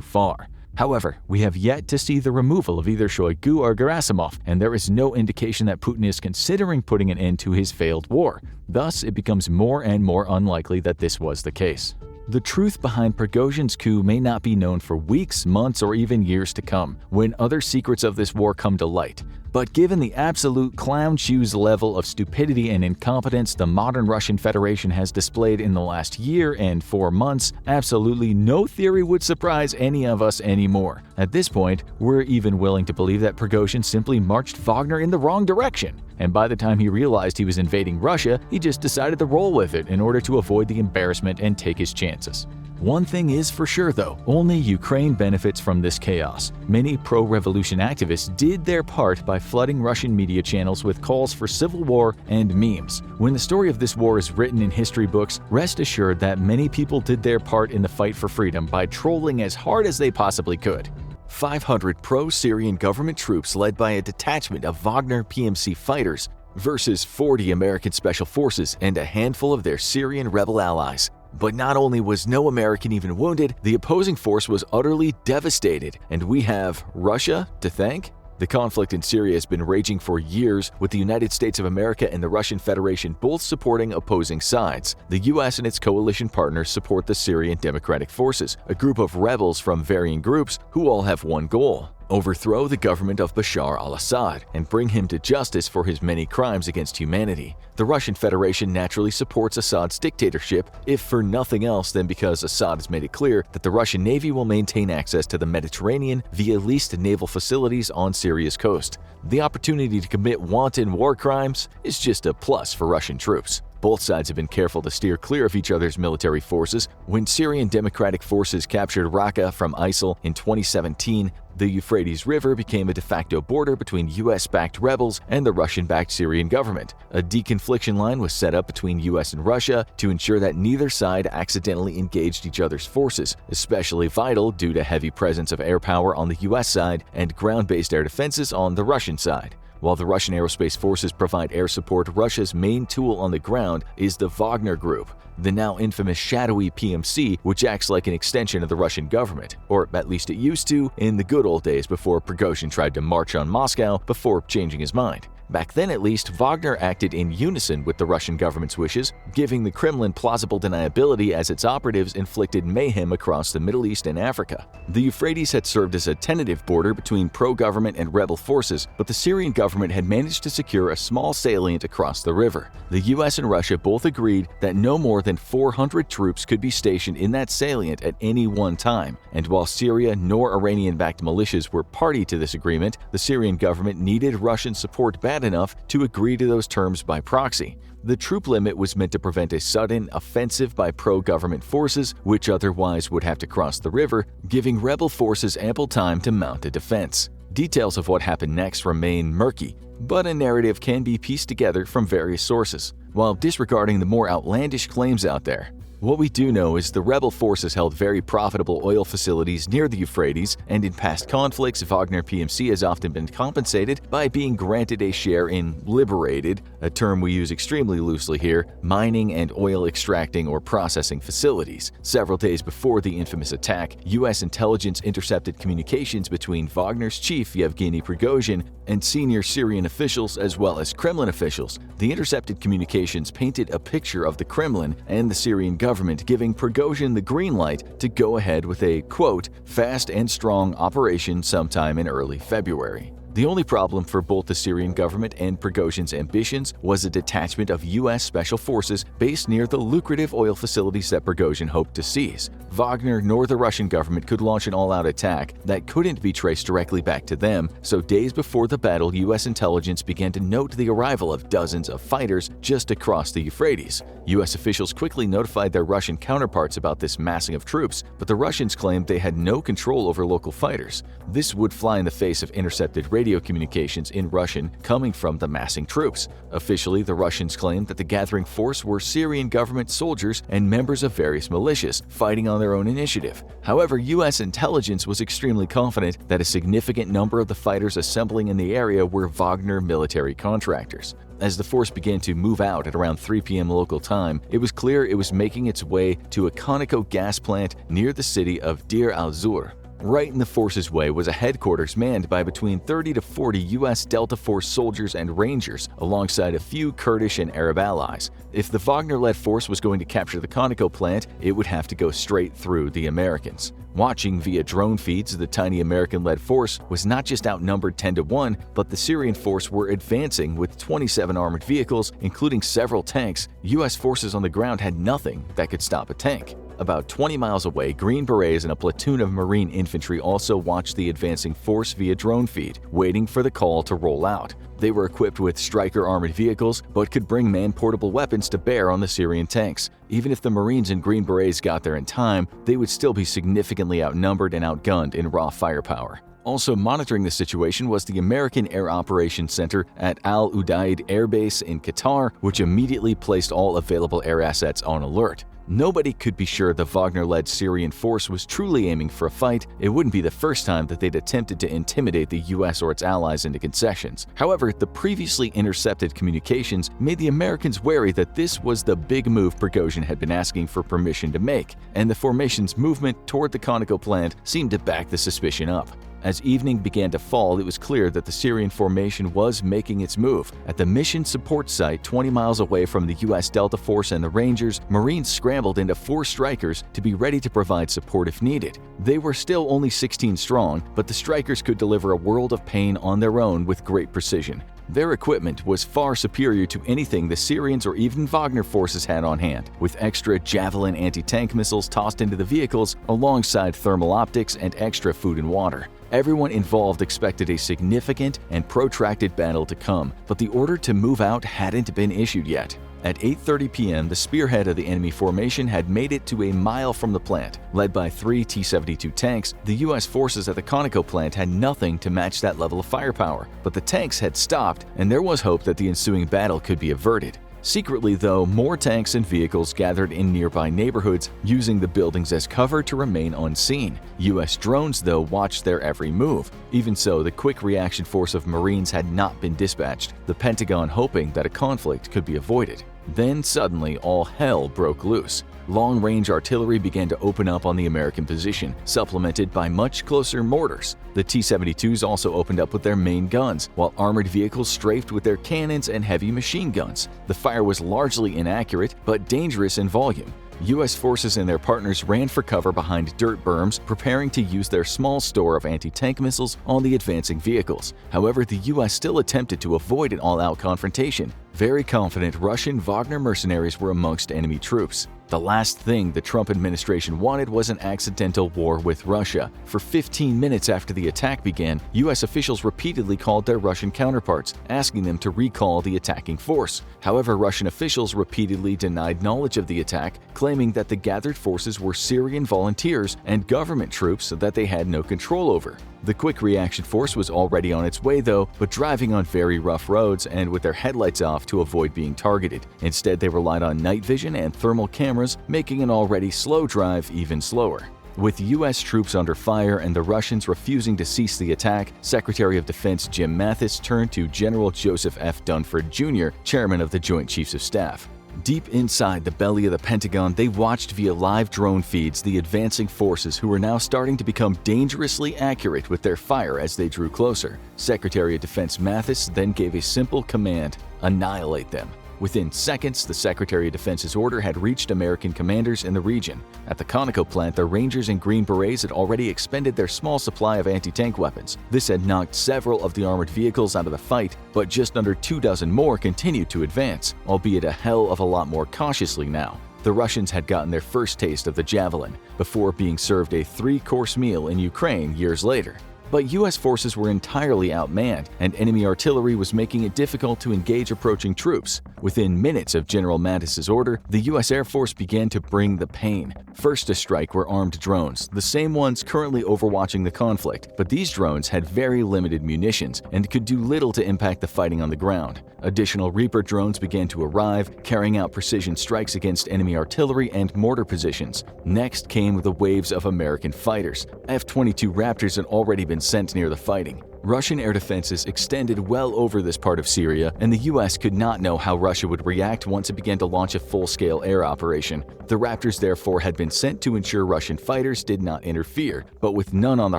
far. However, we have yet to see the removal of either Shoigu or Gerasimov, and there is no indication that Putin is considering putting an end to his failed war. Thus, it becomes more and more unlikely that this was the case. The truth behind Prigozhin's coup may not be known for weeks, months, or even years to come, when other secrets of this war come to light. But given the absolute clown shoes level of stupidity and incompetence the modern Russian Federation has displayed in the last year and 4 months, absolutely no theory would surprise any of us anymore. At this point, we're even willing to believe that Prigozhin simply marched Wagner in the wrong direction. And by the time he realized he was invading Russia, he just decided to roll with it in order to avoid the embarrassment and take his chances. One thing is for sure though, only Ukraine benefits from this chaos. Many pro-revolution activists did their part by flooding Russian media channels with calls for civil war and memes. When the story of this war is written in history books, rest assured that many people did their part in the fight for freedom by trolling as hard as they possibly could. 500 pro-Syrian government troops led by a detachment of Wagner PMC fighters versus 40 American Special Forces and a handful of their Syrian rebel allies. But not only was no American even wounded, the opposing force was utterly devastated, and we have Russia to thank? The conflict in Syria has been raging for years, with the United States of America and the Russian Federation both supporting opposing sides. The US and its coalition partners support the Syrian Democratic Forces, a group of rebels from varying groups who all have one goal: overthrow the government of Bashar al-Assad and bring him to justice for his many crimes against humanity. The Russian Federation naturally supports Assad's dictatorship, if for nothing else than because Assad has made it clear that the Russian Navy will maintain access to the Mediterranean via leased naval facilities on Syria's coast. The opportunity to commit wanton war crimes is just a plus for Russian troops. Both sides have been careful to steer clear of each other's military forces. When Syrian Democratic Forces captured Raqqa from ISIL in 2017, the Euphrates River became a de facto border between US-backed rebels and the Russian-backed Syrian government. A deconfliction line was set up between US and Russia to ensure that neither side accidentally engaged each other's forces, especially vital due to heavy presence of air power on the US side and ground-based air defenses on the Russian side. While the Russian Aerospace Forces provide air support, Russia's main tool on the ground is the Wagner Group, the now infamous shadowy PMC, which acts like an extension of the Russian government, or at least it used to in the good old days before Prigozhin tried to march on Moscow before changing his mind. Back then at least, Wagner acted in unison with the Russian government's wishes, giving the Kremlin plausible deniability as its operatives inflicted mayhem across the Middle East and Africa. The Euphrates had served as a tentative border between pro-government and rebel forces, but the Syrian government had managed to secure a small salient across the river. The US and Russia both agreed that no more than 400 troops could be stationed in that salient at any one time, and while Syria nor Iranian-backed militias were party to this agreement, the Syrian government needed Russian support badly enough to agree to those terms by proxy. The troop limit was meant to prevent a sudden offensive by pro-government forces, which otherwise would have to cross the river, giving rebel forces ample time to mount a defense. Details of what happened next remain murky, but a narrative can be pieced together from various sources, while disregarding the more outlandish claims out there. What we do know is the rebel forces held very profitable oil facilities near the Euphrates, and in past conflicts, Wagner PMC has often been compensated by being granted a share in liberated, a term we use extremely loosely here, mining and oil extracting or processing facilities. Several days before the infamous attack, US intelligence intercepted communications between Wagner's chief Yevgeny Prigozhin and senior Syrian officials as well as Kremlin officials. The intercepted communications painted a picture of the Kremlin and the Syrian government giving Prigozhin the green light to go ahead with a, quote, fast and strong operation sometime in early February. The only problem for both the Syrian government and Prigozhin's ambitions was a detachment of U.S. special forces based near the lucrative oil facilities that Prigozhin hoped to seize. Wagner nor the Russian government could launch an all-out attack that couldn't be traced directly back to them, so days before the battle, U.S. intelligence began to note the arrival of dozens of fighters just across the Euphrates. U.S. officials quickly notified their Russian counterparts about this massing of troops, but the Russians claimed they had no control over local fighters. This would fly in the face of intercepted radio communications in Russian coming from the massing troops. Officially, the Russians claimed that the gathering force were Syrian government soldiers and members of various militias fighting on their own initiative. However, U.S. intelligence was extremely confident that a significant number of the fighters assembling in the area were Wagner military contractors. As the force began to move out at around 3 p.m. local time, it was clear it was making its way to a Conoco gas plant near the city of Deir al-Zur. Right in the force's way was a headquarters manned by between 30 to 40 U.S. Delta Force soldiers and rangers, alongside a few Kurdish and Arab allies. If the Wagner-led force was going to capture the Conoco plant, it would have to go straight through the Americans. Watching via drone feeds, the tiny American-led force was not just outnumbered 10-1, but the Syrian force were advancing with 27 armored vehicles, including several tanks. U.S. forces on the ground had nothing that could stop a tank. About 20 miles away, Green Berets and a platoon of Marine infantry also watched the advancing force via drone feed, waiting for the call to roll out. They were equipped with Stryker armored vehicles, but could bring man-portable weapons to bear on the Syrian tanks. Even if the Marines and Green Berets got there in time, they would still be significantly outnumbered and outgunned in raw firepower. Also monitoring the situation was the American Air Operations Center at Al Udeid Air Base in Qatar, which immediately placed all available air assets on alert. Nobody could be sure the Wagner-led Syrian force was truly aiming for a fight. It wouldn't be the first time that they'd attempted to intimidate the U.S. or its allies into concessions. However, the previously intercepted communications made the Americans wary that this was the big move Prigozhin had been asking for permission to make, and the formation's movement toward the Conoco plant seemed to back the suspicion up. As evening began to fall, it was clear that the Syrian formation was making its move. At the mission support site 20 miles away from the U.S. Delta Force and the Rangers, Marines scrambled into 4 Strykers to be ready to provide support if needed. They were still only 16 strong, but the Strykers could deliver a world of pain on their own with great precision. Their equipment was far superior to anything the Syrians or even Wagner forces had on hand, with extra Javelin anti-tank missiles tossed into the vehicles alongside thermal optics and extra food and water. Everyone involved expected a significant and protracted battle to come, but the order to move out hadn't been issued yet. At 8:30 p.m., the spearhead of the enemy formation had made it to a mile from the plant. Led by 3 T-72 tanks, the U.S. forces at the Conoco plant had nothing to match that level of firepower, but the tanks had stopped, and there was hope that the ensuing battle could be averted. Secretly, though, more tanks and vehicles gathered in nearby neighborhoods, using the buildings as cover to remain unseen. U.S. drones, though, watched their every move. Even so, the quick reaction force of Marines had not been dispatched, the Pentagon hoping that a conflict could be avoided. Then suddenly, all hell broke loose. Long-range artillery began to open up on the American position, supplemented by much closer mortars. The T-72s also opened up with their main guns, while armored vehicles strafed with their cannons and heavy machine guns. The fire was largely inaccurate, but dangerous in volume. U.S. forces and their partners ran for cover behind dirt berms, preparing to use their small store of anti-tank missiles on the advancing vehicles. However, the U.S. still attempted to avoid an all-out confrontation. Very confident Russian Wagner mercenaries were amongst enemy troops. The last thing the Trump administration wanted was an accidental war with Russia. For 15 minutes after the attack began, U.S. officials repeatedly called their Russian counterparts, asking them to recall the attacking force. However, Russian officials repeatedly denied knowledge of the attack, claiming that the gathered forces were Syrian volunteers and government troops that they had no control over. The quick reaction force was already on its way though, but driving on very rough roads and with their headlights off to avoid being targeted. Instead, they relied on night vision and thermal cameras, making an already slow drive even slower. With U.S. troops under fire and the Russians refusing to cease the attack, Secretary of Defense Jim Mathis turned to General Joseph F. Dunford Jr., Chairman of the Joint Chiefs of Staff. Deep inside the belly of the Pentagon, they watched via live drone feeds the advancing forces who were now starting to become dangerously accurate with their fire as they drew closer. Secretary of Defense Mathis then gave a simple command: annihilate them. Within seconds, the Secretary of Defense's order had reached American commanders in the region. At the Conoco plant, the Rangers and Green Berets had already expended their small supply of anti-tank weapons. This had knocked several of the armored vehicles out of the fight, but just under 24 more continued to advance, albeit a hell of a lot more cautiously now. The Russians had gotten their first taste of the Javelin, before being served a 3-course meal in Ukraine years later. But U.S. forces were entirely outmanned, and enemy artillery was making it difficult to engage approaching troops. Within minutes of General Mattis's order, the U.S. Air Force began to bring the pain. First to strike were armed drones, the same ones currently overwatching the conflict, but these drones had very limited munitions and could do little to impact the fighting on the ground. Additional Reaper drones began to arrive, carrying out precision strikes against enemy artillery and mortar positions. Next came the waves of American fighters. F-22 Raptors had already been sent near the fighting. Russian air defenses extended well over this part of Syria, and the U.S. could not know how Russia would react once it began to launch a full-scale air operation. The Raptors therefore had been sent to ensure Russian fighters did not interfere, but with none on the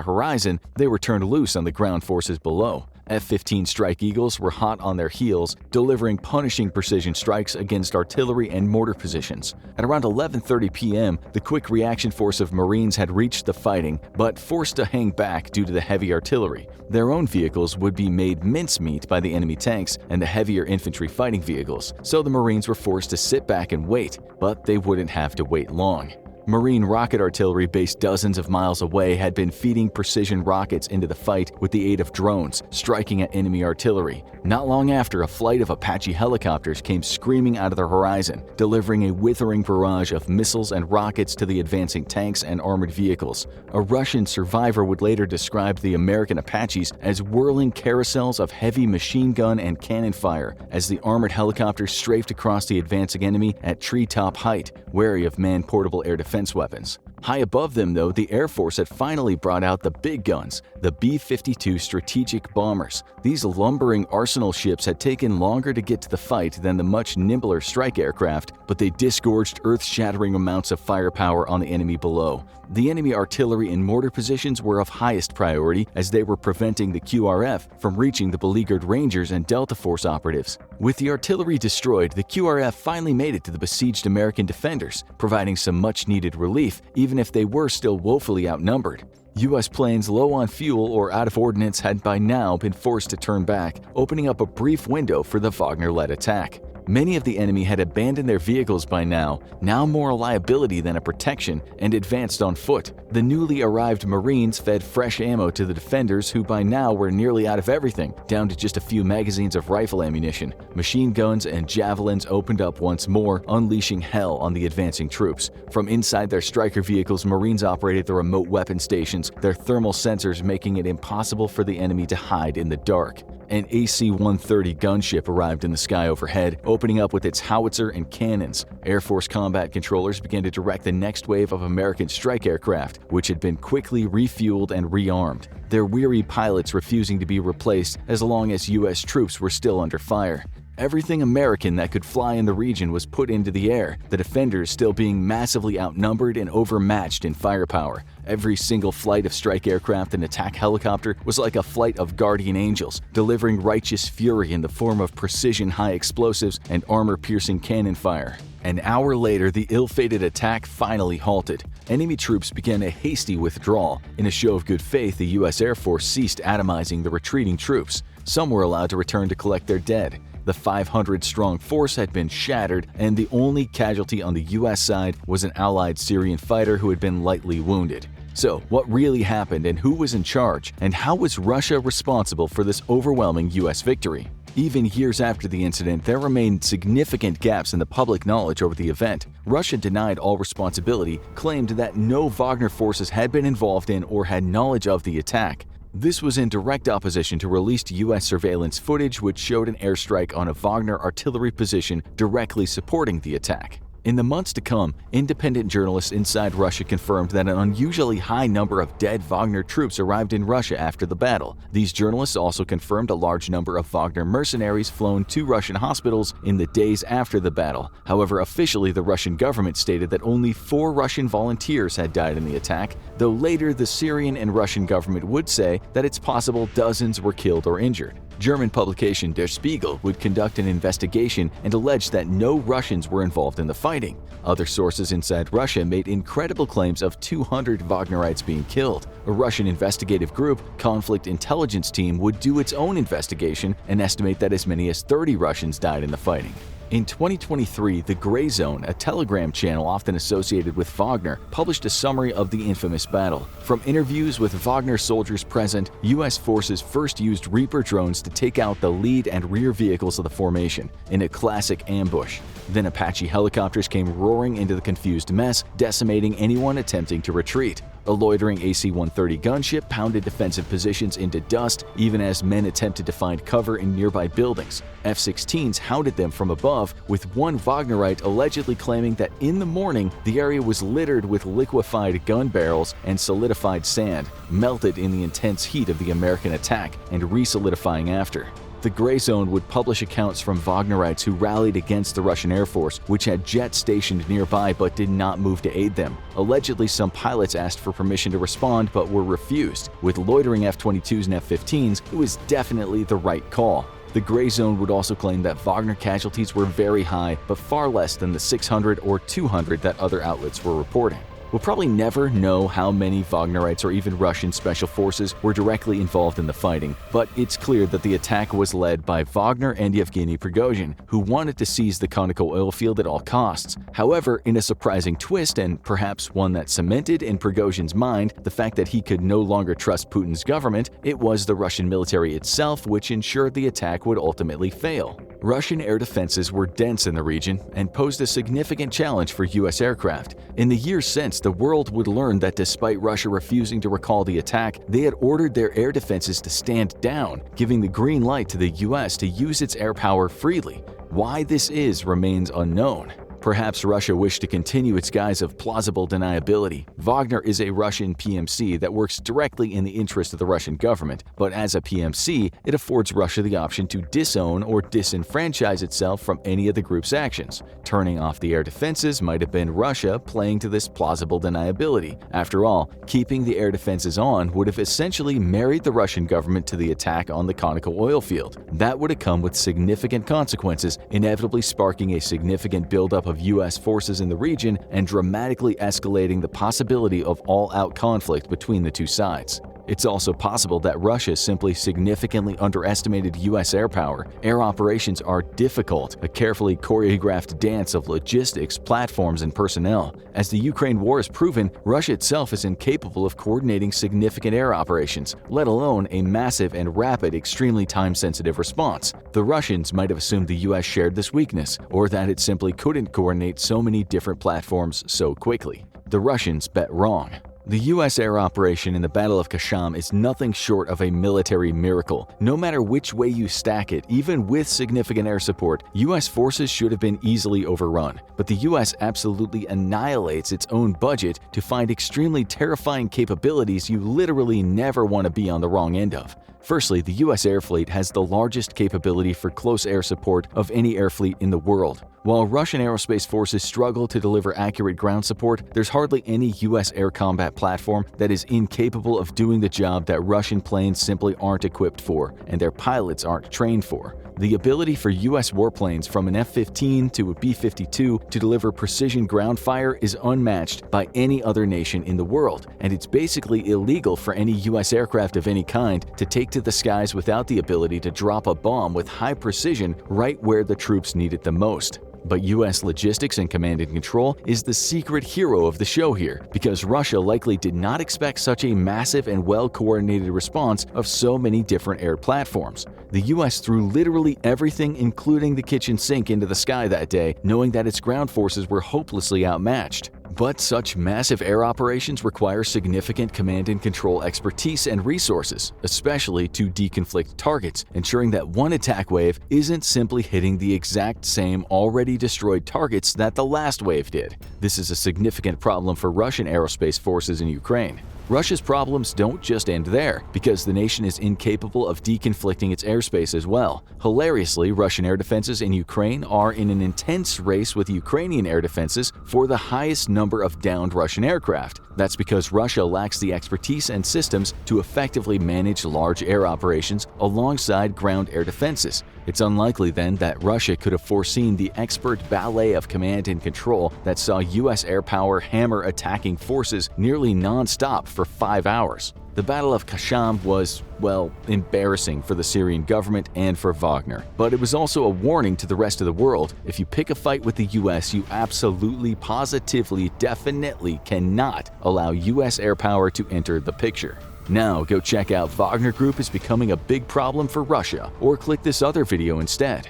horizon, they were turned loose on the ground forces below. F-15 Strike Eagles were hot on their heels, delivering punishing precision strikes against artillery and mortar positions. At around 11:30 p.m., the quick reaction force of Marines had reached the fighting, but forced to hang back due to the heavy artillery. Their own vehicles would be made mincemeat by the enemy tanks and the heavier infantry fighting vehicles, so the Marines were forced to sit back and wait, but they wouldn't have to wait long. Marine rocket artillery based dozens of miles away had been feeding precision rockets into the fight with the aid of drones, striking at enemy artillery. Not long after, a flight of Apache helicopters came screaming out of the horizon, delivering a withering barrage of missiles and rockets to the advancing tanks and armored vehicles. A Russian survivor would later describe the American Apaches as whirling carousels of heavy machine gun and cannon fire as the armored helicopters strafed across the advancing enemy at treetop height, wary of man-portable air defense weapons. High above them, though, the Air Force had finally brought out the big guns, the B-52 strategic bombers. These lumbering arsenal ships had taken longer to get to the fight than the much nimbler strike aircraft, but they disgorged earth-shattering amounts of firepower on the enemy below. The enemy artillery and mortar positions were of highest priority as they were preventing the QRF from reaching the beleaguered Rangers and Delta Force operatives. With the artillery destroyed, the QRF finally made it to the besieged American defenders, providing some much-needed relief, even if they were still woefully outnumbered. U.S. planes low on fuel or out of ordnance had by now been forced to turn back, opening up a brief window for the Wagner-led attack. Many of the enemy had abandoned their vehicles by now more a liability than a protection, and advanced on foot. The newly arrived Marines fed fresh ammo to the defenders, who by now were nearly out of everything, down to just a few magazines of rifle ammunition. Machine guns and javelins opened up once more, unleashing hell on the advancing troops. From inside their striker vehicles, Marines operated the remote weapon stations, their thermal sensors making it impossible for the enemy to hide in the dark. An AC-130 gunship arrived in the sky overhead, opening up with its howitzer and cannons. Air Force combat controllers began to direct the next wave of American strike aircraft, which had been quickly refueled and rearmed, their weary pilots refusing to be replaced as long as U.S. troops were still under fire. Everything American that could fly in the region was put into the air, the defenders still being massively outnumbered and overmatched in firepower. Every single flight of strike aircraft and attack helicopter was like a flight of guardian angels, delivering righteous fury in the form of precision high explosives and armor-piercing cannon fire. An hour later, the ill-fated attack finally halted. Enemy troops began a hasty withdrawal. In a show of good faith, the U.S. Air Force ceased atomizing the retreating troops. Some were allowed to return to collect their dead. The 500-strong force had been shattered, and the only casualty on the U.S. side was an allied Syrian fighter who had been lightly wounded. So, what really happened, and who was in charge, and how was Russia responsible for this overwhelming U.S. victory? Even years after the incident, there remained significant gaps in the public knowledge over the event. Russia denied all responsibility, claimed that no Wagner forces had been involved in or had knowledge of the attack. This was in direct opposition to released U.S. surveillance footage which showed an airstrike on a Wagner artillery position directly supporting the attack. In the months to come, independent journalists inside Russia confirmed that an unusually high number of dead Wagner troops arrived in Russia after the battle. These journalists also confirmed a large number of Wagner mercenaries flown to Russian hospitals in the days after the battle. However, officially the Russian government stated that only 4 Russian volunteers had died in the attack, though later the Syrian and Russian government would say that it's possible dozens were killed or injured. German publication Der Spiegel would conduct an investigation and allege that no Russians were involved in the fighting. Other sources inside Russia made incredible claims of 200 Wagnerites being killed. A Russian investigative group, Conflict Intelligence Team, would do its own investigation and estimate that as many as 30 Russians died in the fighting. In 2023, The Gray Zone, a Telegram channel often associated with Wagner, published a summary of the infamous battle. From interviews with Wagner soldiers present, U.S. forces first used Reaper drones to take out the lead and rear vehicles of the formation in a classic ambush. Then Apache helicopters came roaring into the confused mess, decimating anyone attempting to retreat. A loitering AC-130 gunship pounded defensive positions into dust even as men attempted to find cover in nearby buildings. F-16s hounded them from above, with one Wagnerite allegedly claiming that in the morning the area was littered with liquefied gun barrels and solidified sand, melted in the intense heat of the American attack and re-solidifying after. The Gray Zone would publish accounts from Wagnerites who rallied against the Russian Air Force, which had jets stationed nearby but did not move to aid them. Allegedly, some pilots asked for permission to respond but were refused. With loitering F-22s and F-15s, it was definitely the right call. The Gray Zone would also claim that Wagner casualties were very high, but far less than the 600 or 200 that other outlets were reporting. We'll probably never know how many Wagnerites or even Russian special forces were directly involved in the fighting, but it's clear that the attack was led by Wagner and Yevgeny Prigozhin, who wanted to seize the Conoco oil field at all costs. However, in a surprising twist, and perhaps one that cemented in Prigozhin's mind the fact that he could no longer trust Putin's government, it was the Russian military itself which ensured the attack would ultimately fail. Russian air defenses were dense in the region and posed a significant challenge for U.S. aircraft. In the years since, the world would learn that despite Russia refusing to recall the attack, they had ordered their air defenses to stand down, giving the green light to the U.S. to use its air power freely. Why this is remains unknown. Perhaps Russia wished to continue its guise of plausible deniability. Wagner is a Russian PMC that works directly in the interest of the Russian government, but as a PMC, it affords Russia the option to disown or disenfranchise itself from any of the group's actions. Turning off the air defenses might have been Russia playing to this plausible deniability. After all, keeping the air defenses on would have essentially married the Russian government to the attack on the Conoco oil field. That would have come with significant consequences, inevitably sparking a significant buildup of U.S. forces in the region and dramatically escalating the possibility of all-out conflict between the two sides. It's also possible that Russia simply significantly underestimated U.S. air power. Air operations are difficult, a carefully choreographed dance of logistics, platforms, and personnel. As the Ukraine war has proven, Russia itself is incapable of coordinating significant air operations, let alone a massive and rapid, extremely time-sensitive response. The Russians might have assumed the U.S. shared this weakness, or that it simply couldn't coordinate so many different platforms so quickly. The Russians bet wrong. The U.S. air operation in the Battle of Kasham is nothing short of a military miracle. No matter which way you stack it, even with significant air support, U.S. forces should have been easily overrun. But the U.S. absolutely annihilates its own budget to find extremely terrifying capabilities you literally never want to be on the wrong end of. Firstly, the U.S. air fleet has the largest capability for close air support of any air fleet in the world. While Russian aerospace forces struggle to deliver accurate ground support, there's hardly any U.S. air combat platform that is incapable of doing the job that Russian planes simply aren't equipped for, and their pilots aren't trained for. The ability for U.S. warplanes from an F-15 to a B-52 to deliver precision ground fire is unmatched by any other nation in the world, and it's basically illegal for any U.S. aircraft of any kind to take to the skies without the ability to drop a bomb with high precision right where the troops need it the most. But U.S. logistics and command and control is the secret hero of the show here, because Russia likely did not expect such a massive and well-coordinated response of so many different air platforms. The U.S. threw literally everything, including the kitchen sink, into the sky that day, knowing that its ground forces were hopelessly outmatched. But such massive air operations require significant command and control expertise and resources, especially to deconflict targets, ensuring that one attack wave isn't simply hitting the exact same already destroyed targets that the last wave did. This is a significant problem for Russian aerospace forces in Ukraine. Russia's problems don't just end there, because the nation is incapable of deconflicting its airspace as well. Hilariously, Russian air defenses in Ukraine are in an intense race with Ukrainian air defenses for the highest number of downed Russian aircraft. That's because Russia lacks the expertise and systems to effectively manage large air operations alongside ground-air defenses. It's unlikely then that Russia could have foreseen the expert ballet of command and control that saw U.S. air power hammer attacking forces nearly non-stop for 5 hours. The Battle of Kasham was, well, embarrassing for the Syrian government and for Wagner. But it was also a warning to the rest of the world. If you pick a fight with the US, you absolutely, positively, definitely cannot allow US air power to enter the picture. Now go check out Wagner Group is becoming a big problem for Russia, or click this other video instead.